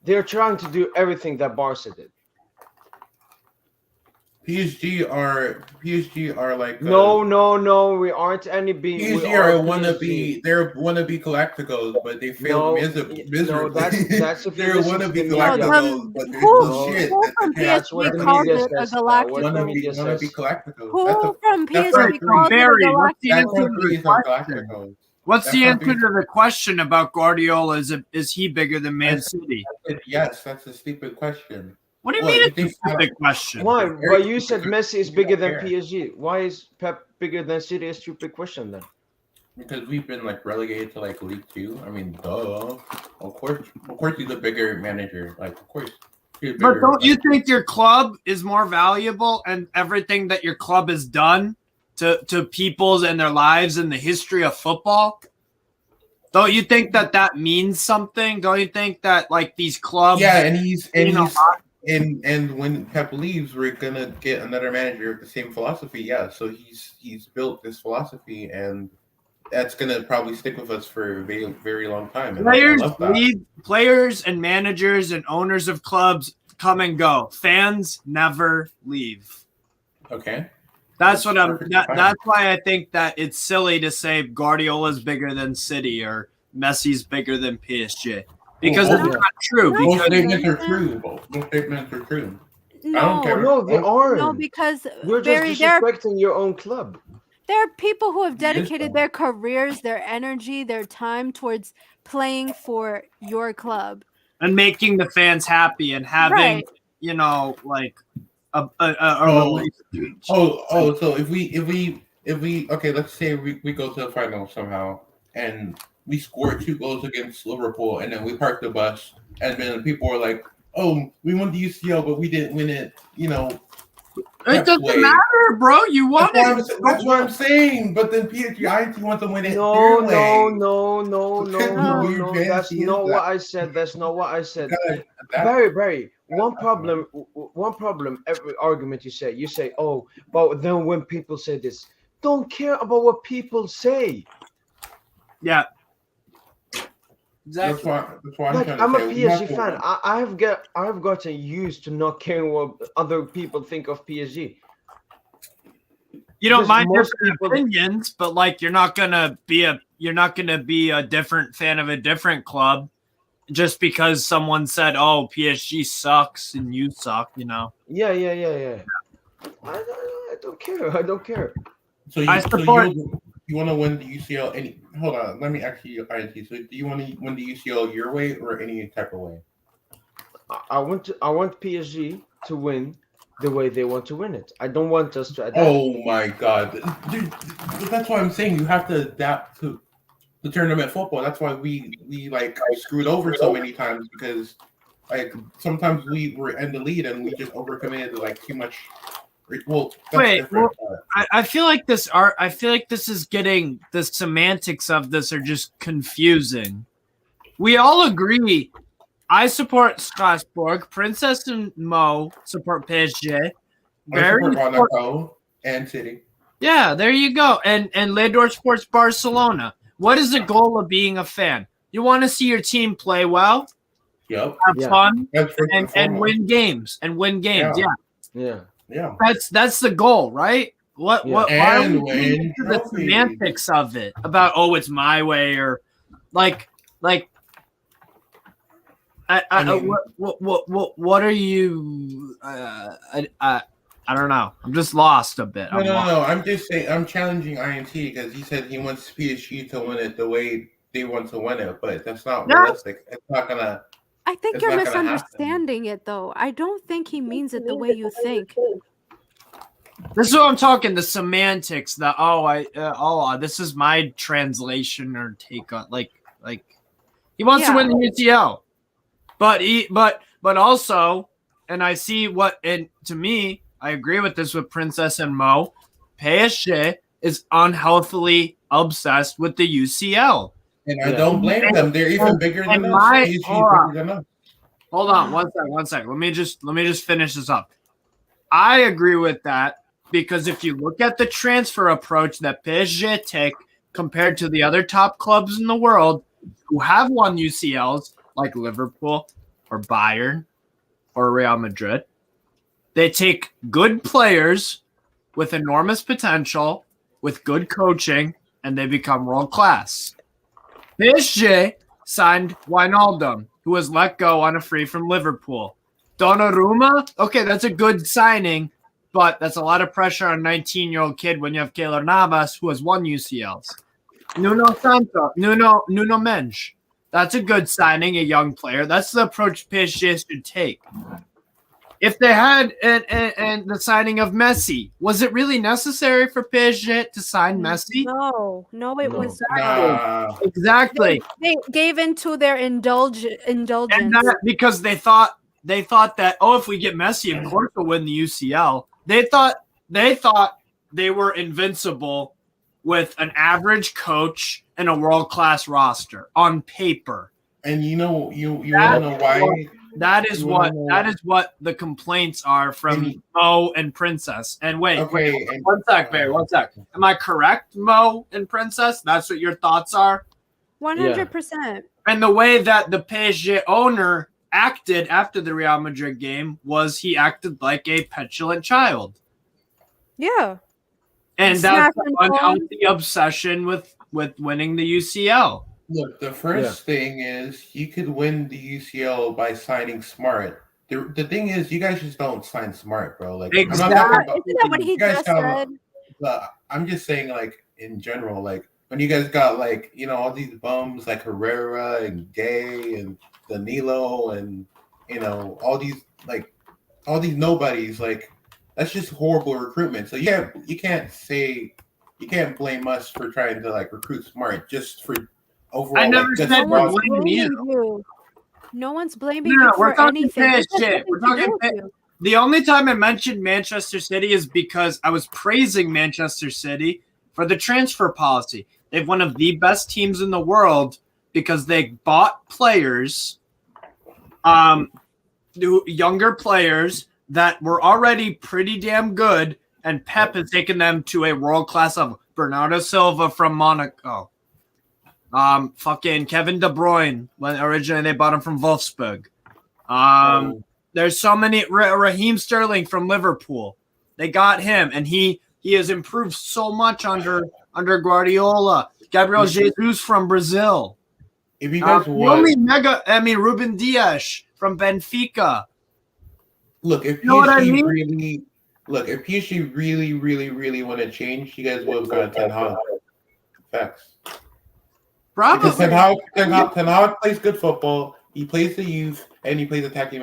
They're trying to do everything that Barca did. PSG are like No, we aren't any being. PSG are wannabe. They're wannabe Galacticos, but they failed miserably. No, that's if they're you listen to wannabe the media. Galacticos, but they're Who shit. from That's what PSG the calls media it a says. What the Galactico? media Wannabe says. Galacticos. Who from that's PSG our calls it a Barry, what's the That's Galactico? answer our to the Greece on question? Galacticos. What's That's the our answer Greece. to the question about Guardiola? Is he bigger than Man City? Yes, that's a stupid question. What do you What, mean you it's think a stupid question? Why? Very But you stupid said Messi is question. bigger than Yeah. PSG. Why is Pep bigger than City? A stupid question then. Because we've been like relegated to like League Two. I mean, duh. Of course, he's a bigger manager. Like, of course. He's But bigger, don't you like- think your club is more valuable and everything that your club has done to people's and their lives in the history of football? Don't you think that means something? Don't you think that like these clubs? Yeah, and know, when Pep leaves, we're gonna get another manager with the same philosophy. Yeah, so he's built this philosophy, and that's gonna probably stick with us for a very, very long time. And I love that. Players and managers and owners of clubs come and go. Fans never leave. Okay. That's what I'm. perfectly fine. That's why I think that it's silly to say Guardiola's bigger than City or Messi's bigger than PSG because it's not true. Both Because statements are true. Both statements are true. I don't care. No, they aren't. No, because We're Barry, just there disrespecting your own club. are people who have It is dedicated though. their careers, their energy, their time towards playing for your club. and making the fans happy and having Right. like a Oh, so if we okay, let's say we go to the final somehow and we score 2 goals against Liverpool and then we park the bus and then people are like, oh, we won the UCL but we didn't win it, it doesn't matter, bro. You won it. That's what I'm saying. But then PSGINT wants to win it No, their way. no. That's not what I said. That's not what I said. Barry. One problem. Every argument you say, oh, but then when people say this, don't care about what people say. Yeah. That's Exactly. why Like, trying I'm a to say. We have PSG to fan. win. I've gotten used to not caring what other people think of PSG. You don't Because mind most different people- opinions, but like you're not gonna be a different fan of a different club just because someone said, "Oh, PSG sucks and you suck." Yeah. I don't care. I don't care. So I support- you want to win the UCL? Hold on, let me ask you, INT. So do you want to win the UCL your way or any type of way? I want PSG to win the way they want to win it. I don't want us to adapt. Oh my God, dude! That's why I'm saying you have to adapt to the tournament football. That's why we like screwed over so many times because like sometimes we were in the lead and we just overcommitted to like too much. Well, that's Wait, different. I feel like this is getting the semantics of this are just confusing. We all agree. I support Strasbourg. Princess and Mo support PSG. I support Monaco and City. Yeah, there you go. And Ledor supports Barcelona. What is the goal of being a fan? You want to see your team play well, Yep. have fun, That's first and foremost. win games. Yeah. Yeah. That's the goal, right? What Yeah. why are And we getting win into the trophies. semantics of it about it's my way or like I mean- what are you I don't know. I'm just lost a bit. No. I'm just saying. I'm challenging INT because he said he wants PSG to win it the way they want to win it, but that's not realistic. It's not gonna. I think It's you're not gonna happen. misunderstanding it, though. I don't think he means it the way you think. This is what I'm talking. The semantics. This is my translation or take on like he wants to Yeah. win the UCL, but also, and I see and to me, I agree with this with Princess and Mo. PSG is unhealthily obsessed with the UCL, And I don't blame them. They're even bigger than us. PSG is bigger than us. Hold on, one sec. Let me just finish this up. I agree with that because if you look at the transfer approach that PSG take compared to the other top clubs in the world who have won UCLs like Liverpool or Bayern or Real Madrid, they take good players with enormous potential, with good coaching, and they become world class. PSG signed Wijnaldum, who was let go on a free from Liverpool. Donnarumma, okay, that's a good signing, but that's a lot of pressure on a 19-year-old kid when you have Keylor Navas, who has won UCLs. Nuno Mensch, that's a good signing, a young player. That's the approach PSG should take. If they had and the signing of Messi, was it really necessary for PSG to sign Messi? No, it was Nah. Exactly. They gave into their indulgence. And that because they thought that if we get Messi, of course we'll win the UCL. They thought they were invincible with an average coach and a world-class roster on paper. And you want to know why? That is what the complaints are from Mo and Princess. And wait, one sec, Barry, one sec. Am I correct, Mo and Princess? That's what your thoughts are? 100%. And the way that the PSG owner acted after the Real Madrid game was he acted like a petulant child. Yeah. And that's the obsession with winning the UCL. Look, the first thing is you could win the UCL by signing smart. The thing is, you guys just don't sign smart, bro. Like, exactly. I'm not talking about, isn't that what he just said? I'm just saying, like, in general, like, when you guys got, like, all these bums like Herrera and Gay and Danilo and, all these nobodies, like, that's just horrible recruitment. So you can't blame us for trying to, like, recruit smart just for overall. I never said we're blaming you. No one's blaming you for anything. We're talking the only time I mentioned Manchester City is because I was praising Manchester City for the transfer policy. They've one of the best teams in the world because they bought players, younger players that were already pretty damn good, and Pep has taken them to a world-class level. Bernardo Silva from Monaco. Fucking Kevin De Bruyne, when originally they bought him from Wolfsburg. There's so many. Raheem Sterling from Liverpool. They got him, and he has improved so much under Guardiola. Gabriel Jesus from Brazil. If you guys Ruben Dias from Benfica. Look, if PSG if PSG really, really, really want to change, you guys will have gone Ten Hag. Facts. Probably. Because Ten Hag plays good football. He plays the youth, and he plays attacking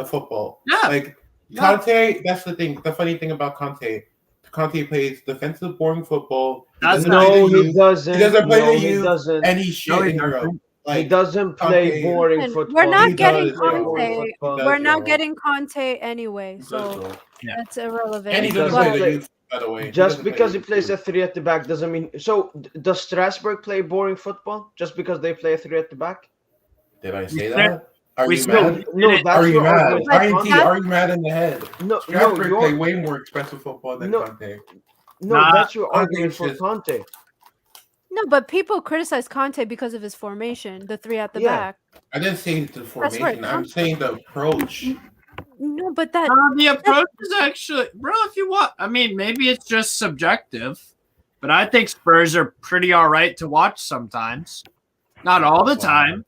football. Yeah. Like, Conte, that's the thing. The funny thing about Conte. Conte plays defensive, boring football. He doesn't. He doesn't play the youth, doesn't. and he's shit in Europe. Like, he doesn't play boring football. We're not getting Conte. We're not getting Conte anyway, so that's irrelevant. And he doesn't play the youth, by the way. Just because he plays a 3 at the back doesn't mean. So, does Strasbourg play boring football just because they play a 3 at the back? Did I say that? Are you mad? No, that's are you mad? Are you mad in the head? Strasbourg play way more expressive football than Conte. No, that's your argument for Conte. No, but people criticize Conte because of his formation, the 3 at the back. I didn't say the formation. I'm saying the approach. No, but that the approach is actually, bro. If you want, I mean, maybe it's just subjective, but I think Spurs are pretty all right to watch sometimes, not all the time.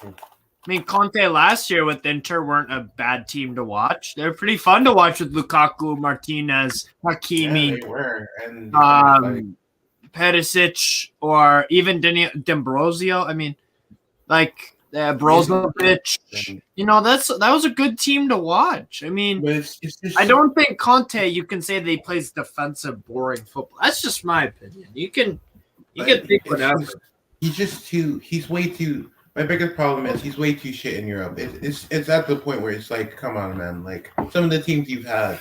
I mean, Conte last year with Inter weren't a bad team to watch. They were pretty fun to watch with Lukaku, Martinez, Hakimi, they were. And Perisic, or even D'Ambrosio. I mean, like Brozovic. That was a good team to watch. I mean, I don't think Conte. You can say that he plays defensive, boring football. That's just my opinion. You can think whatever. He's way too. My biggest problem is he's way too shit in Europe. It's at the point where it's like, come on, man. Like, some of the teams you've had,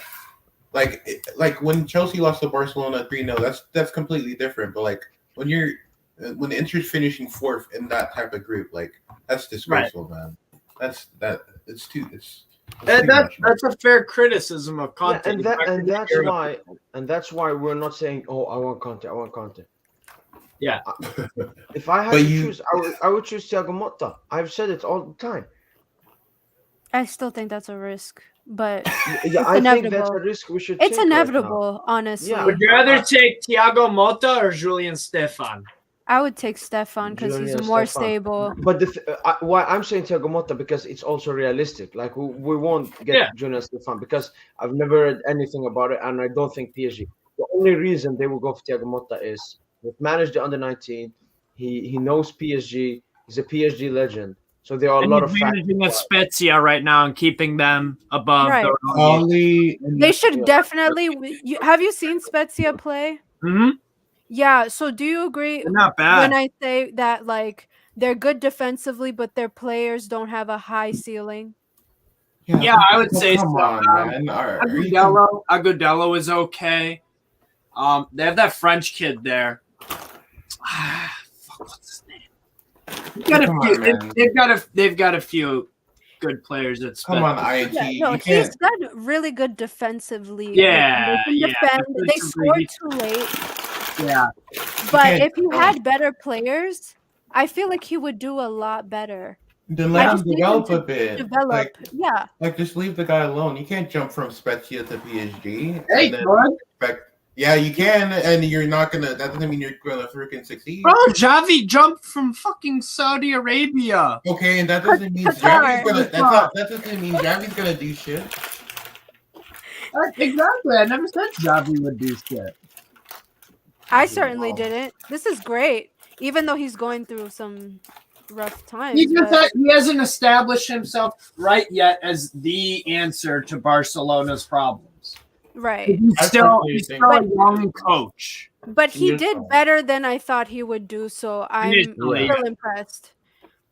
like when Chelsea lost to Barcelona 3-0, that's completely different. But like when Inter's finishing fourth in that type of group, like that's disgraceful, man. It's too And much, man. that's a fair criticism of Yeah, Conte. and that's why we're not saying, "Oh, I want Conte." Yeah. If I had But to you- choose, I would choose Thiago Motta. I've said it all the time. I still think that's a risk, but Yeah, It's I think that's a inevitable. risk we should it's take right now. inevitable, honestly. Yeah. Would you rather take Thiago Motta or Julian Stefan? I would take Stefan because he's Julian more Stefan. stable. But why I'm saying Thiago Motta, because it's also realistic. Like we won't get Yeah. Julian Stefan because I've never heard anything about it, and I don't think PSG. The only reason they will go for Thiago Motta is they've managed the under-19. He knows PSG. He's a PSG legend. So there are a And lot of he's factors. managing at Spezia right now and keeping them above Right. the Ollie, They should Yeah. definitely. Have you seen Spezia play? hmm Yeah. So do you agree They're not when bad. I say that like they're good defensively, but their players don't have a high ceiling? Yeah, I would say come so. on, man. Are you Agudelo is okay. They have that French kid there. Fuck, what's his name? Come on, man. They've got a few good players at Come on, Spezia. IIT. Yeah, no, you he's can't. done really good defensively. Yeah, they can defend. They defensively, scored too late. Yeah, But can't- if he had better players, I feel like he would do a lot better. Then I let him just need him develop to a bit. Develop, yeah. Like just leave the guy alone. You can't jump from Spezia to PSG. hey, and then bud. expect. Yeah, you can, and you're not gonna. That doesn't mean you're gonna freaking succeed. Bro, Javi jumped from fucking Saudi Arabia. Okay, and that doesn't mean Qatar. Javi's gonna. That doesn't mean Javi's gonna do shit. Exactly. I never said Javi would do shit. I certainly didn't. This is great, even though he's going through some rough times. He but- hasn't established himself right yet as the answer to Barcelona's problems. right. He's I still, personally he's think- still a young coach. But he Yes, did sir. better than I thought he would do, so I'm Initially. still impressed.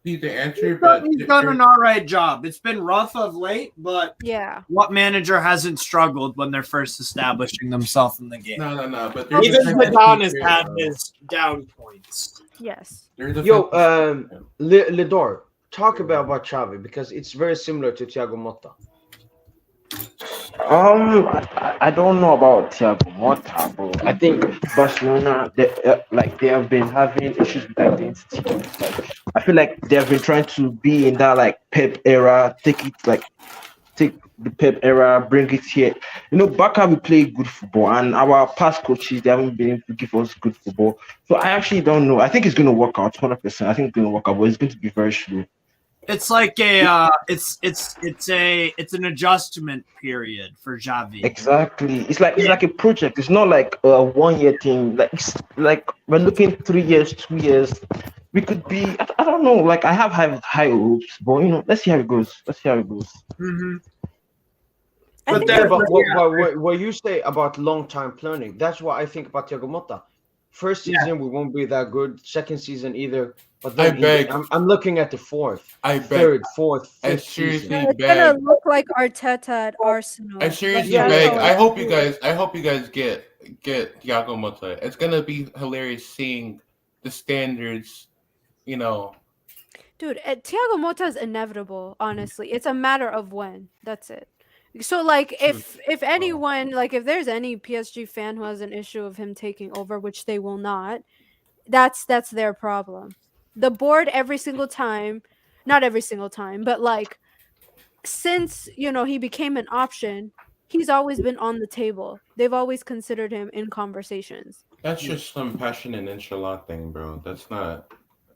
He's the answer, but He's done an all right job. It's been rough of late, but Yeah. what manager hasn't struggled when they're first establishing themselves in the game? no. But Even there's a Zidane has secret, had bro. his down points. Yes. There's a Yo, secret. Lidor, talk about Xavi because it's very similar to Thiago Motta. I don't know about Thiago Motta, bro. I think Barcelona, they have been having issues with identity. Like, I feel like they have been trying to be in that like Pep era, take the Pep era, bring it here. You know, Barca we play good football, and our past coaches they haven't been able to give us good football. So I actually don't know. I think it's going to work out 100%. I think it's going to work out, but it's going to be very slow. It's like it's an adjustment period for Xavi. Exactly. It's like a project. It's not like a 1 year thing. Like it's like we're looking 3 years, 2 years. We could be. I don't know. Like I have high hopes, but let's see how it goes. Mm-hmm. I But think then- it's- What you say about long-time planning, that's what I think about Thiago Motta. First season, we won't be that good. Second season, either. But then I beg. I'm looking at the fourth, I bet. third, fourth, I fifth seriously season. it's gonna beg. look like Arteta at Arsenal. I seriously Yeah, beg. no, I hope you guys get Thiago Motta. It's gonna be hilarious seeing the standards. Dude, Thiago Motta is inevitable, honestly. It's a matter of when. That's it. So like if anyone, like if there's any PSG fan who has an issue of him taking over, which they will not, that's their problem. The board every single time, not every single time, but like since he became an option, he's always been on the table. They've always considered him in conversations. That's just some passion and inshallah thing, bro. That's not.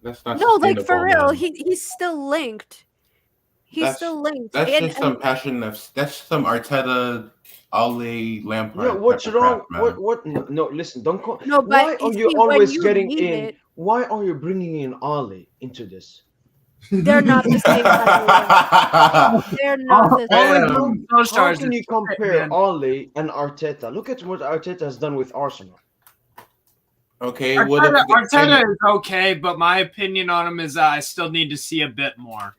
No, like for sustainable, real, man. he's still linked. He's That's- still linked. That's And- just some passion. That's some Arteta, Ole, Lampard. Yeah, what's type of wrong? crap, man. What? No, listen. Don't call. No, but Why are you you see, when always you getting need in? it- Why are you bringing in Ali into this? They're not the same. By the way. They're not the same. How can you compare Ali and Arteta? Look at what Arteta has done with Arsenal. Okay, Arteta is okay, but my opinion on him is I still need to see a bit more.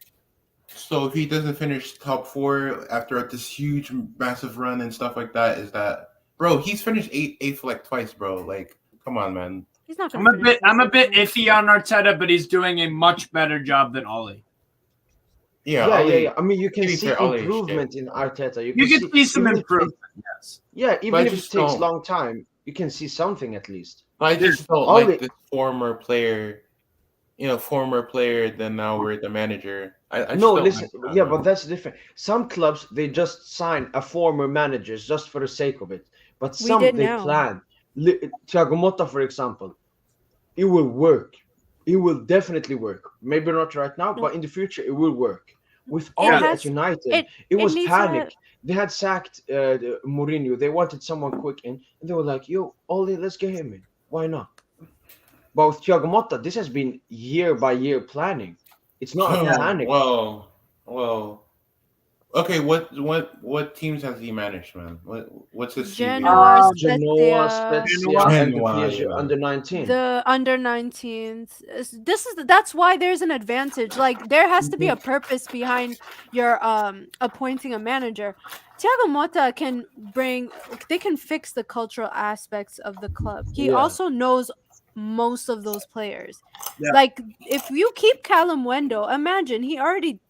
So if he doesn't finish top 4 after this huge, massive run and stuff like that, bro? He's finished eighth like twice, bro. Like, come on, man. He's not I'm going to a bit iffy on Arteta, but he's doing a much better job than Ole. Yeah. I mean, you can to be see fair, Ole is improvement in Arteta. You can see some even if improvement. Yes. Yeah, But even I if it just takes don't- long time, you can see something at least. I just don't Ole- like this former player. Former player. Then now we're the manager. I just No, don't listen. like that, Yeah, man. but that's different. Some clubs they just sign a former manager just for the sake of it, but We some did they now. plan. Thiago Motta, for example, it will work. It will definitely work. Maybe not right now, but in the future it will work. With Ole has- at United, it- it it was needs to have- panic. They had sacked Mourinho. They wanted someone quick in, and they were like, "Yo, Ole, let's get him in. Why not?" But with Thiago Motta, this has been year by year planning. It's not a panic. Well. Okay, what teams has he managed, man? What's his CV? Genoa, Genoa, Spezia, Spezia, and the Genoa, PSG yeah. under 19. the under 19s. That's why there's an advantage. Like there has to be a purpose behind your appointing a manager. Thiago Motta they can fix the cultural aspects of the club. He Yeah. also knows most of those players. Yeah. Like if you keep Callum Wendo, imagine he already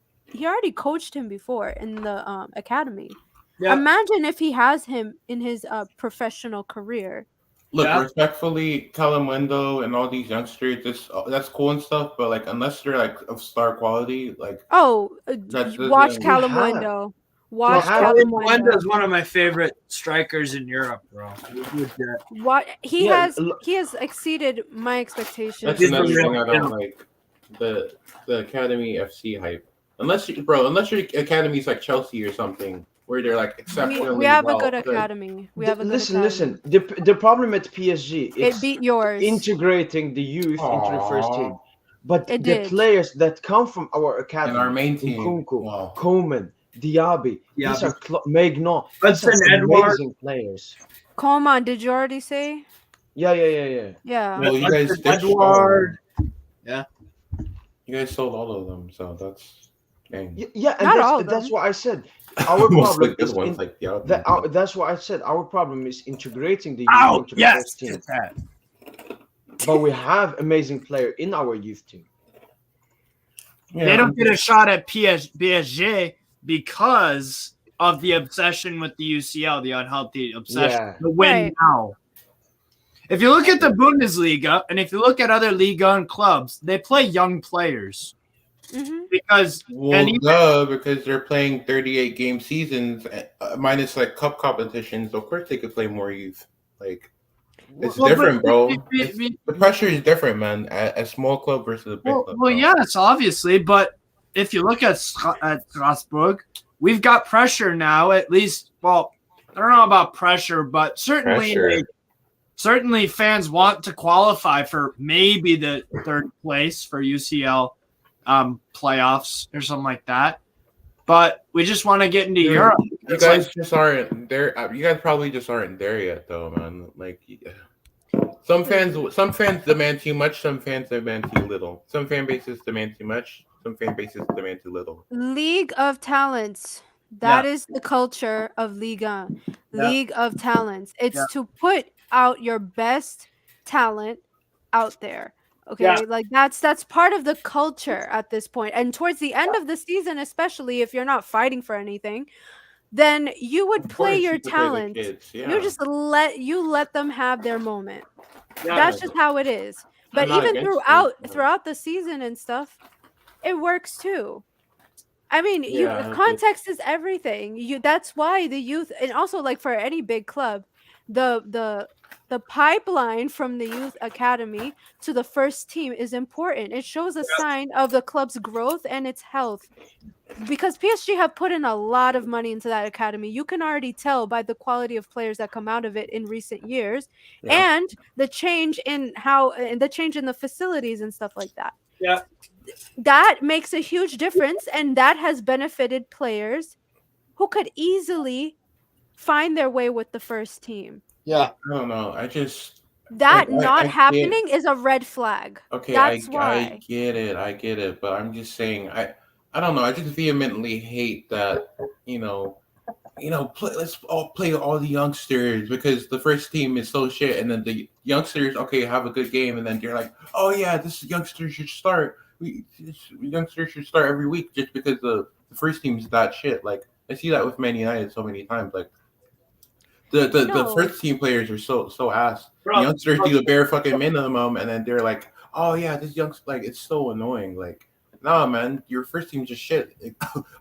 coached him before in the academy. Yeah. Imagine if he has him in his professional career. Look, Yeah. respectfully, Callum Wendo and all these youngsters, that's cool and stuff, but like unless they're like of star quality, like Oh, That watch doesn't- Callum We have- Wendo. Watch have- Callum Wenda Wendo. is one of my favorite strikers in Europe, bro. He Yeah, has exceeded my expectations. that's He's another the thing real I don't deal. like. The Academy FC hype. Unless your academy's like Chelsea or something, where they're like exceptionally We have a well good academy. We have a good Listen. academy. The problem at PSG It is beat yours. integrating the youth into the first team. But It the did. players that come from our academy, and our main team. Nkunku, Wow. Coman, Diaby, these are Maignan. These Hudson are Edouard. amazing players. Coman, did you already say? Yeah. Yeah. Well, you guys Hudson ditched Edouard. You guys sold all of them, so that's dang. Yeah, and Not all of that's them. what I said. Our Most of problem the good is ones, like the other that's what I said. Our problem is integrating the youth Oh, into the yes. first team. Get that. But we have amazing player in our youth team. They don't get a shot at PSG because of the obsession with the UCL, the unhealthy obsession. Yeah. The win Right. now. If you look at the Bundesliga and if you look at other Liga and clubs, they play young players hmm because Well, because they're playing 38 game seasons minus like cup competitions. Of course, they could play more youth. Like it's Well, different, but- bro. but- The pressure is different, man. A small club versus a big club. well, bro. yes, obviously, but if you look at Strasbourg, we've got pressure now. At least, well, I don't know about pressure, but certainly, Pressure. certainly fans want to qualify for maybe the third place for UCL playoffs or something like that. But we just want to get into Dude, Europe. You It's guys like- just aren't there. You guys probably just aren't there yet, though, man. Like some fans demand too much. Some fans demand too little. Some fan bases demand too much. Some fan bases demand too little. League of Talents. That is the culture of Liga. Yeah. League of Talents. It's Yeah. to put out your best talent out there. Okay, Yeah. like that's part of the culture at this point. And towards the end of the season, especially if you're not fighting for anything, then you would Of play course, your you could play the talent. kids, yeah. You just let them have their moment. Yeah. That's just how it is. But not even against it, throughout the season and stuff, it works too. I mean, Yeah, but- context is everything. That's why the youth, and also like for any big club, the pipeline from the youth academy to the first team is important. It shows a sign of the club's growth and its health. Because PSG have put in a lot of money into that academy. You can already tell by the quality of players that come out of it in recent years, Yeah. and the change in the facilities and stuff like that. Yeah. That makes a huge difference, and that has benefited players who could easily find their way with the first team. Yeah. I don't know. I just That I not get- happening is a red flag. okay. That's I why. get it. But I'm just saying. I don't know. I just vehemently hate that. let's all play all the youngsters because the first team is so shit, and then the youngsters, okay, have a good game, and then they're like, oh yeah, this youngster should start. This youngster should start every week just because the first team's that shit. Like I see that with Man United so many times. Like the No. first team players are so ass. The Bro, youngsters do the bare fucking minimum, and then they're like, oh yeah, this youngster, like it's so annoying. Like, nah, man, your first team's just shit. Like,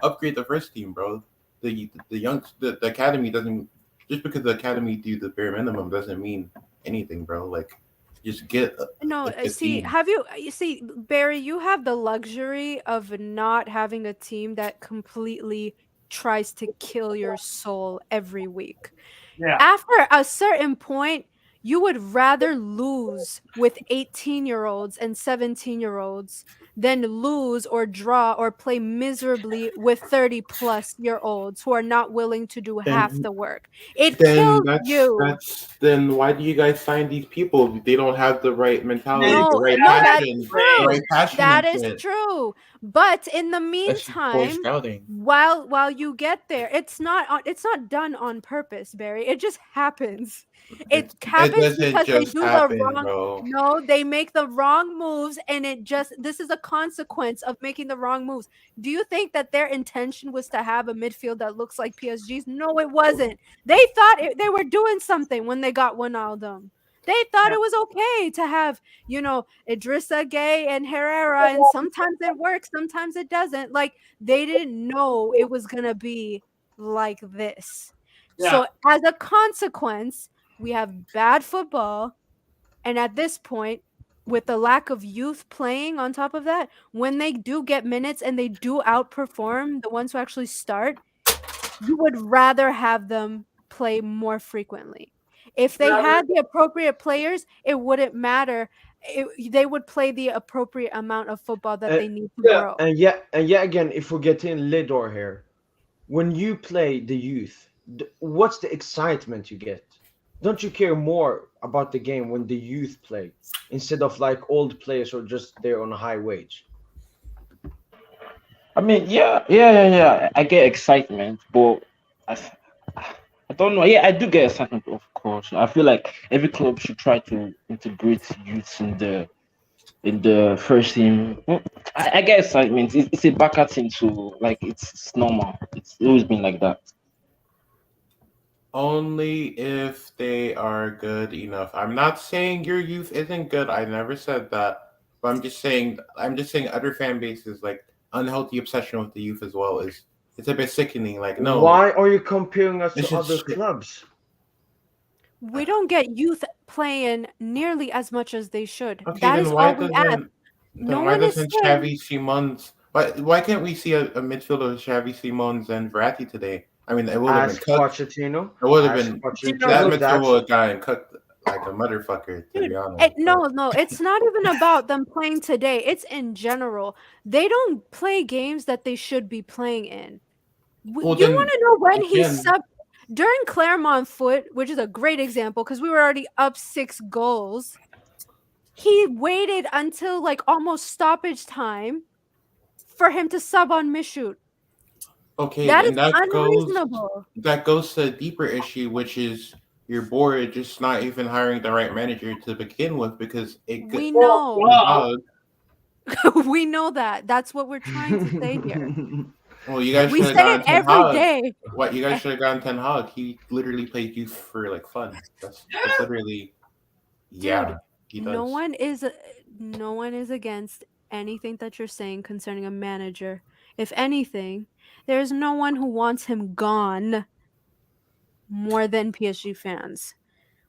upgrade the first team, bro. The academy doesn't, just because the academy do the bare minimum doesn't mean anything, bro. Like, just get No, a good see, team. you see, Barry, you have the luxury of not having a team that completely tries to kill your soul every week. yeah. After a certain point, you would rather lose with 18-year-olds and 17-year-olds than lose or draw or play miserably with 30-plus-year-olds who are not willing to do half Then the work. It then kills that's you. then why do you guys sign these people? They don't have the right mentality, No, the right no, that's passion, the true. right passion That and is shit. true. But in the That's just poor meantime, scouting. while you get there, it's not done on purpose, Barry. It just happens. It It happens doesn't because they just do the happen, wrong. bro. No, they make the wrong moves, and this is a consequence of making the wrong moves. Do you think that their intention was to have a midfield that looks like PSG's? No, it wasn't. They thought they were doing something when they got Wijnaldum. They thought it was okay to have, Idrissa Gay and Herrera, and sometimes it works, sometimes it doesn't. Like, they didn't know it was gonna be like this. Yeah. So as a consequence, we have bad football, and at this point, with the lack of youth playing on top of that, when they do get minutes and they do outperform the ones who actually start, you would rather have them play more frequently. If they had the appropriate players, it wouldn't matter. They would play the appropriate amount of football that they need to grow. And yet again, if we're getting Lidor here, when you play the youth, what's the excitement you get? Don't you care more about the game when the youth play instead of like old players who are just there on a high wage? I mean, yeah. I get excitement, but I, I don't know. Yeah, I do get excitement, of course. I feel like every club should try to integrate youths in the first team. I get excitement. It's a backer thing, so like it's normal. It's always been like that. Only if they are good enough. I'm not saying your youth isn't good. I never said that. But I'm just saying other fan bases like unhealthy obsession with the youth as well is it's a bit sickening. Like no, Why are you comparing us This to is other shit. clubs? We don't get youth playing nearly as much as they should. Okay, That then is why all we ask. doesn't No then why one is doesn't saying Xavi Simons why can't we see a midfielder of Xavi Simons and Verratti today? I mean, it would have been Ask cooked. Pochettino. It would have Ask been that Pochettino. midfield would have gotten cooked like a motherfucker. To be honest, no, it's not even about them playing today. It's in general. They don't play games that they should be playing in. Well, You then want to know when he again- subbed during Claremont Foot, which is a great example because we were already up 6 goals. He waited until like almost stoppage time for him to sub on Michoud. Okay, That is and unreasonable. that goes to a deeper issue, which is your board just not even hiring the right manager to begin with because it We could know. dog. We know that. That's what we're trying to say here. Well, you guys We should have say gotten it Ten every Hag. day. What you guys should have gotten Ten Hag. He literally plays youth for like fun. That's literally yeah. He does. No one is against anything that you're saying concerning a manager. If anything, there's no one who wants him gone more than PSG fans.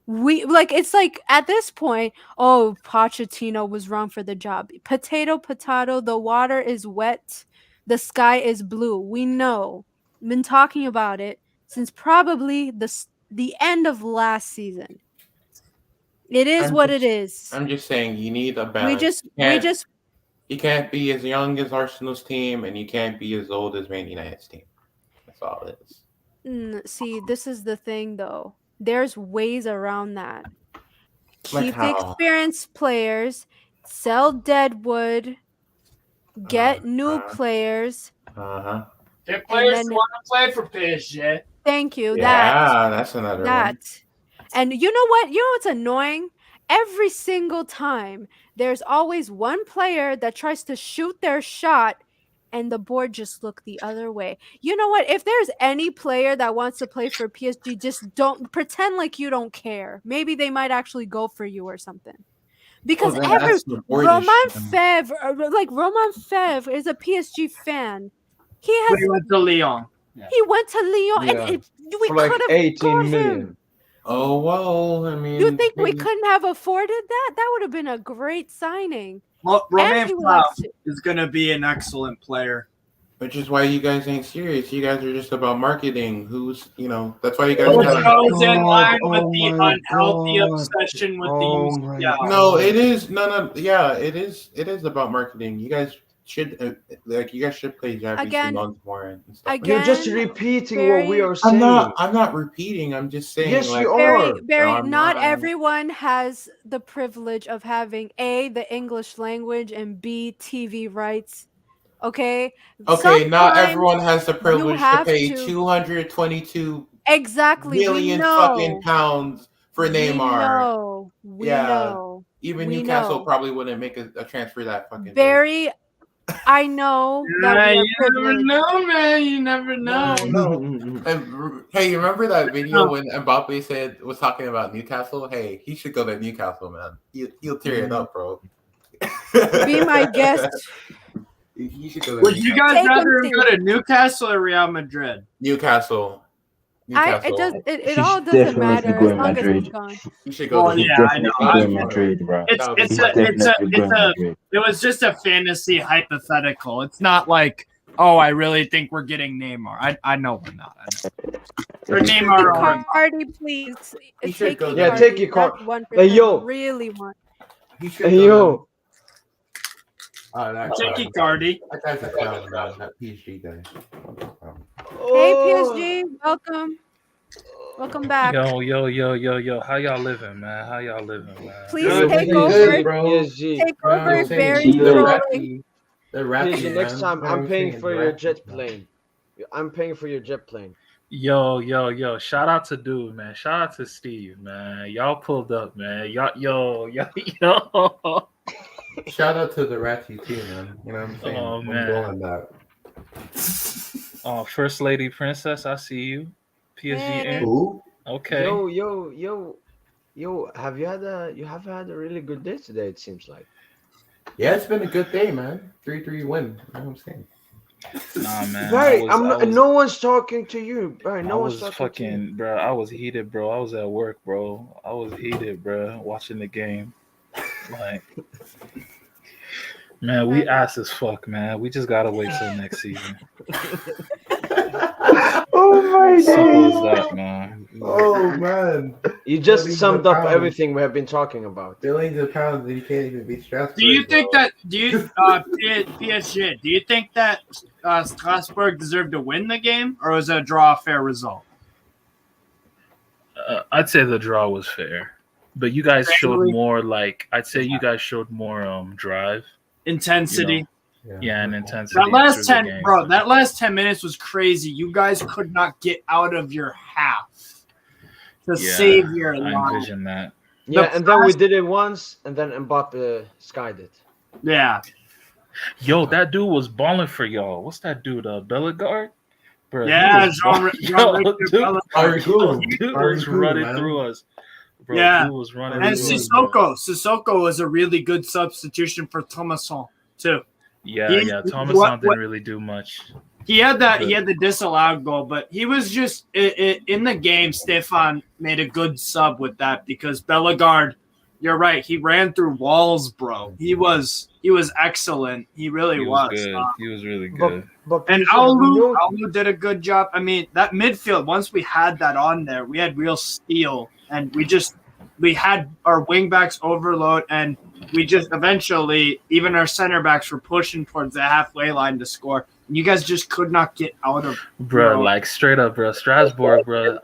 It's like at this point, oh, Pochettino was wrong for the job. Potato, the water is wet, the sky is blue. We know. Been talking about it since probably the end of last season. It is what it is. I'm just saying you need a We balance. just You can't be as young as Arsenal's team, and you can't be as old as Man United's team. That's all it is. see, this is the thing though. There's ways around that. Like Keep the how? experienced players, sell deadwood, get new players. Uh huh. Get players then- who want to play for PSG. Thank you. Yeah, that's another one. That. And you know what? You know what's annoying? Every single time, there's always one player that tries to shoot their shot and the board just look the other way. You know what? If there's any player that wants to play for PSG, just don't pretend like you don't care. Maybe they might actually go for you or something. Because Well, then every that's the board Roman issue. Fevre, Roman Fevre is a PSG fan. He But has he went to Lyon. he went to Lyon Yeah. and we For like could have 18 got him. million. Oh well, I mean, You think we maybe- couldn't have afforded that? That would have been a great signing. Well, Romain he Fevre likes to- is going to be an excellent player. Which is why you guys ain't serious. You guys are just about marketing. That's why you guys. Which gotta- goes in God, line with oh the my unhealthy God. obsession with Oh the my UCL. No, it is no. Yeah, it is. It is about marketing. You guys should you guys should play Japanese Again- months more and stuff. again- You're just repeating very- what we are I'm saying. not repeating. I'm just saying. Yes, like, you Barry, are. Barry, I'm not not. everyone has the privilege of having A, the English language, and B, TV rights. Okay? Okay, not Sometimes everyone has the privilege to have pay to- 222 Exactly. million we know. fucking pounds for Neymar. We know. We Yeah. know. Even We Newcastle know. probably wouldn't make a transfer that fucking big. Barry, I know that we are you never privileged. know, man. You never know. And, hey, you remember that video when Mbappe was talking about Newcastle? Hey, he should go to Newcastle, man. He'll tear it up, bro. Be my guest. He should go to Would you guys Take him rather to- go to Newcastle or Real Madrid? Newcastle. It He all should doesn't definitely matter go as in long as he's Madrid. gone. He should go Well, to yeah, I know. Definitely go in Madrid, bro. It's Madrid. it was just a fantasy hypothetical. It's not like, oh, I really think we're getting Neymar. I know we're not. Or Neymar or Cardi, please. He should go Yeah, there. take your That's card. 1% Hey, yo. really want. He should Hey, go yo. Oh, that Jakey Cardi. That guy's a clown, man. That PSG guy. Hey, Oh. PSG, welcome. Welcome back. Yo. How y'all living, man? How y'all living, man? Please Yo, take we over. good, bro. PSG. Take You know what over. I'm saying? Very They're trolling. They're rapping, PSG, next man. time You know what I'm paying saying? for They're your rapping, jet man. plane. I'm paying for your jet plane. Yo. Shout out to dude, man. Shout out to Steve, man. Y'all pulled up, man. Yo. Shout out to the Ratchy too, man. You know what I'm saying? Oh, I'm man. going that. First Lady Princess, I see you. PSG Hey. in. Who? Okay. Yo. Have you had a really good day today? It seems like. Yeah, it's been a good day, man. 3-3 win. You know what I'm saying? Nah, man. Barry, I was- no one's talking to you. Barry, I no one's was talking to you. fucking, bro. I was heated, bro. I was at work, bro. I was heated, bro. Watching the game, like, man, we ass as fuck, man. We just gotta wait till next season. Oh my Simple as god. that, man. Oh man, You just Billions summed of up pounds. everything we have been talking about. billions of pounds and you can't even beat Strasbourg. Do you think bro. that PSG? Do you think that Strasbourg deserved to win the game, or was it a draw a fair result? I'd say the draw was fair, but you guys showed Friendly. more. Like, I'd say you guys showed more drive, Intensity. yeah, and intensity. That last through the 10, game. bro. That last 10 minutes was crazy. You guys could not get out of your half to Yeah, save your I life. envision that. Yeah, and then we did it once, and then Mbappe skied it. Yeah. Yo, that dude was balling for y'all. What's that dude? Bellegarde? Bro, Yeah, Yo, dude, Ari Cool. dude Ari was Cool, running man. through us. Bro, Yeah. dude was running And through us, bro. Sissoko was a really good substitution for Thomasson too. Yeah, He- Thomas what- didn't really do much. He had the disallowed goal, but he was just in the game. Stefan made a good sub with that because Bellegarde, you're right. He ran through walls, bro. He was excellent. He really He was was. good. He was really But, good. but And PSG, we know- Aulu did a good job. I mean, that midfield, once we had that on there, we had real steel. And we had our wing backs overload. And we just eventually, even our center backs were pushing towards the halfway line to score. And you guys just could not get out of Bro, bro. like straight up, bro. Strasbourg, bro.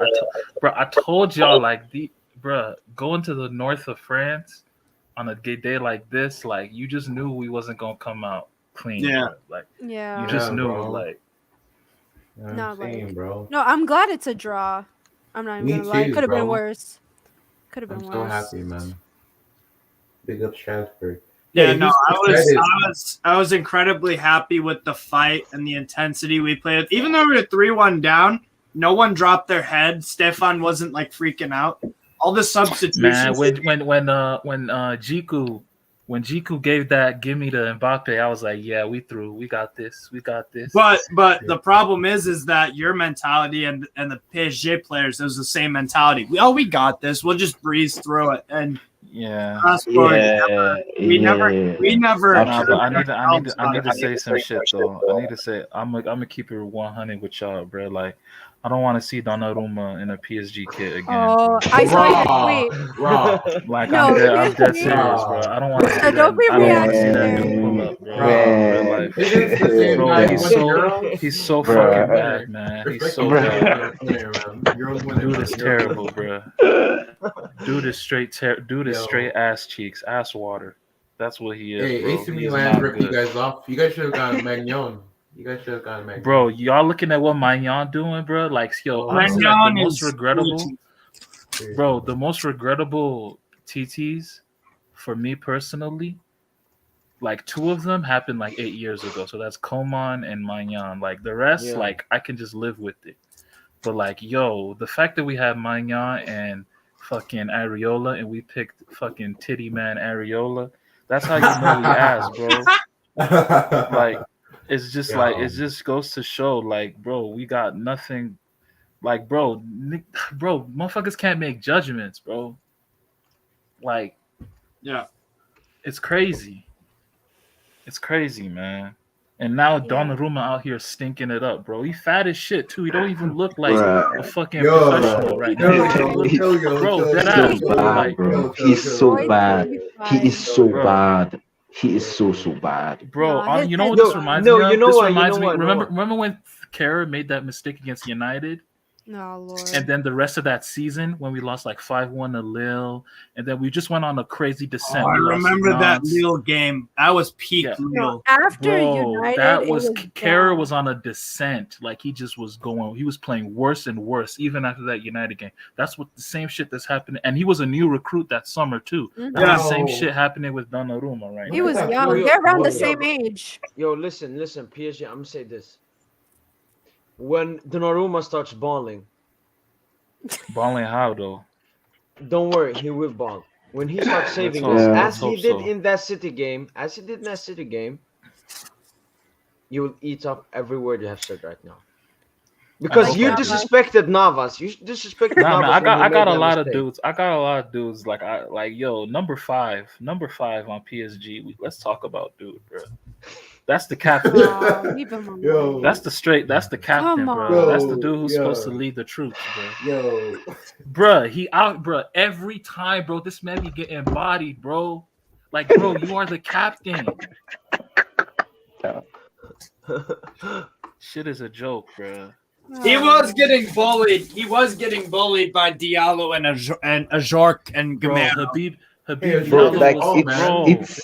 I told y'all, like, going to the north of France on a good day like this, like, you just knew we wasn't gonna come out clean. Yeah. Bro. Like, Yeah. you just Yeah, knew, bro. like, I'm Not saying, like bro. no. I'm glad it's a draw. I'm not even Me gonna lie. It too, could have been bro. worse. Could have I'm been so worse. happy, man. Big up Strasbourg. Yeah, Hey, no, he's excited. I was incredibly happy with the fight and the intensity we played. Even though we were 3-1 down, no one dropped their head. Stefan wasn't like freaking out. All the substitutions. Man, when Jiku gave that gimme to Mbappe, I was like, yeah, we through. We got this. We got this. But the problem is that your mentality and the PSG players, it was the same mentality. We got this. We'll just breeze through it. And yeah, we never. Nah, but I need to say some shit though. I need to say I'm gonna keep it 100 with y'all, bro. Like, I don't want to see Donnarumma in a PSG kit again. Oh, I saw your tweet. Like, No, I'm dead serious, bro. I don't want to see that. don't be I don't want to see that reactionary. dude pull up, bro. Man. Bro, he's so fucking bad, man. He's so bad. Dude is terrible, bro. Dude is straight ass cheeks, ass water. That's what he is, Hey, bro. AC Milan ripped you guys off. You guys should have gotten Magnon. Bro, y'all looking at what Magnon doing, bro? Like, yo, honestly, like, the most regrettable, bro. The most regrettable TTs for me personally, like 2 of them happened like 8 years ago. So that's Coman and Magnon. Like the rest, like I can just live with it. But like, yo, the fact that we had Magnon and fucking Areola and we picked fucking Titty Man Areola, that's how you know we ass, bro. Like, it's just like, it just goes to show, like, bro, we got nothing. Like, bro, motherfuckers can't make judgments, bro. Like, yeah, it's crazy. It's crazy, man. And now Donnarumma out here stinking it up, bro. He fat as shit too. He don't even look like a fucking professional right now. Bro, dead ass, bro. Like, he's so bad. He is so bad. He is so bad. Bro, Nah, you know what this reminds me of? This reminds me. Remember when Kara made that mistake against United? No, Lord. And then the rest of that season, when we lost like 5-1 to Lille, and then we just went on a crazy descent. I remember that Lille game. That was peak Lille. No, after United, that was Kara was on a descent. Like, he just was going. He was playing worse and worse, even after that United game. That's what the same shit that's happening. And he was a new recruit that summer too. Mhm. That's the same shit happening with Donnarumma right now. He was young. They're around the same age. Yo, listen, PSG. I'm gonna say this. When Donnarumma starts balling how though? Don't worry, he will ball. When he starts saving Let's this, hope- as he let's did hope so. in that City game, you will eat up every word you have said right now. Because hope you I do. disrespected Navas. You disrespected Nah, Navas. man, I got a lot of mistake. dudes. I got a lot of dudes. Like yo, number five on PSG. Let's talk about dude, bro. That's the captain. Leave him alone. That's the captain, Come bro. on. That's the dude who's supposed to lead the troops, bro. Yo, Bruh, he out, bruh. Every time, bro, this man be getting bodied, bro. Like, bro, you are the captain. Shit is a joke, bro. He was getting bullied. He was getting bullied by Diallo and Ajork and Bro, Gamero. Habib Bro, Diallo like was,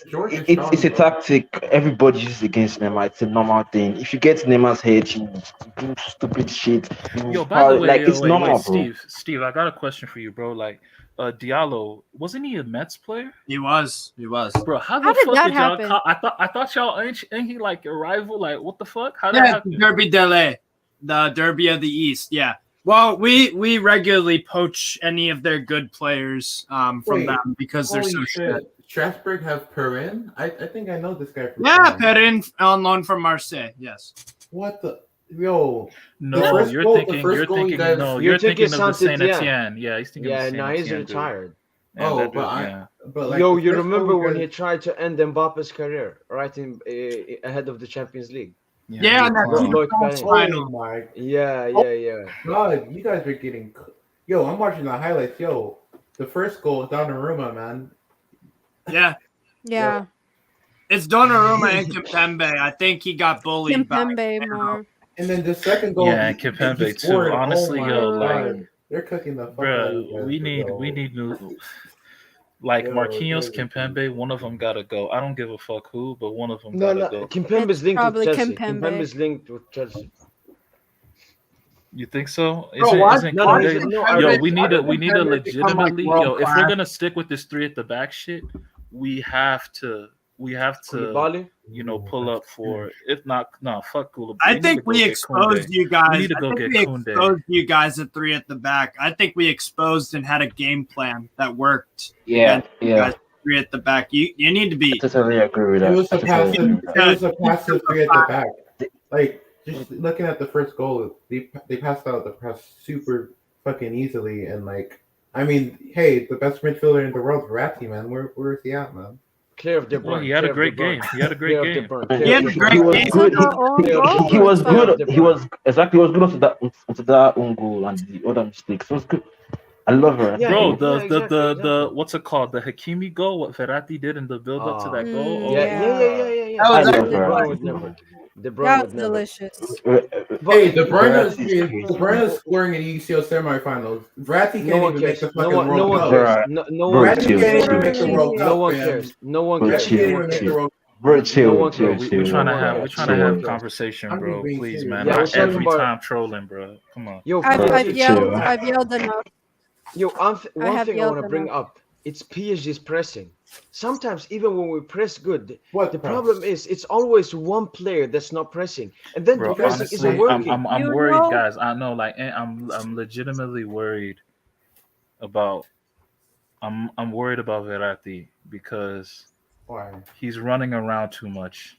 it's a tactic. Everybody uses against Neymar. It's a normal thing. If you get Neymar's head, you do stupid shit. Yo, by the way, like it's normal, bro. Steve, I got a question for you, bro. Like, Diallo, wasn't he a Mets player? He was. Bro, how How the did fuck that did y'all? happen? I thought y'all ain't he like a rival? Like, what the fuck? How that Yeah, happen? Derby Dele, the Derby of the East. Yeah. Well, we regularly poach any of their good players from them because they're so shit. Strasbourg has Perrin. I think I know this guy from Yeah, Perrin on loan from Marseille. Yes. What the yo? No, you're thinking You're thinking of the Saint Saint-Étienne. Etienne. Yeah, he's thinking. Yeah, of no, he's Saint-Étienne, dude. retired. And Oh, that but dude, but like Yo, the you first remember goal when guys- he tried to end Mbappe's career right in ahead of the Champions League? Yeah, and that Look, team look, France Benny. final. Oh my Yeah. god, you guys are getting. Yo, I'm watching the highlights. Yo, the first goal is Donnarumma, man. Yeah. Yeah. It's Donnarumma and Kimpembe. I think he got bullied by Kimpembe more. And then the second goal. Yeah, he- and Kimpembe he too. scored. Oh Honestly, my yo, God. like, they're cooking the fuck out of you bro, guys, we need new. Like, Yo, Marquinhos, they're- Kimpembe, one of them gotta go. I don't give a fuck who, but one of them No, gotta go. Kimpembe's It's linked with probably Chelsea. Kimpembe. Kimpembe's linked with Chelsea. You think so? Bro, why- Isn't No, Koundé? no, Koundé- We need to Koundé become, like, legitimately, world if we're class? gonna stick with this 3 at the back shit, we have to Koulibaly? pull up for, if not, no, fuck Koulibaly. I think we exposed you guys. We need to go I think get we Koundé. exposed you guys at 3 at the back. I think we exposed and had a game plan that worked. Yeah, against you guys at 3 at the back. You need to be. I totally agree with It that. was I a totally passive. agree with that. It was a passive 3 at the back. Like just looking at the first goal, they passed out the press super fucking easily, and like I mean, hey, the best midfielder in the world, Verratti, man. Where's he at, man? Clear of De Bruyne. Well, he had a great game. He had a great Clear game. of De Bruyne. He had a Clear of De great He Bruyne. was game. good. Our own goal He was or something? good. He was exactly. He was good onto that own goal and the other mistakes. It was good. I love her. Yeah, Bro, exactly. the what's it called? The Hakimi goal, what Verratti did in the build up to that goal. Mm, Oh, Yeah. That was I love actually De her. Bruyne would never. De Bruyne That would was never. delicious. Hey, De Verratti's Bruyne is scoring in UCL semifinals. Verratti can't No one even cares. make the No fucking one. No World one Cup. cares. Bruh. No Bro, one Verratti chill, can't cares. even make the World No Cup, one man. cares. No one Bro, cares. Verratti can't No even one make the cares. World Bro, No chill, one chill, cares. we're chill. trying to No one have cares. we're trying to No one have cares. conversation, I'm bro. just being Please, serious. man. Yeah, we're Not talking every about. time trolling, bro. Come on. Yo, I've PSG. chill. yelled enough. Yo, I one have thing I want to yelled bring enough. up. It's PSG's pressing. Sometimes even when we press good, What the press? problem is it's always one player that's not pressing, and then the Bro, pressing isn't honestly, working. I'm You worried, know- guys. I know, like, I'm legitimately worried about I'm worried about Verratti because Why? he's running around too much,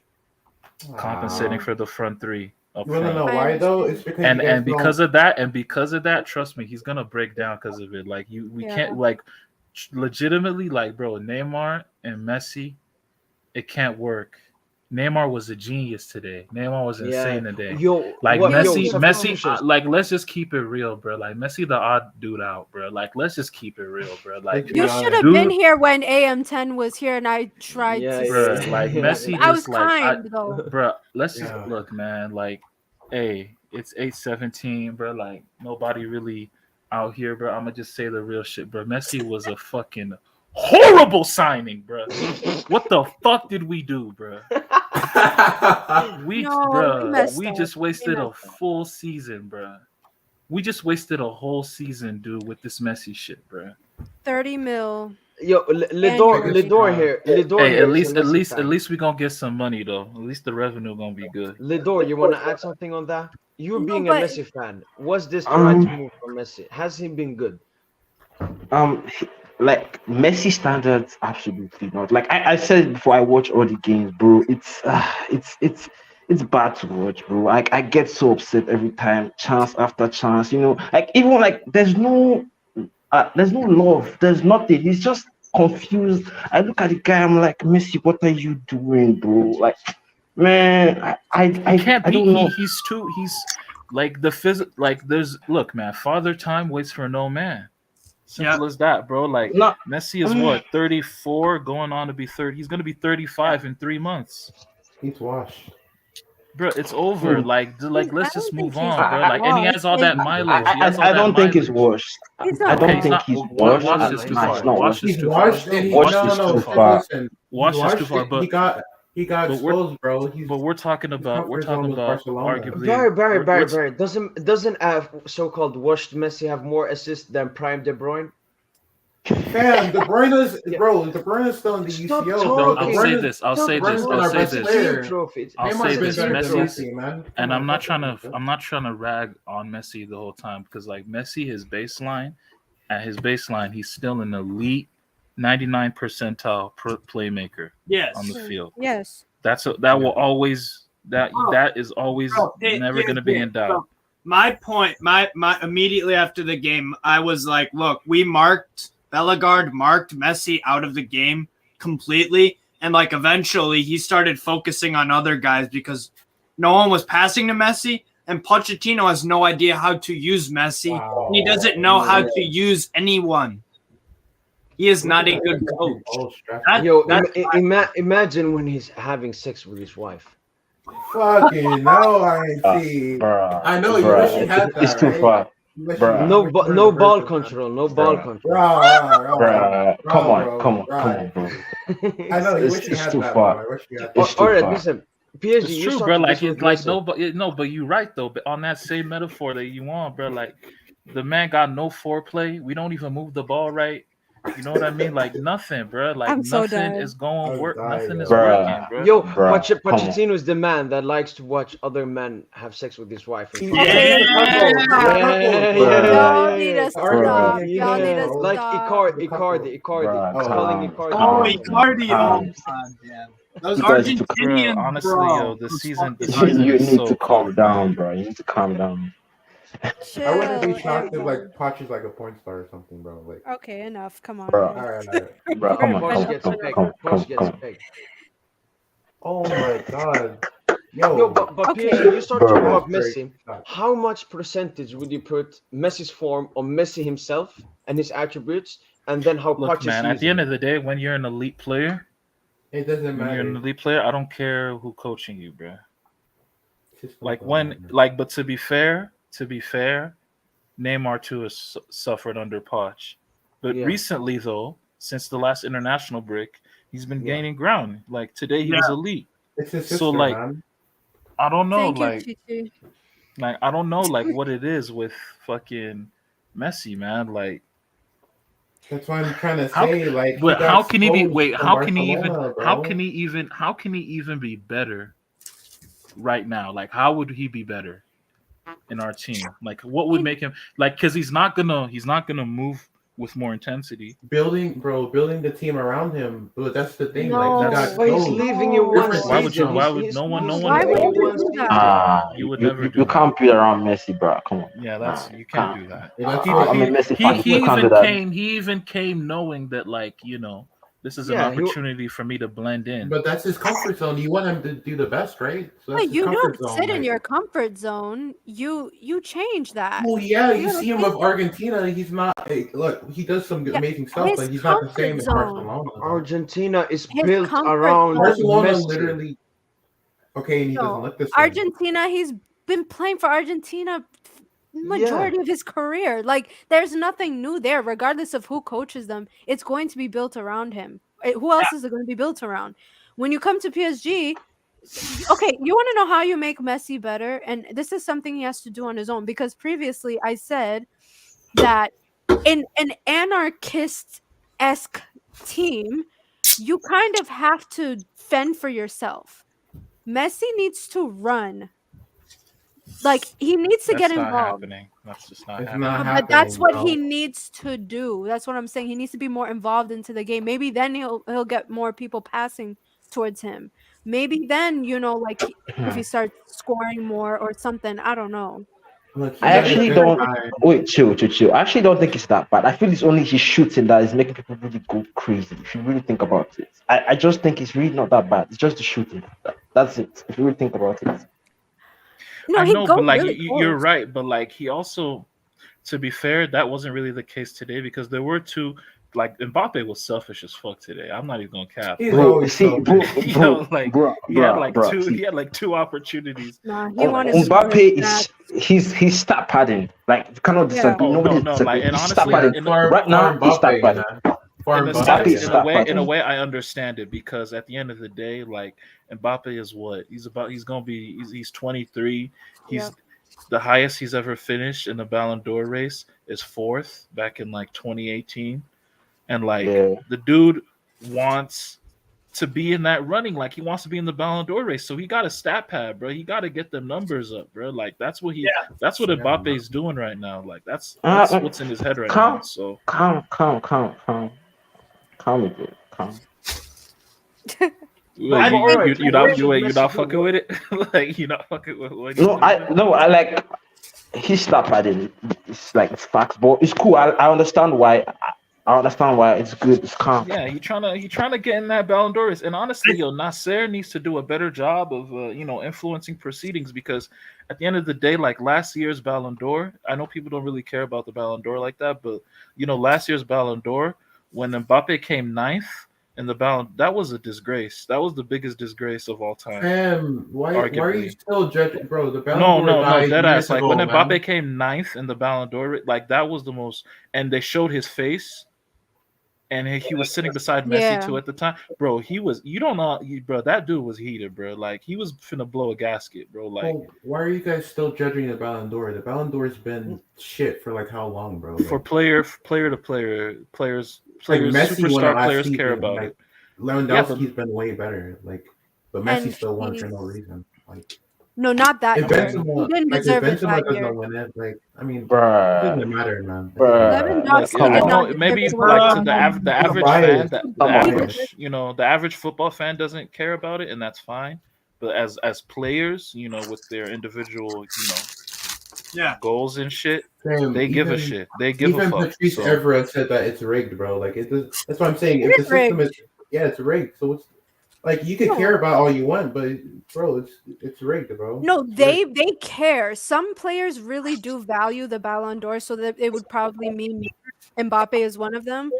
compensating for the front 3 up You want to know front. I why though? understand. It's because And you guys because of that, trust me, he's gonna break down because of it. Like we Yeah. can't, like, legitimately, like, bro, Neymar and Messi, it can't work. Neymar was a genius today. Neymar was insane today. Yo, Like what, Messi, yo, substitutions. like, let's just keep it real, bro. Like Messi, the odd dude out, bro. Like, let's just keep it real, bro. Like, You should have dude, been here when AM10 was here, and I tried Yeah, to. bro. yeah. Like Messi, I was just like, kind though. bro. Let's just Yeah. look, man. Like, hey, it's 8:17, bro. Like, nobody really out here, bro. I'm gonna just say the real shit, bro. Messi was a fucking horrible signing, bro. What the fuck did we do, bro? We, No, bro, we messed we up. just wasted We a messed up. full season, bro. We just wasted a whole season, dude, with this Messi shit, bro. 30 mil. Yo, Lidor January. here. Lidor Hey, here at is least, a at Messi least, fan. at least we gonna get some money though. At least the revenue gonna be good. Lidor, you want to add something on that? You No, being a but- Messi fan, was this the right move for Messi? Has he been good? Like Messi standards, absolutely not. Like I said before, I watch all the games, bro. It's bad to watch, bro. Like I get so upset every time, chance after chance. You know, like even like there's no love, there's nothing. He's just confused. I look at the guy, I'm like, Messi, what are you doing, bro? Like, man, I Can't I be. don't know. He's like the like. There's look, man. Father time waits for no man. Simple as that, bro. Like No, Messi is what 34, going on to be 30. He's gonna be 35 in 3 months. He's washed. Bro, it's over. Like let's just don't think move he's on, bro. Like, and he has all that mileage. He has all I that don't think he's mileage. washed. He's I not don't Okay, think he's washed. Watch this too Nah, far. it's not Watch washed. this He's too far. washed and he Watch no, this no, too no. far. Listen, Watch he's this too washed far, and but he got but we're- exposed, bro. He's but we're talking about comfort zone with Barcelona. arguably Barry. Doesn't so-called washed Messi have more assists than prime De Bruyne? Fam, De Bruyne's bro. De Bruyne's still in the Stop UCL, bro. talking. De I'll say Bruyne's- this. I'll Stop say this. talking. I'll Our say best this. player. Trophies. I'll Neymar's say been this. better than Messi's, Messi, man. Come and on, I'm not stop trying that. to rag on Messi the whole time, because like Messi, his baseline, he's still an elite 99 percentile playmaker Yes. on the field. Yes. That will always that is always never going to be in doubt. Bro, my point, my immediately after the game, I was like, look, Bellegarde marked Messi out of the game completely, and like eventually he started focusing on other guys because no one was passing to Messi, and Pochettino has no idea how to use Messi. Wow. He doesn't know how to use anyone. He is not a good coach. Imagine when he's having sex with his wife. Fucking no, I see. Bruh, I know you bruh, wish you had that. it's too right? far. You wish Bruh. you No, had no the ball person, man. control. No ball Bruh. control. Bro, Come on, bro. I know you wish you It's had too that. far. Bro. I wish you had It's that. too All right, far. listen. PSG, It's you true, start bro. to Like this it's with like Messi. no, but you're right though. But on that same metaphor that you want, bro, like the man got no foreplay. We don't even move the ball right. You know what I mean? Like nothing, bro. Like I'm so nothing dead. is going I'm work. dying, Nothing is yo. working, Bruh, bro. Yo, bruh, come on. Pochettino is the man that likes to watch other men have sex with his wife. And Okay, Yeah. y'all need to Bruh. stop. Y'all need to Like stop. Icardi. Bruh, He's calling calm, Icardi. Oh, calm, Icardi. Oh, calm. God, yeah. Those You guys need to, Bro, Argentinians, honestly, bro. yo, the Those season fucking you is need so to calm cooked, down, man. bro. You need to calm down. I wouldn't be Chill, shocked if like everyone. Poch is like a porn star or something, bro. Like, Okay, enough. Come on, Bro, man. all right. bro, come on, We're Poch come enough, on, gets come on, enough. come on, come Poch on, gets come on. pegged. Oh my god, Yo, yo, but Okay. PSG, you start talking Bro, about Messi. How much percentage would you put Messi's form on Messi himself and his attributes, and then how Look, Poch is man, at the using end of him? the day, when you're an elite player, it doesn't matter. I don't care who coaching you, bro. System Like don't when, matter. like, but to be fair, Neymar too has suffered under Poch. But Yeah. recently, though, since the last international break, he's been Yeah. gaining ground. Like today, he Yeah. was elite. It's his So, sister, like, man. I don't know, Thank you, Chichi. like I don't know, like what it is with fucking Messi, man. Like, That's why I'm trying to how? say, like, he But got how can he be? exposed Wait, from Barcelona, How bro. can he even? How can he even be better right now? Like, how would he be better in our team? Like, what would make him like? Because he's not gonna move with more intensity. Building the team around him. But that's the thing. Like, he No. got But he's exposed. leaving you one Different Why would you? season. lifestyle. Why would He's no one? No Why one. would leaving you you one do season. that? You would you, never you, do you that. can't be around Messi, bro. Come on. Yeah, that's Nah, you can't do that. Yeah, that's I'm a what Messi fan. He You can't do even that. came. He even came knowing that, like, this is an Yeah, opportunity for me to blend in. But that's his comfort zone. You want him to do the best, right? So that's But his you comfort don't zone. sit in Like, your comfort zone. You change that. well, yeah, you You see him don't with Argentina. He's not. Hey, look, he does some Yeah, amazing stuff, his but he's not the comfort same as zone. Barcelona. Argentina is His built comfort around zone. Barcelona Messi. literally. Okay, and he doesn't No, look the same. Argentina. He's been playing for Argentina majority of his career. Like, there's nothing new there, regardless of who coaches them. It's going to be built around him. Who else is it going to be built around? When you come to PSG, okay, you want to know how you make Messi better, and this is something he has to do on his own, because previously I said that in an anarchist-esque team, you kind of have to fend for yourself. Messi needs to run. Like, he needs to That's get not involved. happening. That's just not It's happening. not But that's happening, what bro. he needs to do. That's what I'm saying. He needs to be more involved into the game. Maybe then he'll get more people passing towards him. Maybe then, like, if he starts scoring more or something, I don't know. Look, he's I at a actually good don't. time. Wait, chill. I actually don't think it's that bad. I feel it's only his shooting that is making people really go crazy. If you really think about it, I just think it's really not that bad. It's just the shooting. That's it. If you really think about it. No, I he know, goes but like really you're close. right. But like he also, to be fair, that wasn't really the case today because there were two. Like Mbappe was selfish as fuck today. I'm not even gonna cap. He's Bro, always see, bro, selfish. bro, Like bro, he had bro, like bro. two. See, He had like two opportunities. Nah, he wanted to Mbappe do is that. he's stat padding. Like you cannot Yeah. disagree. Oh Nobody no, disagree. like and He's stat honestly, Yeah, padding. for Right now, he's stat Mbappe, padding. For in the Mbappe, sense, is in stat a padding. way, I understand it because at the end of the day, like Mbappe is what he's 23. He's Yeah. the highest he's ever finished in the Ballon d'Or race is fourth back in like 2018, and like Yeah. the dude wants to be in that running, like he wants to be in the Ballon d'Or race. So he got a stat pad, bro. He got to get the numbers up, bro. Like that's what that's what Mbappe's doing right now. Like that's what's in his head right now. So calm it, bro. Calm. Wait, alright, you what should you Messi not do? fucking with it? Like you not fucking with what No, I like his stat padding. It's like it's facts, but it's cool. I understand why. I understand why it's good. It's calm. Yeah, he trying to get in that Ballon d'Or race. And honestly, Nasser needs to do a better job of influencing proceedings because at the end of the day, like last year's Ballon d'Or, I know people don't really care about the Ballon d'Or like that, but last year's Ballon d'Or when Mbappe came ninth in the Ballon, that was a disgrace. That was the biggest disgrace of all time. why are you Arguably. still judging, bro? The Ballon No, d'Or died dead years ass. Like ago, when man. Mbappe came ninth in the Ballon d'Or, like that was the most, and they showed his face. and he was sitting beside Messi Yeah. too at the time, bro. He was, you don't know, bro. That dude was heated, bro. Like he was finna blow a gasket, bro. Like Well, why are you guys still judging the Ballon d'Or? The Ballon d'Or's been shit for like how long, bro? for player to player, players, Like Messi won it superstar last players season, care about like, it. Lewandowski's been way better. Like, but Messi And still won for he's- no reason. Like, No, not that if year. He Benzema, didn't like if deserve it Benzema that doesn't year. win it, like I mean, it Bruh. doesn't matter, man. Bruh. Lewandowski Come did on. not deserve Maybe it to like win. to the average biased. fan, Come on. average, the average football fan doesn't care about it, and that's fine. But as players, with their individual, Yeah. goals and shit, Damn, they give a even- shit. They give a Even fuck. Patrice So, Evra said that it's rigged, bro. Like it does, that's what I'm saying. It If the is system rigged. is, yeah, it's rigged. So it's like you can No. care about all you want, but bro, it's rigged, bro. No, It's they rigged. care. Some players really do value the Ballon d'Or, so that it would probably mean Mbappe is one of them.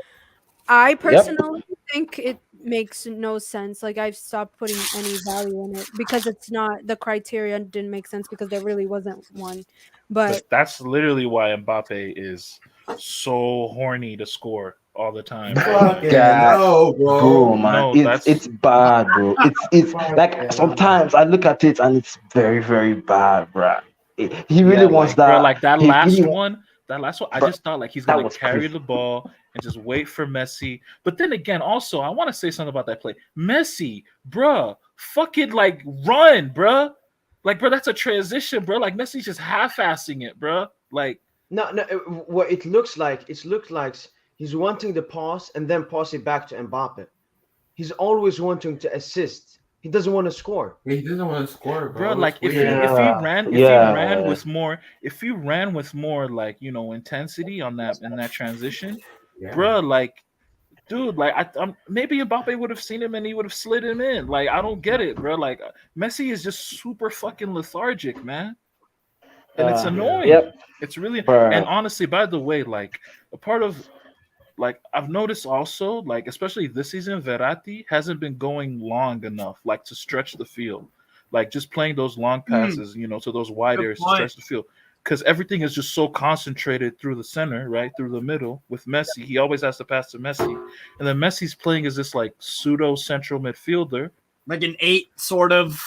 I personally think it makes no sense. Like I've stopped putting any value in it because it's not, the criteria didn't make sense because there really wasn't one. But that's literally why Mbappe is so horny to score all the time. Fucking God, no, bro. bro, man, No, it's that's- bad, bro. It's Fuck like yeah. sometimes I look at it and it's very, very bad, bro. He really wants like, that. bro, like that he last really wa- one. That last one, I Bro, just thought like he's that gonna was carry crazy. the ball and just wait for Messi. But then again, also I want to say something about that play. Messi, bruh, fucking like run, bruh. Like, bro, that's a transition, bro. Like Messi's just half-assing it, bruh. Like, No, what it looks like, he's wanting the pass and then pass it back to Mbappe. He's always wanting to assist. He doesn't want to score. He doesn't want to score, bro, bro. like It's if weird. you ran Yeah. if you ran with more like intensity on that in that transition, Yeah. bro, like dude, like I'm maybe Mbappe would have seen him and he would have slid him in. Like I don't get it, bro. Like Messi is just super fucking lethargic, man, and it's annoying. Yep. It's really Bruh. and honestly, by the way, like a part of like I've noticed also, like especially this season, Verratti hasn't been going long enough, like to stretch the field, like just playing those long passes, to those wide Good areas to point. stretch the field. Because everything is just so concentrated through the center, right through the middle. With Messi, he always has to pass to Messi, and then Messi's playing as this like pseudo central midfielder, Like an 8 sort of.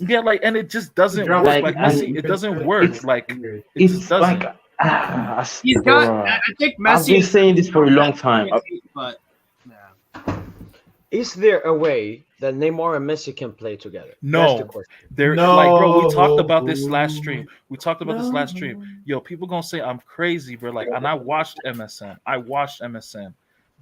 yeah, like and it just doesn't work. Like, Like and Messi, it doesn't work. it's- Like it It's just doesn't. like He's got. bruh. I think I've Messi. been saying this for a long time. But Is there a way that Neymar and Messi can play together? No. That's the question. They're like, bro, we talked No. about this last stream. Yo, people gonna say I'm crazy, bro. Like, and I watched MSN.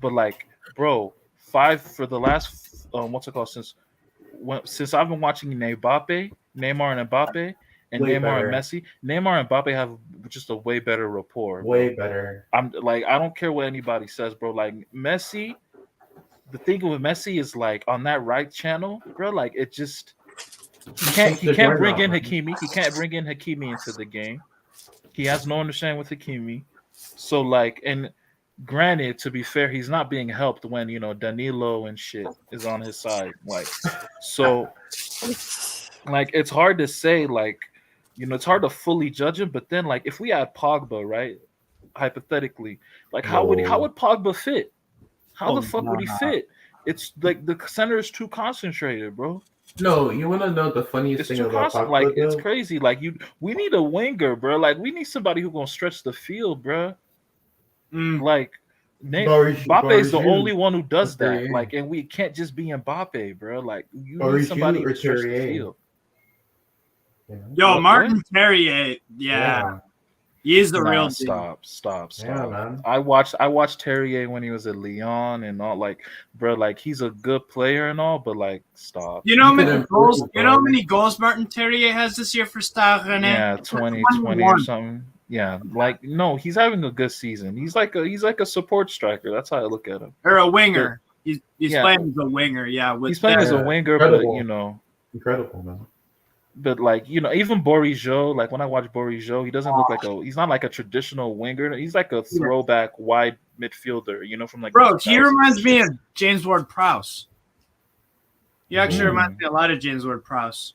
But like, bro, 5 for the last what's it called since I've been watching Neymar and Mbappe and Way Neymar better. and Messi. Neymar and Mbappe have just a way better rapport. bro. Way better. I'm like, I don't care what anybody says, bro. Like Messi, the thing with Messi is like on that right channel, bro. Like it just he can't bring in Hakimi. He can't bring in Hakimi into the game. He has no understanding with Hakimi. So like, and granted, to be fair, he's not being helped when Danilo and shit is on his side. Like, so like it's hard to say. Like, it's hard to fully judge him. But then like, if we had Pogba, right? Hypothetically, like how would Pogba fit? How the fuck would he fit? It's like the center is too concentrated, bro. No, you want to know the funniest It's thing too about constant. Pogba? Like it's though? crazy. Like we need a winger, bro. Like we need somebody who's gonna stretch the field, bro. Like Mbappe is the only one who does that. Thierry. Like, and we can't just be Mbappe, bro. Like you Or need somebody Giroud or to stretch the Thierry. field. yo, What? Martin Terrier, yeah, he's the real deal. Stop. Yeah, man. I watched Terrier when he was at Lyon and all. Like, bro, like he's a good player and all, but like, stop. You know how You many could goals? improve, You know how bro. many goals Martin Terrier has this year for Stade Rennais? Yeah, 20 or 21. something. Yeah, like no, he's having a good season. He's like a support striker. That's how I look at him. Or a winger. He's Yeah. playing as a winger. Yeah, with He's playing as a Yeah, winger, incredible. Incredible, man. but like even Boris-Joe, like when I watch Boris-Joe, he doesn't look like he's not like a traditional winger. He's like a throwback wide midfielder, from like Bro, the he 2000s. reminds me of James Ward-Prowse. He actually Mm. reminds me a lot of James Ward-Prowse.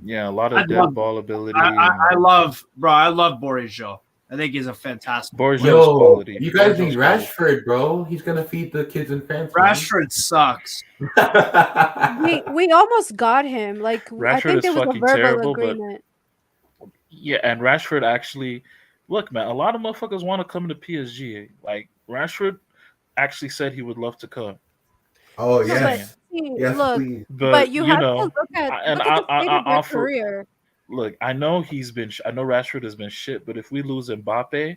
Yeah, a lot I of dead love- ball ability. I love Boris Joe. I think he's a fantastic. Borges Yo, quality. you guys Borges need Rashford, bro. He's gonna feed the kids in France. Rashford sucks. We almost got him. Like I Rashford think is there was a fucking verbal terrible, but agreement. yeah, and Rashford actually, look, man, a lot of motherfuckers want to come to PSG. Like Rashford actually said he would love to come. Oh No, yes, see, yes, look, please. but you have to know, look at and look at the state of their offer. career. Look, I know I know Rashford has been shit, but if we lose Mbappe,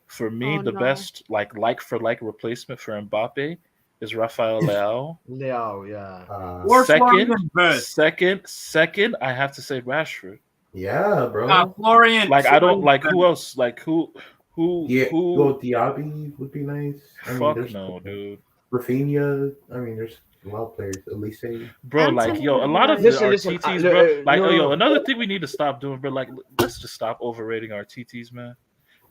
for me, Oh, the no. best like for like replacement for Mbappe is Rafael Leao. Leao, yeah. Second, I have to say Rashford. Yeah, bro. Florian. Like I don't like who else? Like who? Yeah, well, Diaby would be nice. I mean, Fuck there's no, dude. Rafinha. I mean, there's a lot of players. Elise. Bro, like yo, a lot of Listen, our listen, TTs, bro. Like no, yo, no. another thing we need to stop doing, bro. Like let's just stop overrating our TTs, man.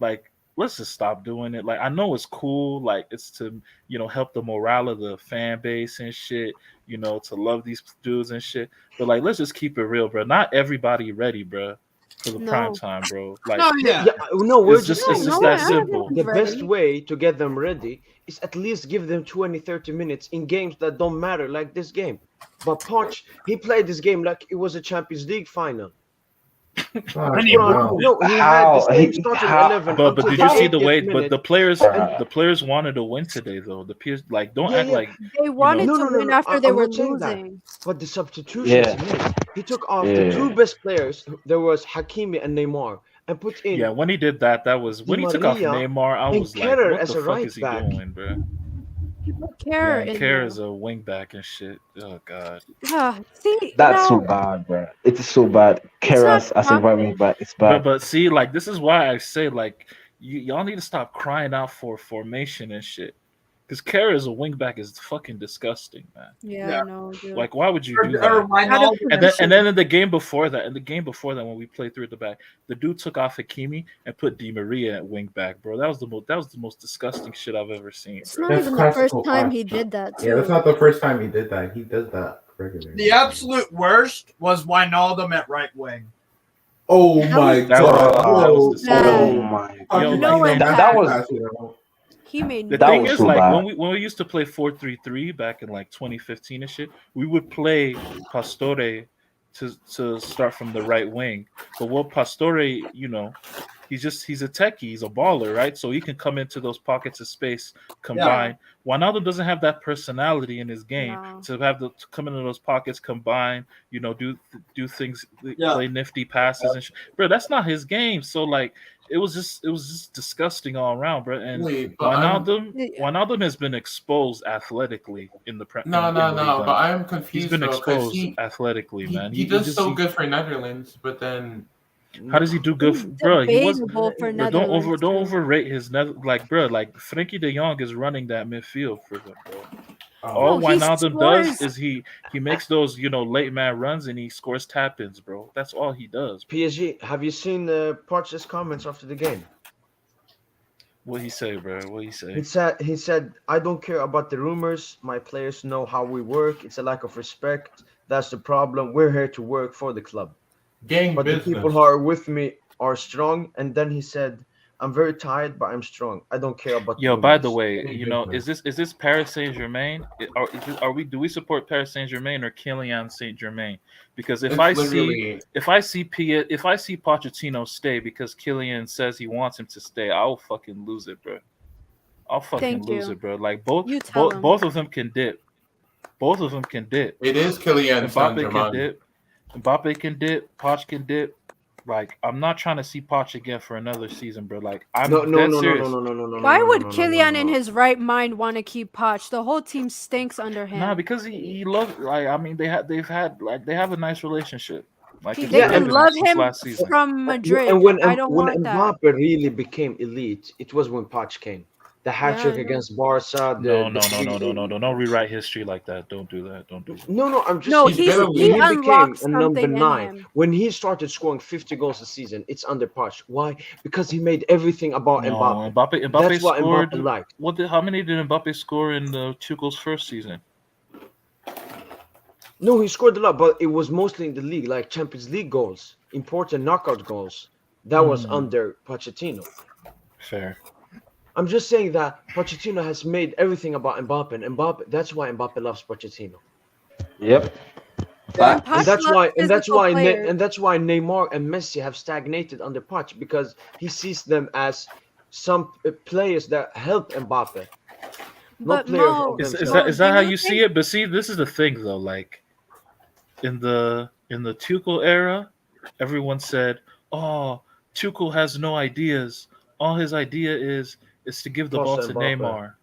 Like let's just stop doing it. Like I know it's cool, like it's to help the morale of the fan base and shit. To love these dudes and shit. But like let's just keep it real, bro. Not everybody ready, bro, for the prime time, bro. Like no, we're it's just that simple. The best way to get them ready is at least give them 20-30 minutes in games that don't matter, like this game. But Poch, he played this game like it was a Champions League final. But did did you see the way? But the players wanted to win today, though. The peers don't act like they wanted to win after they were losing. But the substitutions he made, he took off the two best players. There was Hakimi and Neymar, and put in. Yeah, when he did that was when he took off Neymar. I was like, what the fuck is he doing, bro? Kerr is a wing back and shit. Oh god. See, that's so bad, bro. It is so bad. Kerr as a right wing back, it's bad. But see, like this is why I say like y'all need to stop crying out for formation and shit. Because Kerr as a wingback is fucking disgusting, man. Yeah. No, dude. Like, why would you do that? And then in the game before that, when we played through at the back, the dude took off Hakimi and put Di Maria at wingback, bro. That was the most disgusting shit I've ever seen. It's not even the first time he did that. Too. Yeah, that's not the first time he did that. He does that regularly. The absolute worst was Wijnaldum at right wing. Oh my god! Oh my god! That was. He made the thing is, like when we used to play 4-3-3 back in like 2015 and shit, we would play Pastore to start from the right wing. But what Pastore, he's a techie, he's a baller, right? So he can come into those pockets of space, combine. Yeah. Wijnaldum doesn't have that personality in his game to come into those pockets, combine, do things, play nifty passes and shit. Bro, that's not his game. So like. It was just disgusting all around, bro. And Wijnaldum has been exposed athletically in the Premier. No. But I'm confused. He's been exposed athletically, man. He does so good for Netherlands, but then how does he do good, bro? He was for don't overrate his bro. Like Frenkie De Jong is running that midfield for them, bro. All Wijnaldum does is he makes those late man runs and he scores tap-ins, bro. That's all he does. PSG, have you seen Poch's comments after the game? What he say, bro? What he say? He said, I don't care about the rumors. My players know how we work. It's a lack of respect. That's the problem. We're here to work for the club. But the people who are with me are strong. And then he said, I'm very tired, but I'm strong. I don't care about. Yo, by the way, is this Paris Saint-Germain? Do we support Paris Saint-Germain or Kylian Saint-Germain? Because if I see Pochettino stay because Kylian says he wants him to stay, I'll fucking lose it, bro. I'll fucking lose it, bro. Like both of them can dip. Both of them can dip. It is Kylian Mbappe can dip. Mbappe can dip. Poch can dip. Like, I'm not trying to see Poch again for another season, bro. Like, I'm dead serious. No. Why would Kylian in his right mind want to keep Poch? The whole team stinks under him. Nah, because he loves. Like, I mean, they have a nice relationship. Like, they can love him from Madrid. And when Mbappe really became elite, it was when Poch came. The hat trick against Barca. No. Don't rewrite history like that. Don't do that. Don't do that. No, I'm just he became a number 9. When he started scoring 50 goals a season, it's under Poch. Why? Because he made everything about Mbappe. Mbappe That's scored. what Mbappe liked. How many did Mbappe score in Tuchel's first season? No, he scored a lot, but it was mostly in the league, like Champions League goals, important knockout goals. That was under Pochettino. Fair. I'm just saying that Pochettino has made everything about Mbappe, and Mbappe. That's why Mbappe loves Pochettino. Yep. And And Poch that's loves why, and that's physical why, players. and that's why Neymar and Messi have stagnated under Poch, because he sees them as some players that help Mbappe, not But players Mo, of Is themselves. that do how you you see think? it? But see, this is the thing though. Like in the Tuchel era, everyone said, "Oh, Tuchel has no ideas. All his idea is to give the Pass ball to to Mbappe. Neymar.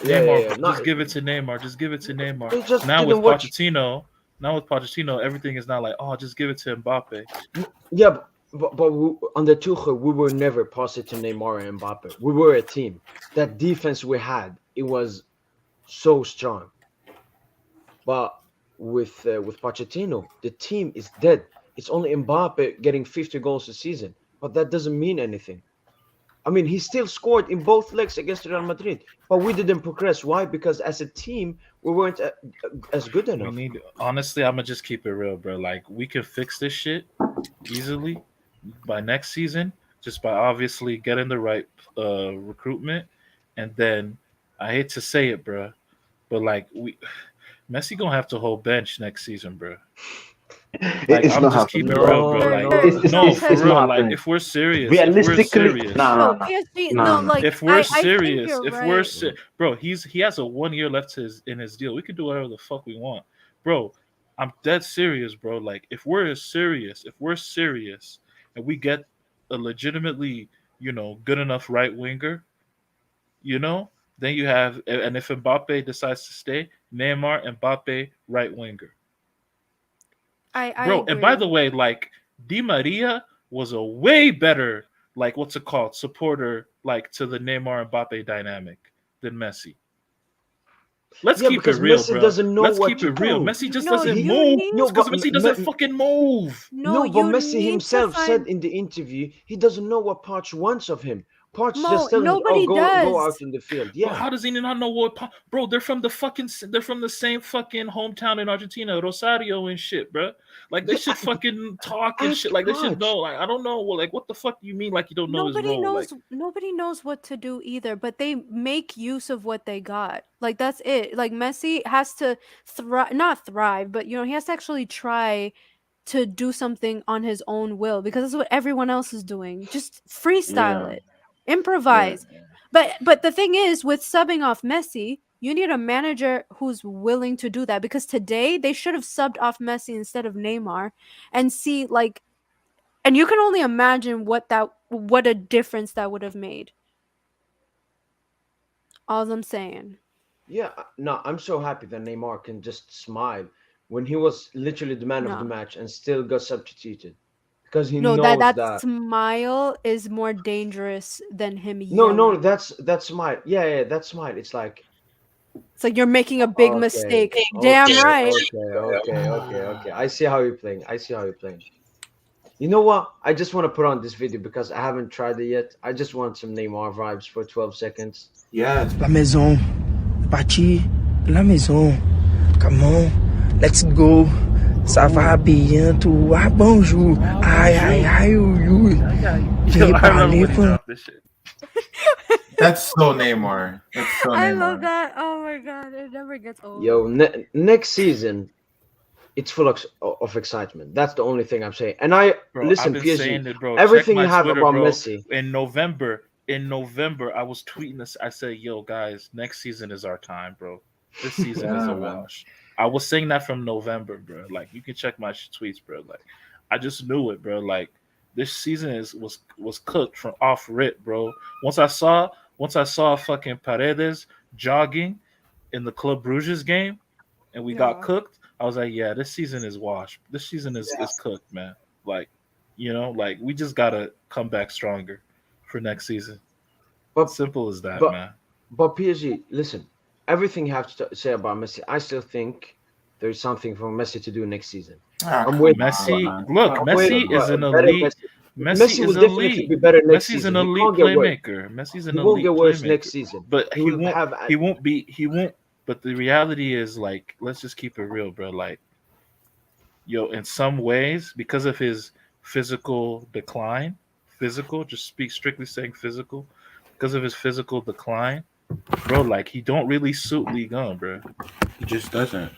Yeah, yeah, yeah. Just Not give it to Neymar. Just give it to Neymar." they just Now with didn't watch. Pochettino, everything is not like, "Oh, just give it to Mbappe." Yeah, under Tuchel, we were never passing to Neymar and Mbappe. We were a team. That defense we had, it was so strong. But with Pochettino, the team is dead. It's only Mbappe getting 50 goals a season, but that doesn't mean anything. I mean, he still scored in both legs against Real Madrid, but we didn't progress. Why? Because as a team, we weren't as good We enough. need honestly, I'm gonna just keep it real, bro. Like we can fix this shit easily by next season, just by obviously getting the right recruitment, and then I hate to say it, bro, but like Messi gonna have to hold bench next season, bro. Like It's I'm not just happening. keeping it real, bro. No, Like no. no, for It's real. not Like happening. if we're serious, Realistically, No, nah, PSG. nah, No, nah. like if we're I think serious, you're if we're right. bro, he has a 1 year left in his deal. We can do whatever the fuck we want, bro. I'm dead serious, bro. Like if we're serious, and we get a legitimately, good enough right winger, then you have, and if Mbappe decides to stay, Neymar, Mbappe, right winger, I bro. And by agree. the way, like Di Maria was a way better, like what's it called, supporter, like to the Neymar Mbappe dynamic than Messi. Let's Yeah, keep it because real, Messi bro. doesn't know Let's what keep to it real. do. Messi just No, doesn't you move need No, because but Messi doesn't fucking move. no, no, but you Messi need to himself said find in the interview he doesn't know what Poch wants of him. Poch Mo. just telling him, "Oh, Nobody go does. out in the field." But Yeah, how does he not know what? Bro, they're from the same fucking hometown in Argentina, Rosario and shit, bro. Like they yeah. should fucking talk and Ask shit. Like they should Poch. know. Like I don't know. Well, like what the fuck do you mean? Like you don't know his role? Like Nobody knows what to do either, but they make use of what they got. Like that's it. Like Messi has to thrive, not thrive, but he has to actually try to do something on his own will because that's what everyone else is doing. Just freestyle Yeah, it. yeah. Improvise. But the thing is with subbing off Messi, you need a manager who's willing to do that because today they should have subbed off Messi instead of Neymar and see like and you can only imagine what a difference that would have made. All I'm saying. Yeah, no, I'm so happy that Neymar can just smile when he was literally the man of the No. match and still got substituted because he No, that knows that that. smile is more dangerous than him No, yelling. that's smile. Yeah, yeah, that's smile. It's like It's like you're making a big okay, mistake. Damn right. okay. I see how you're playing. I see how you're playing. You know what? I just want to put on this video because I haven't tried it yet. I just want some Neymar vibes for 12 seconds. Yes. La maison, parti, la maison. Come on, let's go. Ça va bien, tout. Ah, bonjour. Aïe, aïe, aïe, ouïe. Yo, Viens I remember parler when he pour... dropped this shit. That's so Neymar. That's so Neymar. I love that. Oh my god, it never gets old. Yo, next season, it's full of excitement. That's the only thing I'm saying. And Bro, listen, I've been PSG, saying it, bro. everything Check you my have Twitter, about bro. Messi. In November, I was tweeting this. I said, "Yo, guys, next season is our time, bro. This season is Yeah, a man. wash." I was saying that from November, bro. Like you can check my tweets, bro. Like I just knew it, bro. Like this season was cooked from off rip, bro. Once I saw fucking Paredes jogging in the Club Bruges game, and we got Yeah. cooked. I was like, yeah, this season is washed. This season is cooked, man. Like, like we just gotta come back stronger for next season. But Simple as that, but man. but PSG, listen, everything you have to say about Messi, I still think there's something for Messi to do next season. Ah, I'm come waiting. on, Messi, man. look, I'm Messi waiting is for a an better elite. Messi. Messi Messi is will definitely elite. be better next Messi's season. an He elite can't get worse. playmaker. Messi's an He won't elite get worse next playmaker. season. But He he will won't. have. He won't. But the reality is, like, let's just keep it real, bro. Like, in some ways, because of his physical decline, physical, just strictly saying physical, because of his physical decline, bro, like he don't really suit Ligue 1, bro. He just doesn't.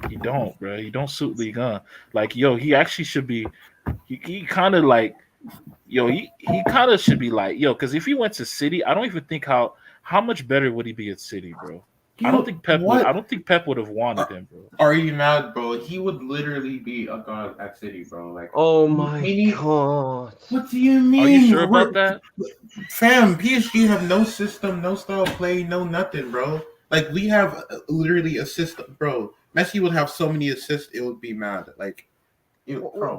He don't, bro. He don't suit Ligue 1. Like, yo, he actually should be. He kind of like, yo, he kind of should be like, yo, because if he went to City, I don't even think how much better would he be at City, bro. I don't think Pep would have wanted him, bro. Are you mad, bro? He would literally be a god at City, bro. Like, oh my god. What do you mean? Are you sure about that? Fam, PSG have no system, no style of play, no nothing, bro. Like, we have literally a system, bro. Messi would have so many assists, it would be mad. Like,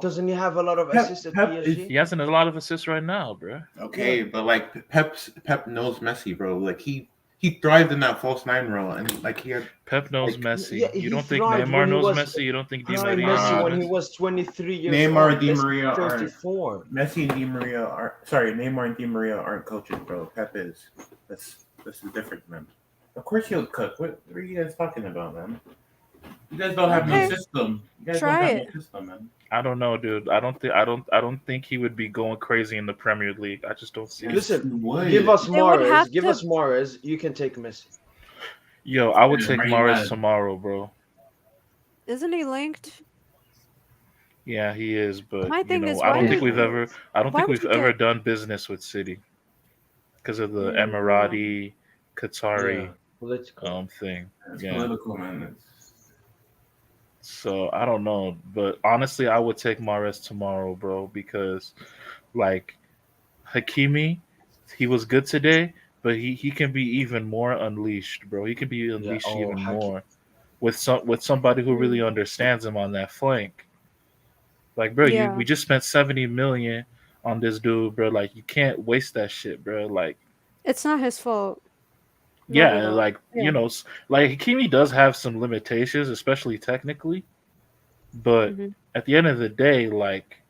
doesn't he have a lot of assists at PSG? He hasn't a lot of assists right now, bro. Okay, but like Pep knows Messi, bro. Like he thrived in that false nine role, and like he had Pep knows Messi. Yeah, you don't think Neymar knows Messi? You don't think Di Maria knows Messi when Messi? he was 23 years Neymar old? and Di Maria are 34. Messi and Di Maria are Neymar and Di Maria aren't coaches, bro. Pep is. This is different, man. Of course he'll cook. What are you guys talking about, man? You guys don't have no system. You guys don't have no system, man. I don't know, dude. I don't think he would be going crazy in the Premier League. I just don't see it. Listen, give us Mahrez. Give us Mahrez. You can take Messi. Yo, I would take Mahrez tomorrow, bro. Isn't he linked? Yeah, he is, but My thing is, I don't why think would- we've ever done business with City because of the Emirati, Qatari thing. It's Yeah. political, man. So I don't know, but honestly, I would take Mahrez tomorrow, bro, because like Hakimi, he was good today, but he can be even more unleashed, bro. He can be unleashed even more with somebody who really understands him on that flank. Like, bro, we just spent 70 million on this dude, bro. Like, you can't waste that shit, bro. Like, it's not his fault. yeah, like like Hakimi does have some limitations, especially technically, but at the end of the day, like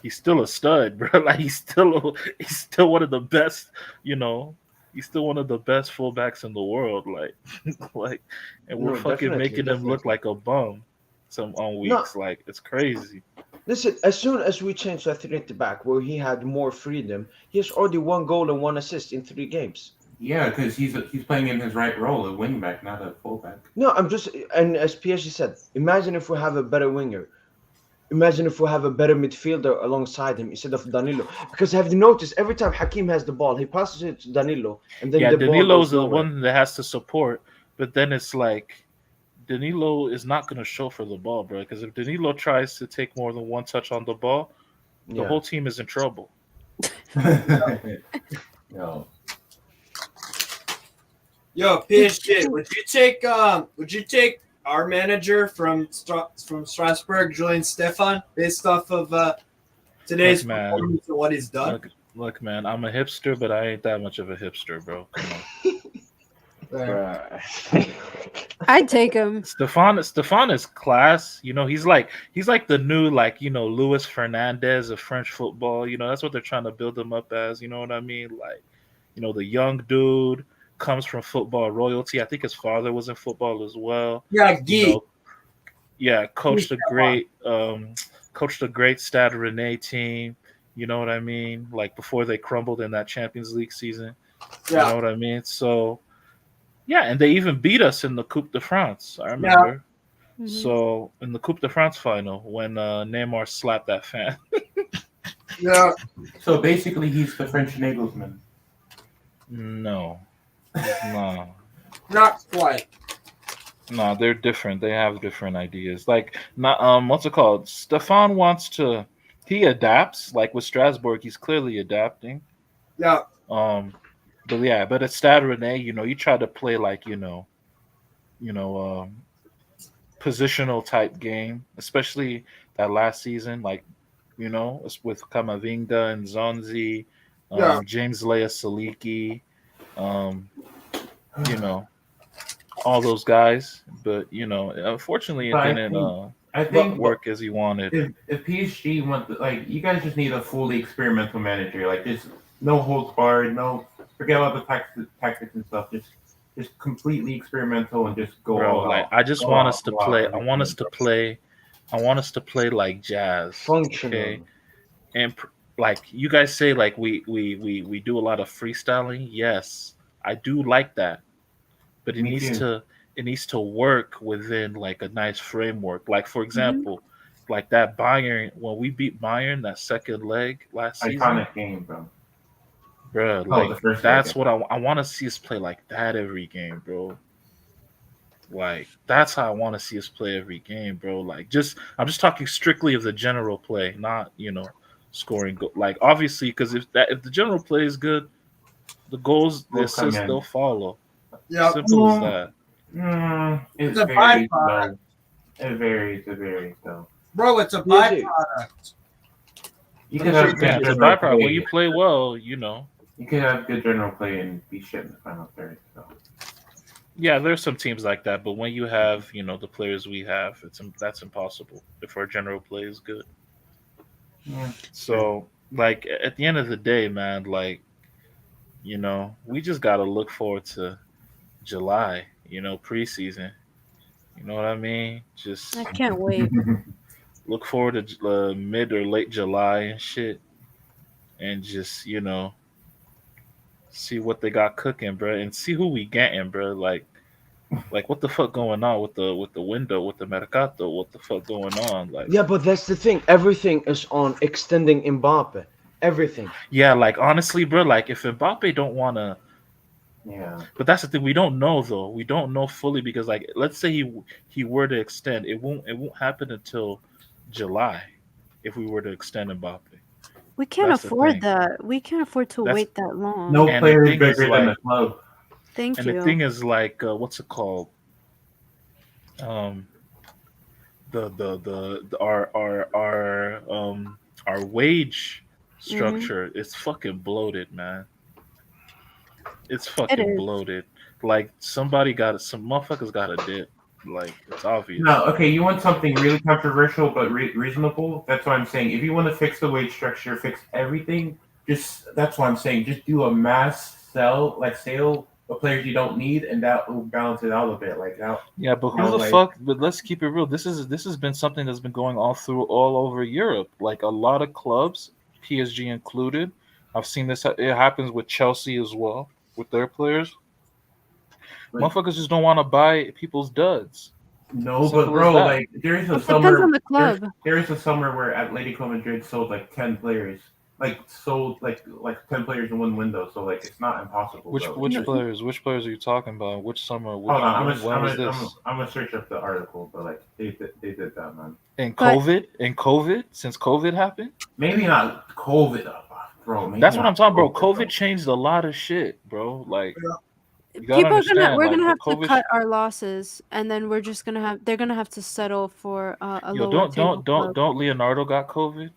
he's still a stud, bro. Like he's still one of the best, he's still one of the best fullbacks in the world. Like, and we're fucking making him look like a bum on weeks. Like it's crazy. Listen, as soon as we changed to a 3 at the back, where he had more freedom, he has already 1 goal and 1 assist in 3 games. Yeah, because he's playing in his right role, a wingback, not a fullback. No, and as PSG said, imagine if we have a better winger. Imagine if we have a better midfielder alongside him instead of Danilo. Because have you noticed, every time Hakim has the ball, he passes it to Danilo. And then Danilo's the one that has to support, but then it's like Danilo is not going to show for the ball, bro. Because if Danilo tries to take more than 1 touch on the ball, the whole team is in trouble. Yo, PSG, would you take our manager from Strasbourg, Julian Stefan, based off of today's performance and what he's done? Look, man, I'm a hipster, but I ain't that much of a hipster, bro. I'd take him. Stefan is class. He's like the new Luis Fernandez of French football. That's what they're trying to build him up as. You know what I mean? Like, the young dude comes from football royalty. I think his father was in football as well. Yeah, Guy. Coached a great Stade Rennais team. You know what I mean? Like before they crumbled in that Champions League season. Yeah. You know what I mean? So yeah, and they even beat us in the Coupe de France. I remember. Yeah. So in the Coupe de France final when Neymar slapped that fan. Yeah. So basically, he's the French Nagelsmann. No. Not quite. No, they're different. They have different ideas. Like, what's it called? Stefan he adapts. Like with Strasbourg, he's clearly adapting. Yeah. But at Stade Rennais, you try to play like, positional type game, especially that last season, like, it's with Kamavinga and Zonzi, James Leah Saliki, all those guys. But, unfortunately, it didn't work as he wanted. If PSG want, you guys just need a fully experimental manager. Like, just no holds barred, forget about the tactics and stuff. Just completely experimental and just go all out. I just want us to play. I want us to play like jazz. Functional. Okay? like you guys say, like we do a lot of freestyling. Yes, I do like that, but Me too. it needs to work within like a nice framework. Like for Mhm. example, like that Bayern when we beat Bayern that second leg last season, Iconic game, bro. bro. Oh, Like the first leg. that's what I want to see us play like that every game, bro. Like that's how I want to see us play every game, bro. Like just I'm just talking strictly of the general play, not scoring. Like obviously, because if the general play is good, the goals, the Will come assists, in. they'll follow. Yeah. Simple as that. It It's a varies, byproduct. though. It varies, though. Bro, it's a PSG. byproduct. You could have Yeah, good it's a general byproduct. When play. you play well, You could have good general play and be shit in the final third. So. yeah, there's some teams like that. But when you have, the players we have, that's impossible if our general play is good. Yeah. So, like at the end of the day, man, like we just gotta look forward to July. Preseason. You know what I mean? Just I can't wait. look forward to mid or late July and shit, and just see what they got cooking, bro, and see who we getting, bro. Like what the fuck going on with the window, with the mercato? What the fuck going on? Like, Yeah, but that's the thing. Everything is on extending Mbappe. Everything. yeah, like honestly, bro, like if Mbappe don't wanna, Yeah. but that's the thing. We don't know though. We don't know fully because like let's say he were to extend, it won't happen until July if we were to extend Mbappe. We can't That's the afford thing. that. We can't afford to That's wait that long. No And the player is thing is, bigger than the like- club. Thank and you. the thing is like what's it called? Our wage structure is fucking bloated, man. It's fucking is. bloated. Like some motherfuckers got a dip. Like it's obvious. No, okay, you want something really controversial but reasonable? That's what I'm saying. If you want to fix the wage structure, fix everything, that's what I'm saying. Just do a mass sale of players you don't need, and that will balance it out a bit. Like that. Yeah, but who the fuck? But let's keep it real. This has been something that's been going all over Europe. Like a lot of clubs, PSG included. I've seen this. It happens with Chelsea as well with their players. Motherfuckers just don't want to buy people's duds. No, Simple but bro, as that. like there is a It summer. depends on the club. There is a summer where Atletico Madrid sold like 10 players, like 10 players in one window. So like it's not impossible. Which players? Which players are you talking about? Which summer? Hold on, when was this? I'm gonna search up the article, but like they did that, man. In COVID, since COVID happened. Maybe not COVID, bro. Maybe That's what I'm talking, bro. COVID, COVID changed a lot of shit, bro. Like. We're gonna have to cut our losses, and then they're gonna have to settle for a lower Don't Leonardo got COVID?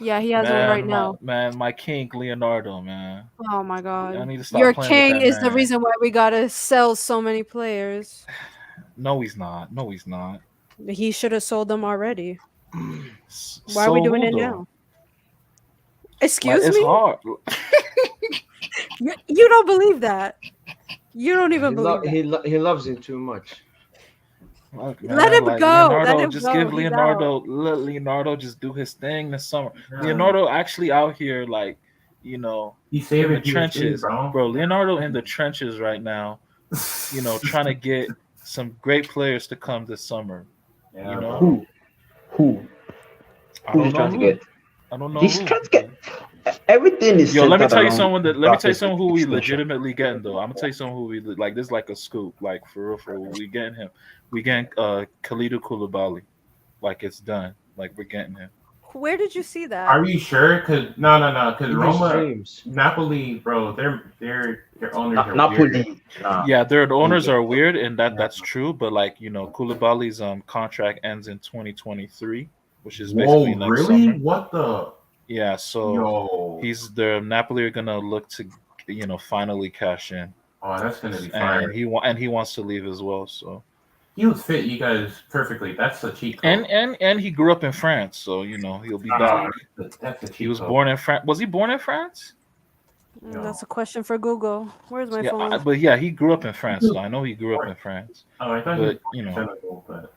Yeah, he has one right now. Man, my king Leonardo, man. Oh my god. I need to stop Your playing king with that is the man. reason why we gotta sell so many players. No, he's not. He should have sold them already. Why are we doing it now? Excuse me? It's hard. You don't believe that. You don't even believe that. He loves it too much. Look, Let him go. Leonardo, Let him just go. give He's Leonardo. Let Leonardo just do his thing this summer. Yeah. Leonardo actually out here, like He's in saving the trenches, bro. Leonardo in the trenches right now. Trying to get some great players to come this summer. Yeah, Who? I Who's don't trying know to get? I don't know. He's who. trying to get. Everything is. Yo, let me centered tell you around someone that. Let me tell you Mbappe's someone who we extension. legitimately getting though. I'm gonna tell you someone who we like. This is like a scoop. Like for real. We getting him. We getting Kalidou Koulibaly. Like it's done. Like we're getting him. Where did you see that? Are you sure? Cause no. Cause In his Roma, dreams. Napoli, bro, their owners are weird. Napoli. Yeah, their owners are weird, and that's true. But like Koulibaly's contract ends in 2023, which is basically next really? summer. What the? Yeah, so Yo. Napoli are gonna look to finally cash in. Oh, that's gonna be fire. And he wants to leave as well. So He would fit you guys perfectly. That's a cheat code. and he grew up in France, so he'll be back. That's a cheat He was code. born in France. Was he born in France? That's a question for Google. Where's my phone? But yeah, he grew up in France. So I know he grew up in France. Oh, I thought but he was Senegal, but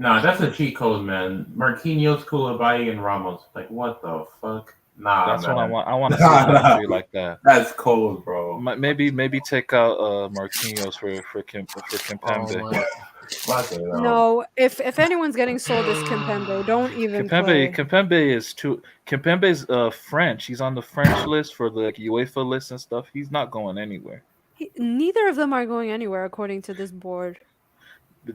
Nah, that's a cheat code, man. Marquinhos, Koulibaly, and Ramos. Like, what the fuck? Nah, That's man. what I want. I want to see a three like that. That's cold, bro. Maybe take out Marquinhos for Kimpembe. No, if anyone's getting sold, it's Kimpembe. Don't even play. Kimpembe's French. He's on the French list for the UEFA list and stuff. He's not going anywhere. Neither of them are going anywhere according to this board.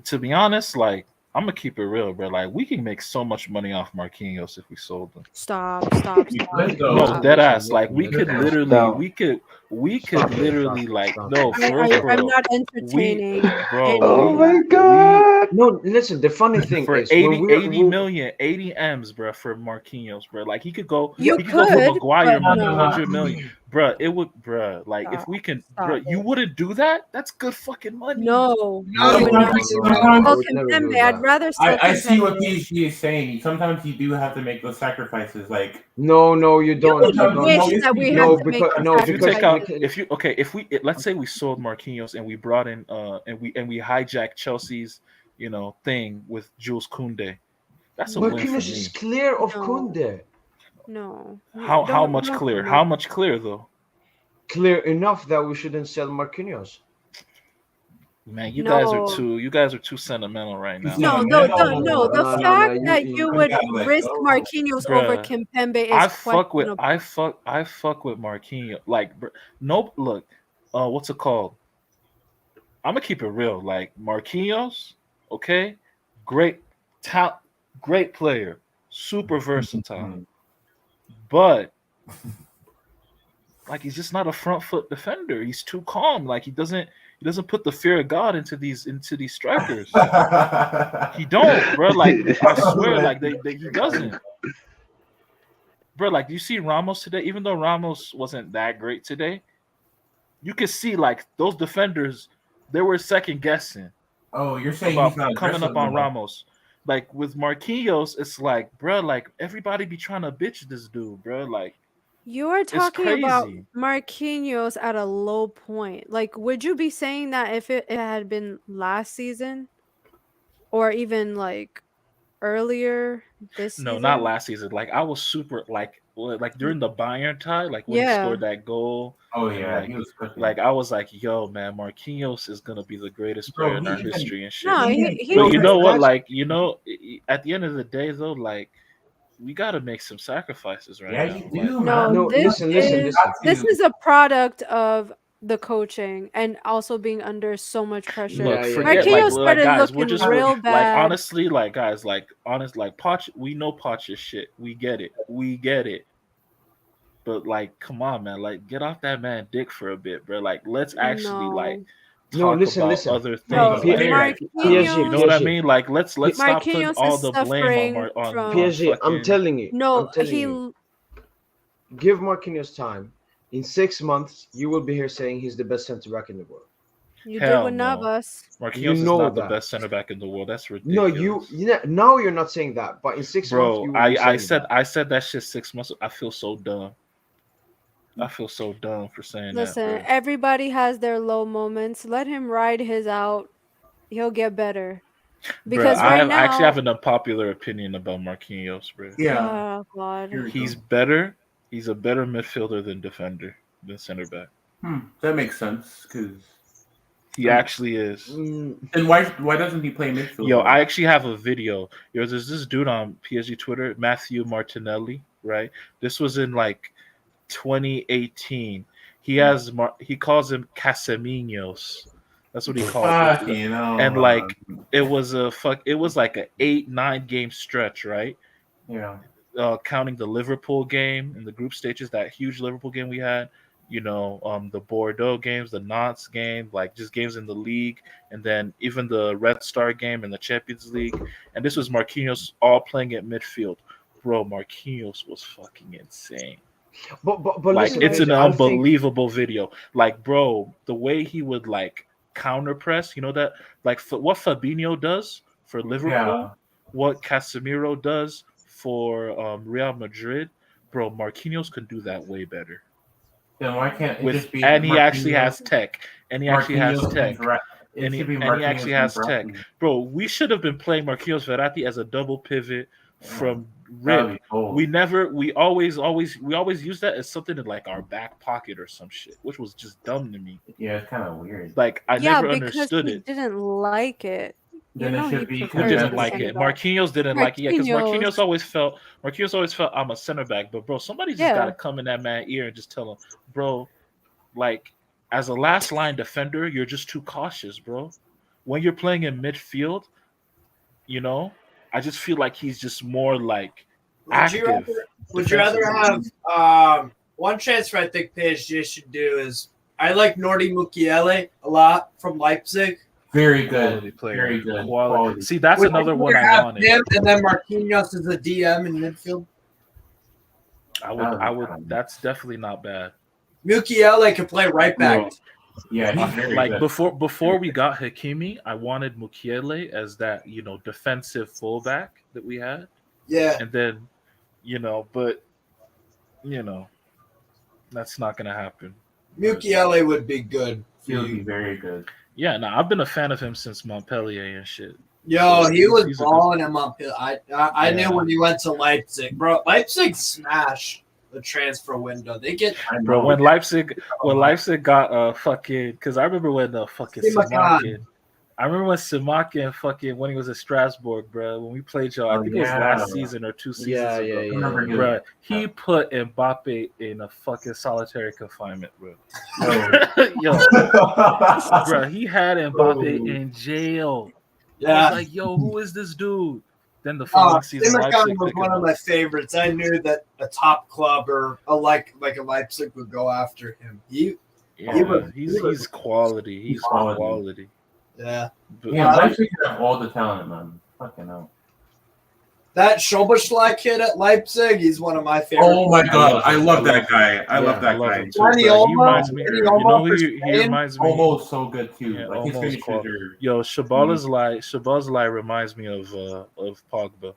To be honest, like I'm gonna keep it real, bro. Like we can make so much money off Marquinhos if we sold them. Stop. No, dead ass. Like we could literally like no. I'm not entertaining. Bro. Oh my god! No, listen. The funny thing for is, 80 million, 80 M's, bro, for Marquinhos, bro. Like he could go. You he could could, go for Maguire but money, no. 100 million, bro. It would, bro. Like if we can, bro, you wouldn't do that. That's good fucking money. No, I would not do that. Well, Kimpembe, I'd rather sell I see what Kimpembe. PSG is saying. Sometimes you do have to make those sacrifices. Like no, you don't. would wish that we had to make If you take out, sacrifices. if we let's say we sold Marquinhos and we brought in and we hijacked Chelsea's thing with Jules Koundé, that's a win for Marquinhos me. is clear of Koundé. No. How much clear? How much clear though? Clear enough that we shouldn't sell Marquinhos. Man, you guys are too sentimental right now. No, the fact that you would risk Marquinhos over Kimpembe is questionable. I fuck with Marquinhos. Like, nope. Look, what's it called? I'm gonna keep it real. Like Marquinhos, okay, great talent, great player, super versatile, but like he's just not a front foot defender. He's too calm. Like he doesn't put the fear of God into these strikers. He don't, bro. Like I swear, like he doesn't. Bro, like you see Ramos today, even though Ramos wasn't that great today, you could see like those defenders, they were second guessing. Oh, you're saying about he's not coming up on aggressive Ramos. Like with Marquinhos, it's like, bro, like everybody be trying to bitch this dude, bro. Like You are talking about Marquinhos at a low point. Like, would you be saying that if it had been last season, or even like earlier this season? No, not last season. Like I was super like during the Bayern tie, like when he scored that goal. Oh yeah, like, he was cooking. Like I was like, yo, man, Marquinhos is gonna be the greatest player in our history and shit. No, but you know what? Like at the end of the day, though, like we gotta make some sacrifices right now. You do, No, this listen. is a product of the coaching and also being under so much pressure. Look, forget Marquinhos like started guys, looking we're just real bad. like honestly, like guys, like honest, like Poch. We know Poch is shit. We get it. But like, come on, man, like get off that man dick for a bit, bro. Like, let's actually like talk about other things. No, like, PSG, you know what I mean? Like, let's stop putting Marquinhos all is the blame on PSG. I'm telling you. No, give Marquinhos time. In 6 months, you will be here saying he's the best center back in the world. You did with Navas. Marquinhos is not the best center back in the world. That's ridiculous. No, now you're not saying that, but in 6 months, you will I said that shit 6 months. I feel so dumb. I feel so dumb for saying that. Listen, everybody has their low moments. Let him ride his out. He'll get better. Because I now, actually have an unpopular opinion about Marquinhos, bro. Yeah. Oh, God. He's better. He's a better midfielder than defender, than center back. That makes sense because he actually is. And why doesn't he play midfield? Yo, I actually have a video. There's this dude on PSG Twitter, Matthew Martinelli, right? This was in like 2018. He calls him Caseminos. That's what he calls it. And like it was like an 8-9 game stretch, right? Yeah. Counting the Liverpool game in the group stages, that huge Liverpool game we had, the Bordeaux games, the Nantes game, like just games in the league, and then even the Red Star game in the Champions League. And this was Marquinhos all playing at midfield. Bro, Marquinhos was fucking insane. But like listen, it's an unbelievable video. Like, bro, the way he would like counter press, that like what Fabinho does for Liverpool, what Casemiro does for Real Madrid, bro, Marquinhos can do that way better. Then why can't it just be? And he actually has tech. It should be and he actually Marquinhos and has tech, Verratti. bro. We should have been playing Marquinhos Verratti as a double pivot from That would rip. be cool. We always use that as something in like our back pocket or some shit, which was just dumb to me. Yeah, it's kind of weird. Like I Yeah, never because understood he it. didn't like it. Then it should be Who prefers didn't the like center it? back. Marquinhos didn't like it. Yeah, because Marquinhos. Marquinhos always felt I'm a center back. But bro, somebody just Yeah. gotta come in that man's ear and just tell him, bro, like as a last line defender, you're just too cautious, bro. When you're playing in midfield, you know, I just feel like he's just more like active. Would you rather have one transfer I think PSG should do is I like Nordi Mukiele a lot from Leipzig. Very good. Quality player. Very good. Quality. See, that's Would another you one I have wanted. him and then Marquinhos as a DM in midfield. I would. That's definitely not bad. Mukiele can play right back. Yeah, he's very Like good. before we got Hakimi, I wanted Mukiele as that defensive fullback that we had. Yeah. And then, but that's not gonna happen. Mukiele would be good. He would be very good. Yeah, no, I've been a fan of him since Montpellier and shit. Yo, he was He's a balling him up. I Yeah. knew when he went to Leipzig, bro. Leipzig smashed the transfer window. They get Bro, when Leipzig got fucking, because I remember when the fucking Simakan. I remember when Simakan fucking when he was at Strasbourg, bro. When we played y'all, I think it was last season or 2 seasons ago. Bro, he put Mbappe in a fucking solitary confinement, bro. Yo, bro, he had Mbappe in jail. I Yeah. was like, yo, who is this dude? Then the following season, Simakan Leipzig was picked one him of up. my favorites. I knew that a top club or a Leipzig would go after him. Yeah, he's quality. He's quality. Yeah. But, Yeah, Leipzig have all the talent, man. Fucking hell. That Schoberschlag kid at Leipzig, he's one of my favorites. Oh my god, I love that guy. I love that love guy. him too, bro. He reminds me. You know who he reminds me? Almost so good too. Yeah, Like his almost finishes quality. are. Yo, Shabazalai reminds me of Pogba.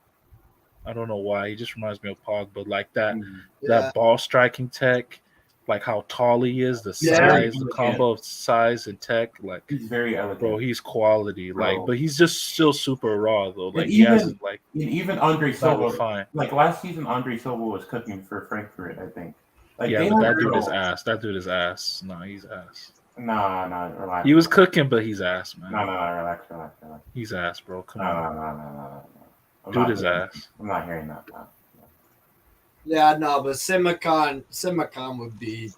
I don't know why. He just reminds me of Pogba. Like that Yeah. ball striking tech, like how tall he is, the size, the combo of size and tech. Like He's very elegant. bro, he's quality. Bro. Like, but he's just still super raw though. Like And he hasn't like even Andre not Silva. refined. Like last season, Andre Silva was cooking for Frankfurt, I think. Like Yeah, they but have that dude is real- ass. That dude is ass. No, he's ass. Nah, relax. He was cooking, but he's ass, man. No, relax. He's ass, bro. Come No. on. I'm Dude not is hearing- ass. I'm not hearing that. No. Yeah, no, but Simakan would be.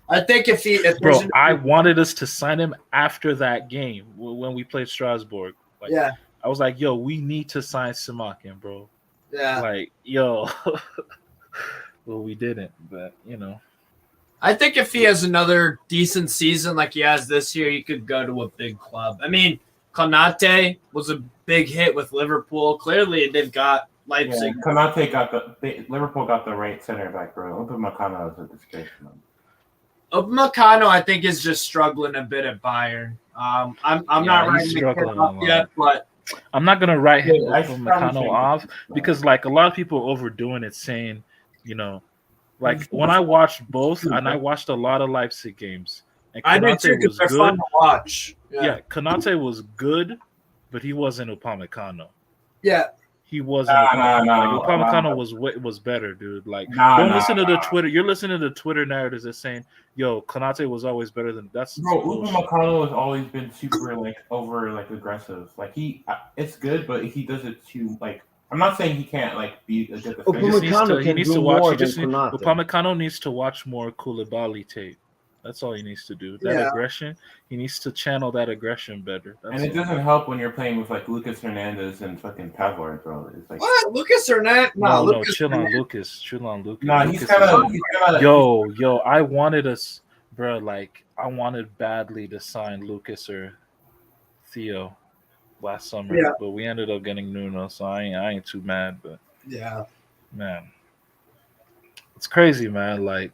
I think if Bro, there's I wanted us to sign him after that game when we played Strasbourg. Like, Yeah. I was like, yo, we need to sign Simakan, bro. Yeah. Like, yo. Well, we didn't, but I think if he has another decent season like he has this year, he could go to a big club. I mean, Konate was a big hit with Liverpool. Clearly, they've got Leipzig. Yeah, Konate Liverpool got the right center back, bro. Upamecano is a disgrace, man. Upamecano, I think, is just struggling a bit at Bayern. I'm not he's writing the struggling kid a up lot. yet, but I'm not gonna write him Yeah, I from probably Meccano think- off because like a lot of people are overdoing it, saying, like when I watched both, and I watched a lot of Leipzig games, and I did too Konate because was they're good. fun to watch. Yeah, Konate was good, but he wasn't Upamecano. Yeah. He wasn't. Nah, Upamecano was better, dude. Like, Nah, don't nah, listen to the nah. Twitter. You're listening to the Twitter narratives that saying, "Yo, Konate was always better than." That's Bro, bullshit. Upamecano has always been super aggressive. Like it's good, but he does it too. Like I'm not saying he can't be a good defender. He just needs Upamecano to, he can needs do to watch. more He just than Konate. Upamecano needs to watch more Koulibaly tape. That's all he needs to do. That Yeah. aggression, he needs to channel that aggression better. That's And it all. doesn't help when you're playing with Lucas Hernandez and fucking Pavlov, bro. It's like What? Lucas Hernandez? No, Lucas chill on Hernandez. Lucas. Chill on Lucas. nah, he's Lucas kind is- of Yo, I wanted us, bro. Like, I wanted badly to sign Lucas or Theo last summer, Yeah. but we ended up getting Nuno, so I ain't too mad. But Yeah. man, it's crazy, man. Like,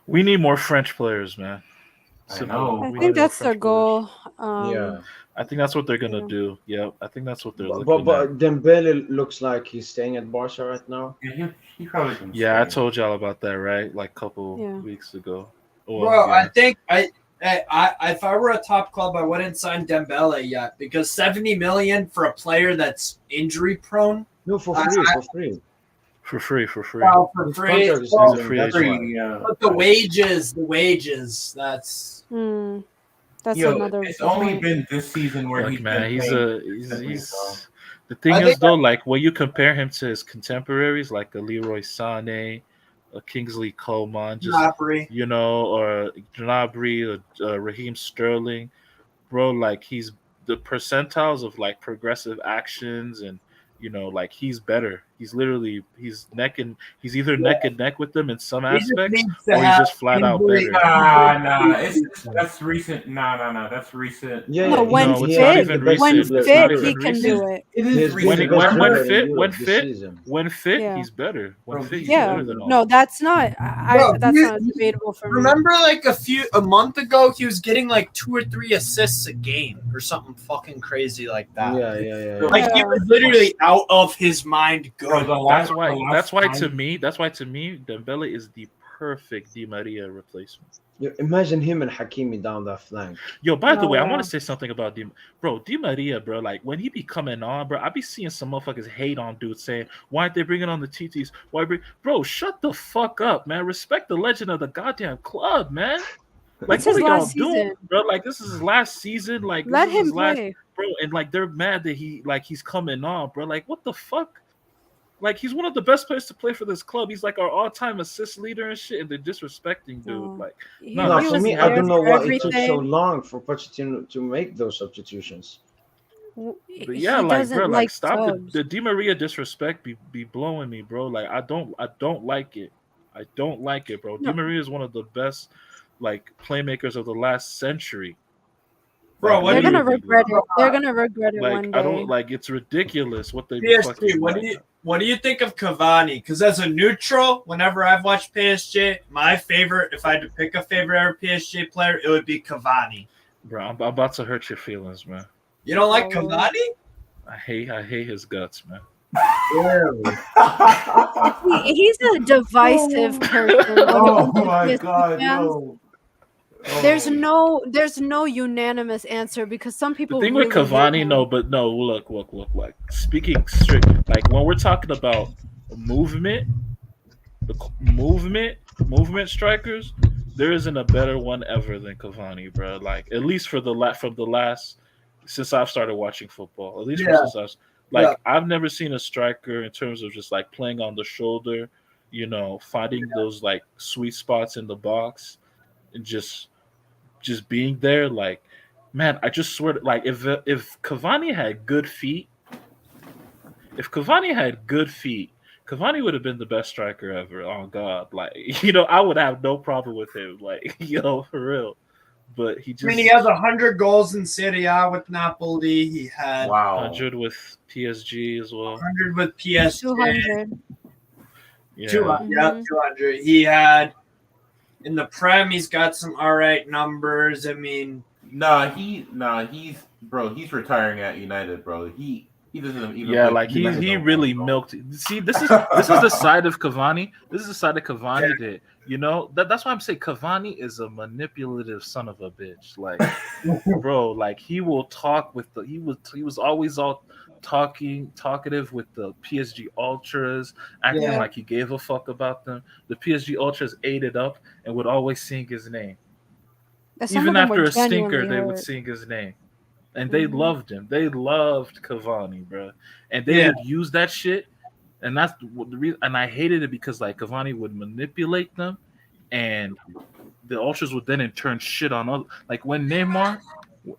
we need more French players, man. I know. I We need think more that's their French goal. Yeah. I think that's what they're gonna Yeah. do. Yep, I think that's what they're But, looking but at. Dembele looks like he's staying at Barca right now. Yeah, he probably can Yeah, I stay. told y'all about that, right? Like a couple Yeah. weeks ago. Bro, yeah. I think Hey, if I were a top club, I wouldn't sign Dembele yet because 70 million for a player that's injury prone. No, for free. For free. Well, for His free. contract is Well, ending, that's free why. agent. Yeah. but the wages, that's That's Yo, another it's only point. been this season where Look, he's man, been he's playing. the thing I is think though, like when you compare him to his contemporaries, like a Leroy Sané, a Kingsley Coman, just Gnabry. or Gnabry, or Raheem Sterling, bro, like he's the percentiles of like progressive actions and like he's better. He's either neck and neck with them in some He just aspects, needs to or he's have just flat out injury- better. That's recent. No, that's recent. Yeah, No, yeah, when No, it's he's not fit, even the best when recent. dribbler It's not fit, in he even Europe. can recent. do it. It He's is been When the recent. best when dribbler in fit, Europe this season. when fit, Yeah. he's better. When Bro, fit, he's Yeah, better than all. no, that's not. That's not debatable for me. Remember, like a month ago, he was getting like 2 or 3 assists a game or something fucking crazy like that. Yeah. Like he was literally out of his mind Bro, good. That's why to me, Dembele is the perfect Di Maria replacement. Yo, imagine him and Hakimi down that flank. Yo, by the No, way, I yeah. want to say something about Di Maria, bro. Like when he be coming on, bro, I be seeing some motherfuckers hate on dudes saying, "Why aren't they bringing on the TTs? Bro? Shut the fuck up, man. Respect the legend of the goddamn club, man. Like It's what his are y'all last doing, season. bro? Like this is his last season. Like Let this is his him last, play. bro. And like they're mad that he's coming on, bro. Like what the fuck? Like he's one of the best players to play for this club. He's like our all-time assist leader and shit, and they're disrespecting dude. No. Like No, He for was me, I there don't know for why it took so everything. long for Pochettino to make those substitutions. But He yeah, like doesn't bro, like like stop subs. the Di Maria disrespect be blowing me, bro. Like I don't like it. I don't like it, bro. No. Di Maria is one of the best like playmakers of the last century. Bro, Like, what They're do you gonna literally, regret bro. it. They're gonna regret it Like one I day. don't like it's ridiculous what they be PSG, fucking what do you think of Cavani? Because as a neutral, whenever I've watched PSG, my favorite, if I had to pick a favorite PSG player, it would be Cavani. Bro, I'm about to hurt your feelings, man. You don't like Oh. Cavani? I hate his guts, man. He's a divisive person. Oh when my PSG god, fans. yo. There's no unanimous answer because some people. The thing really with hate Cavani, him. look. Like speaking strict, like when we're talking about movement, movement strikers, there isn't a better one ever than Cavani, bro. Like at least from the last since I've started watching football, at least since I've never seen a striker in terms of just like playing on the shoulder, finding those like sweet spots in the box and just being there. Like, man, I just swear, like if Cavani had good feet, Cavani would have been the best striker ever. Oh God, like I would have no problem with him. Like, for real. But he just. I mean, he has 100 goals in Serie A with Napoli. He had 100 with PSG as well. 100 with PSG. 200. Yeah. 200. He had in the Prem. He's got some all right numbers. I mean, he's retiring at United, bro. He doesn't even. Yeah, like he really milked. See, this is the side of Cavani. This is the side of Cavani that that's why I'm saying Cavani is a manipulative son of a bitch. Like, bro, like he will talk with he was always all talkative with the PSG ultras, acting like he gave a fuck about them. The PSG ultras ate it up and would always sing his name. Even after a stinker, they would sing his name. And they loved him. They loved Cavani, bro. And they would use that shit. And that's the reason. And I hated it because like Cavani would manipulate them, and the ultras would then in turn shit on other. Like when Neymar's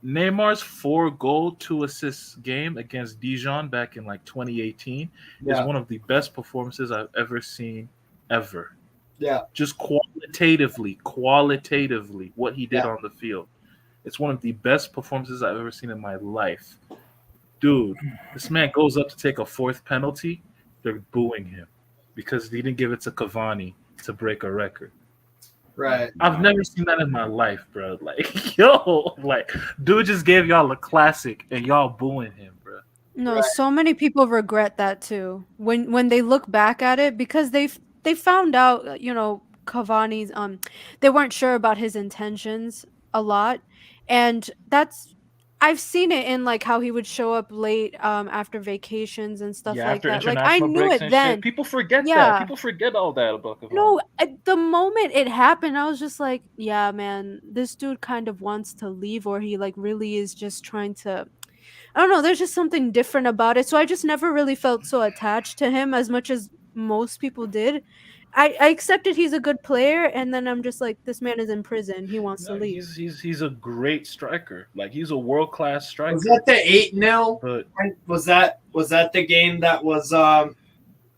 4-goal, 2-assist game against Dijon back in like 2018 is one of the best performances I've ever seen, ever. Yeah. Just qualitatively, what he did on the field. It's one of the best performances I've ever seen in my life. Dude, this man goes up to take a 4th penalty. They're booing him because he didn't give it to Cavani to break a record. Right. I've never seen that in my life, bro. Like, dude just gave y'all a classic and y'all booing him, bro. No, so many people regret that too. When they look back at it because they found out, Cavani's they weren't sure about his intentions a lot, and I've seen it in like how he would show up late after vacations and stuff Yeah, like after that. Like I international knew breaks it and shit, then. people forget that. Yeah. People forget all that about Cavani. No, at the moment it happened, I was just like, yeah, man, this dude kind of wants to leave, or he like really is just trying to. I don't know. There's just something different about it. So I just never really felt so attached to him as much as most people did. I accepted he's a good player, and then I'm just like, this man is in prison. He wants to No, leave. he's a great striker. Like he's a world class striker. Was that the 8-0? But Was that the game that was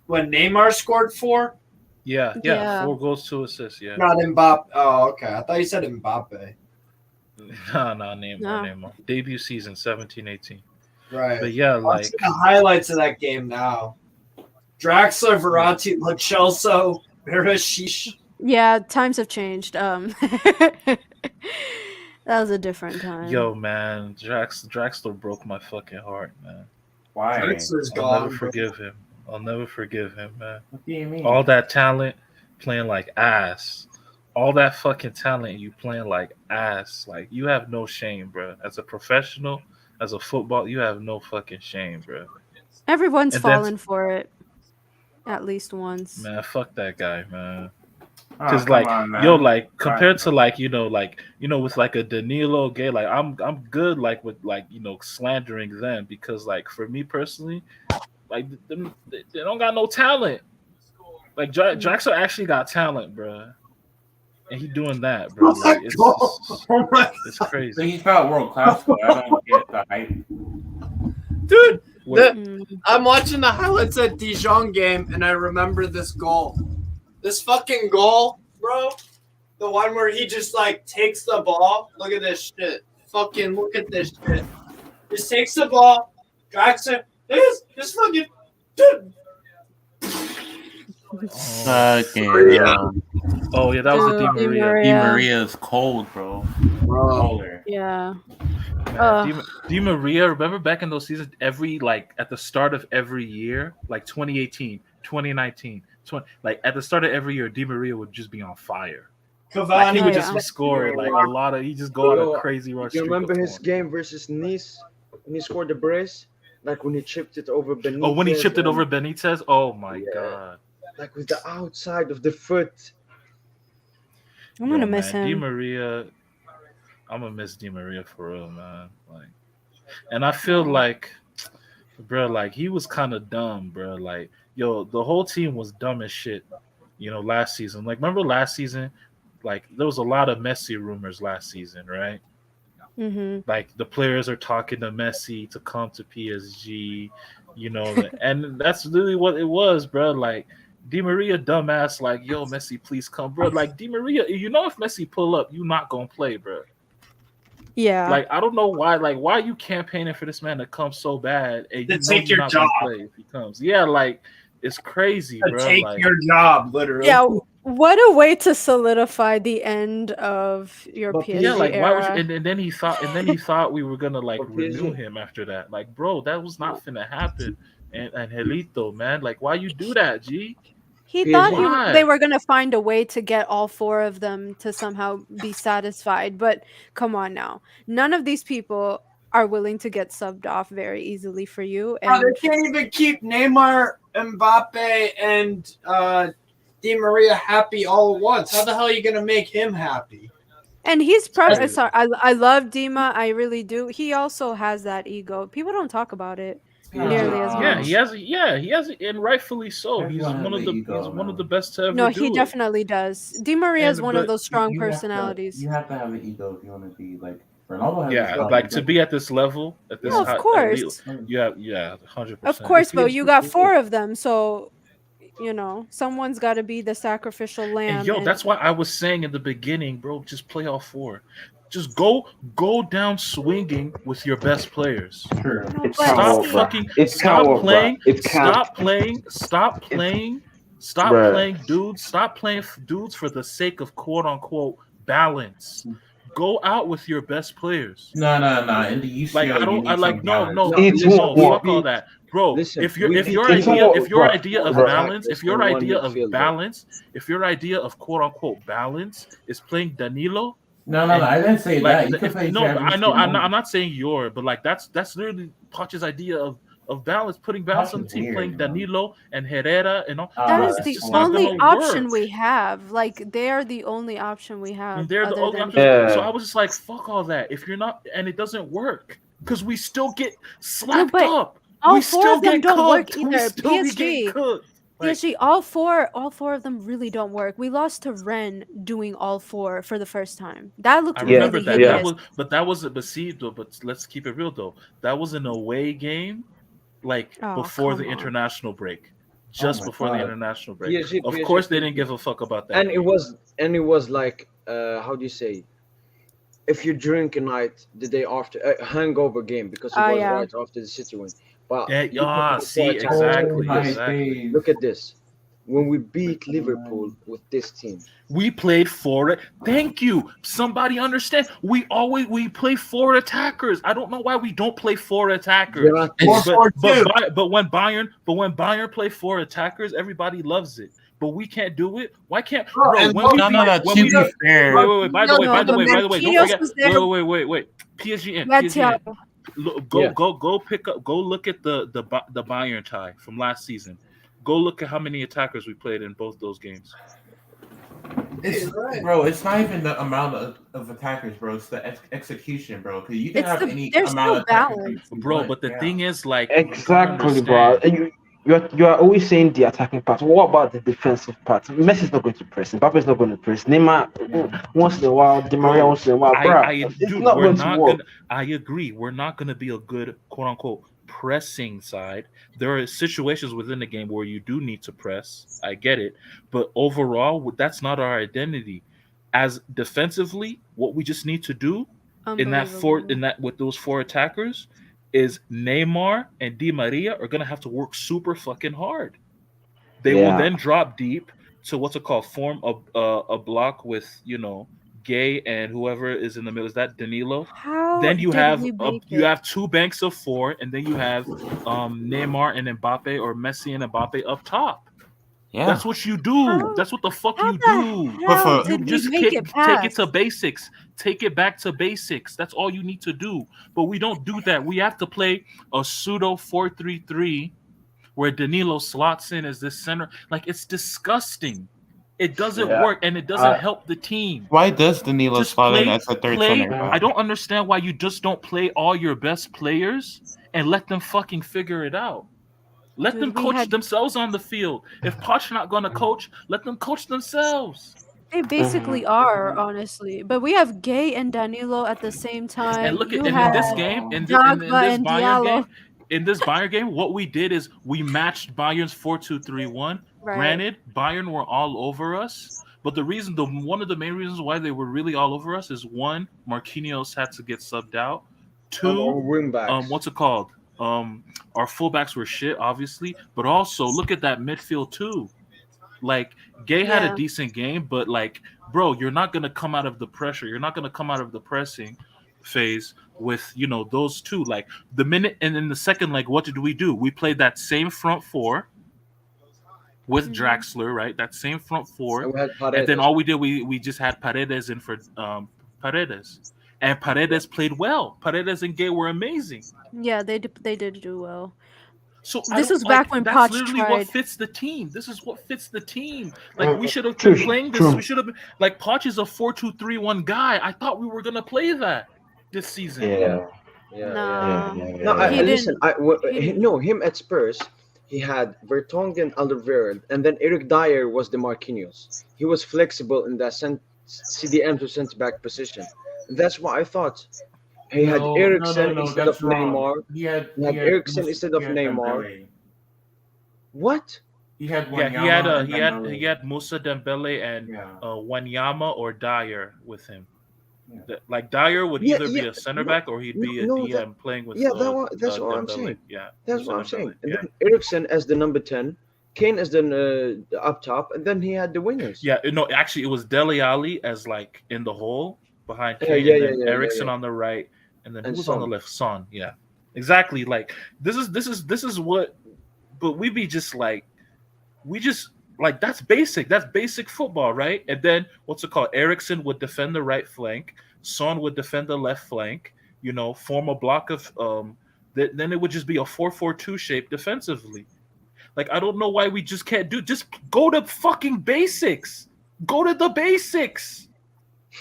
when Neymar scored 4? yeah, Yeah. 4 goals, 2 assists. Yeah, Not Mbappe. Oh, okay. I thought you said Mbappe. no, Neymar. Debut season 17-18. Right. But yeah, like Watching the highlights of that game now. Draxler, Verratti, Lo Celso, Berashish. Yeah, times have changed. That was a different time. yo, man, Draxler broke my fucking heart, man. Why? Draxler's I'll gone. never forgive him. I'll never forgive him, man. What do you mean? All that talent playing like ass. All that fucking talent you playing like ass. Like you have no shame, bro. As a professional, as a football, you have no fucking shame, bro. Everyone's And then- fallen for it at least once. Man, fuck that guy, man. Oh, Because come like, on, man. yo, like compared to like with like a Danilo Gay, like I'm good like with like slandering them because like for me personally, like they don't got no talent. Like Draxler actually got talent, bro, and he doing that, bro. Like, it's So crazy, he's not world class, but I don't get the hype. Dude, Mm. I'm watching the highlights at Dijon game, and I remember this goal. This fucking goal, bro. The one where he just like takes the ball. Look at this shit. Fucking look at this shit. Just takes the ball. Draxler. This fucking dude. Oh yeah, that was the Di Di Maria. Maria. Di Maria's cold, bro. Colder. Yeah. Man, Di Maria, remember back in those seasons, at the start of every year, like 2018, 2019, like at the start of every year, Di Maria would just be on fire. Cavani. Like, he would yeah. just be scoring like a lot of. He just go on a crazy rush. You streak remember of his form. game versus Nice when he scored the brace? Like when he chipped it over Benitez. Oh, when he chipped it and, over Benitez. Oh my god. like with the outside of the foot. I'm gonna Yo, miss man, Di him. Maria. I'm gonna miss Di Maria for real, man. Like, and I feel like, bro, like he was kind of dumb, bro. Like, yo, the whole team was dumb as shit. Last season. Like, remember last season? Like, there was a lot of Messi rumors last season, right? Mm-hmm. Like, the players are talking to Messi to come to PSG, and that's literally what it was, bro. Like, Di Maria, dumbass, like, yo, Messi, please come, bro. Like, Di Maria, if Messi pull up, you not gonna play, bro. Yeah. Like, I don't know why. Like, why are you campaigning for this man to come so bad? And To take you're your not gonna job. play if he comes. Yeah, like, it's crazy, To bro. take Like, your job, literally. Yeah. What a way to solidify the end of your But PSG yeah, like, why era. would you, and then he thought we were gonna like But renew PSG him after that. Like, bro, that was not finna happen. And Helito, man, like, why you do that, G? He PSG thought Why? they were going to find a way to get all 4 of them to somehow be satisfied. But come on now. None of these people are willing to get subbed off very easily for you. Bro, And they can't even keep Neymar, Mbappe, and Di Maria happy all at once. How the hell are you gonna make him happy? he's Sorry. probably sorry. I love Dima. I really do. He also has that ego. People don't talk about it nearly as Yeah, much. he has, and rightfully so. He's Everyone one has of the an ego, he's one of man. the best to ever No, do he it. definitely does. Di Maria is And- one of but those strong You have to- personalities. You have to have an ego if you want to be like Ronaldo has. Yeah, this like ego. to be at this level, at this No, of high, course. yeah, 100%. Of course, but you got 4 of them, so someone's got to be the sacrificial lamb. And yo, that's why I was saying in the beginning, bro, just play all 4. Just go down swinging with your best players. Sure. It's but- can't Stop work, bruh. fucking It stop can't work, playing. bruh. It can't. Stop playing Bruh. dudes. Stop playing dudes for the sake of quote unquote balance. Go out with your best players. No. In the UCL, Like I don't. I like no. It won't Fuck work. all that, bro. Listen, if your we if need your to- idea It's if your not- idea of bro. balance if your One idea of midfielder. balance if your idea of quote unquote balance is playing Danilo, No, I didn't say like, that. You can play no, Travis I know. I'm Simone. not saying your, but like that's literally Poch's idea of balance, putting balance Poch on the is team, weird, playing man. Danilo and Herrera and all. That Bro, is it's the just not only gonna option work. we have. Like they are the only option we have. And they're the other only than option. him. So I was just like, fuck all that. If you're not, and it doesn't work because we still get No, slapped but up. all We four still of them get don't work cooked. We either. still be getting PSG, cooked. Like, PSG, all four of them really don't work. We lost to Ren doing all four for the first time. That looked I Yeah, remember really that. hideous. That was but see though. But let's keep it real though. That was an away game, like Oh, before the come on. international break, just my before the God. international break. PSG, Of PSG, course, they didn't give a fuck about that. and game. it was like how do you say? If you drink a night the day after a hangover game because it Oh, was yeah. right after the City win. But Yeah, you talk about see, four attacks. exactly, my exactly. days. Look at this. When we beat Liverpool with this team, We played for it. Thank you. Somebody understand. We play four attackers. I don't know why we don't play four attackers. Yeah. It's 4-4-2. But when Bayern play four attackers, everybody loves it. But we can't do it. Why can't bro? and When we no, beat, no, when to we be fair, wait. By the way, No, but don't Marquinhos forget. was there. Wait. PSG in. Yeah, PSG in. Thiago. Look, go look at the Bayern tie from last season. Go look at how many attackers we played in both those games. Bro, it's not even the amount of attackers, bro. It's the execution, bro. Because you can have any There's amount no of attackers balance. you Bro, want, but the yeah. thing is, like, you gotta exactly, bro. understand. You are always saying the attacking part. What about the defensive part? Messi's not going to press. Mbappe's not going to press. Neymar once in a while. Di Maria once in a while. Bro, it's Dude, not we're going to not work. gonna. I agree. We're not gonna be a good quote unquote pressing side. There are situations within the game where you do need to press. I get it, but overall, that's not our identity. As defensively, what we just need to do Unbelievable. with those four attackers is Neymar and Di Maria are gonna have to work super fucking hard. They will Yeah. then drop deep to what's it called? Form a block with Gay and whoever is in the middle. Is that Danilo? How Then you did have we make you it? have two banks of four, and then you have Neymar and Mbappe or Messi and Mbappe up top. Yeah. That's what you do. How- That's what the fuck How you the do. hell You You did we just make it take it to past? basics. Take it back to basics. That's all you need to do. But we don't do that. We have to play a pseudo 4-3-3 where Danilo slots in as this center. Like, it's disgusting. It doesn't Yeah. work, and it doesn't help the team. Why does Danilo Just slot in play. as a third play. center? I don't understand why you just don't play all your best players and let them fucking figure it out. Let Dude, them we coach had- themselves on the field. If Poch not going to coach, let them coach themselves. They basically are, honestly. But we have Gay and Danilo at the same time. And look at You and have in this game, in Drogba this and Bayern Diallo. game, in this Bayern game, what we did is we matched Bayern's 4-2-3-1. Right. Granted, Bayern were all over us, but one of the main reasons why they were really all over us is one, Marquinhos had to get subbed out. Two, wing backs. what's it called? Our fullbacks were shit, obviously, but also look at that midfield too. Like, Gay had Yeah. a decent game, but like, bro, you're not gonna come out of the pressure. You're not gonna come out of the pressing phase with those two. Like, the minute and in the second leg, what did we do? We played that same front four with Draxler, right? That same front four, And we had and then Paredes. all we did we just had Paredes in for Paredes, and Paredes played well. Paredes and Gay were amazing. Yeah, they did do well. So This was like, back when that's Poch literally tried. what fits the team. This is what fits the team. Like, we should have True, been playing this. true. We should have been like, Poch is a 4-2-3-1 guy. I thought we were gonna play that this season. Yeah. Nah. No, He listen. didn't- No, him at Spurs, he had Vertonghen, Alderweireld, and then Eric Dyer was the Marquinhos. He was flexible in that CDM to centre back position. And that's why I thought he had Eriksen instead of that's wrong. Neymar. He had Eriksen instead of he had Neymar. Dembele. What? He had Yeah, Wanyama he and Dembele. had Musa Dembele and Wanyama or Dyer with him. Like, Dyer would Yeah, either be yeah, a center back or he'd be a no, DM playing with. Yeah, that's what I'm Dembele. saying. Yeah, That's Musa what I'm Dembele, saying. And yeah. then Eriksen as the number 10, Kane as the up top, and then he had the wingers. Yeah, no, actually, it was Dele Alli as like in the hole behind Yeah, Kane, yeah, and then yeah, yeah, Ericsson yeah. on the right, and then And who was on the Son. left? Son. Yeah, exactly. Like, this is what, but we be just like, we just Like that's basic. That's basic football, right? And then what's it called? Eriksson would defend the right flank. Son would defend the left flank. You know, form a block of then it would just be a 4-4-2 shape defensively. Like I don't know why we just can't do. Just go to fucking basics. Go to the basics.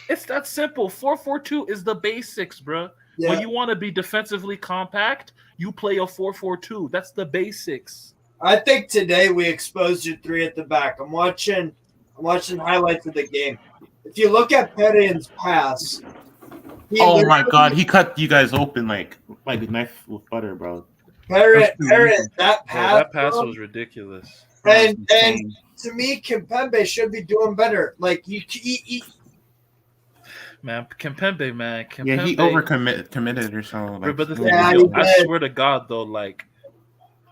It's that simple. 4-4-2 is the basics, bro. Yeah. When you want to be defensively compact, you play a 4-4-2. That's the basics. I think today we exposed your three at the back. I'm watching highlights of the game. If you look at Perrin's pass, oh my god, he cut you guys open like a knife with butter, bro. Perrin, that pass was ridiculous. And to me, Kimpembe should be doing better. Like man, Kimpembe, man. Yeah, he committed or something. Like, but the thing is, I swear to God, though, like,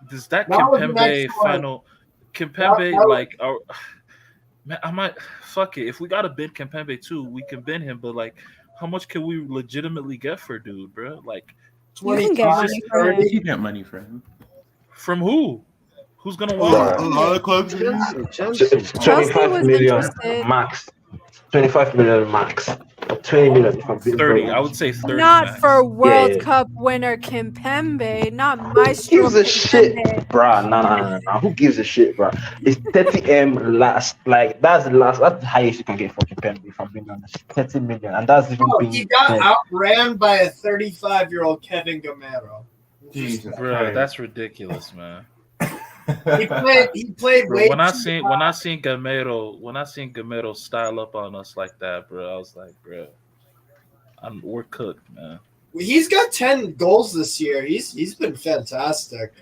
does that Kimpembe final Kimpembe like? Man, I might fuck it. If we gotta bid Kimpembe too, we can bid him. But like, how much can we legitimately get for dude, bro? Like, 20. You can get money for him. From who? Who's gonna want? A lot of clubs. 25 million max. 25 million max. 20 million. 30. I would say 30. Not max. for World Cup winner Kimpembe. Not Maestro. Who gives a shit, bruh? Nah. Who gives a shit, bruh? It's 30M last. Like that's the last. That's the highest you can get for Kimpembe. If I'm being honest, 30 million, and that's even being. He got outran by a 35-year-old Kevin Gamero. Jesus, bro, that's ridiculous, man. He played bro, when I seen Gamero style up on us like that, bro, I was like, bro, we're cooked, man. He's got 10 goals this year. He's been fantastic.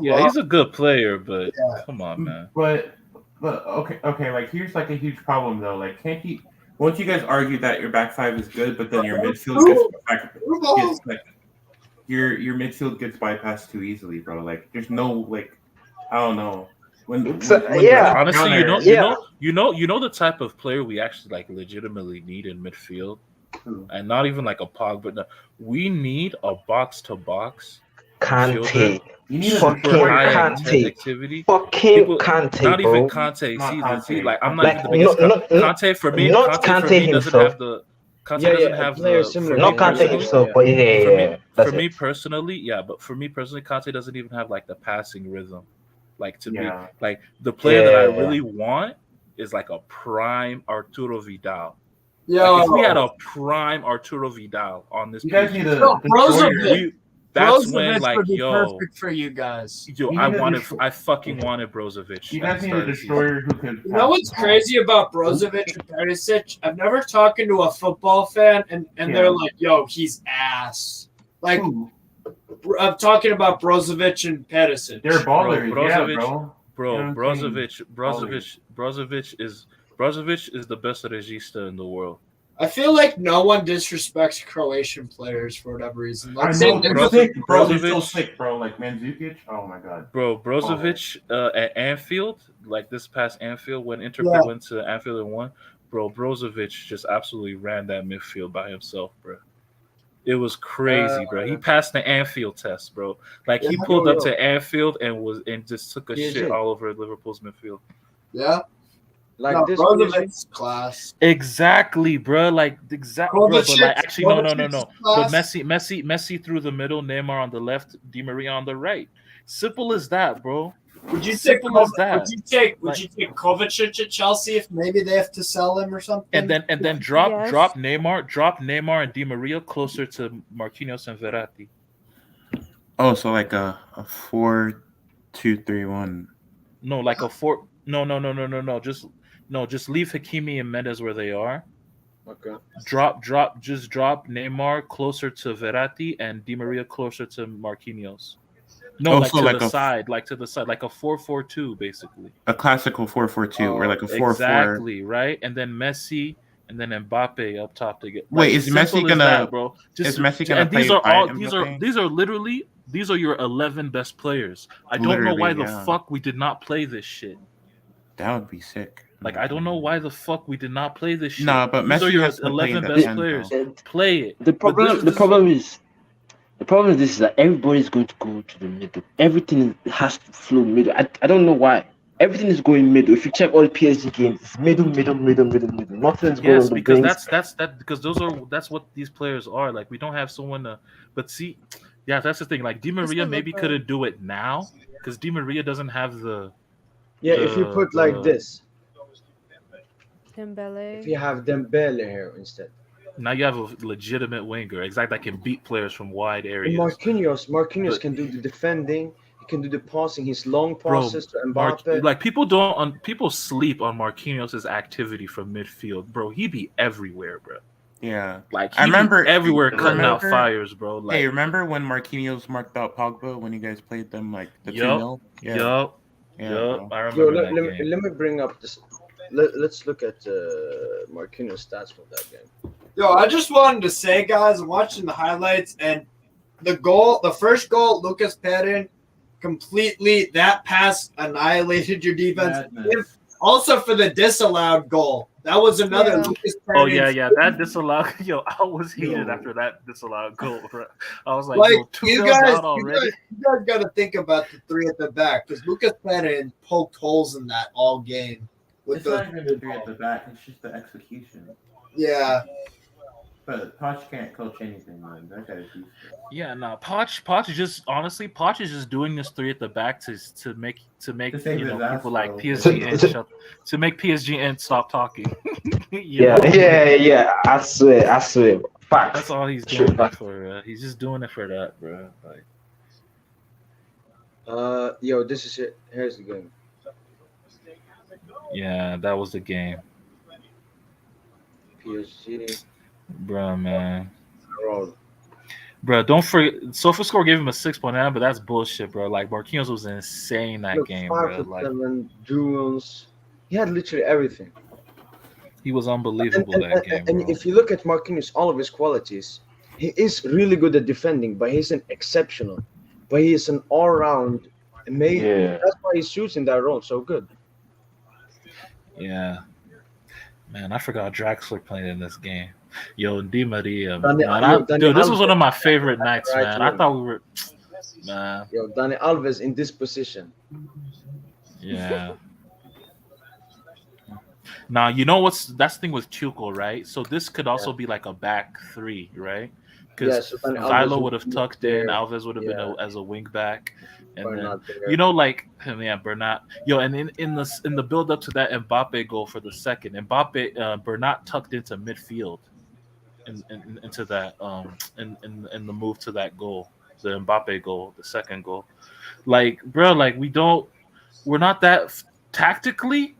He's a good player, but come on, man. But okay, like here's like a huge problem though. Like, can't you? Won't you guys argue that your back five is good, but then your midfield gets like your midfield gets bypassed too easily, bro? Like, there's no like. I don't know. Honestly, you know the type of player we actually like legitimately need in midfield, and not even like a Pog, but no, we need a box to box. Kante, you need fucking Kante activity. Fucking Kante, not bro. even Kante. See, like I'm not even the biggest Kante for me. Not Kante himself. Doesn't have player similar. Not Kante himself, but for me personally, Kante doesn't even have like the passing rhythm. Like to me, like the player that I really want is like a prime Arturo Vidal. Yeah, like if we had a prime Arturo Vidal on this, you guys need a. That's when like perfect for you guys. I fucking wanted Brozovic. You guys need a destroyer who can. You know what's crazy about Brozovic and Perisic? I've never talked to a football fan and they're like, "Yo, he's ass." Like. I'm talking about Brozovic and Perisic. They're ballers, Brozovic is the best regista in the world. I feel like no one disrespects Croatian players for whatever reason. Like, I know, Brozovic so sick, bro. Like Mandzukic, oh my god, bro. Brozovic at Anfield, like this past Anfield when Inter went to Anfield and won, bro. Brozovic just absolutely ran that midfield by himself, bro. It was crazy, bro. He passed the Anfield test, bro. Like he pulled up to Anfield and just took a shit all over Liverpool's midfield. Yeah, like this Brozovic's class. Exactly, bro. Like exactly. But like actually, no. But Messi through the middle, Neymar on the left, Di Maria on the right. Simple as that, bro. Would you take Kovacic at Chelsea if maybe they have to sell him or something? And then drop Neymar and Di Maria closer to Marquinhos and Verratti. Oh, so like a 4-2-3-1. No, like a 4. No. Just leave Hakimi and Mendes where they are. Okay. Drop Neymar closer to Verratti and Di Maria closer to Marquinhos. No, like to the side, like a 4-4-2, basically. A classical 4-4-2, or like a 4-4. Exactly, right? And then Messi and then Mbappe up top to get. Wait, is Messi gonna? Bro? Is Messi gonna play? These are your 11 best players. I don't know why the fuck we did not play this shit. That would be sick. Like I don't know why the fuck we did not play this shit. Nah, but Messi has 11 best players. Play it. The problem is this is that everybody's going to go to the middle. Everything has to flow middle. I don't know why. everything is going middle. If you check all the PSG games, it's middle. Nothing's going Yes, on the because wings. because that's what these players are. Like we don't have someone to, but see, yeah, that's the thing. Like Di This Maria would look maybe good. couldn't do it now because Di Maria doesn't have Yeah, if you put like this, if Dembele. you have Dembele here instead. now you have a legitimate winger, exactly, that can beat players from wide And areas. Marquinhos But- can do the defending. He can do the passing. His long Bro, passes to Mbappe. like people sleep on Marquinhos' activity from midfield, bro. He be everywhere, bro. Yeah. Like I remember everywhere cutting out remember- fires, bro. Like, Hey, remember when Marquinhos marked out Pogba when you guys played them like the 2-0? yup, Yeah. yup. bro. I Yo, remember that game. let me bring up this. Let's look at Marquinhos' stats from that game. Yo, I just wanted to say, guys, I'm watching the highlights and the first goal, Lucas Perrin, completely that pass annihilated your defense. Madness. Also for the disallowed goal, that was another Yeah. Lucas Oh Perrin. yeah, that disallowed. Yo, I was heated after that disallowed goal, bro. I was like, Like, yo, 2-0 down already. you guys got to think about the three at the back because Lucas Perrin poked holes in that all game. With It's not even the three at the back. It's just the execution. yeah, But Poch can't coach anything, man. That guy's useless. Yeah, no, Poch is just honestly, Poch is just doing this three at the back to make To save you know his ass, people like bro. PSG to make PSG stop talking. You Yeah, know? I swear. Facts. That's all he's True doing it facts. for. He's just doing it for that, bro. Like, Yo, this is it. Here's the game. yeah, that was the game, PSG. bro, man. Roll. Bro, don't forget. SofaScore gave him a 6.9, but that's bullshit, bro. Like Marquinhos was insane that Look, game, 5 bro. to Like 7 duels. He had literally everything. he was unbelievable And, that game, and bro. if you look at Marquinhos, all of his qualities, he is really good at defending, but he's an exceptional. But he is an all-round amazing. Yeah. That's why he suits in that role so good. Yeah. Man, I forgot Draxler played in this game. Yo, Di Maria, Dani- man. yo, Dani Dude, this was Alves- one of my favorite nights, right man. wing. I thought we were, man. Yo, Dani Alves in this position. Yeah. Now you know that's the thing with Tuchel, right? So this could also be like a back three, right? Yeah, Because so Dani Alves Zylo would have be tucked in, there. Alves would have been Yeah. as a wing back, and then Bernat there. you know, like yeah, Bernat. Yo, and in the build up to that Mbappe goal for the second, Bernat tucked into midfield, into that in the move to that goal, the Mbappe goal, the second goal. Like, bro, like we're not that tactically.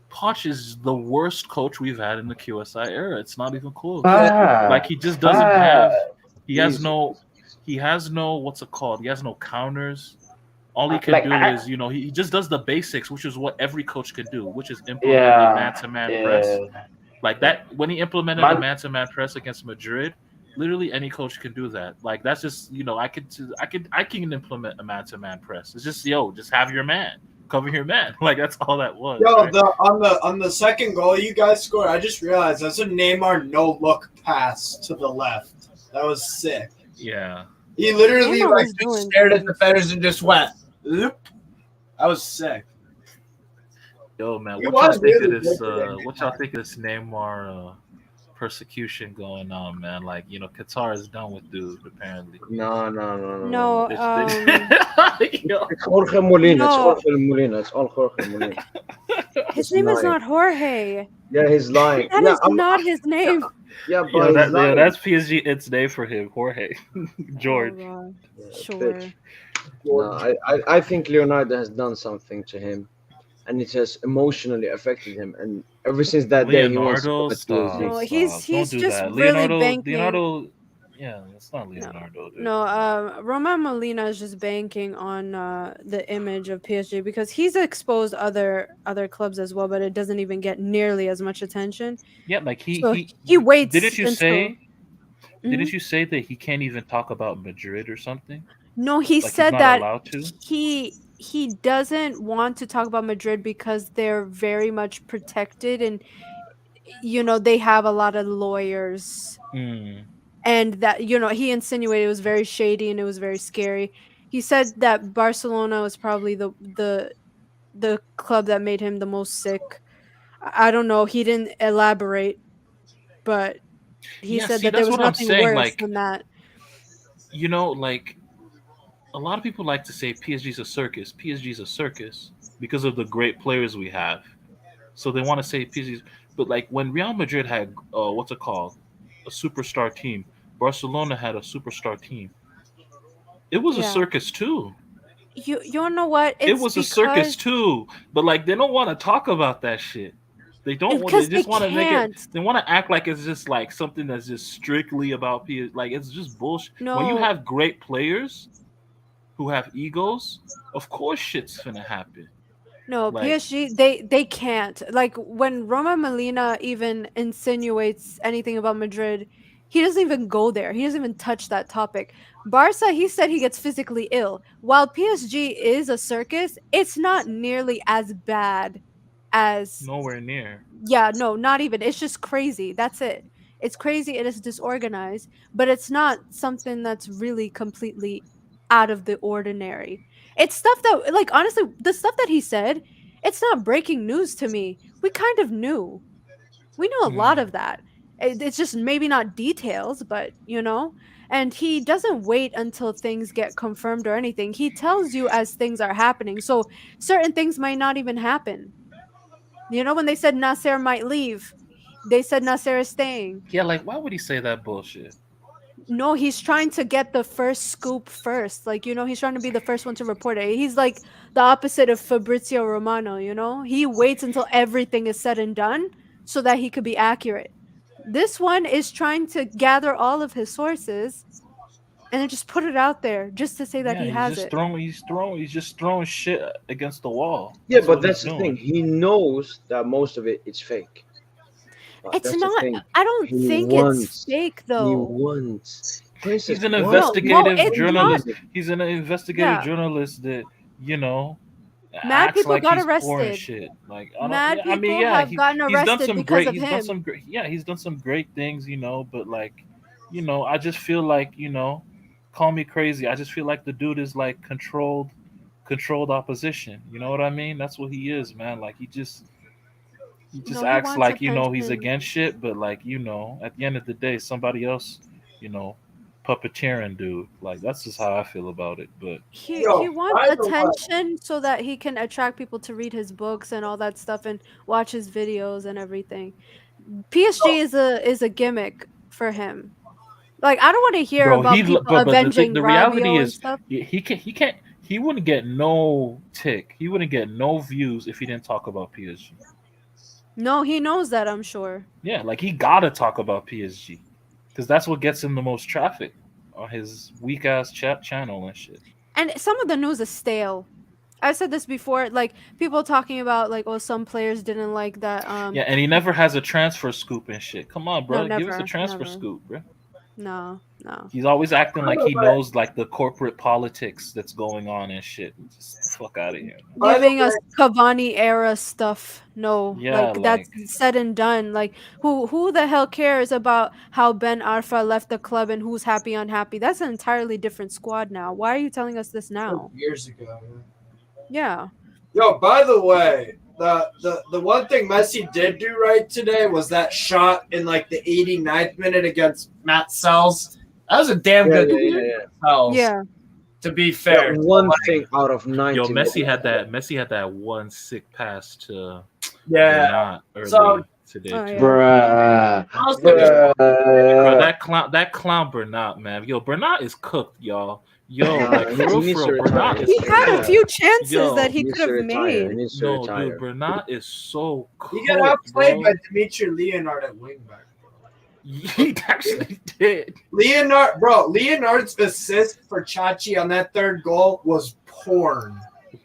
Poch is the worst coach we've had in the QSI era. It's not even close. Like he just doesn't have. He has no what's it called? He has no counters. All he can do is, you know, he just does the basics, which is what every coach can do, which is implement a man-to-man press. Like that when he implemented a man-to-man press against Madrid, literally any coach can do that. Like that's just, you know, I can implement a man-to-man press. It's just just have your man. Cover your man. Like that's all that was. yo, right? on the second goal you guys scored, I just realized that's a Neymar no look pass to the left. That was sick. Yeah. He literally Neymar like was just doing stared at the defenders and just went. Loop. That was sick. Yo, man, He what y'all was think really of this? good today, What y'all think of this Neymar persecution going on, man? Like, you know, Qatar is done with dude. Apparently, No. No, Yo, It's Jorge Molina. No. It's Jorge Molina. It's all Jorge Molina. his name is not Jorge. Yeah, he's lying. That yeah, is not his name. Yeah, but yo, he's lying. that's PSG. It's name for him, Jorge George. Oh, God. Yeah, Sure. bitch. No, I think Leonardo has done something to him, and it has emotionally affected him. And ever since that day, he wants to Leonardo, go to stop. PSG. No, he's Don't do just that. really banking. Leonardo, yeah, it's not Leonardo. Dude. No, Roman Molina is just banking on the image of PSG because he's exposed other clubs as well, but it doesn't even get nearly as much attention. Yeah, like So he waits. Didn't you until- say? Mhm. Didn't you say that he can't even talk about Madrid or something? No, he Like, said he's not that allowed to? he doesn't want to talk about Madrid because they're very much protected and they have a lot of lawyers. Mm. And that he insinuated it was very shady and it was very scary. He said that Barcelona was probably the the club that made him the most sick. I don't know. He didn't elaborate, but he Yeah, said see, that there that's was what I'm nothing saying. worse Like, than that. you know, like a lot of people like to say PSG's a circus. PSG's a circus because of the great players we have. So they want to say PSG's, but like when Real Madrid had what's it called, a superstar team. Barcelona had a superstar team. It was a Yeah. circus too. You know what? It It's was a circus because too. But like they don't want to talk about that shit. They don't want. They because they just want to make it. can't. They want to act like it's just like something that's just strictly about PS. Like it's just bullshit. When you No, have great players who have egos, of course shit's gonna happen. no, Like PSG they can't. Like when Roma Molina even insinuates anything about Madrid, he doesn't even go there. He doesn't even touch that topic. Barca, he said he gets physically ill. While PSG is a circus, it's not nearly as bad as nowhere near. yeah, no, not even. It's just crazy. That's it. It's crazy and it's disorganized, but it's not something that's really completely out of the ordinary. It's stuff that, like, honestly, the stuff that he said, it's not breaking news to me. We kind of knew. We know a lot Mm. of that. It's just maybe not details, but you know? And he doesn't wait until things get confirmed or anything. He tells you as things are happening. So certain things might not even happen. You know, when they said Nasser might leave, they said Nasser is staying. Yeah, like why would he say that bullshit? No, he's trying to get the first scoop first. Like, you know, he's trying to be the first one to report it. He's like the opposite of Fabrizio Romano, you know? He waits until everything is said and done so that he could be accurate. This one is trying to gather all of his sources and then just put it out there just to say that Yeah, he has it. he's just throwing shit against the wall. Yeah, That's but what he's that's the thing. doing. He knows that most of it is fake. It's That's the not, thing. I don't He think it's wants. fake He though. wants. Princess, He's an what? No, investigative it's not. journalist. He's an investigative Yeah. journalist that, you know, Mad acts people like got he's pouring arrested. shit. Like Mad I mean, people yeah, have gotten he's done arrested some because great. of He's done him. some great. Yeah, he's done some great things, you know. But like, you know, I just feel like, you know, call me crazy. I just feel like the dude is like controlled opposition. You know what I mean? That's what he is, man. Like he just No, he acts wants like, you know, he's attention. against shit, but like, you know, at the end of the day, somebody else, you know, puppeteering dude. Like that's just how I feel about it. But He Yo, wants by the way, attention so that he can attract people to read his books and all that stuff and watch his videos and everything. PSG is a gimmick for him. Like I don't want to hear bro, about people but avenging the reality Rabiot and is stuff. he can't he wouldn't get no tick. He wouldn't get no views if he didn't talk about PSG. No, he knows that, I'm sure. Yeah, like he gotta talk about PSG because that's what gets him the most traffic on his weak ass chat channel and shit. And some of the news is stale. I've said this before, like people talking about like, oh, some players didn't like that. Yeah, and he never has a transfer scoop and shit. Come on, No, bro, give us a transfer never. scoop, bro. No. He's always acting by like the he way, knows like the corporate politics that's going on and shit. Just fuck out of here. by the Giving us way, Cavani era stuff. No, Yeah, like that's like said and done. Like who the hell cares about how Ben Arfa left the club and who's happy unhappy? That's an entirely different squad now. Why are you telling us this now? years ago. Yeah. Yo, by the way, the one thing Messi did do right today was that shot in like the 89th minute against Matt Sells. That was a damn Yeah, good yeah. Sells. Yeah. To be fair, One thing out of 90. yo, Messi had that one sick pass to yeah. Bernat early So- today. Oh, too. yeah. Bruh. I was Bro, Bruh. that clown Bernat, man. Yo, Bernat is cooked, y'all. Yo, Nah, like he for real, needs for to real, retire. Bernat is He had a cooked. few chances Yo, that he He needs could to have retire. made. He needs to No, retire. dude, Bernat is so cooked. He got outplayed bro. by Dimitri Leonard at wingback. He actually did. Leonard's assist for Chachi on that third goal was porn.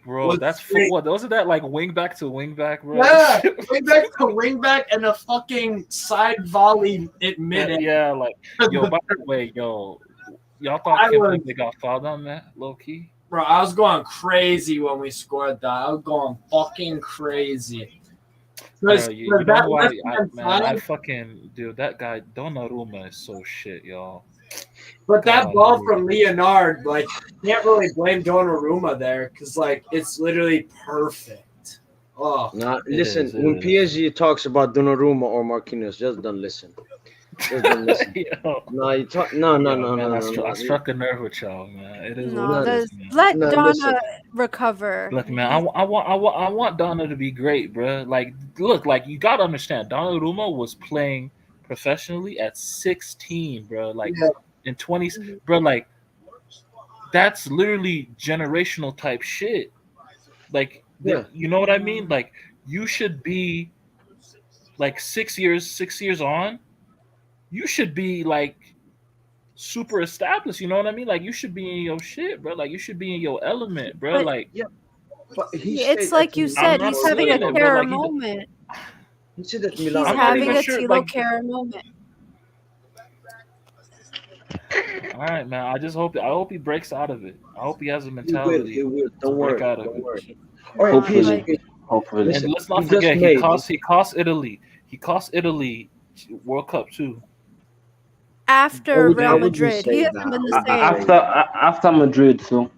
Bro, Was that's great. what wasn't that like wing back to wing back, bro? Yeah, wingback to wingback and a fucking side volley at mid. Yeah, like yo, by the way, y'all thought I was- they got fouled on that, low key? Bro, I was going crazy when we scored that. I was going fucking crazy. Bro, Because you know that why left-hand I side- fucking dude, that guy Donnarumma is so shit, y'all. But that God, ball dude. from Leonard, like, can't really blame Donnarumma there because, like, it's literally perfect. Oh, Nah, It listen. is, it When is. PSG talks about Donnarumma or Marquinhos, just don't listen. Just don't listen. Yo, No, you talk. No, no, yo, no, man, no, I, no, I no. struck a nerve with y'all, man. It is what No, it No, is, there's man. let no. Donna Listen. recover. Look, man, I want Donna to be great, bro. Like, look, like you gotta understand, Donnarumma was playing professionally at 16, bro. Like yeah. in 20s, Mhm. bro. Like that's literally generational type shit. Like, Yeah. you know what I mean? Like, you should be like 6 years on. You should be like super established. You know what I mean? Like, you should be in your shit, bro. Like, you should be in your element, bro. But Like, Yeah. But he yeah, it's stayed at like you I'm said, not he's having a saying it, bro. terror Like, moment. He stayed at He's Milan. I'm not having even a sure. Tilo Like, Kehrer moment. all right, man. I hope he breaks out of it. I hope he has a He will. mentality He will. to Don't break worry. out of Don't it. worry. All right, No, PSG. like Hopefully. Hopefully. And Listen, let's not he just forget, made. he cost Italy. He cost Italy World Cup too. I after would. I Real wouldn't Madrid, say he that. hasn't been I the wouldn't same. say that. After Madrid, so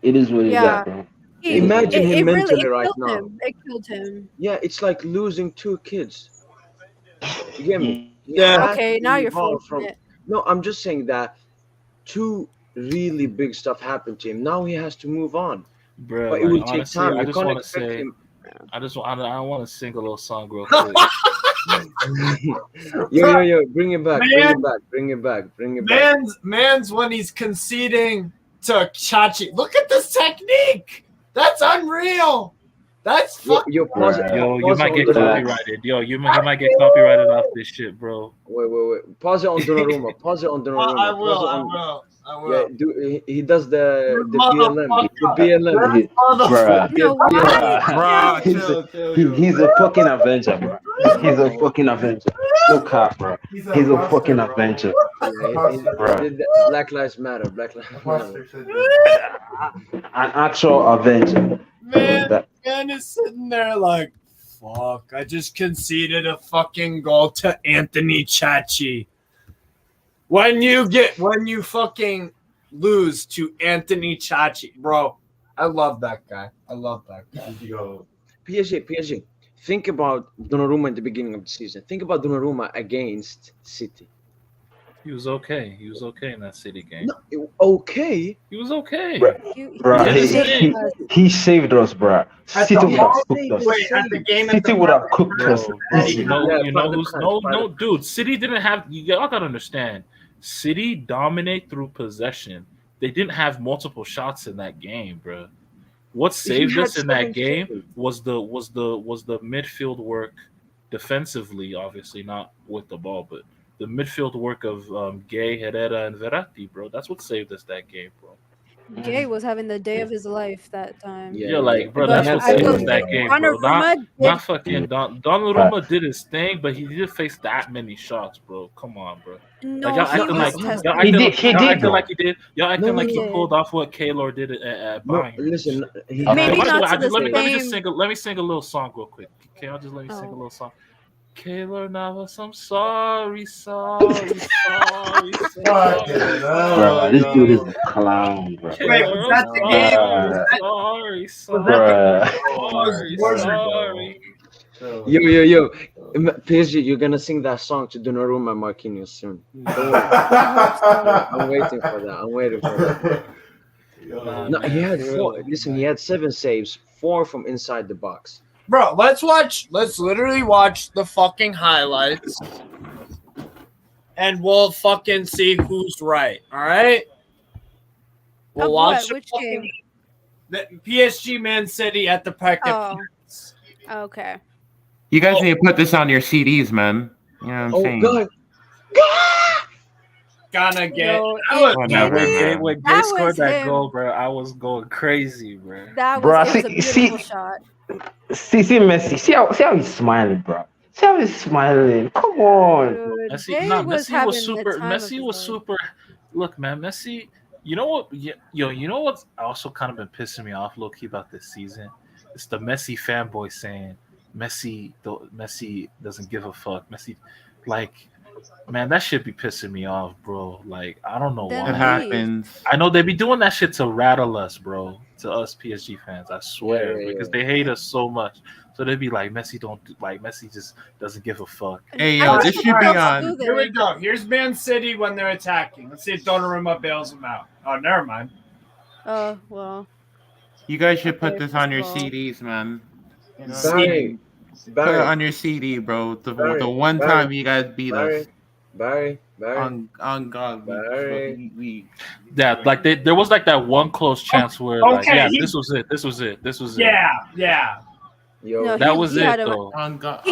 it is what it is, Yeah, bro. he, It is what it Imagine is. him it really mentally right killed now. him. It killed him. Yeah, it's like losing two kids. You get me? He Yeah. has Okay, to now move you're on forcing from. it. No, I'm just saying that two really big stuff happened to him. Now he has to move on, Bro, but it like will take honestly, time. I You just can't want to expect say, him. I want to sing a little song real quick. Yo, bring it back, bring it Man, back, bring it back, bring it back. man's when he's conceding to Chachi. Look at this technique. That's unreal. That's fucking. Yo, pause it. Yo, you Pause it might on get Donnarumma. copyrighted. Yo, you might get copyrighted off this shit, bro. Wait. Pause it on Donnarumma. Pause it on Donnarumma. I Pause will. it I on. will. I Yeah, will. he does the You BLM. motherfucker. The BLM. You motherfucker. Bruh. No, what? Bro, He's chill, a, chill. he's a fucking Avenger, bro. He's a fucking Avenger. No cap, bro. He's a fucking Avenger. Yeah, Bruh. he did the Black Lives Matter. Black Lives Matter. An actual Avenger. Man is sitting there like, fuck, I just conceded a fucking goal to Anthony Chachi. When you fucking lose to Anthony Chachi, bro, I love that guy. I love that guy. PSG. Think about Donnarumma at the beginning of the season. Think about Donnarumma against City. He was okay. He was okay in that City game. No, okay. He was okay. Bruh, he saved us, bruh. City would have cooked us. At the game City would have cooked us. You know who's no, dude. City didn't have. Y'all gotta understand. City dominate through possession. They didn't have multiple shots in that game, bro. What saved had us in that 7 game saves. was the midfield work defensively, obviously not with the ball, but the midfield work of Gay, Herrera, and Verratti, bro. That's what saved us that game, bro. Gay was having the day of his life that time. Yeah, like, bro, But that's what I saved will us that say game, bro. Donnarumma Not fucking Donnarumma did his thing, but he didn't face that many shots, bro. Come on, bro. No, Like, y'all he acting was like tested. y'all acting like he did. Y'all acting No, like he he did. pulled off what Kaylor did at No, Bayern. listen. He Maybe By the not way, to the let me just same- let me sing a little song real quick. Can y'all just let me sing a little song? Kaylor Navas, I'm sorry. Bruh, this dude is a clown, bro. Wait, was that the game? Sorry. Yo. PSG, you're gonna sing that song to Donnarumma and Marquinhos soon. Don't worry. I'm waiting for that. No, he had 4. Listen, he had 7 saves, 4 from inside the box. Bro, let's literally watch the fucking highlights and we'll fucking see who's right. All right? We'll Of watch what? Which game? the PSG Man City at the Parquet. Oh, okay. You guys need to put this on your CDs, man. You know what I'm saying? God. Gonna get. Yo, Whatever, man. When Gay That scored was that him. goal, bro, I was going crazy, bro. That Bro, was, it was a beautiful shot. See Messi. See how he's smiling, bro. See how he's smiling. Come on. Dude, Messi, Gay nah, was Messi having was super. the time of Messi his was life. super. Look, man, Messi. You know what? Yo, you know what's also kind of been pissing me off, low key, about this season? It's the Messi fanboy saying Messi doesn't give a fuck. Messi, like, man, that shit be pissing me off, bro. Like, I don't know Then It why. happens. I know they be doing that shit to rattle us, bro. to us PSG fans. I swear, because they hate us so much. So they'd be like, Messi Messi just doesn't give a fuck. Hey, yo, this should be on. Here we go. Here's Man City when they're attacking. Let's see if Donnarumma bails them out. Oh, never mind. Oh, well. You guys should put this on your CDs, man. You know? Barry, Put it on your CD, bro. The one time you guys beat us. Barry. On God. Yeah, like there was like that one close chance where this was it. Yeah. Yo, No, that was it though. On God,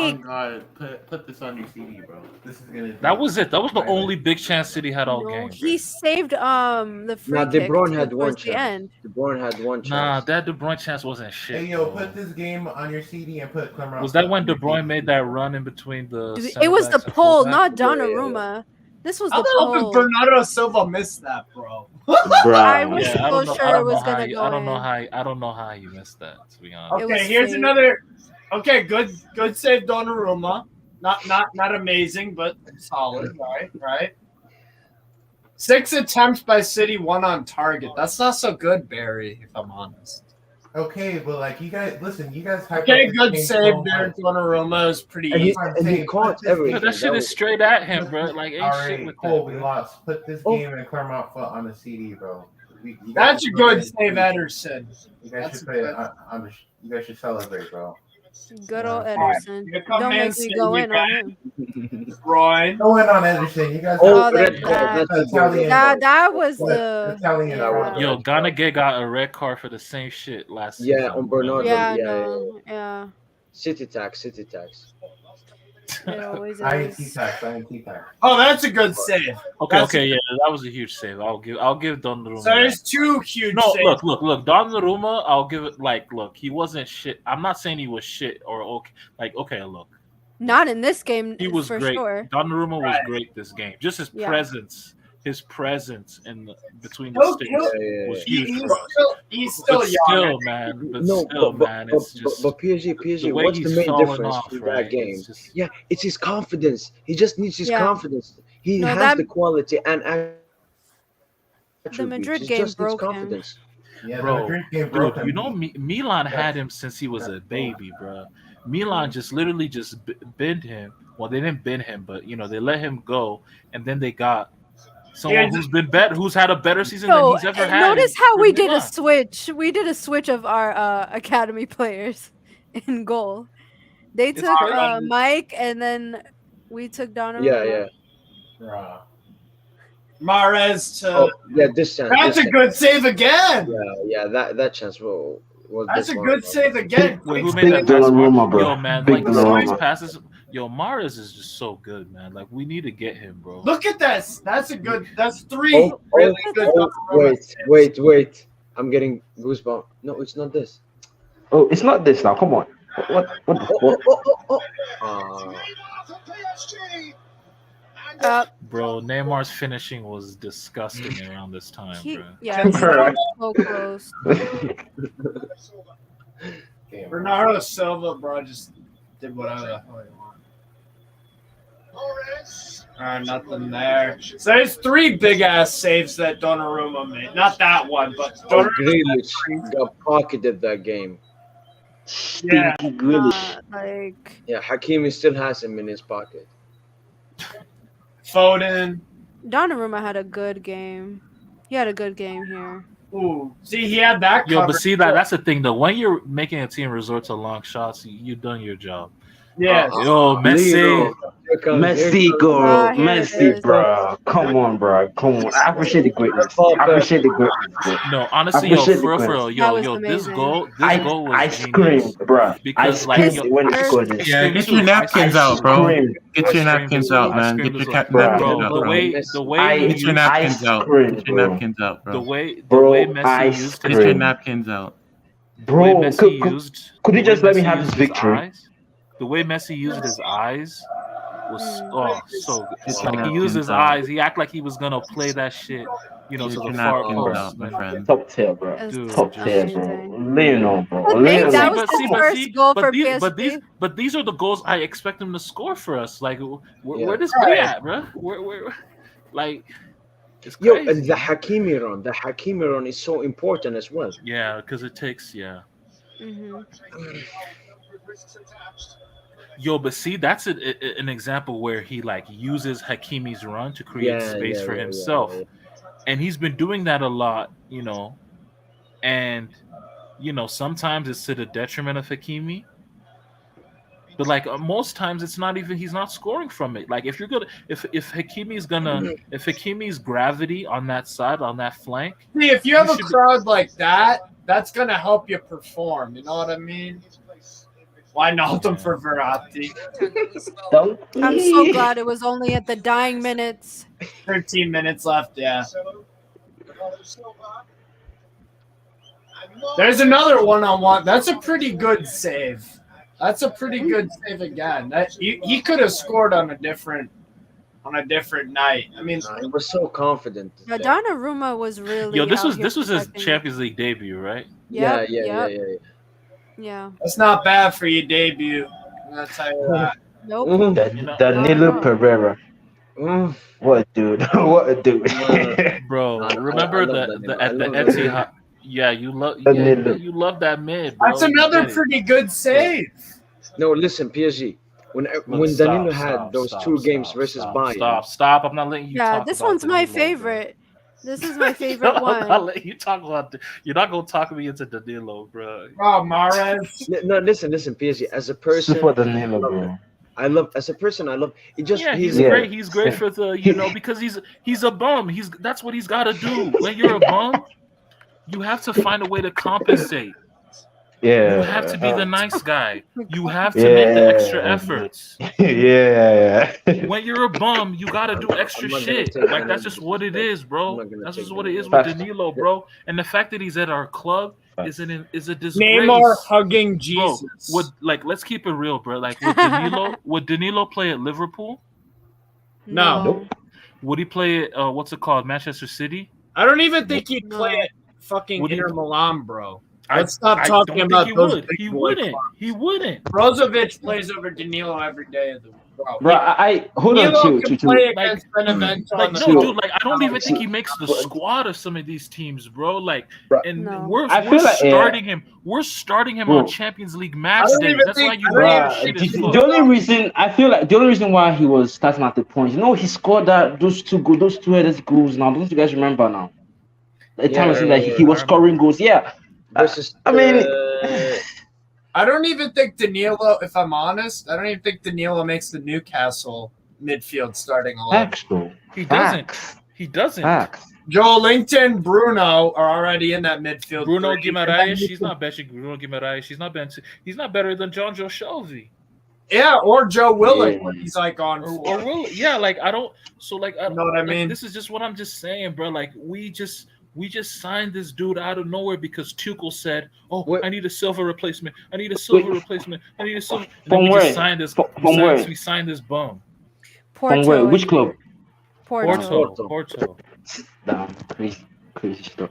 put this on your CD, bro. This is gonna. That was it. That was the only big chance City had all game. He saved the free De kick Bruyne had one towards the end. chance. De Bruyne had one chance. Nah, that De Bruyne chance wasn't shit. Hey, yo, put this game on your CD and put Clemmer. Was that when De Bruyne made that run in between the? It was the center-backs and pole, fullbacks? not Donnarumma. This was How the the hell did pole. Bernardo Silva miss that, bro? I was Yeah, so sure it was gonna go I don't know in. how. I don't know how you missed that. To be honest. It was Okay, here's saved. another. Okay, good save, Donnarumma. Not amazing, but solid. Right. 6 attempts by City, 1 on target. That's not so good, Barry. If I'm honest. Okay, but like you guys, listen, you guys. Okay, good save there, Donnarumma. Is pretty And easy. he caught everything. That shit is straight at him, bro. Like ain't All shit right, with cool. that. We bro. lost. Put this game and Clermont foot on the CD, bro. You guys That's a should good put it- save, Ederson. You guys That's should put it on the. You guys should celebrate, bro. Good old Yeah. Ederson. Here come Don't Man make me City, go we in got on him. Brian. Go in on Ederson. You guys. Oh, have- red card. that- That's Italian. That was What? the Italian. Yeah, Yo, Ganage got a red card for the same shit last Yeah, season. on Bernardo. yeah, Yeah, no, yeah. City tax. It always INT is. tax. Oh, that's a good save. Okay, yeah, that was a huge save. I'll give Donnarumma. So there's 2 huge No, saves. look, Donnarumma, I'll give it look, he wasn't shit. I'm not saying he was shit or okay, look. Not in this game, He was for great. sure. Donnarumma was great this game. Just his Yeah. presence in between the sticks was huge for us. He's still But young. still, man. It's just But PSG, the way what's the he's main falling difference off, from right? that game? It's just- Yeah, it's his confidence. He just needs his Yeah. confidence. He No, has that- the quality and The Madrid he game just needs broke him. confidence. Yeah, Bro, the Madrid game dude, broke him. you know, Milan had him since he was a baby, bro. Milan just literally just bend him. Well, they didn't bend him, but they let him go, and then they got someone who's been better, who's had a better season than he's ever had. Notice how we in did a Milan. switch. We did a switch of our academy players in goal. They It's took crazy. Mike, and then we took Donnarumma. Yeah. Bruh. Mahrez to. Oh, yeah, this chance. That's a good save again. Yeah, that chance was. That's a this good one. save again. Wait, who Big made that pass? Donnarumma, bro. Yo, man, Big like some of these Donnarumma. passes. Yo, Mahrez is just so good, man. Like we need to get him, bro. Look at this. That's a good. That's 3 Oh, really good. wait. I'm getting goosebumps. No, it's not this. Oh, it's not this now. Come on. What the fuck? Bro, Neymar's finishing was disgusting around this time, bro. Yeah, he was so close. Bernardo Silva, bro, just did whatever the hell he wanted. Nothing there. So there's 3 big ass saves that Donnarumma made. Not that one, but Oh, Donnarumma. Grealish got pocketed that game. Yeah. Like Yeah, Hakimi still has him in his pocket. Foden. Donnarumma had a good game. He had a good game here. Ooh, see, he had that. Yo, but covered. see that's the thing though. When you're making a team resort to long shots, you've done your job. Yeah. Yo, Messi. Messi, go, Ah, here it Messi, is. bro. Come on, bro. Come on. I appreciate the greatness. I appreciate the greatness, bro. No, honestly, I yo, appreciate for real, the for real, That yo, was this amazing. goal I was screamed, genius. bro. I Because like screamed yo, when he scored it. Yeah, get your napkins out, bro. Screamed. Get your napkins out, man. Get your napkins bro, out, the bro. way Get your he napkins out. screamed, Get your bro. napkins out, the bro. way Bro, Messi I used Get your screamed. napkins out. the way Bro, Messi could used you the just way let me Messi have used this his victory? eyes, the way Messi used his eyes was so good. Get your Like he used his napkins out. eyes, he acted like he was gonna play that shit, to Get the your far napkins post, out, my man. friend. Top tier, bro. That's Dude, Top tier, bro. amazing. Lean on, bro. I think Lean that on. was the first goal for PSG. But these are the goals I expect him to score for us. Like, where Yeah. does he at, bro? Where, like, It's Yo, crazy. and the Hakimi run is so important as well. Yeah, because it takes Mm-hmm. Yo, but see, that's an example where he like uses Hakimi's run to create space for himself, and he's been doing that a lot, and sometimes it's to the detriment of Hakimi. But like most times, it's not even he's not scoring from it. Like if Hakimi's gravity on that side on that flank. See, if you have a crowd like that, that's gonna help you perform. You know what I mean? Why not them for Verratti? I'm so glad it was only at the dying minutes. 13 minutes left. Yeah. There's another one-on-one. That's a pretty good save. That's a pretty good save again. He could have scored on a different night. I mean, he was so confident. Donnarumma was really. Yo, this was his Champions League debut, right? Yeah. Yeah. That's not bad for your debut. I'll tell you that. Nope. Danilo Pereira. What a dude! What a dude! Bro, remember at the Etihad? Yeah, you love that mid. Bro. That's another pretty good save. No, listen, PSG. When Danilo had those two games versus Bayern. Stop! I'm not letting you. Yeah, talk this about one's my Danilo, favorite. This is my favorite one. I'm not letting you talk about. You're not gonna talk me into Danilo, bro. Oh, Mahrez. No, listen, PSG. As a person, Super Danilo, bro. I love as a person. I love. He's great. He's great for the because he's a bum. That's what he's got to do. When you're a bum, you have to find a way to compensate. Yeah. You have to be the nice guy. You have to make the extra efforts. Yeah. When you're a bum, you gotta do extra shit. Like that's just what it is, bro. That's just what it is with Danilo, bro. And the fact that he's at our club is a disgrace. Neymar hugging Jesus. Bro, let's keep it real, bro. Like would Danilo play at Liverpool? No. Nope. Would he play at what's it called, Manchester City? I don't even think he'd play at fucking Inter Milan, bro. Let's stop talking about those. He wouldn't. He wouldn't. Brozovic plays over Danilo every day of the week. Bro, I hold on to play against Benevento. Dude, like I don't even think he makes the squad of some of these teams, bro. Like, and we're starting him. We're starting him on Champions League match days. That's why you the only reason I feel like the only reason why he was starting at the point, he scored those two headed goals. Now, don't you guys remember now? The time that he was scoring goals. Yeah. I don't even think Danilo, if I'm honest, I don't even think Danilo makes the Newcastle midfield starting 11. He doesn't. He doesn't. Joel Linton, Bruno are already in that midfield. Bruno Guimaraes, she's not benching Bruno Guimaraes. She's not benching. He's not better than John Joe Shelby. Yeah, or Joe Willock when he's like on. Or Willock. Yeah, like I don't. So like I know what I mean. This is just what I'm just saying, bro. Like we just signed this dude out of nowhere because Tuchel said, "Oh, I need a silver replacement. I need a silver replacement. I need a silver." And then we just signed this. We signed this bum. From where? Which club? Porto. Damn, crazy stuff.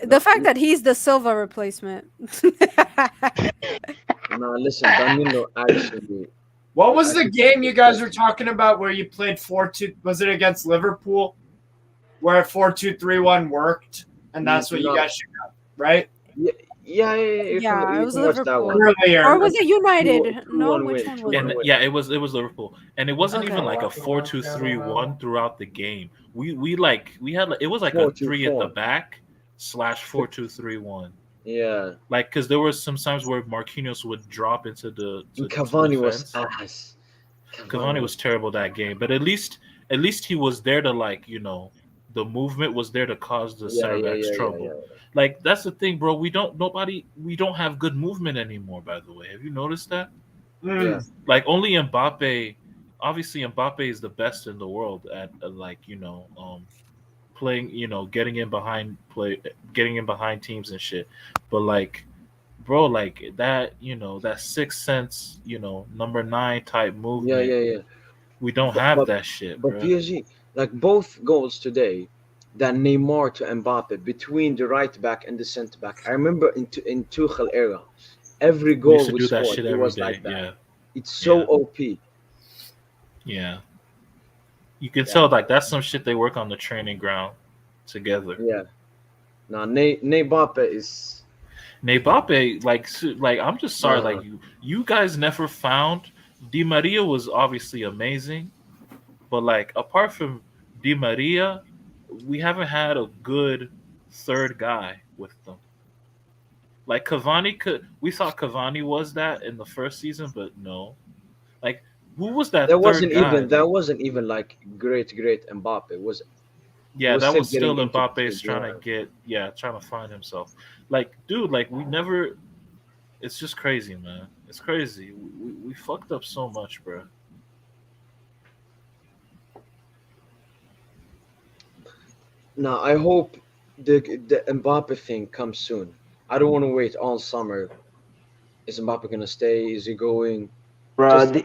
The fact that he's the silver replacement. No, listen, Danilo actually. What was the game you guys were talking about where you played 4-2? Was it against Liverpool? Where 4-2-3-1 worked, and that's what you guys should have, right? Yeah. It was Liverpool. Earlier. Or was it United? No, which one was it? Yeah, it was Liverpool, and it wasn't even like a 4-2-3-1 throughout the game. We had it was like a 3 at the back / 4-2-3-1. Yeah, like because there was some times where Marquinhos would drop into the. Cavani was ass. Cavani was terrible that game, but at least he was there to the movement was there to cause the center backs trouble. Yeah. Like that's the thing, bro. We don't have good movement anymore. By the way, have you noticed that? Yeah. Like only Mbappe. Obviously, Mbappe is the best in the world at playing. Getting in behind teams and shit. But like, bro, like that. That sixth sense. Number 9 type movement. Yeah. We don't have that shit. But PSG. Like both goals today, that Neymar to Mbappe between the right back and the center back. I remember in Tuchel era, every goal we scored, it was like that. Yeah. It's so OP. Yeah, you can tell like that's some shit they work on the training ground. together. Yeah. Now, Nate Mbappe is. Mbappe, like I'm just sorry, like you guys never found. Di Maria was obviously amazing, but like apart from Di Maria, we haven't had a good third guy with them. Like Cavani we thought Cavani was that in the first season, but no. Like who was that third guy? That wasn't even like great Mbappe. It was Yeah, that still was still getting into Mbappe's the trying to trying to find himself. Like, dude, like we never. It's just crazy, man. It's crazy. We fucked up so much, bro. Now I hope the Mbappe thing comes soon. I don't want to wait all summer. Is Mbappe gonna stay? Is he going? Bro, Just-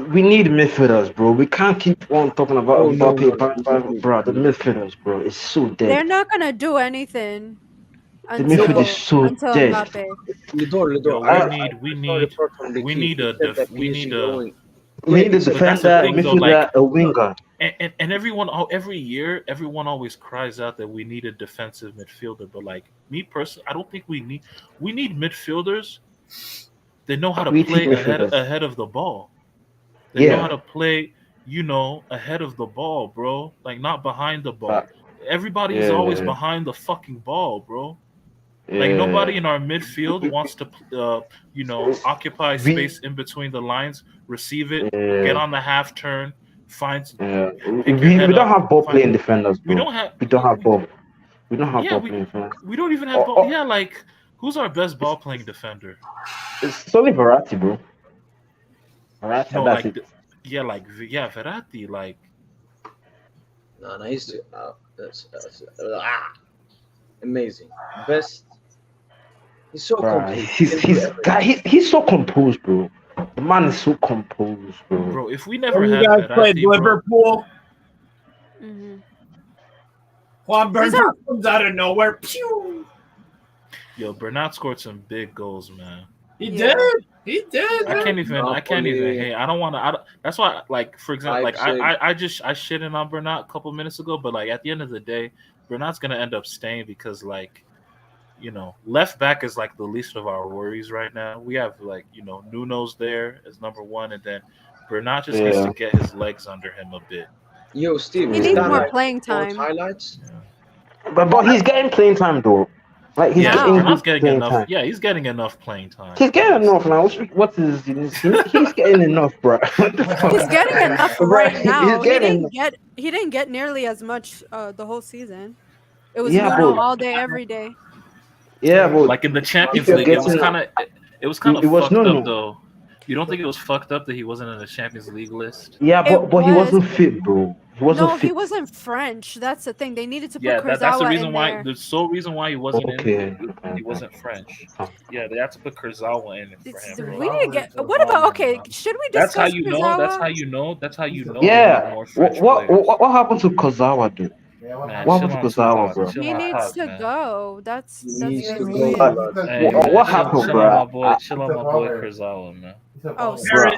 we need midfielders, bro. We can't keep on talking about Oh, no, Mbappe, no. bro. The midfielders, bro, it's so They're dead. not gonna do anything The until midfield is so until dead. Mbappe. Lidor, Yo, we need a defender, But that's the thing, though, midfielder, like- a winger. And every year, everyone always cries out that we need a defensive midfielder. But like me personally, I don't think we need midfielders that know how to Creative play midfielders. ahead of the ball. They know Yeah. how to play, ahead of the ball, bro. Like not behind the ball. Everybody is always behind the fucking ball, bro. Like nobody in our midfield wants to, occupy space in between the lines, receive it, get on the half turn, find. Yeah. pick your We head don't up, have ball find- playing defenders, bro. We don't have. We don't have ball. We don't have Yeah, ball playing defenders. We don't even have ball. Yeah, like who's our best ball playing defender? It's only Verratti, bro. Verratti, No, that's like it. Verratti, like No, he's amazing. Best. He's so Bro, complete. he's so composed, bro. The man is so composed, bro. bro. If we never When you had guys played Verratti, bro, Liverpool, Mhm. Juan These Bernat are- comes out of nowhere. Pew! yo, Bernat scored some big goals, man. He Yeah. did. He did. I can't even Napoli. hey, I don't want to. That's why, like, for example, like Leipzig. I shitted on Bernat a couple minutes ago, but like at the end of the day, Bernat's gonna end up staying because like, left back is like the least of our worries right now. We have like Nuno's there as number one, and then Bernat just needs to get his legs under him a bit. Yo, Steve, He is needs that more like playing sports time. highlights? But he's getting playing time, though. Like he's Yeah, getting Bernat's good getting playing enough. time. Yeah, he's getting enough playing time. He's getting enough now. He's getting enough, bro. What the fuck? He's getting enough Right, right now. he's getting He didn't get nearly as much the whole season. It was Yeah, Nuno bro. all day, every day. Yeah, but Like in the Champions you're League, it was getting- kind of it was fucked Nuno. up though. You don't think it was fucked up that he wasn't in the Champions League list? yeah, It but he was. wasn't fit, bro. He wasn't No, fit. he wasn't French. That's the thing. They needed to put Yeah, Kurzawa that's the reason in why. there. The sole reason why he wasn't Okay. in. He wasn't French. Yeah, they had to put Kurzawa in for him. Bro. We need to get. What about? Okay, should we discuss That's how you know. Kurzawa? That's how you know. That's how you know. Yeah. we need more French What players. happened to Kozawa, dude? Man, what chill happened to on Kurzawa, Tupac, bro? chill He on needs Tupac, to man. go. That's needs that's to really go. weird. Hey, What man, happened, chill bro? on my boy. Chill on my boy Kurzawa, man. Oh, Bro, sorry.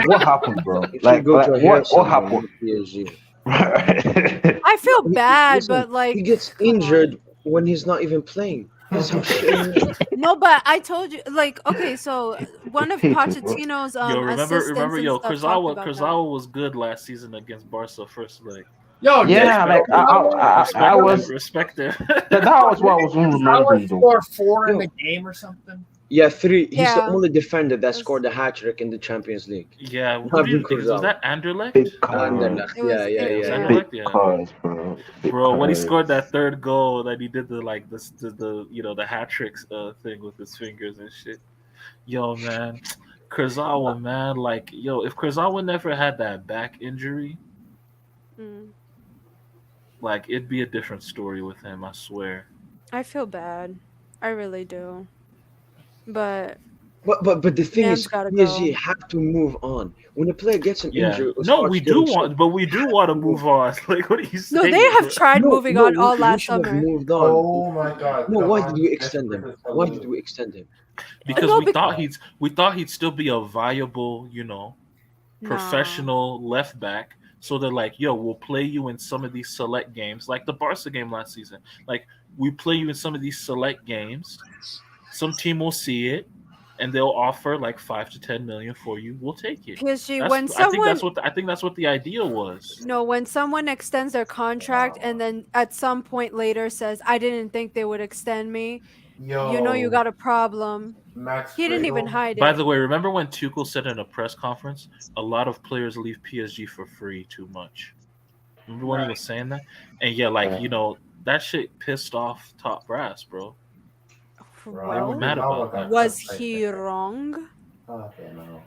what happened, bro? If Like, you go to a hair what salon, happened? not PSG. I feel bad, Listen, but like he gets come on. injured when he's not even playing. That's how shit he is. No, but I told you, like, okay, so one of Hate it, bro. Pochettino's Yo, remember, assistants and yo, stuff talked about that. Kurzawa was good last season against Barca first leg. Yo, Yeah, like I was. respect him. That was what I was remembering, though. score 4 in the game or something. Yeah, 3. He's the Yeah. only defender that scored a hat trick in the Champions League. Yeah, Not who do you even think was Kurzawa. that? Anderlecht? Big Anderlecht. It was- Yeah, yeah, it was yeah. Anderlecht. yeah. Big Yeah. cars, bro. Big Bro, when he cars. scored that third goal, that he did the the hat tricks thing with his fingers and shit. Yo, man, Kurzawa, man, like if Kurzawa never had that back injury, Mm. like it'd be a different story with him. I swear. I feel bad. I really do. But But the thing Man's is, gotta PSG go. have to move on. When a player gets an Yeah. injury, or No, starts we do getting shit- want, but we do want to move on. Like, what are you saying? no, they have bro? tried moving on all we last should have summer. moved on. Oh my god. No, come why on, did we you extend him? desperate Why fellow. did we extend him? Because No, we thought he'd still be a viable, Nah. professional left back. So they're like, yo, we'll play you in some of these select games, like the Barca game last season. Like, we play you in some of these select games. Some team will see it, and they'll offer like 5 to 10 million for you. We'll take it. PSG, I think that's what the idea was. No, when someone extends their contract and then at some point later says, "I didn't think they would extend me," you know you got a problem. Max He didn't even Gradle. hide By it. the way, remember when Tuchel said in a press conference, a lot of players leave PSG for free too much. Remember when he was saying that? And yeah, like that shit pissed off top brass, bro. Well, Mad about that. was he wrong? Okay, no.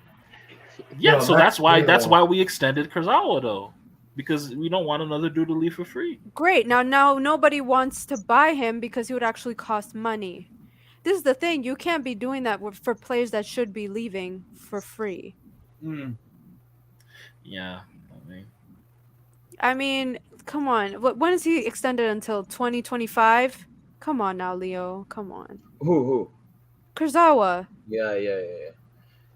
Yeah, Yo, so Max that's Gradle. why we extended Kurzawa though, because we don't want another dude to leave for free. Great. Now nobody wants to buy him because he would actually cost money. This is the thing. You can't be doing that for players that should be leaving for free. Yeah, I mean, come on. When is he extended until 2025? Come on now, Leo. Come on. Who? Kurzawa. Yeah.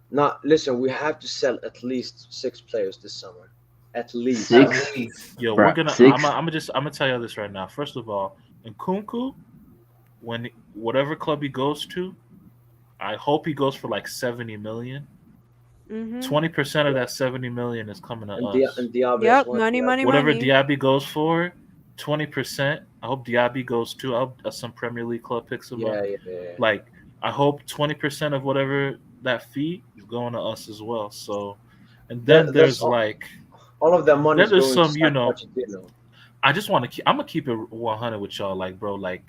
Now, listen, we have to sell at least 6 players this summer. At least. 6. Yo, Bruh, we're gonna. 6. I'm gonna tell you this right now. First of all, Nkunku, when whatever club he goes to, I hope he goes for like 70 million. 20% of that 70 million is coming to us. And Diaby Yep, as well. money. Whatever Diaby goes for, 20%. I hope Diaby goes too. I hope some Premier League club picks him up. Yeah. Like, I hope 20% of whatever that fee is going to us as well. So, and then there's like all of that money. Then there's going some, to I just want to. I'm gonna keep it 100 with y'all. Like, bro, like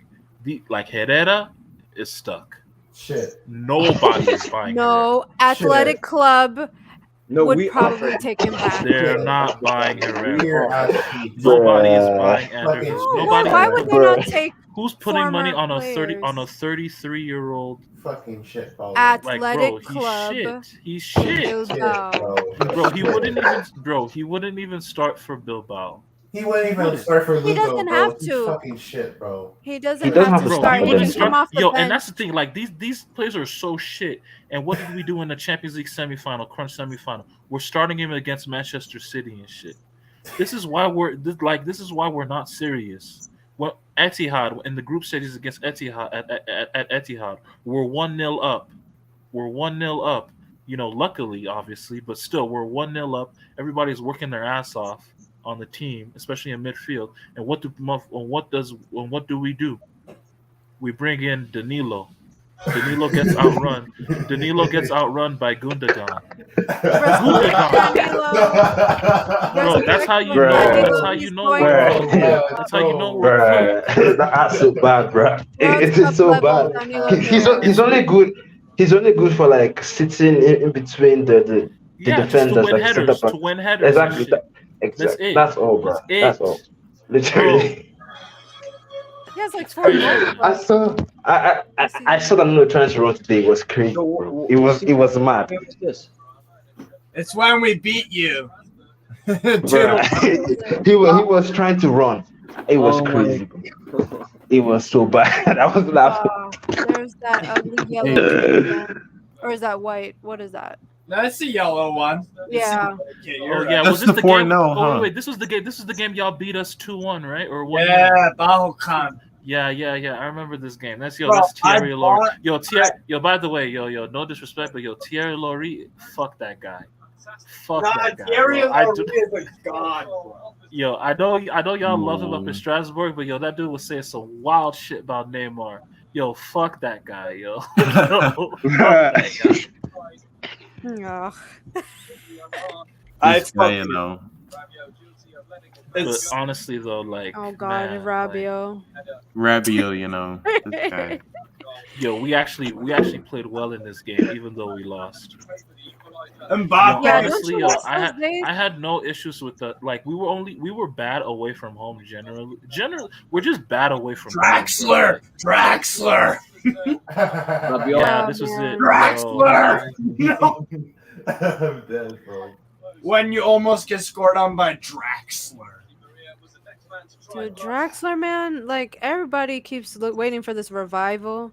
Herrera is stuck. Shit. Nobody is buying. No, Athletic Club would probably take him back. They're not buying Herrera. Nobody is buying Anderson. Why would they not take? Who's putting money on a players? 33-year-old fucking shit, bro? Athletic Club. He's shit. Bro, he wouldn't even start for Bilbao. He wouldn't even start for Lugo, He doesn't have He's to. fucking shit, bro. He doesn't have to start. He can come off the bench. And that's the thing. Like these players are so shit. And what did we do in the Champions League semifinal, crunch semifinal? We're starting him against Manchester City and shit. This is why we're not serious. Well, Etihad in the group stages against Etihad at Etihad, we're 1-0 up. We're 1-0 up. Luckily, obviously, but still, we're 1-0 up. Everybody's working their ass off on the team, especially in midfield. And what do we do? We bring in Danilo. Danilo gets outrun. Danilo gets outrun by Gundogan. Bro, that's how you know. That's how you know. That's how you know we're cooked. That's so bad, bro. It is so bad. He's only good. He's only good for like sitting in between the defenders, to win headers. Exactly. That's all, bro. That's all. Literally. He has like 4 goals. I saw that no transfer run today. It was crazy, bro. It was mad. It's when we beat you. he was trying to run. It was crazy. It was so bad. I was laughing. There's that ugly yellow. Or is that white? What is that? That's the yellow one. Yeah. Was this the game? Wait, this was the game. This is the game y'all beat us 2-1, right? Or 1-0? Yeah, Bahokan. Yeah. I remember this game. That's Thierry Laurie. By the way, no disrespect, but Thierry Laurie, fuck that guy. Fuck that guy. Thierry Laurie is a god, bro. I know y'all love him up in Strasbourg, but that dude was saying some wild shit about Neymar. Fuck that guy, fuck that guy. But honestly though, like, oh god, man, Rabiot, this guy. We actually played well in this game, even though we lost. Honestly, I had no issues with the we were bad away from home generally. We're just bad away from Draxler. Yeah, this was it. Draxler. No. I'm dead, bro. When you almost get scored on by Draxler. Dude, Draxler, man, like everybody keeps waiting for this revival.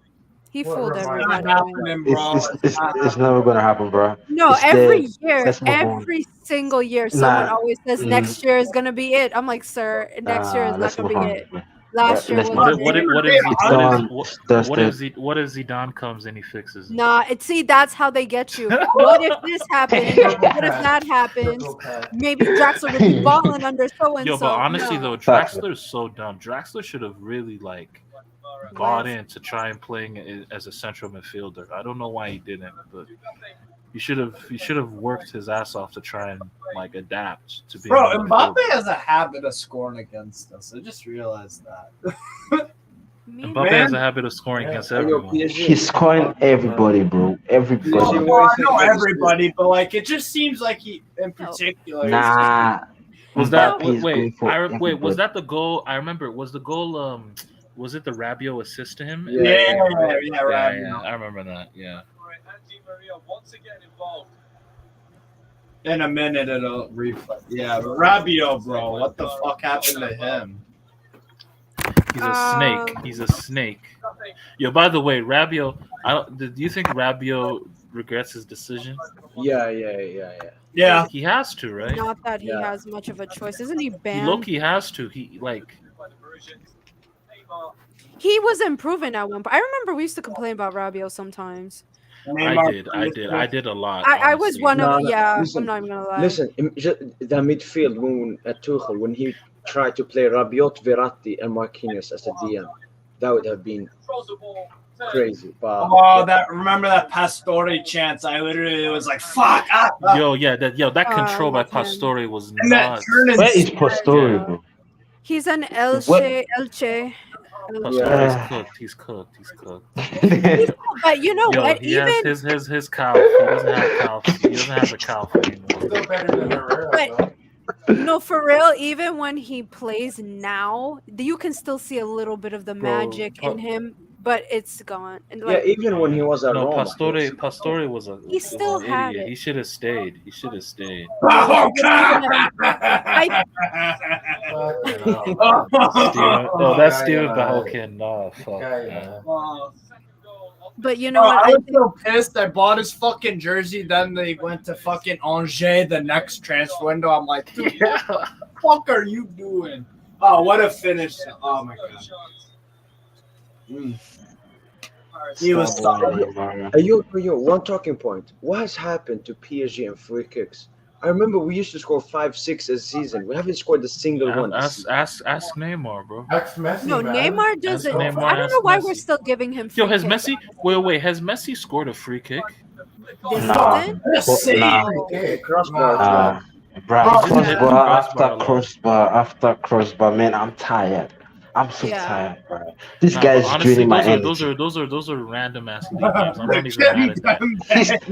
He What fooled reminds It's not everybody. happening, bro. It's never gonna happen, bro. No, It's every dead. year, Let's move on. every single year, someone Nah, always says next year is gonna be it. I'm like, sir, next year is not let's gonna move be on. it. Last year Let's was move What on. if what if It's what if done. what, It's what if dusted. what if Zidane comes and he fixes it? nah. See, that's how they get you. What if this happens? What if that happens? Maybe Draxler would be balling under so and Yo, but so. honestly though, Facts. Draxler is so dumb. Draxler should have really like bought in to try and playing as a central midfielder. I don't know why he didn't, but he should have worked his ass off to try and like adapt to being Bro, a Mbappe midfielder. has a habit of scoring against us. I just realized that. Mbappe has a habit of scoring against everyone. He's scoring everybody, bro. Everybody. Well, I know everybody, but like it just seems like he, in particular, Nah. Was that Mbappe is going wait? for Wait, was everybody. that the goal? I remember. Was the goal? Was it the Rabiot assist to him? Yeah, yeah, Rabiot. I remember that. Yeah. In a minute it'll replay. Yeah, but Rabiot, bro, what the fuck happened to him? He's a snake. He's a snake. Yo, by the way, Rabiot. Do you think Rabiot regrets his decision? Yeah. Yeah, he has to, right? Not that he has much of a choice. Isn't he He banned? low-key has to. He like. He was improving at one point. I remember we used to complain about Rabiot sometimes. I did a lot. I was honestly. one of No, I'm not even gonna lie. Listen, the midfield when at Tuchel when he tried to play Rabiot, Verratti, and Marquinhos as a DM, that would have been crazy. But remember that Pastore chance? I literally was like, "Fuck!" That control by Pastore was And that nuts. turn in Where is Pastore, bro? He's an What? Elche. Pastore's cooked. He's cooked. But you know what? He Even has his calf. He doesn't have calf. He doesn't have the calf anymore. Still better than Herrera, but no, for real. Even when he plays now, you can still see a little bit of the magic in him, but it's gone. And yeah, even when he was at Roma, Pastore was a. He still an had idiot. it. He should have stayed. Oh, That's Steven Balkan. Oh, fuck. But you know what? I was so pissed. I bought his fucking jersey. Then they went to fucking Angers the next transfer window. I'm like, dude, what the fuck are you doing? Oh, what a finish. Oh, my God. He was solid. Yo, one talking point. What has happened to PSG and free kicks? I remember we used to score 5-6 a season. We haven't scored a single one. Ask Neymar, bro. Ask Messi, No, man. Neymar doesn't. Neymar, I don't know why Messi. we're still giving him. Yo, free has kicks. Messi? Wait. Has Messi scored a free kick? This Nah. season? Nah. Bro, crossbar after crossbar, man, I'm tired. I'm so tired, bro. This Nah, guy's but honestly, draining my those energy. are random ass league games. I'm not even mad at that.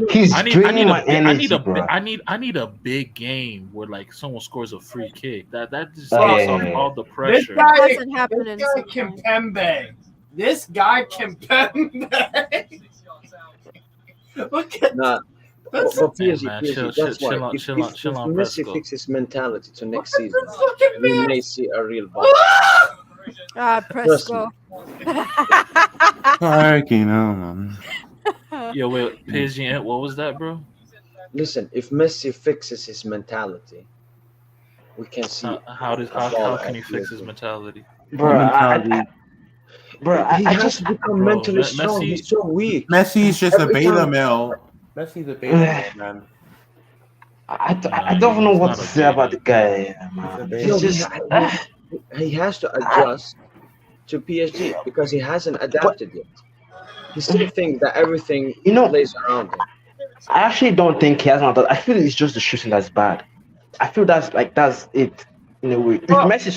He's draining my energy, bro. I need a big game where like someone scores a free kick. That just Oh, takes yeah, off yeah. all the This pressure. guy, Doesn't happen in Kimpembe. This guy Kimpembe. Look at Nah. But PSG, man, PSG, chill that's why. on- If chill on Messi Fresco. fixes mentality to next season, this fucking we man. may see a real ball. Presco. Yo, wait, PSG, what was that, bro? Listen, if Messi fixes his mentality, we can see. How can he fix his mentality? Bro, He has to become mentally strong. Messi- He's so weak. Messi's just a Every beta time- male. Messi's a beta male, man. I don't know what to say about the guy, man. No, It's just he has to adjust to PSG because he hasn't adapted yet. He still thinks that everything plays around him. I actually don't think he has not. I feel it's just the shooting that's bad. I feel that's it in a way. If Messi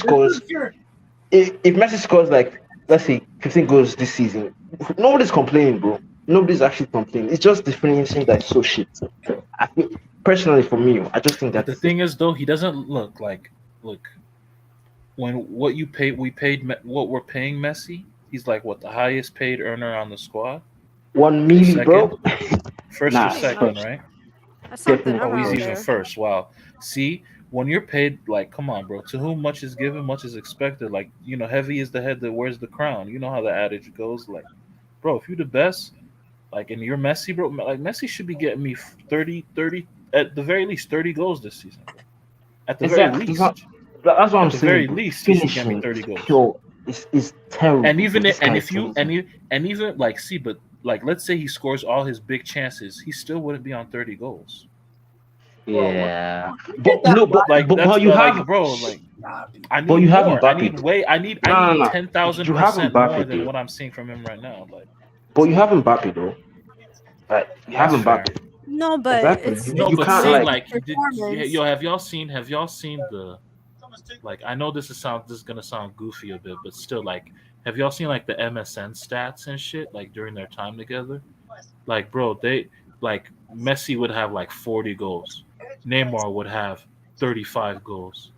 scores like let's say 15 goals this season, nobody's complaining, bro. Nobody's actually complaining. It's just the finishing that's so shit. I feel, personally, for me, I just think that The thing is, though, he doesn't look when what we're paying Messi. He's like what the highest paid earner on the squad. 1 million, bro. First Nah, or second, first. right? That's something Oh, he's around even there. first. Wow. See, when you're paid, like, come on, bro. To whom much is given, much is expected. Like, heavy is the head that wears the crown. You know how the adage goes. Like, bro, if you're the best, like, and you're Messi, bro, like Messi should be getting me 30, at the very least 30 goals this season. Bro. At the very least. That's what I'm saying. At the very least, he should get me 30 goals. It's terrible. And even even like, see, but like, let's say he scores all his big chances, he still wouldn't be on 30 goals. Yeah, but you have, bro, like, I need you have more. Mbappe. I need 10,000% more than dude. what I'm seeing from him right now. Like, but you have Mbappe though. Like, you have Mbappe. No, but exactly. No, you but can't see, like. have y'all seen the, like, I know this is gonna sound goofy a bit, but still, like, have y'all seen like the MSN stats and shit, like, during their time together? Like, bro, like, Messi would have like 40 goals, Neymar would have 35 goals,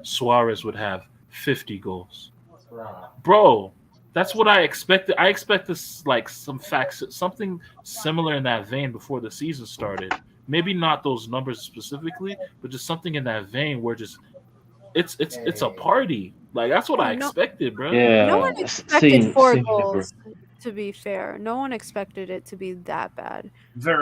Suarez would have 50 goals. Bro, that's what I expected. I expected like something similar in that vein before the season started. Maybe not those numbers specifically, but just something in that vein where just it's a party. Like, that's what I expected, bro. Yeah. No one expected 4 goals. To be fair, no one expected it to be that bad. No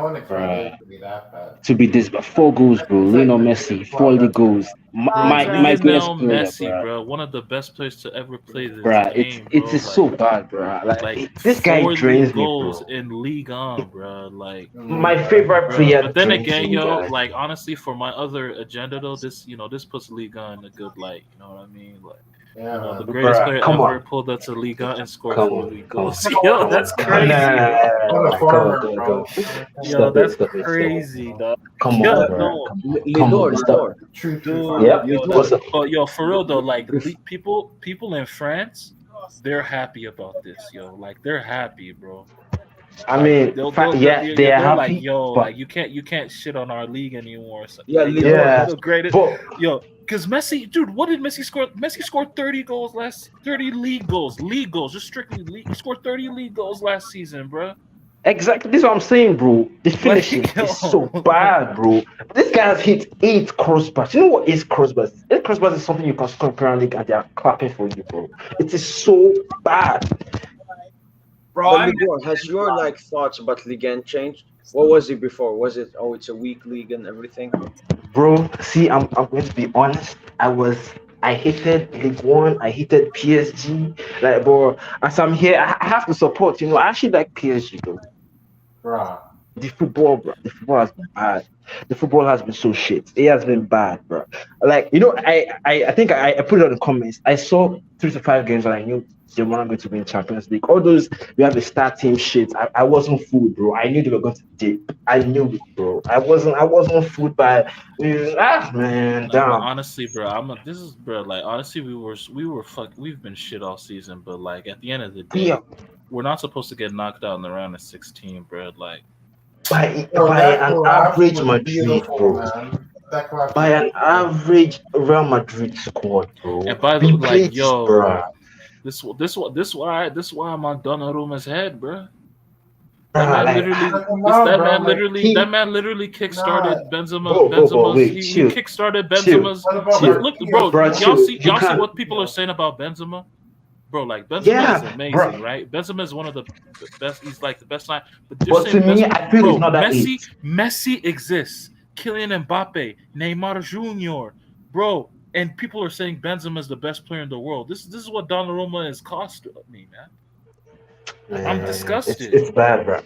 one expected it to be that bad. To be this, but 4 goals, bro. Lionel Messi, 40 goals. My greatest player, Messi, bro. One of the best players to ever play this game, It's like, so bad, bro. Like this guy drains me, bro. Goals in League On, bro. Like, my favorite player. But then again, like, honestly, for my other agenda though, this puts League On in a good light. You know what I mean? Like, the greatest player ever pulled up to League On and scored 40 goals. Yo, that's crazy. Yo, that's crazy, dog. Come on, bro. True. Yeah. But yo, for real though, like, people in France, they're happy about this, yo. Like, they're happy, bro. I mean, they're happy. Like, yo, like, you can't shit on our league anymore. So, the greatest. Yo, because Messi, dude, what did Messi score? Messi scored 30 goals 30 league goals, just strictly league. He scored 30 league goals last season, bro. Exactly, this is what I'm saying, bro. The finishing is so bad, bro. This guy has hit 8 crossbars. You know what is crossbars? 8 crossbars is something you can score in Premier League and they are clapping for you, bro. It is so bad. Bro, has your like thoughts about Ligue 1 changed? What was it before? Was it it's a weak league and everything? Bro, see, I'm going to be honest. I hated Ligue 1. I hated PSG. Like, bro, as I'm here, I have to support. I actually like PSG, bro. Bro. The football has been bad. The football has been so shit. It has been bad, bro. Like, I think I put it on the comments. I saw 3 to 5 games and I knew they weren't going to win Champions League. All those, we have the star team shit. I wasn't fooled, bro. I knew they were going to dip. I knew it, bro. I wasn't fooled by man. Damn. Honestly, bro, like, honestly, we've been shit all season, but like, at the end of the day, we're not supposed to get knocked out in the round of 16, bro. Like, by an average Madrid, bro. By an average Real Madrid squad, bro. And by the way, like, yo, bro. This why I'm on Donnarumma's head, bro. That man literally kickstarted Benzema. He kickstarted Benzema's. Look, bro, y'all see what people are saying about Benzema, bro. Like, Benzema is amazing, right? Benzema is one of the best. He's like the best line. But to me, I feel it's not that Messi exists. Kylian Mbappe, Neymar Jr., bro. And people are saying Benzema is the best player in the world. This is what Donnarumma has cost me, man. I'm disgusted. It's bad, bro.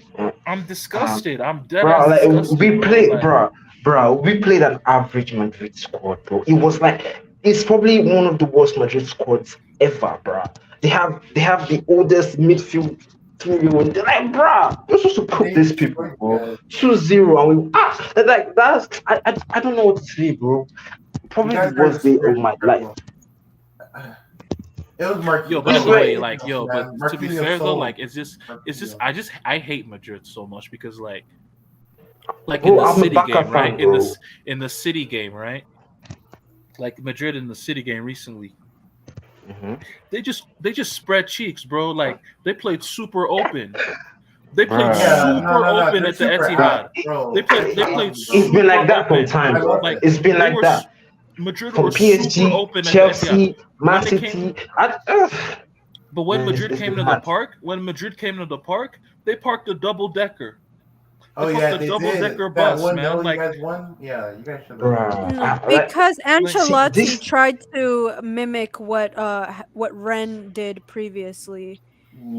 I'm disgusted. I'm dead. Bro, like, disgusted, we played an average Madrid squad, bro. It was like, it's probably one of the worst Madrid squads ever, bro. They have the oldest midfield. They're like, bro, you're supposed to cook these people, bro. 2-0, and I don't know what to say, bro. Probably the worst day of my life. It was Marquinhos. Yo, by the way, like, but to be fair though, like, it's just I hate Madrid so much because like in the City game, right? In the City game, right? Like, Madrid in the City game recently. Mm-hmm. They just spread cheeks, bro. Like, they played super open. They played super open at the Etihad. They played. It's been like that for time, bro. Like, it's been like that. Madrid from were PSG, super open Chelsea, Man City. But when Man, Madrid it's came to the mad. park, they parked a double decker. Oh They yeah, parked a they double did. decker That bus, 1-0 man. you Like, guys won. Yeah, you guys should have. Bruh, No, like, because see Ancelotti this. tried to mimic what Ren did previously.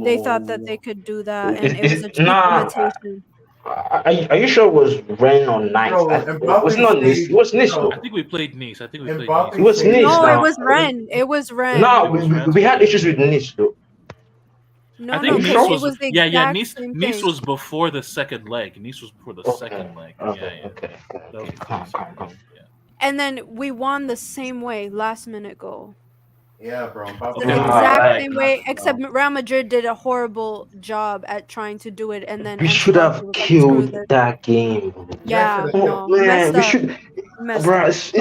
They thought that they could do that, and it was a cheap Nah. imitation. Are you sure it was Ren or Nice? Bro, Was it not Nice? It was Nice I though. think we played Nice. It was saved Nice No, it now. was Ren. It was Ren. No, It was Rennes, we had okay. issues with Nice though. No, I no, think you Nice because sure? it was the yeah, exact Nice same Nice thing. was before the second leg. Nice was before the second leg. Okay. Yeah. Okay. That was Calm. yeah. And then we won the same way, last minute goal. Yeah, bro. The Okay, exact like, same way, except Real Madrid did a horrible job at trying to do it, and then we should Ancelotti have was like, "Screw killed this." that game. Yeah, Oh, no, Man, messed we up. should. Messed Bro, up. it's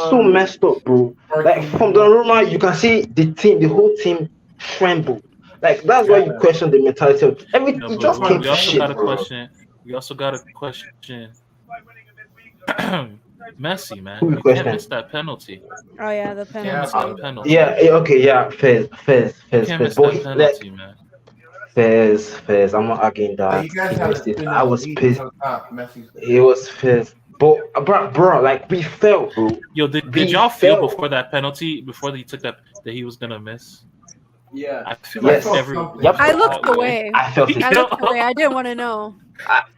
so messed up, bro. Like from Donnarumma, you can see the whole team trembled. Like that's why you question the mentality of everything. No, It but just came we to also shit, got a bro. question. We also got a question. Messi, man, Who you you question? can't miss that penalty. Oh yeah, the You can't miss penalty. that penalty. Yeah, okay, yeah, Fez. You can't miss But that penalty, man. Fez. I'm not arguing But that. you guys He haven't missed it. been I in the was league pissed. until top Messi's. It was Fez. But bro, like we felt, bro. Yo, did We y'all feel felt. before that penalty, before he took that he was gonna miss? Yeah. I feel Yes. like every Yep. I looked away. I felt it. I looked away. I didn't want to know.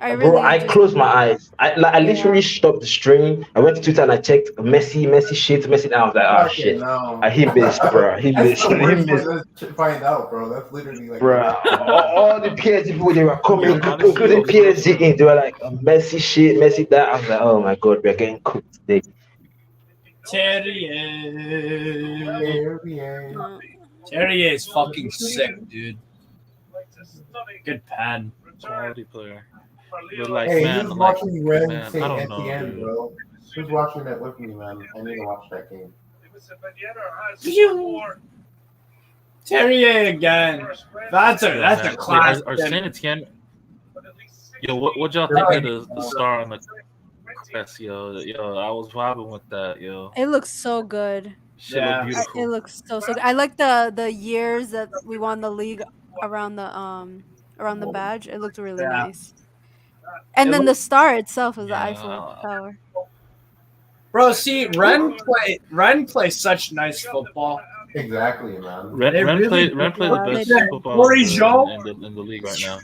I Bro, really I just closed my eyes. I Yeah. literally stopped the stream. I went to Twitter and I checked Messi shit, Messi. And I was like, oh Okay, shit. no. He missed, bro. He That's missed. the He worst missed. way to find out, bro. That's literally like. Bro, all the PSG people they were coming, Yeah, honestly, including for real, PSG in. They were like, Messi shit, Messi that. I was like, oh my god, we're getting cooked today. Terrier is fucking sick, dude. Good pen. quality player. But like, Hey, man, who's like, watching Ren man, St. I don't know, Etienne, dude. bro? Who's watching that with me, man? I need to watch that game. Terrier again. That's a Man, class. Are Saint Etienne? Yo, what y'all think of the star on the crest? Yo, I was vibing with that. Yo, It looks so good. shit look It beautiful. looks so good. I like the years that we won the league around the badge. It looked really Yeah. nice. And It then the star itself is the Yeah. Eiffel Tower. Bro, see, Ren plays such nice football. Exactly, man. Ren play the They best do. football Parisien. in the league right now.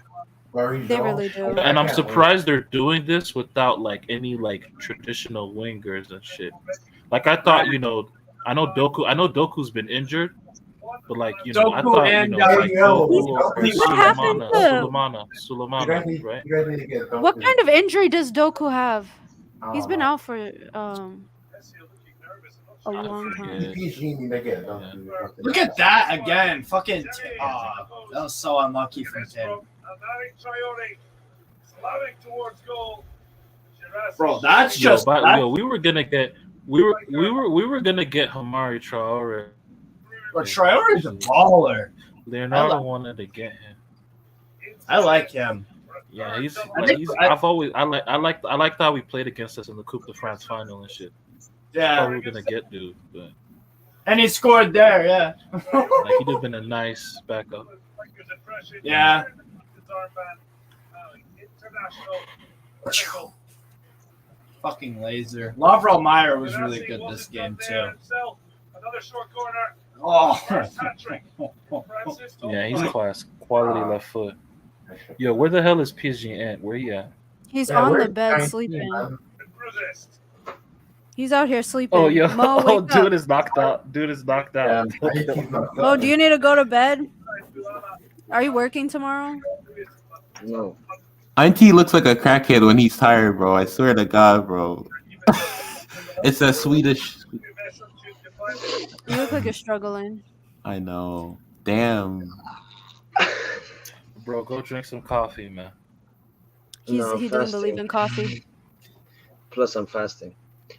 They really do. And I'm surprised they're doing this without like any like traditional wingers and shit. Like I thought, I know Doku's been injured, but like I Doku thought and like Gabriel. Doku What happened to him? Sulemana, right? You guys need to get What kind of injury does Doku have? He's been out. out for a long time. PSG need to get Look at that again. Fucking. That was so unlucky from Tim. Bro, that's just. we were gonna get Hamari Traore. But Traore is a baller. Leonardo wanted to get him. I like him. Yeah, I liked how we played against us in the Coupe de France final and shit. Yeah. Thought we were gonna get dude, but And he scored there, yeah. like he'd have been a nice backup. Yeah. Fucking laser. Lavrel Meyer was really good this game too. Oh. Yeah, he's class. Quality left foot. Yo, where the hell is PSG Where he at? He's on the bed sleeping. He's out here sleeping. Oh, yo. Mo, Oh, wake dude up. is knocked out. Dude is knocked out. Mo, do you need to go to bed? Are you working tomorrow? No. Auntie looks like a crackhead when he's tired, bro. I swear to God, bro. It's a Swedish. You look like you're struggling. I know. Damn. Bro, go drink some coffee, man. He doesn't fasting. believe in coffee. Plus, I'm fasting.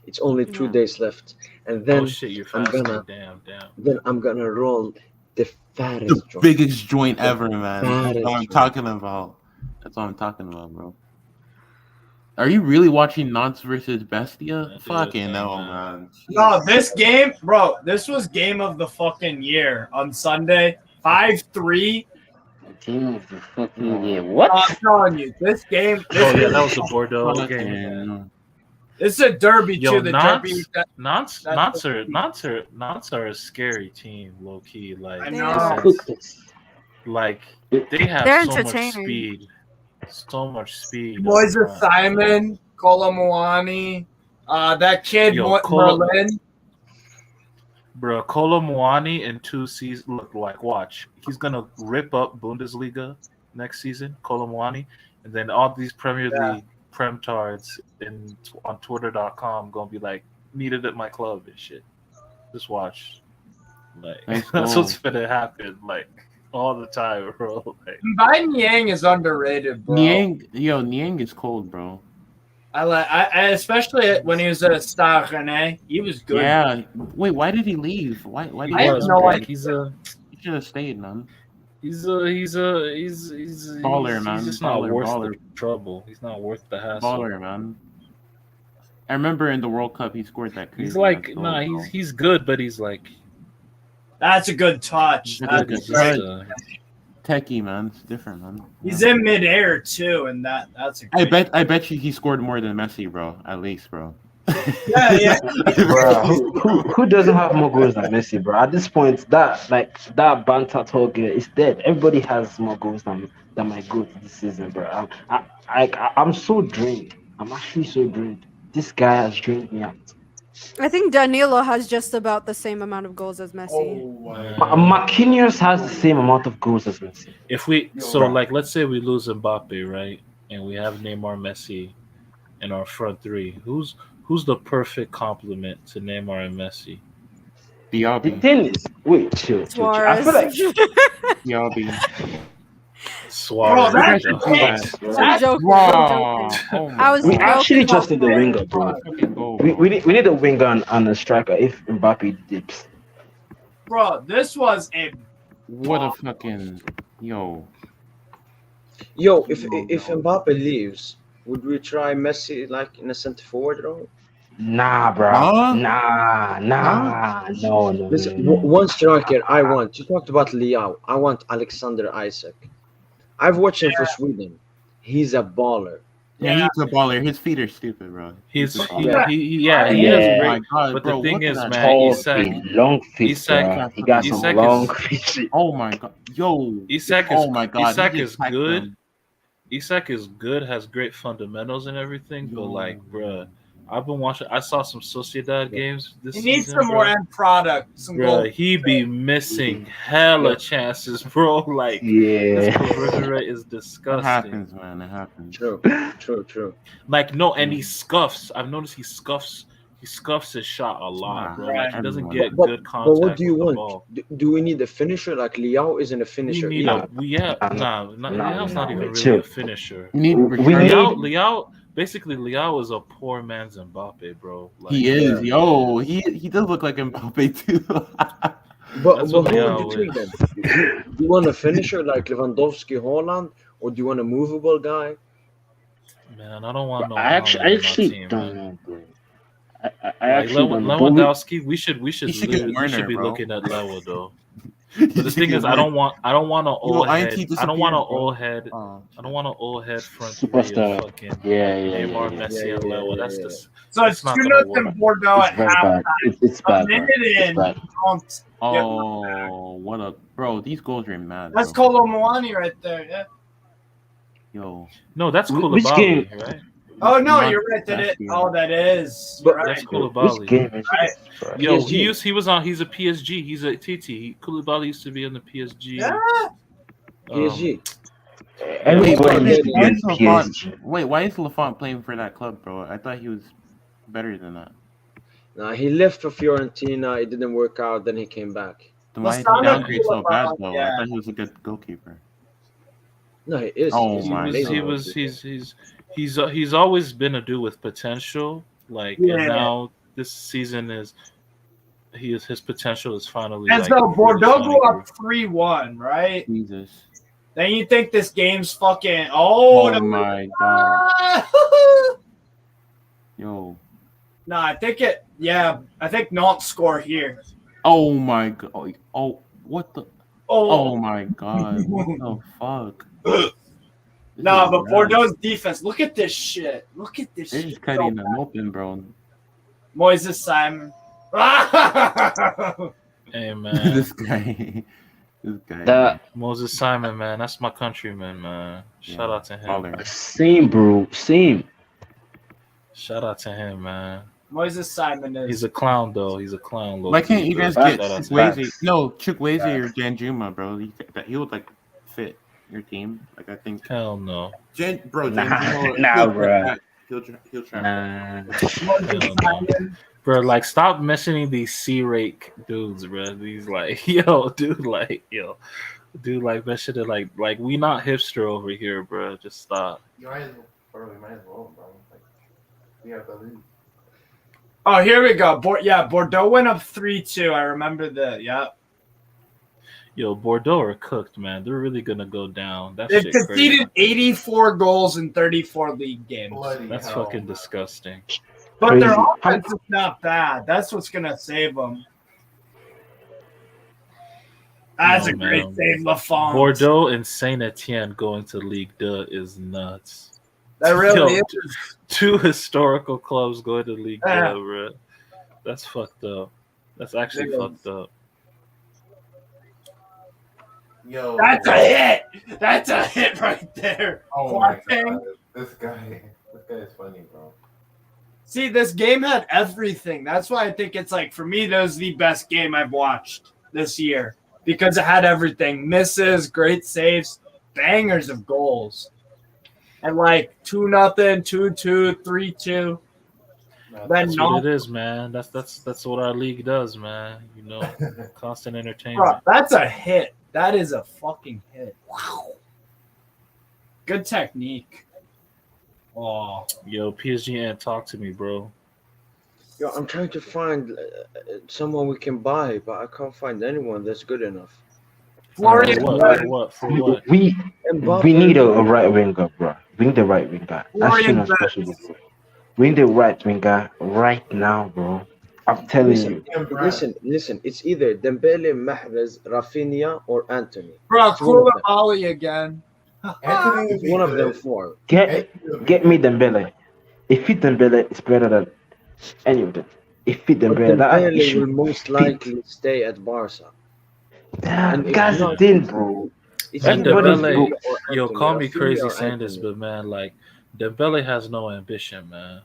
It's only 2 days left, and then Oh shit, you're I'm fasting. gonna Damn. I'm gonna roll the fattest The joint. biggest joint ever, man. That's Fattest what I'm joint. talking about. That's what I'm talking about, bro. Are you really watching Nantes versus Bestia? Fucking no, man. No, this game, bro, this was game of the fucking year on Sunday. 5-3. What? I'm telling you, this game. Oh yeah, that was the Bordeaux game. This is a derby Yo, too. The derby. Nantes are a scary team, low key. Like, I They know. are. like they have They're so much entertaining. speed, so much speed. Boys up of front. Simon, Kolomoani, that kid Yo, Merlin. Bro, Kolo Muani in 2 seasons. Look, like, watch. He's gonna rip up Bundesliga next season, Kolo Muani, and then all these Premier League premtards on Twitter.com gonna be like, needed at my club and shit. Just watch. Like, that's what's gonna happen. Like, all the time, bro. Like, Bai Niang is underrated, bro. Niang is cold, bro. I especially when he was at Stade Rennais, he was good. Yeah. Wait, why did he leave? Why did I have no idea. He should have stayed, man. He's baller, man. He's just not worth Baller. the trouble. He's not worth the hassle. Baller, man. I remember in the World Cup he scored that crazy. He's like, he's good, but he's like, that's a good touch. That's great. Techie, man. It's different, man. He's in midair too, and that's a great I bet you he scored more than Messi, bro. At least, bro. Yeah. Bro, who doesn't have more goals than Messi, bro? At this point, that banter talk is dead. Everybody has more goals than my goals this season, bro. I'm so drained. I'm actually so drained. This guy has drained me out. I think Danilo has just about the same amount of goals as Messi. Marquinhos has the same amount of goals as Messi. If like, let's say we lose Mbappe, right, and we have Neymar, Messi, in our front three. Who's the perfect complement to Neymar and Messi? The thing is, wait, chill. I feel like Diaby. Suarez. I'm joking. I was we actually joking just need a winger, bro. We need a winger and a striker if Mbappe dips. Bro, this was a What a fucking yo. If Mbappe leaves, would we try Messi like in a centre forward role? Nah, bro. Huh? Nah. No. Listen, one striker I want. You talked about Liao. I want Alexander Isak. I've watched him for Sweden. He's a baller. Yeah, he's a baller. His feet are stupid, bro. He has Oh great. my God, but bro, the thing is, what man, long feet, bro. He got some long feet. Oh my God, yo. Isak is. Oh my God, Isak he is just packed good. them. Isak is good. Has great fundamentals and everything. But like, bruh, I've been watching. I saw some Sociedad games this season. He needs some more end product. Some goal. He be missing hella chances, bro. Like, his conversion rate is disgusting. It happens, man. It happens. True. Like, no, and he scuffs. I've noticed he scuffs his shot a lot, bro. Like, he doesn't get good contact. But what do you with the want? ball. Do we need a finisher? Like Liao isn't a finisher. Liao's not even really a finisher. Liao is a poor man's Mbappe, bro. Like, He is, yo. He does look like Mbappe too. But who in between them? Do you want a finisher like Lewandowski, Haaland, or do you want a movable guy? Man, I don't want no. I actually don't know, bro. I actually don't know. Lewandowski, we should be bro. looking at Lewa though. But the thing is, I don't want an old head. I don't want an old head. I don't want an old head front Superstar. Fucking Neymar, Messi, and Lewa. That's the. So it's 2-0 Bordeaux at halftime. It's bad. A minute in. Oh, what a bro! These goals are mad. That's Kolo Muani right there. Yeah. Yo. No, that's Which Koulibaly, game? right? Oh no, you're right. That is. But Right. That's Koulibaly. Which game is Right. it? Yo, PSG. he's a PSG. He's a TT. Koulibaly used to be on the PSG. Yeah. PSG. Everybody used to be Why in is Lafont- PSG. Wait, why is Lafont playing for that club, bro? I thought he was better than that. Nah, he left for Fiorentina. It didn't work out. Then he came back. Then why is he Lozano downgrade so Koulibaly, bad, though? yeah. I thought he was a good goalkeeper. No, he is. Oh He's my amazing. He's always been a dude with potential. Like, Yeah. and now this season his potential is finally. And like, so Bordeaux really go shining up 3-1, right? Jesus. Then you think this game's fucking Oh my God. Yo. No, I think it. Yeah, I think Nantes score here. Oh my God. Oh, what the? Oh my god! What the fuck? Nah, but Bordeaux's defense. Look at this shit. Look at this They're shit. just cutting them open, bro. Moises Simon. Hey man, This guy. Moses Simon, man, that's my countryman, man. Shout out to him. Same, bro. Same. Shout out to him, man. Moises Simon is. He's a clown, though. He's a clown. Why can't you guys get Shout out to Chukwueze? him. No, Chukwueze or Danjuma, bro. He would like fit your team. Like I think. Hell no. Nah, bro. He'll try. Bro, like, stop mentioning these C-rate dudes, bro. These like, dude, like mention it like we not hipster over here, bro. Just stop. You might as well, bro. Like, we have the lead. Oh, here we go. Bordeaux went up 3-2. I remember that. Yeah. Yo, Bordeaux are cooked, man. They're really gonna go down. That They've shit conceded crazy. 84 goals in 34 league games. That's fucking disgusting. But their offense is not bad. That's what's gonna save them. That's a great save, Lafont. Bordeaux and Saint Etienne going to Ligue 2 is nuts. That really is. Two historical clubs going to Ligue 2, Yeah. bro. That's fucked up. That's actually fucked up. Yo, That's a hit. That's a hit right there. Oh my Kwarteng. god, this guy is funny, bro. See, this game had everything. That's why I think it's like, for me, that was the best game I've watched this year because it had everything. Misses, great saves, bangers of goals. And like 2-0, 2-2, 3-2. That's what it is, man. That's what our league does, man. You know, constant entertainment. Bro, that's a hit. That is a fucking hit. Wow. Good technique. Oh, yo, PSG talk to me, bro. Yo, I'm trying to find someone we can buy, but I can't find anyone that's good enough. Florian, what? For what? We need a right winger, bro. We need the right winger as soon as possible. Bro. We need the right winger right now, bro. I'm telling you. Listen. It's either Dembele, Mahrez, Rafinha, or Anthony. Bro, Koulibaly again. It's one of them four. Get me Dembele. If you Dembele, it's better than any of them. If you Dembele, Dembele will most likely stay at Barca. Damn, guys, it did, bro. And Dembele, yo, call me crazy saying this, but man, like Dembele has no ambition, man.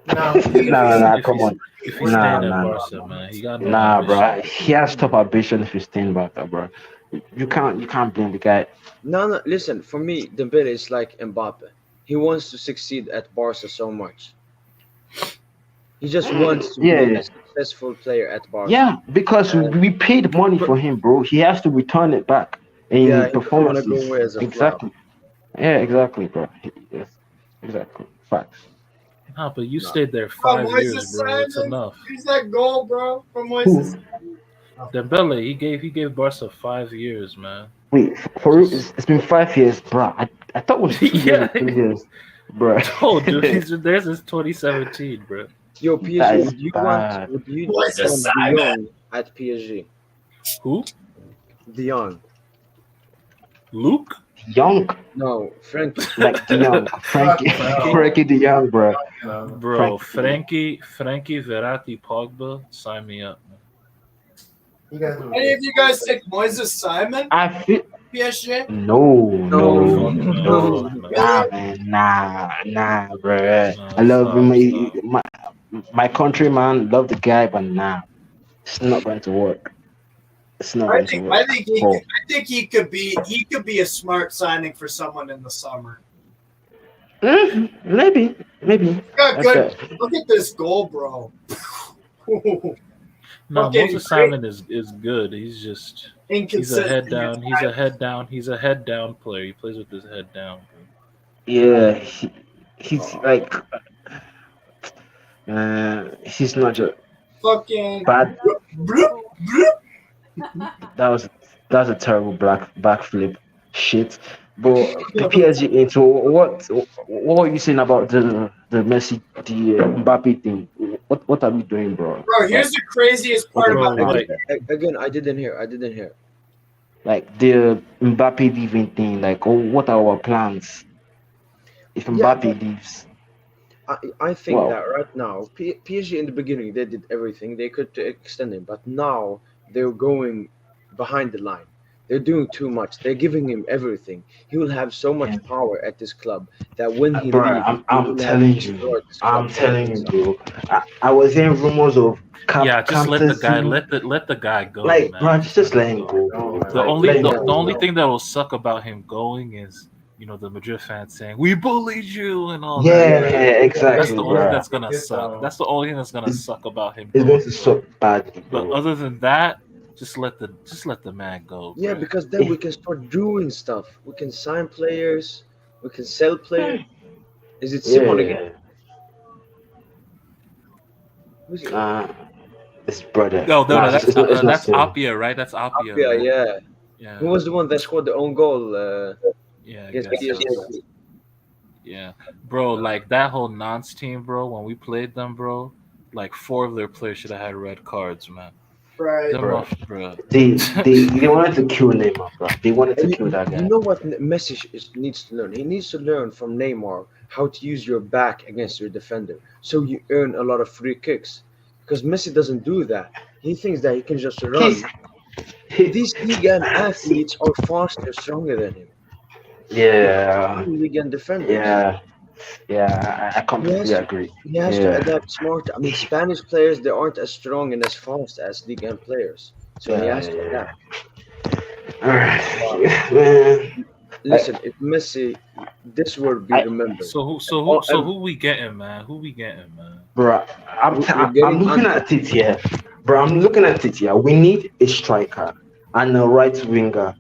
Nah, come on. If he's staying at Barca, man, he got no ambition. Bro. He has top ambition if he's staying back there, bro. You can't blame the guy. No, listen, for me, Dembele is like Mbappe. He wants to succeed at Barca so much. He just wants to be a successful player at Barca. Yeah, because we paid money for him, bro. He has to return it back in performances. Exactly. Yeah, exactly, bro. Yes, exactly. Facts. Nah, but you stayed there 5 years, bro. It's enough. He's that goal, bro, from Moises. Dembele, he gave Barca 5 years, man. Wait, for real, it's been 5 years, bro. I thought it was 2 years, bro. Oh, dude, he's been there since 2017, bro. Yo, PSG, would you want De Jong at PSG? Who? De Jong. Luke? Young? No, Frankie. Like De Jong. Frankie De Jong, bro. Bro, Frankie, Verratti, Pogba, sign me up, man. Any of you guys take Moises Simon? I feel PSG? No, nah, bro. I love my countryman, love the guy, but nah, it's not going to work. It's not going to work. I think he could be a smart signing for someone in the summer. Maybe. Got good. Look at this goal, bro. No, Moses Simon is good. He's just he's a head down player. He plays with his head down. Yeah, he's like he's not just fucking bad. That was a terrible backflip shit. But the PSG into what are you saying about the Messi, the Mbappe thing? What are we doing, bro? Bro, here's the craziest part about it. Again, I didn't hear. like the Mbappe leaving thing. Like, oh, what are our plans if Yeah, Mbappe leaves? I think Well, that right now, PSG in the beginning they did everything they could to extend him, but now they're going behind the line. They're doing too much. They're giving him everything. He will have so much power at this club that when he bro, leaves, he I'm will have telling you, destroyed this I'm club for telling you, himself. bro. I was hearing rumors of Yeah, just let the guy captaincy. let the guy go, Like, man. bro, Just just let let him him go. go, bro. The Like, only let him the, go, the only bro. thing that will suck about him going is, the Madrid fans saying we bullied you and all that. Yeah, Yeah, That's exactly, the only thing bro. that's gonna suck. That's the only thing that's gonna It's, suck about him it's going going. to suck badly, But bro. other than that, just let the man go, yeah, bro. because then we can start doing stuff. We can sign players. We can sell players. Is it Simon again? Yeah, Who's it? it's brother. No, Nah, that's it's not that's Simon. Apia, right? That's Apia, Yeah, right? yeah. Who Yeah, was the one that scored the own goal yeah. I against guess it was. PSG? Yeah, bro. Like that whole Nance team, bro. When we played them, bro, like 4 of their players should have had red cards, man. Right. Them Bro, off, bro. they wanted to kill Neymar, bro. They wanted to And kill that you guy. know what Messi needs to learn? He needs to learn from Neymar how to use your back against your defender, so you earn a lot of free kicks. Because Messi doesn't do that. He thinks that he can just He's run. he, These Ligan athletes are faster, stronger than him. yeah, Ligan defenders. yeah, yeah. I He has completely to. agree. He has to Yeah, adapt smart. I mean, Spanish players they aren't as strong and as fast as Ligan players, so he has to yeah. adapt. All But right, man. listen, if Messi, this will be I, remembered. So who so Oh, who so who we getting, man? Who we getting, man? bro, we're I'm getting looking Ante. at it here, bro. I'm looking at it here. We need a striker and a right winger.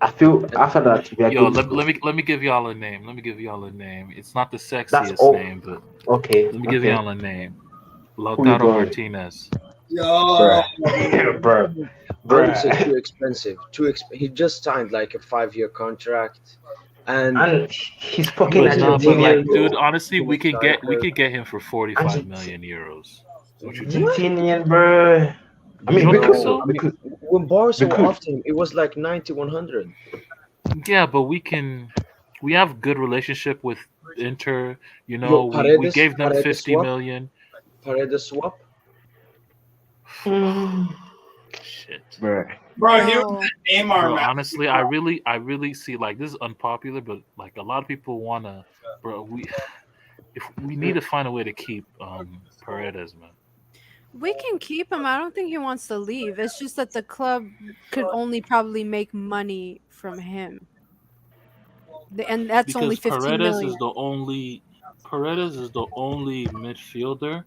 I feel And after that we are Yo, good to let, go. let me give y'all a name. Let me give y'all a name. It's not the That's sexiest all. name, but Okay, let me give okay. y'all a name. Who you Lautaro going? Martinez. Yo. Bruh. Bruh. I would say Bruh. too expensive. He just signed like a 5-year contract, and And he's fucking But nah, but Argentinian, like, Argentinian, dude, bro. honestly, we could striker. get him for 45 Argent- million euros. What you think? What? Argentinian, bro. I You mean, don't think No, so? I mean when Barca we were could. after him, it was like 90, 100. Yeah, but we have good relationship with Inter. Yo, We gave them Paredes 50 swap, million. Paredes swap. Shit. Bro. Bro, he was No. that Neymar Bro, man. honestly, I really see, like, this is unpopular, but like a lot of people wanna, bro, we need to find a way to keep Paredes, man. We can keep him. I don't think he wants to leave. It's just that the club could only probably make money from him. And that's only Because 15 million. Paredes is the only midfielder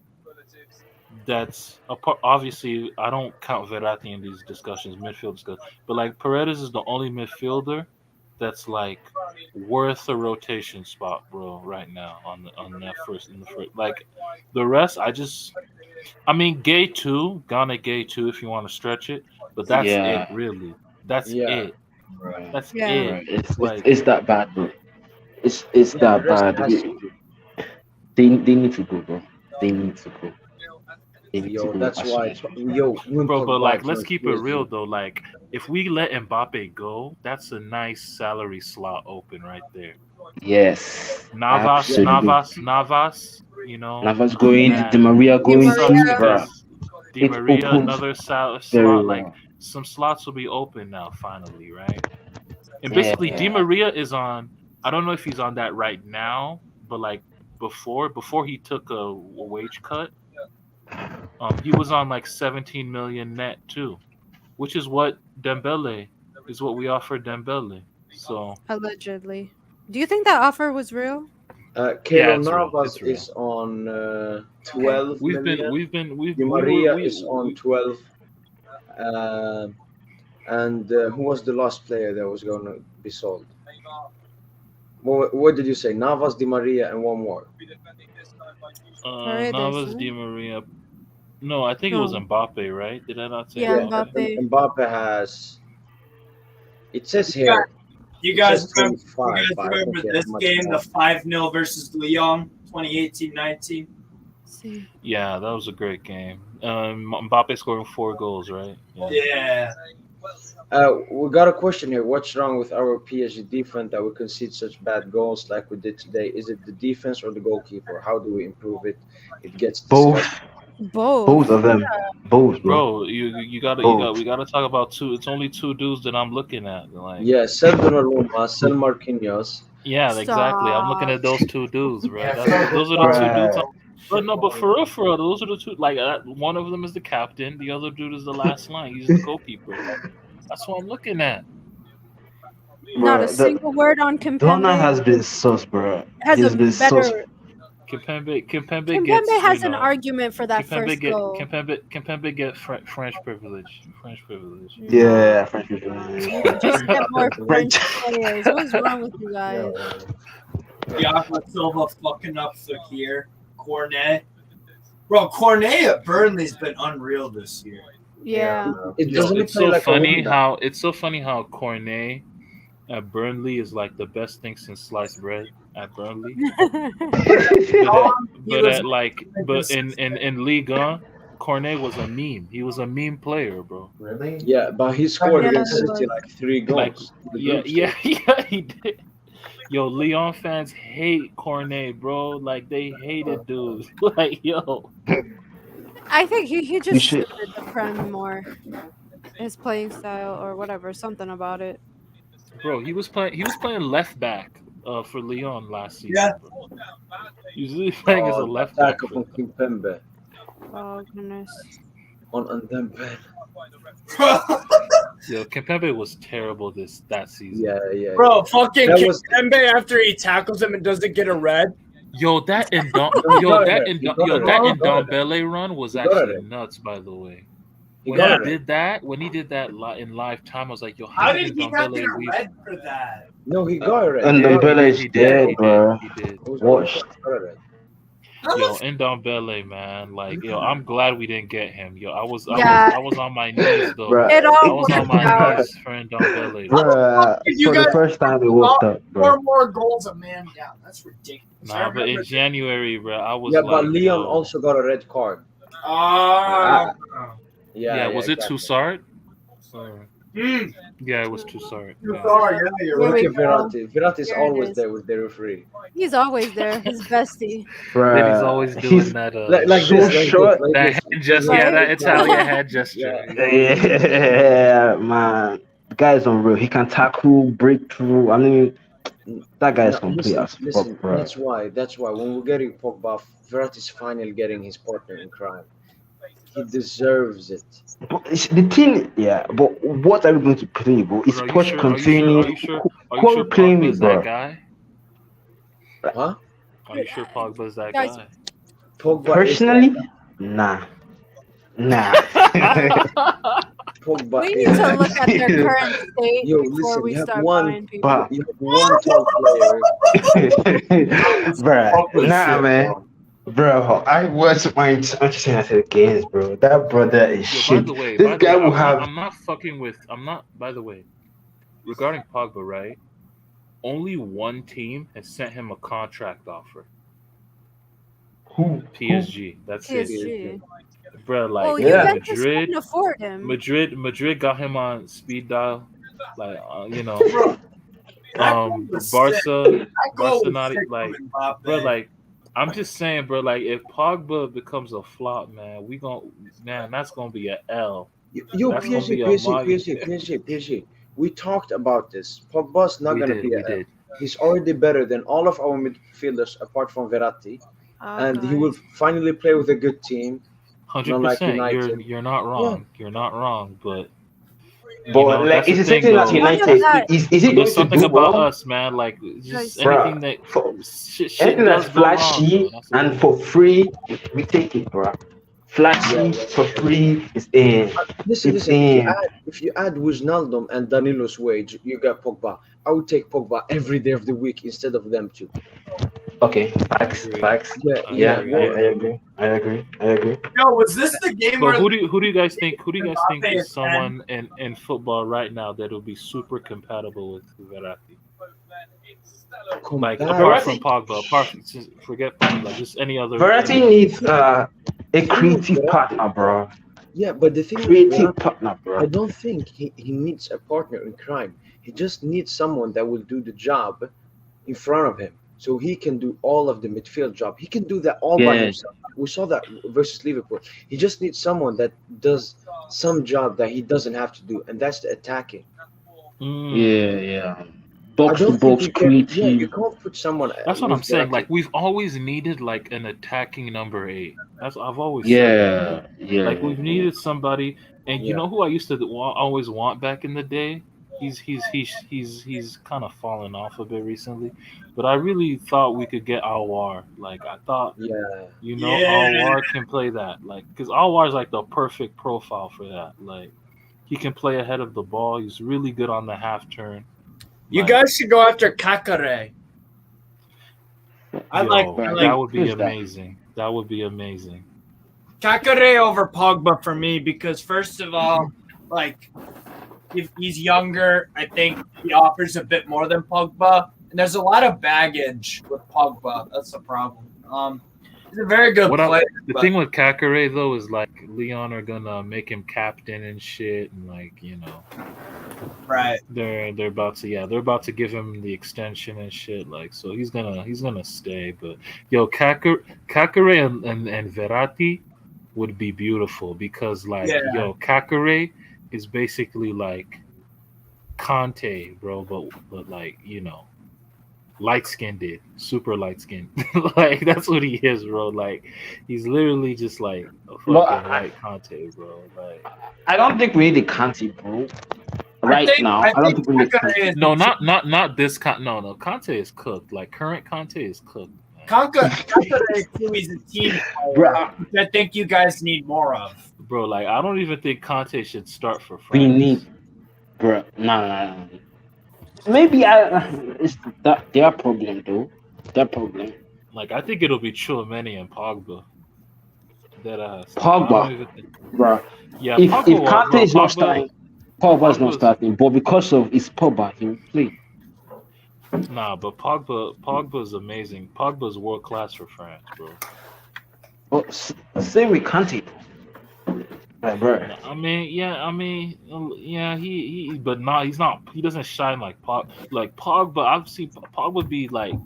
that's obviously I don't count Verratti in these discussions, midfield discussions, but like Paredes is the only midfielder that's like worth a rotation spot, bro, right now on that first in the first. Like the rest, I mean, Gay too, Ghana Gay too, if you want to stretch it, but that's Yeah. it, really. That's Yeah, it. Right. That's Yeah. it. Right. It's, Like, it's that bad, bro. It's yeah. The that rest bad. has to go. They need to go, bro. They need to go. They need to Yo, go that's as soon why. as possible. Yo, when bro, but Pogba like, let's joined keep it real PSG, though. Like, if we let Mbappe go, that's a nice salary slot open right there. Yes. yeah, Absolutely. Navas, you know, Navas going, Di and Maria Di it going sucks too, Maria. bro. because Di It Maria, opens another very slot, like well. some slots will be open now, finally, right? And basically, Di Yeah. Maria is on. I don't know if he's on that right now, but like before he took a wage cut, he was on like 17 million net too, which is what we offered Dembele. So Allegedly. Do you think that offer was real? yeah, Keylor it's real. Navas It's real. is on Okay. 12 We've been million. we've been we've Di we were Maria is on we 12. Uh, and who was the last player that was going to be sold? What did you say? Navas, Di Maria, and one more. Paredes, Navas, Di no? Maria. No, I think it was No. Mbappe, right? Did I not say Yeah, Yeah, Mbappe? Mbappe. Mbappe has. It says Yeah. here. You It says guys remember, 25, but I think he has this much game, more. the 5-0 versus Lyon, 2018-19? See. Yeah, that was a great game. Mbappe scoring 4 goals, right? Yeah. We got a question here. What's wrong with our PSG defense that we concede such bad goals like we did today? Is it the defense or the goalkeeper? How do we improve it? It gets discussed. Both of them. Both, bro. Bro, you gotta we gotta talk about two. It's only two dudes that I'm looking at. Like, Yeah, sell Donnarumma, sell Marquinhos. yeah, exactly. I'm looking at those two dudes, bro. Those are the two dudes. But no, but for real, those are the two. Like, one of them is the captain. The other dude is the last line. He's the goalkeeper. Like, that's what I'm looking at. Not a single word on Donna Kimpembe. has been sus, bro. Has He's a been sus. better. Kimpembe Kimpembe has an argument for that first goal. Kimpembe get French privilege. French privilege. Yeah, French privilege. Just get more French players. What's wrong with you guys? Thiago Silva fucking up Fekir. Cornet. Bro, Cornet at Burnley's been unreal this year. Yeah. It's so funny how Cornet at Burnley is like the best thing since sliced bread at Burnley. but in Ligue 1, Cornet was a meme. He was a meme player, bro. Really? Yeah, but he scored against City like 3 goals. Yeah, he did. Yo, Lyon fans hate Cornet, bro. Like, they hated dudes. Like, yo. I think he just suited the Prem more. His playing style or whatever, something about it. Bro, he was playing left back for Lyon last season. Yeah. He was really playing as a left back. From Kimpembe Oh goodness. on Ndembe. Yo, Kimpembe was terrible that season. Yeah. Bro, fucking That was- Kimpembe after he tackles him and doesn't get a red. Yo, that Ndombele run was actually nuts, by the way. When he did that in live time, I was like, yo, How did he not get a red for that? No, he got it. And Ndombele is dead, bro. He did. Washed. Yo, Ndombele, man, like, yo, I'm glad we didn't get him. Yo, I was on my knees though. Bruh. I was on my knees for Ndombele. Bruh, for the first time it worked up, bro. 4 more goals a man down. That's ridiculous. Nah, but in January, bro, I was Yeah, like, but Leon also got a red card. Yeah, was it exactly. Toussaint? Yeah, it was Toussaint. Yeah. Look at Verratti. Verratti is always there with the referee. He's always there. His bestie. Then he's always doing that. Like so this, like short. this, like That this. hand gesture, that Italian hand gesture. Yeah, man. The guy's unreal. He can tackle, break through. I mean, that guy's complete as fuck, Listen, bro. that's why when we're getting Pogba, Verratti's finally getting his partner in crime. He deserves it. But the thing, yeah, but what are we going to play, bro? Is Bro, Poch continuing? Are you sure Who are we playing Pogba's with, that bro? guy? Huh? Are you sure Pogba's that Guys, guy? Pogba Personally, nah. Pogba We need to look at their current state Yo, before listen, we you have start one- buying people. But, You have one top player. bruh, nah, man. Bro, I watched Manchester United games, bro. That brother is Yo, shit. by the This guy way, will have. by the way, regarding Pogba, right? Only one team has sent him a contract offer. Who? PSG. That's it. PSG. Bro, like, Oh, yeah. Juventus couldn't afford him. Madrid got him on speed dial. Like, Bro, Barca go not with like, Mbappe. bro, like, I'm just saying, bro, like, if Pogba becomes a flop, man, that's gonna be an L. Yo, That's gonna be a PSG. We talked about this. Pogba's not We gonna did, be we a did. He's already better than all of our midfielders apart from Verratti, and he will finally play with a good team. 100%. United. You're not wrong. You're not wrong, but. But like, that's is the it thing, something that though. United is it There's going to something do about well? us, man. Like, just Bruh, anything that shit Anything does that's go wrong, flashy bro. That's and for free, we take it, bro. Flashy for free is in. Listen, It's listen. in. If you add Wijnaldum and Danilo's wage, you got Pogba. I would take Pogba every day of the week instead of them two. Okay, facts. Yeah, I agree. Yo, was this the game But where who do you guys think? Who do you guys think Mbappe is is someone in football right now that will be super compatible with Verratti? Like, apart from Pogba, forget Pogba, just any other. Verratti needs a creative partner, bro. Yeah, but the thing is, creative partner, I bro. don't think he needs a partner in crime. He just needs someone that will do the job in front of him, so he can do all of the midfield job. He can do that all by Yeah, himself. We saw that versus Liverpool. He just needs someone that does some job that he doesn't have to do, and that's the attacking. yeah. I Box to don't think box, you can. Yeah, you creative. can't put someone That's what I'm with saying. Verratti. Like we've always needed like an attacking number 8. I've always said that. Like we've Yeah. needed somebody, and you Yeah, know who I used to always want back in the day. He's kind of fallen off a bit recently, but I really thought we could get Alwar. Like I thought, yeah, Alwar can play that. Like because Alwar is like the perfect profile for that. Like he can play ahead of the ball. He's really good on the half turn. You Like, guys should go after Kakare. I like that would be who's that? amazing. That would be amazing. Kakare over Pogba for me because first of all, like if he's younger, I think he offers a bit more than Pogba, and there's a lot of baggage with Pogba. That's the problem. He's a very good player. The thing with Kakare though is like Leon are gonna make him captain and shit, and like right? They're about to give him the extension and shit. Like so he's gonna stay. But Kakare and Verratti would be beautiful because Kakare is basically like Conte, bro, but like light skinned, super light skinned. Like that's what he is, bro. Like he's literally just like a fucking white Conte, bro. Like I don't think we need a Conte, bro. I don't think we need Conte. No, not this Conte. No, Conte is cooked. Like current Conte is cooked. Kakare is a team player, which I think you guys need more of. Bro, like I don't even think Conte should start for France. We need, bro. No. Maybe it's their problem though. Their problem. Like I think it'll be Tchouaméni and Pogba. Pogba, bro. Yeah, if Pogba, Kante is not starting, Pogba's not starting. But because of his Pogba, he will play. Nah, but Pogba's amazing. Pogba's world class for France, bro. But same with Kante. Bro. I mean, he but not. He's not. He doesn't shine like Pogba. I've seen Pogba be like,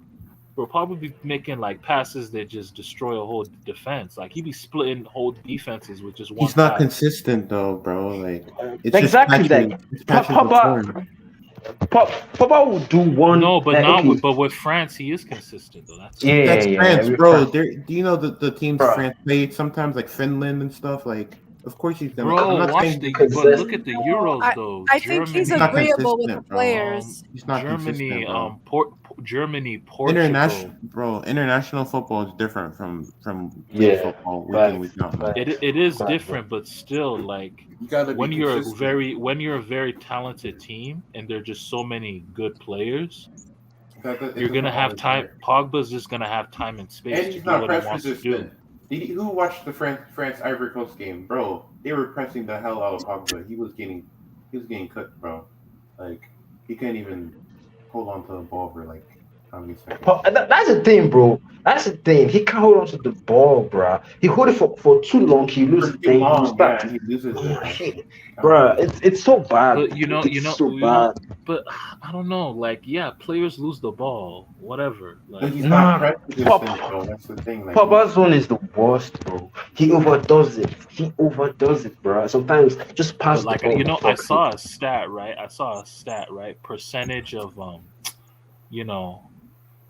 bro. Pogba be making like passes that just destroy a whole defense. Like he be splitting whole defenses with just one. He's not pass. consistent though, bro. Like it's exactly just Pogba will do one. No, but with France, he is consistent though. That's France, bro. Do you know the teams France played sometimes like Finland and stuff like? Of course he's gonna. Bro, watch but look at the Euros though. I think he's agreeable with the players. He's not Germany, Germany, Portugal. International football is different from football. It is different, but still, like when you're a very talented team and there are just so many good players, you're gonna have time. Pogba's just gonna have time and space and to he's do not what he wants to do. Who watched the France Ivory Coast game, bro? They were pressing the hell out of Pogba. He was getting cooked, bro. Like he can't even hold on to the ball for like how many seconds. That's the thing, bro. That's the thing. He can't hold on to the ball, bro. He hold it for too long. He loses the thing. He loses it. Bro, it's so bad. But it's so bad. But I don't know. Like, players lose the ball. Whatever. Like, he's not bro. That's the thing. Like, Papa's one is the worst, bro. He overdoes it, bro. Sometimes just pass like, the ball. I saw a stat, right? Percentage of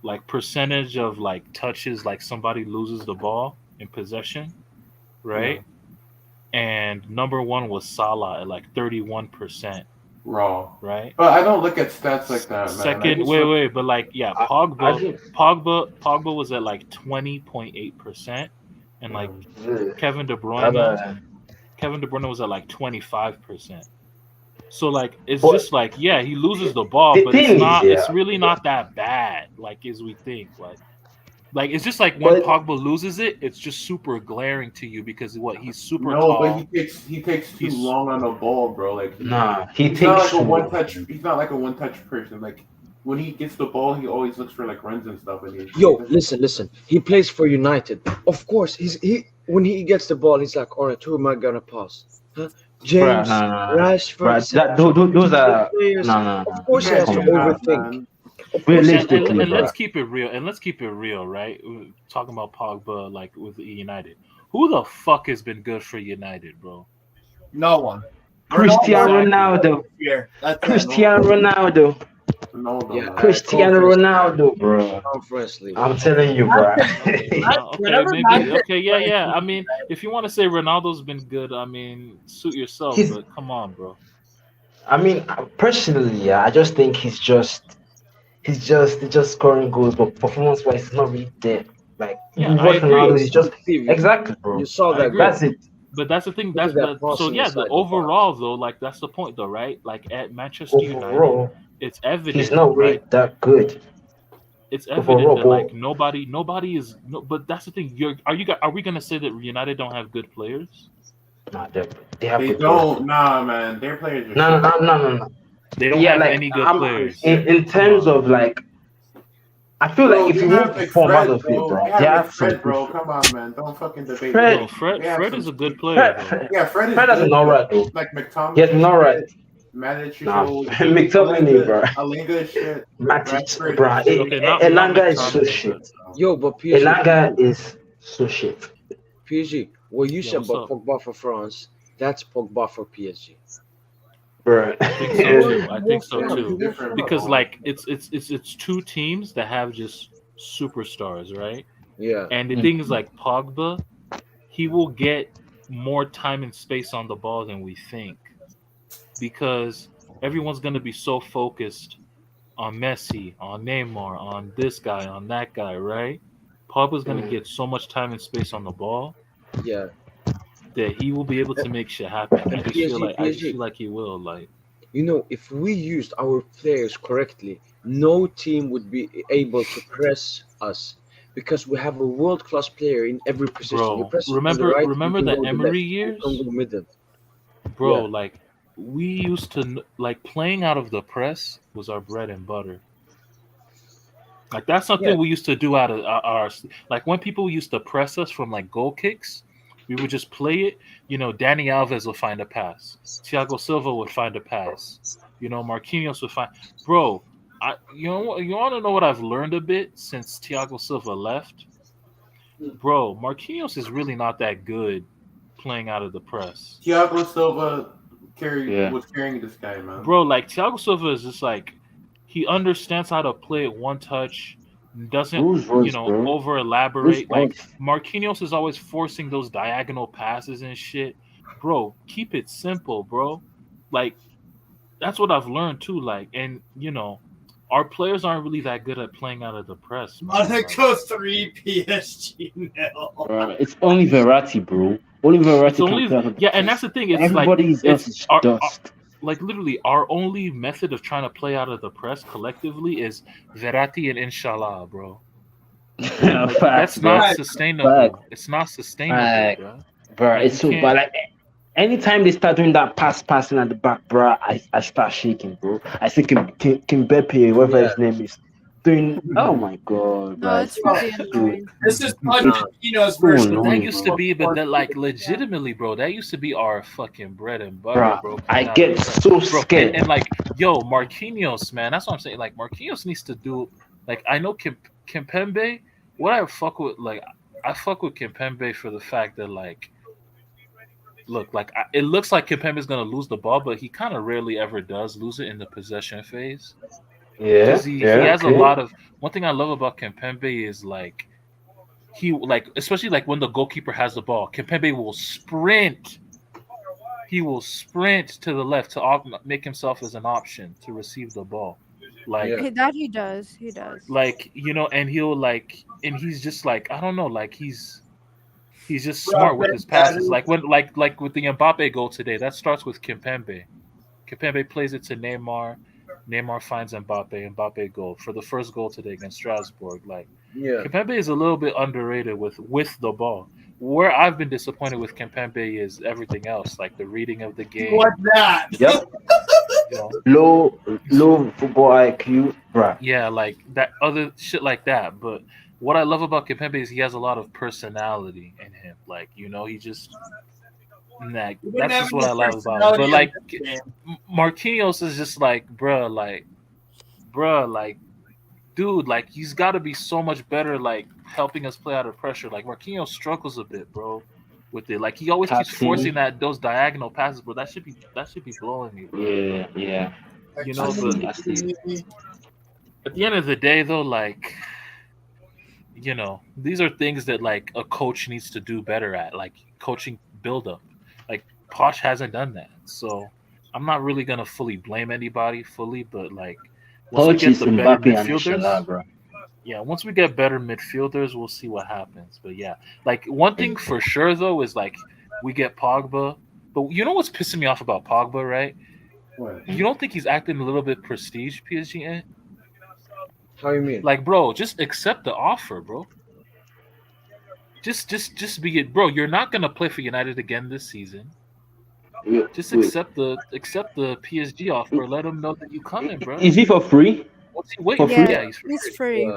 like percentage of like touches, like somebody loses the ball in possession, right? Yeah. And number one was Salah at like 31%. Raw, right? But I don't look at stats like that. Man. Second, wait, but like Pogba was at like 20.8%, and like Kevin De Bruyne was at like 25%. So like it's just like he loses the ball, but it's really not that bad like as we think. Like it's just like when Pogba loses it, it's just super glaring to you because he's super tall. But he takes too long on the ball, bro. Like he's not like a one touch. He's not like a one touch person. Like when he gets the ball, he always looks for like runs and stuff. And listen. He plays for United. Of course, when he gets the ball, he's like, all right, who am I gonna pass? Huh? James, Rashford, those are players. no. Of course, he has to overthink. Realistically, and bro. let's keep it real, right? We're talking about Pogba, like with United. Who the fuck has been good for United, bro? No one. Cristiano Ronaldo. Cristiano Ronaldo. Cristiano Ronaldo, bro. Conference League. I'm telling you, bro. Okay, yeah. I mean, if you want to say Ronaldo's been good, I mean, suit yourself, but come on, bro. I mean, personally, yeah, I just think he's just scoring goals, but performance-wise, it's not really there. Like, Yeah, watch Ronaldo, he's just Steve, exactly, bro. You saw that. That's it. But that's the thing. Look That's at that so yeah. inside The the overall though, like that's the point though, right? Like at Manchester Overall, United, it's evident he's not really right? that good. It's evident Overall, that like nobody is. No, but that's the thing. Are we gonna say that United don't have good players? Nah, they have They good don't. players. Nah, man. Their players are No. They don't have any good players. In terms of like, I feel like if you move the form out of it, bro, they have some Fred, bro. Come on, man. Don't fucking debate. Fred is a good player. Yeah, Fred is an good, alright though. Like McTominay. He has an alright. McTominay, bro. Alinga shit. Matic, bro. Elanga is so shit. Yo, but PSG. Elanga is so shit. PSG, what you said about Pogba for France, that's Pogba for PSG. Bro. I think so too. Because like it's two teams that have just superstars, right? Yeah. And the thing is like Pogba, he will get more time and space on the ball than we think. Because everyone's gonna be so focused on Messi, on Neymar, on this guy, on that guy, right? Pogba's gonna get so much time and space on the ball. Yeah. That he will be able to make shit happen. I just feel like he will. Like, you know, if we used our players correctly, no team would be able to press us because we have a world-class player in every position. Bro, remember the Emery years? Bro, like we used to like playing out of the press was our bread and butter. Like that's something we used to do out of our like when people used to press us from like goal kicks. We would just play it. You know, Dani Alves would find a pass. Thiago Silva would find a pass. You know, Marquinhos would find. Bro, you want to know what I've learned a bit since Thiago Silva left? Bro, Marquinhos is really not that good playing out of the press. Thiago Silva was carrying this guy, man. Bro, like Thiago Silva is just like he understands how to play it one touch. Doesn't over elaborate. Like Marquinhos is always forcing those diagonal passes and shit. Bro, keep it simple, bro. Like that's what I've learned too. Like, and you know, our players aren't really that good at playing out of the press. Monaco 3, PSG 0. It's only Verratti, bro. Only Verratti. And that's the thing. It's everybody else is dust. Like literally, our only method of trying to play out of the press collectively is Verratti and Inshallah, bro. Like, that's not sustainable. It's not sustainable, bro. It's so bad. Like anytime they start doing that passing at the back, bro, I start shaking, bro. I think Kimbepe, whatever his name is, doing. Oh my god, bro. No, it's really annoying. This is Pochettino's version. That used to be, but that like legitimately, bro. That used to be our fucking bread and butter, bro. I get so scared. And like, yo, Marquinhos, man. That's what I'm saying. Like, Marquinhos needs to do. Like, I know Kimpembe. What I fuck with, like, I fuck with Kimpembe for the fact that, like, look, like, it looks like Kimpembe's gonna lose the ball, but he kind of rarely ever does lose it in the possession phase. Yeah, he has a lot of. One thing I love about Kimpembe is like he like especially like when the goalkeeper has the ball, Kimpembe will sprint. He will sprint to the left to make himself as an option to receive the ball. Like that he does. Like, you know, and he'll like, and he's just like, I don't know, like he's just smart with his passes. Like when like with the Mbappe goal today, that starts with Kimpembe. Kimpembe plays it to Neymar. Neymar finds Mbappe. Mbappe goal for the first goal today against Strasbourg. Like, Kimpembe is a little bit underrated with the ball. Where I've been disappointed with Kimpembe is everything else, like the reading of the game. What's that? Yep. You know? Low football IQ, bro. Yeah, like that other shit like that. But what I love about Kimpembe is he has a lot of personality in him. Like, he just that's just what I love about him. But like Marquinhos is just like, bruh, dude, like he's got to be so much better, like helping us play out of pressure. Like Marquinhos struggles a bit, bro, with it. Like he always keeps forcing those diagonal passes, bro. That should be blowing me, bro. Yeah. But at the end of the day, though, like these are things that like a coach needs to do better at, like coaching build up. Like Poch hasn't done that, so I'm not really gonna fully blame anybody but like. Once we get the better midfielders, once we get better midfielders, we'll see what happens. But yeah, like one thing for sure though is like we get Pogba. But you know what's pissing me off about Pogba, right? What? You don't think he's acting a little bit prestige, PSG? How you mean? Like, bro, just accept the offer, bro. Just be it, bro. You're not gonna play for United again this season. Just accept the PSG offer. Let him know that you coming, bro. Is he for free? What's he waiting? Yeah, he's free.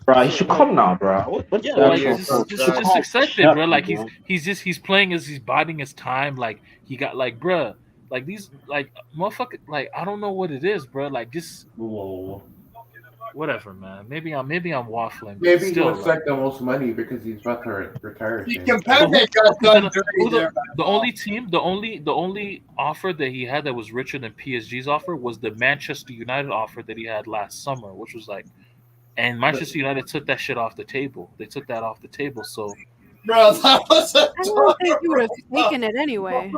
Bro, he should come now, bro. Just accept it, bro. Like he's playing as he's biding his time. Like he got like, bro, like these like motherfucker. Like I don't know what it is, bro. Like just whatever, man. Maybe I'm waffling. Maybe he still, wants like the most money because he's about to retire. The only offer that he had that was richer than PSG's offer was the Manchester United offer that he had last summer, which was like, and Manchester United took that shit off the table. They took that off the table. So, bro, I don't think he would have taken it anyway.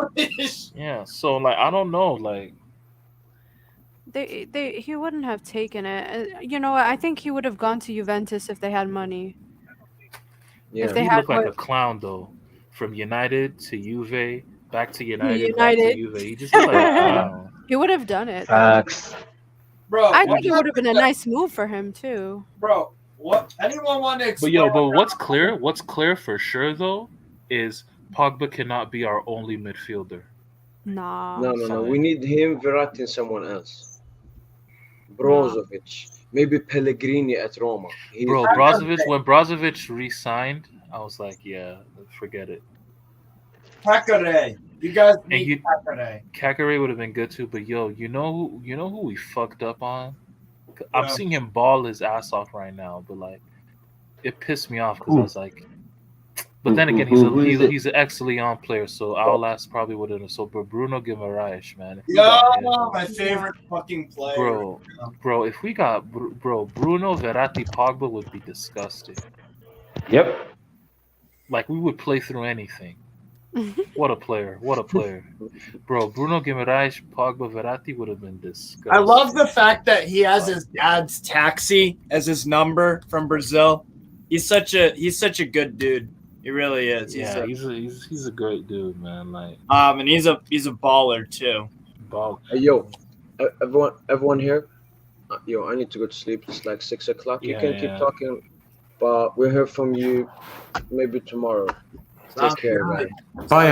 Yeah. So like, I don't know, like. He wouldn't have taken it. You know what? I think he would have gone to Juventus if they had money. Yeah, he looked like a clown though. From United to Juve, back to United. Back to Juve. He just looked like a clown. He would have done it. Facts. Bro, I think it would have been a nice move for him too. Bro, what? Anyone want to explain? But what's clear for sure though is Pogba cannot be our only midfielder. Nah. No. We need him, Verratti, and someone else. Brozovic, maybe Pellegrini at Roma. When Brozovic re-signed, I was like, yeah, forget it. Kakare. You guys need Kakare. Kakare would have been good too, but you know who we fucked up on? I'm seeing him ball his ass off right now, but like it pissed me off because I was like, but then again, he's an ex-Lyon player, so our last probably wouldn't have. So, but Bruno Guimaraes, man. My favorite fucking player. Bro, if we got Bruno, Verratti, Pogba would be disgusting. Yep. Like we would play through anything. What a player! Bro, Bruno Guimaraes, Pogba, Verratti would have been disgusting. I love the fact that he has his dad's taxi as his number from Brazil. He's such a good dude. He really is. He's a great dude, man. Like, and he's a baller too. Hey, yo, everyone here. Yo, I need to go to sleep. It's like 6 o'clock. You can keep talking, but we'll hear from you maybe tomorrow. Take care, man. Bye.